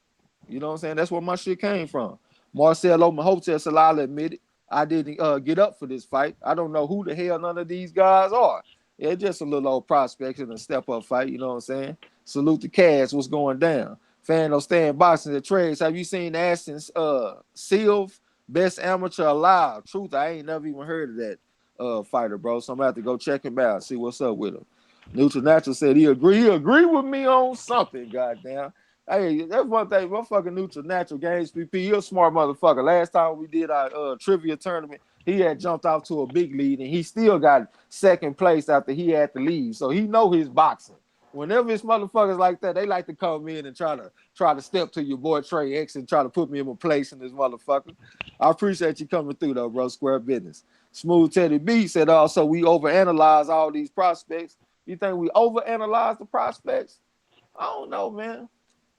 You know what I'm saying? That's where my shit came from. Marcel Oman Hotel said, I'll admit it. I didn't get up for this fight. I don't know who the hell none of these guys are. Yeah, just a little old prospects in a step-up fight, you know what I'm saying? Salute the Cavs, what's going down? Fan of staying boxing the trades. Have you seen Aston's Silv, best amateur alive? Truth, I ain't never even heard of that fighter, bro. So I'm gonna have to go check him out, see what's up with him. Neutral Natural said he agree with me on something, goddamn. Hey, that's one thing. Motherfucking Neutral Natural Games PP, you're a smart motherfucker. Last time we did our trivia tournament, he had jumped off to a big lead, and he still got second place after he had to leave. So he know his boxing. Whenever it's motherfuckers like that, they like to come in and try to step to your boy Trey X and try to put me in my place in this motherfucker. I appreciate you coming through though, bro. Square business. Smooth Teddy B said also we overanalyze all these prospects. You think we overanalyze the prospects? I don't know, man.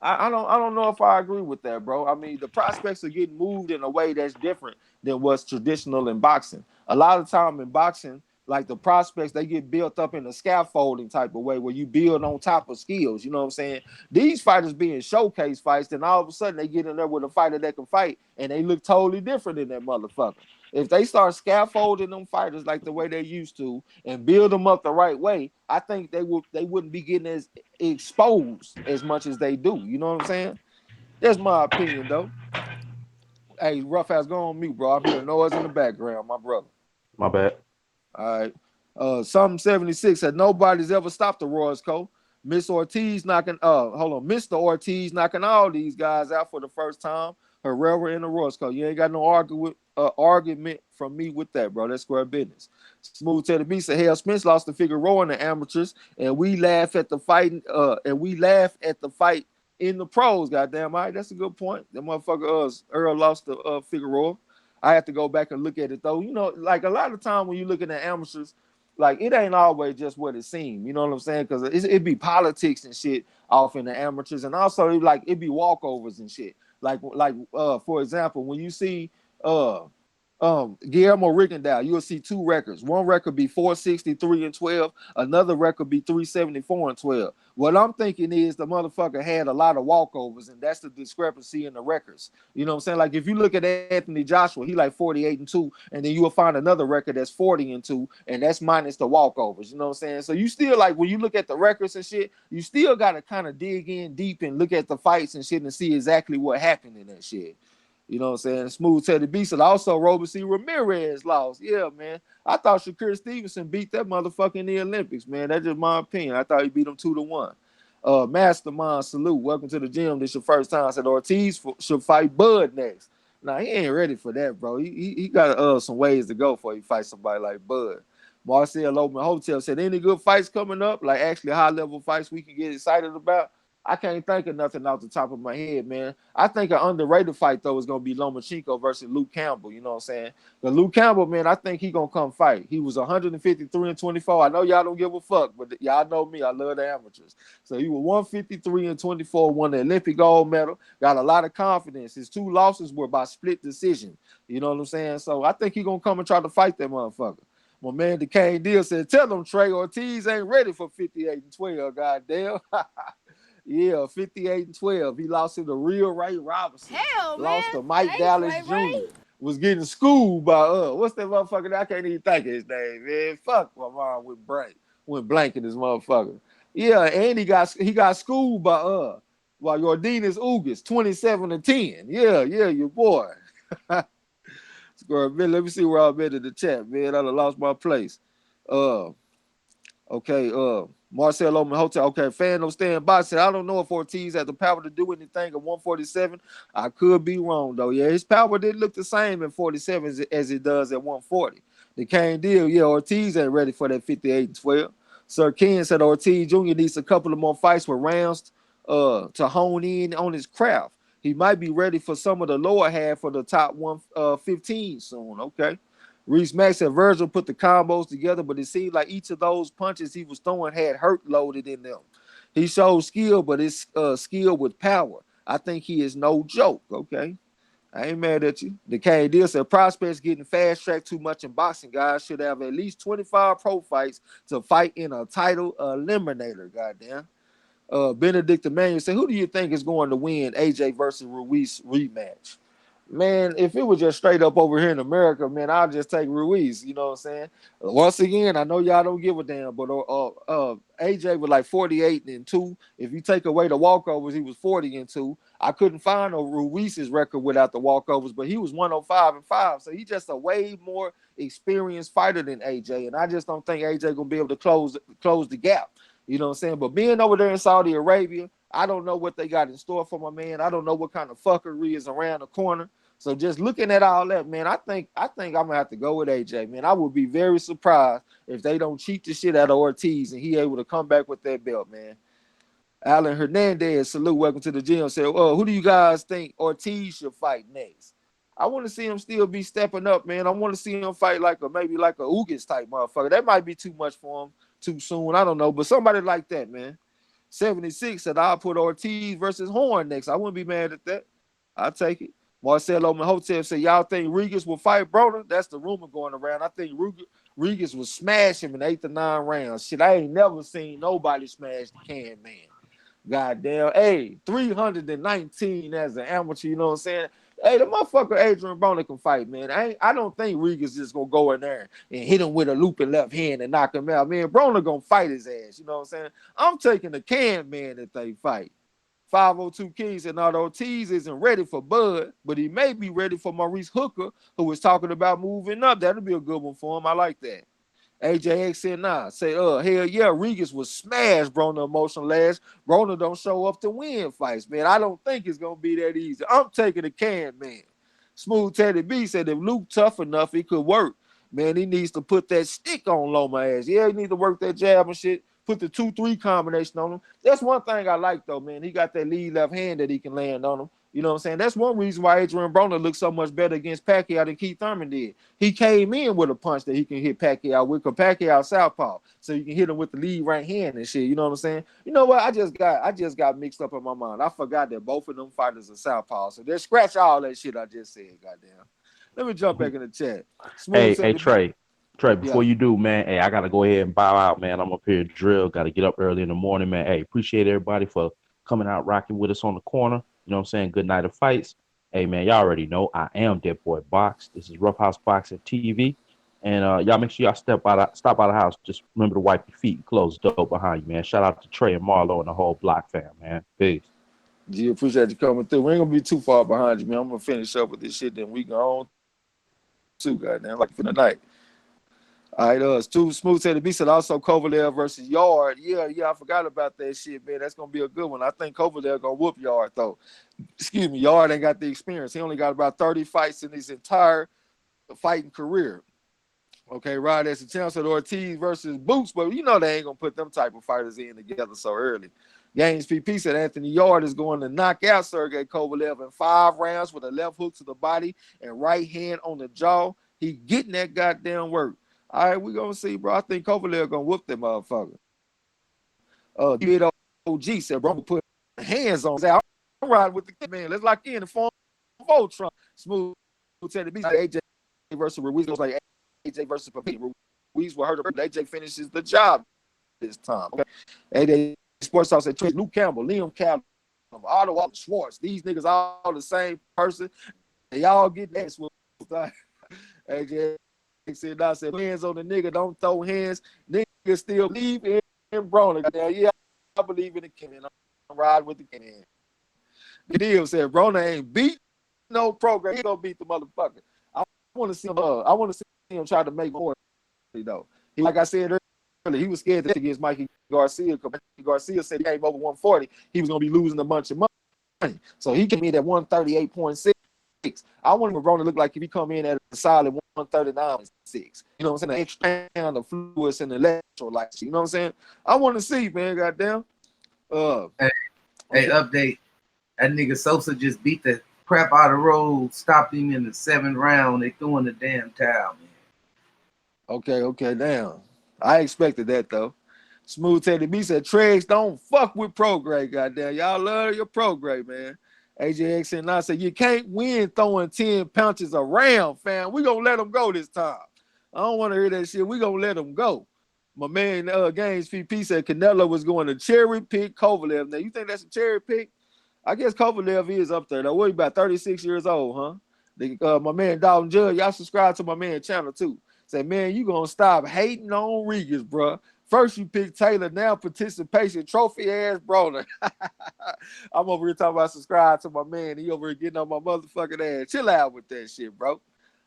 I don't know if I agree with that, bro. I mean, the prospects are getting moved in a way that's different than what's traditional in boxing. A lot of time in boxing, like the prospects, they get built up in a scaffolding type of way where you build on top of skills. You know what I'm saying? These fighters being showcase fights, then all of a sudden they get in there with a fighter that can fight, and they look totally different than that motherfucker. If they start scaffolding them fighters like the way they used to and build them up the right way, I think they wouldn't be getting as exposed as much as they do. You know what I'm saying? That's my opinion, though. Hey, Rough House, go on mute, bro. I'm hearing noise in the background, my brother. My bad. All right. Something 76 said nobody's ever stopped the Orozco. Mr. Ortiz knocking all these guys out for the first time. Herrera and Orozco. You ain't got no argument from me with that, bro. That's square business. Smooth to the beast. Hell, Spence lost to Figueroa in the amateurs, and we laugh at the fight. In the pros. Goddamn, all right, that's a good point. That motherfucker Earl lost to Figueroa. I have to go back and look at it though. You know, like a lot of time when you look at the amateurs, like it ain't always just what it seems. You know what I'm saying? Because it be politics and shit off in the amateurs, and also like it be walkovers and shit. Like for example, when you see Guillermo Rigondeaux, you'll see two records. One record be 463-12, another record be 374-12. What I'm thinking is the motherfucker had a lot of walkovers, and that's the discrepancy in the records. You know what I'm saying? Like if you look at Anthony Joshua, he like 48-2, and then you will find another record that's 40-2, and that's minus the walkovers. You know what I'm saying? So you still like when you look at the records and shit, you still gotta kind of dig in deep and look at the fights and shit and see exactly what happened in that shit. You know what I'm saying? Smooth Teddy Beast. And also Robertson Ramirez lost. Yeah, man. I thought Shakur Stevenson beat that motherfucker in the Olympics, man. That's just my opinion. I thought he beat him 2-1. Mastermind, salute. Welcome to the gym. This your first time. I said Ortiz should fight Bud next. Nah, he ain't ready for that, bro. He got some ways to go before he fights somebody like Bud. Marcel Open Hotel said, any good fights coming up? Like actually high-level fights we can get excited about? I can't think of nothing off the top of my head, man. I think an underrated fight, though, is going to be Lomachenko versus Luke Campbell. You know what I'm saying? But Luke Campbell, man, I think he going to come fight. He was 153-24. I know y'all don't give a fuck, but y'all know me. I love the amateurs. So he was 153-24, won the Olympic gold medal, got a lot of confidence. His two losses were by split decision. You know what I'm saying? So I think he going to come and try to fight that motherfucker. My man, DeCane Deal said, tell them, Trey, Ortiz ain't ready for 58-12, goddamn. Yeah, 58-12. He lost to the real Ray Robinson. Hell, lost man. to Mike Dallas Jr. Was getting schooled by what's that motherfucker? I can't even think of his name, man. Fuck my mom went blank in this motherfucker. Yeah, and he got schooled by Yordenis Ugas, 27-10. Yeah, your boy. Square man, let me see where I'm at in the chat, man. I done lost my place. Okay, Marcel Oman Hotel. Okay, fan don't stand by. Said, I don't know if Ortiz had the power to do anything at 147. I could be wrong, though. Yeah, his power didn't look the same at 47 as it does at 140. The Kane deal, yeah, Ortiz ain't ready for that 58-12. Sir Ken said Ortiz Jr. needs a couple of more fights with rounds to hone in on his craft. He might be ready for some of the lower half for the top 115 soon. Okay. Reese Max said Vergil put the combos together, but it seemed like each of those punches he was throwing had hurt loaded in them. He showed skill, but it's skill with power. I think he is no joke. Okay. I ain't mad at you. The K deal said prospects getting fast tracked too much in boxing. Guys should have at least 25 pro fights to fight in a title eliminator. Goddamn. Benedict Emmanuel said, who do you think is going to win AJ versus Ruiz rematch? Man, if it was just straight up over here in America, man, I'll just take Ruiz. You know what I'm saying? Once again, I know y'all don't give a damn, but AJ was like 48-2. If you take away the walkovers, he was 40-2. I couldn't find a Ruiz's record without the walkovers, but he was 105-5. So he's just a way more experienced fighter than AJ, and I just don't think AJ gonna be able to close the gap. You know what I'm saying? But being over there in Saudi Arabia, I don't know what they got in store for my man. I don't know what kind of fuckery is around the corner. So just looking at all that, man, I think I'm gonna have to go with AJ, man. I would be very surprised if they don't cheat the shit out of Ortiz and he able to come back with that belt, man. Alan Hernandez, salute, welcome to the gym. Said, who do you guys think Ortiz should fight next? I want to see him still be stepping up, man. I want to see him fight maybe like a Ugas type motherfucker. That might be too much for him too soon. I don't know, but somebody like that, man. 76 said I'll put Ortiz versus Horn next. I wouldn't be mad at that. I'll take it. Marcelo Mahotep said, y'all think Regis will fight Broner? That's the rumor going around. I think Regis will smash him in 8 to 9 rounds. Shit, I ain't never seen nobody smash the Can Man. Goddamn. Hey, 319 as an amateur, you know what I'm saying? Hey, the motherfucker Adrian Broner can fight, man. I don't think Regis just gonna go in there and hit him with a looping left hand and knock him out. Man, Broner gonna fight his ass, you know what I'm saying? I'm taking the Can Man if they fight. 502 Kings and Ortiz isn't ready for Bud, but he may be ready for Maurice Hooker, who was talking about moving up. That'll be a good one for him. I like that. AJX said, nah. Say, hell yeah, Regis was smashed, bro, on the emotional last. Broner don't show up to win fights, man. I don't think it's going to be that easy. I'm taking the can, man. Smooth Teddy B said if Luke tough enough, it could work. Man, he needs to put that stick on Loma ass. Yeah, he needs to work that jab and shit. Put the 2-3 combination on him. That's one thing I like, though, man. He got that lead left hand that he can land on him. You know what I'm saying? That's one reason why Adrian Broner looked so much better against Pacquiao than Keith Thurman did. He came in with a punch that he can hit Pacquiao with, because Pacquiao southpaw, so you can hit him with the lead right hand and shit. You know what I'm saying? You know what? I just got mixed up in my mind. I forgot that both of them fighters are southpaw. So just scratch all that shit I just said. Goddamn. Let me jump back in the chat. Hey, Trey. Trey, before you do, man, hey, I gotta go ahead and bow out, man. I'm up here to drill. Got to get up early in the morning, man. Hey, appreciate everybody for coming out, rocking with us on the corner. You know what I'm saying? Good night of fights. Hey, man, y'all already know I am Dead Boy Box. This is Rough House Boxing TV. And y'all make sure y'all stop by the house. Just remember to wipe your feet and close the door behind you, man. Shout out to Trey and Marlo and the whole block fam, man. Peace. G, appreciate you coming through. We ain't gonna be too far behind you, man. I'm gonna finish up with this shit, then we go on too, goddamn, like for the night. All right, Too Smooth said the B said also Kovalev versus Yard. Yeah, I forgot about that shit, man. That's gonna be a good one. I think Kovalev gonna whoop Yard though. Excuse me, Yard ain't got the experience. He only got about 30 fights in his entire fighting career. Okay, right, that's a chance at Ortiz versus Boots, but you know they ain't gonna put them type of fighters in together so early. Gaines PP said Anthony Yard is going to knock out Sergey Kovalev in 5 rounds with a left hook to the body and right hand on the jaw. He getting that goddamn work. All right, we're gonna see, bro. I think Kovalev gonna whoop that motherfucker. OG said, bro, put hands on. I'm riding with the man. Let's lock in the form of Voltron. Smooth said the beat AJ versus Ruiz. It was like AJ versus Papit. Ruiz will hurt him. AJ finishes the job this time. Okay. AJ Sports House said Luke Campbell, Liam Campbell, Otto Walton Schwartz. These niggas all the same person. They all get that swoop. AJ said, I said, hands on the nigga, don't throw hands. Niggas still believe in Broner. Yeah, I believe in the king. I'm riding with the king. The deal said Broner ain't beat no program. He gonna beat the motherfucker. I want to see him try to make more though. Like I said earlier, he was scared to against Mikey Garcia. Because Mikey Garcia said he came over 140. He was gonna be losing a bunch of money. So he came in at 138.6. I want him to look like if he come in at a solid 139.6. You know what I'm saying? An extra pound of fluids and electrolytes. You know what I'm saying? I want to see, man. Goddamn. Hey, update. That nigga Sosa just beat the crap out of Rhodes, stopped him in the 7th round. They threw in the damn towel, man. Okay, damn. I expected that though. Smooth Teddy B said, Tregs don't fuck with Prograde, goddamn. Y'all love your Prograde, man. AJX and I said, you can't win throwing 10 punches around, fam. We gonna let them go this time. I don't want to hear that shit. We gonna let them go. My man Gaines VP said Canelo was going to cherry pick Kovalev. Now, you think that's a cherry pick? I guess Kovalev is up there. Though. What, about 36 years old, huh? My man Dalton Judge, y'all subscribe to my man channel too. Say, man, you gonna stop hating on Regis, bro. First you pick Taylor, now participation trophy ass Broner. I'm over here talking about subscribe to my man. He over here getting on my motherfucking ass. Chill out with that shit, bro.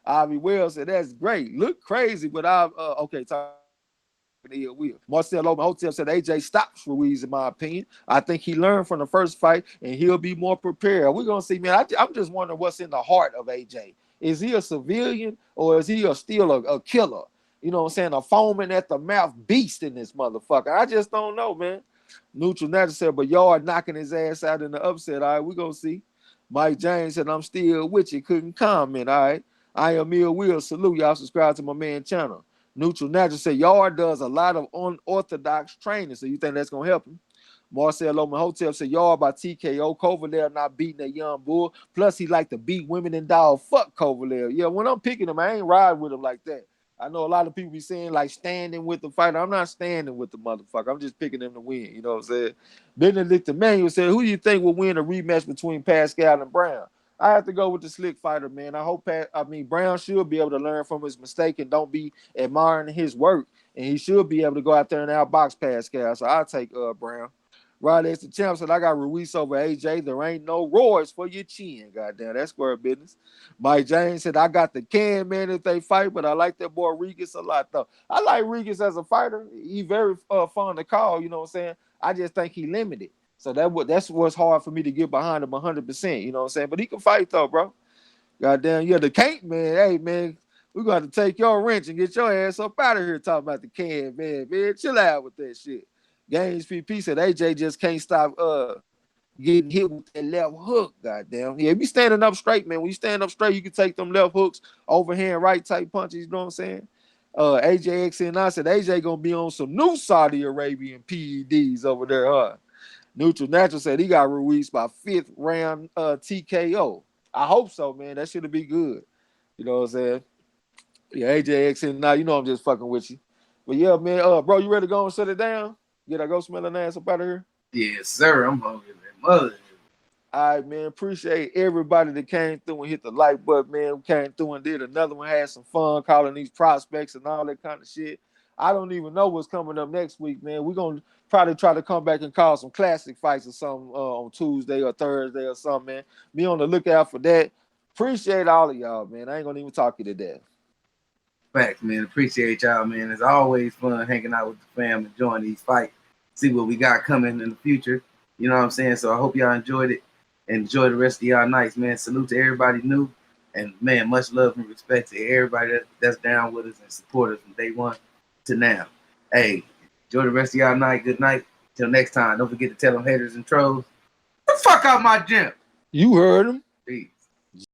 Ivy Wells said that's great. Look crazy, but talk. Will. Marcelo Hotel said AJ stops Ruiz, in my opinion. I think he learned from the first fight and he'll be more prepared. We're gonna see, man. I'm just wondering what's in the heart of AJ. Is he a civilian or is he still a killer? You know what I'm saying? A foaming at the mouth beast in this motherfucker. I just don't know, man. Neutral Natural said, but Yard knocking his ass out in the upset. All right, we're gonna see. Mike James said, I'm still with you. Couldn't comment. All right. I am Emil Will. Salute. Y'all subscribe to my man channel. Neutral Natural said Yard does a lot of unorthodox training, so you think that's gonna help him? Marcel Loman Hotel said Yard by TKO. Kovalev not beating that young bull. Plus, he like to beat women and dog. Fuck Kovalev. Yeah, when I'm picking him, I ain't riding with him like that. I know a lot of people be saying like standing with the fighter. I'm not standing with the motherfucker. I'm just picking him to win. You know what I'm saying? Benedict Emmanuel said, who do you think will win a rematch between Pascal and Brown? I have to go with the slick fighter, man. I hope Brown should be able to learn from his mistake and don't be admiring his work. And he should be able to go out there and outbox Pascal. So I'll take Brown. Riley S. the champ said, I got Ruiz over AJ. There ain't no roars for your chin. Goddamn, that's square business. Mike James said, I got the can, man, if they fight, but I like that boy Regis a lot, though. I like Regis as a fighter. He very fun to call, you know what I'm saying? I just think he limited. So that's what's hard for me to get behind him 100%, you know what I'm saying? But he can fight, though, bro. Goddamn, yeah, the can't, man. Hey, man, we're going to take your wrench and get your ass up out of here talking about the can, man. Man, chill out with that shit. Games PP said AJ just can't stop getting hit with that left hook. Goddamn. Yeah, if you standing up straight, man. When you stand up straight, you can take them left hooks, overhand right type punches. You know what I'm saying? AJXNI said AJ gonna be on some new Saudi Arabian PEDs over there, huh? Neutral Natural said he got Ruiz by 5th round TKO. I hope so, man. That should be good. You know what I'm saying? Yeah, AJXNI, you know I'm just fucking with you. But yeah, man, bro, you ready to go and shut it down? Get I go smelling ass up out of here? Yes, sir. I'm hungry, man. Mother. All right, man. Appreciate everybody that came through and hit the like button, man. We came through and did another one, had some fun calling these prospects and all that kind of shit. I don't even know what's coming up next week, man. We're going to probably try to come back and call some classic fights or something on Tuesday or Thursday or something, man. Be on the lookout for that. Appreciate all of y'all, man. I ain't going to even talk you to death. Facts, man. Appreciate y'all, man. It's always fun hanging out with the fam, enjoying these fights, see what we got coming in the future. You know what I'm saying? So I hope y'all enjoyed it. Enjoy the rest of y'all nights, man. Salute to everybody new. And, man, much love and respect to everybody that's down with us and support us from day one to now. Hey, enjoy the rest of y'all night. Good night. Till next time. Don't forget to tell them haters and trolls, get the fuck out my gym. You heard him. Peace.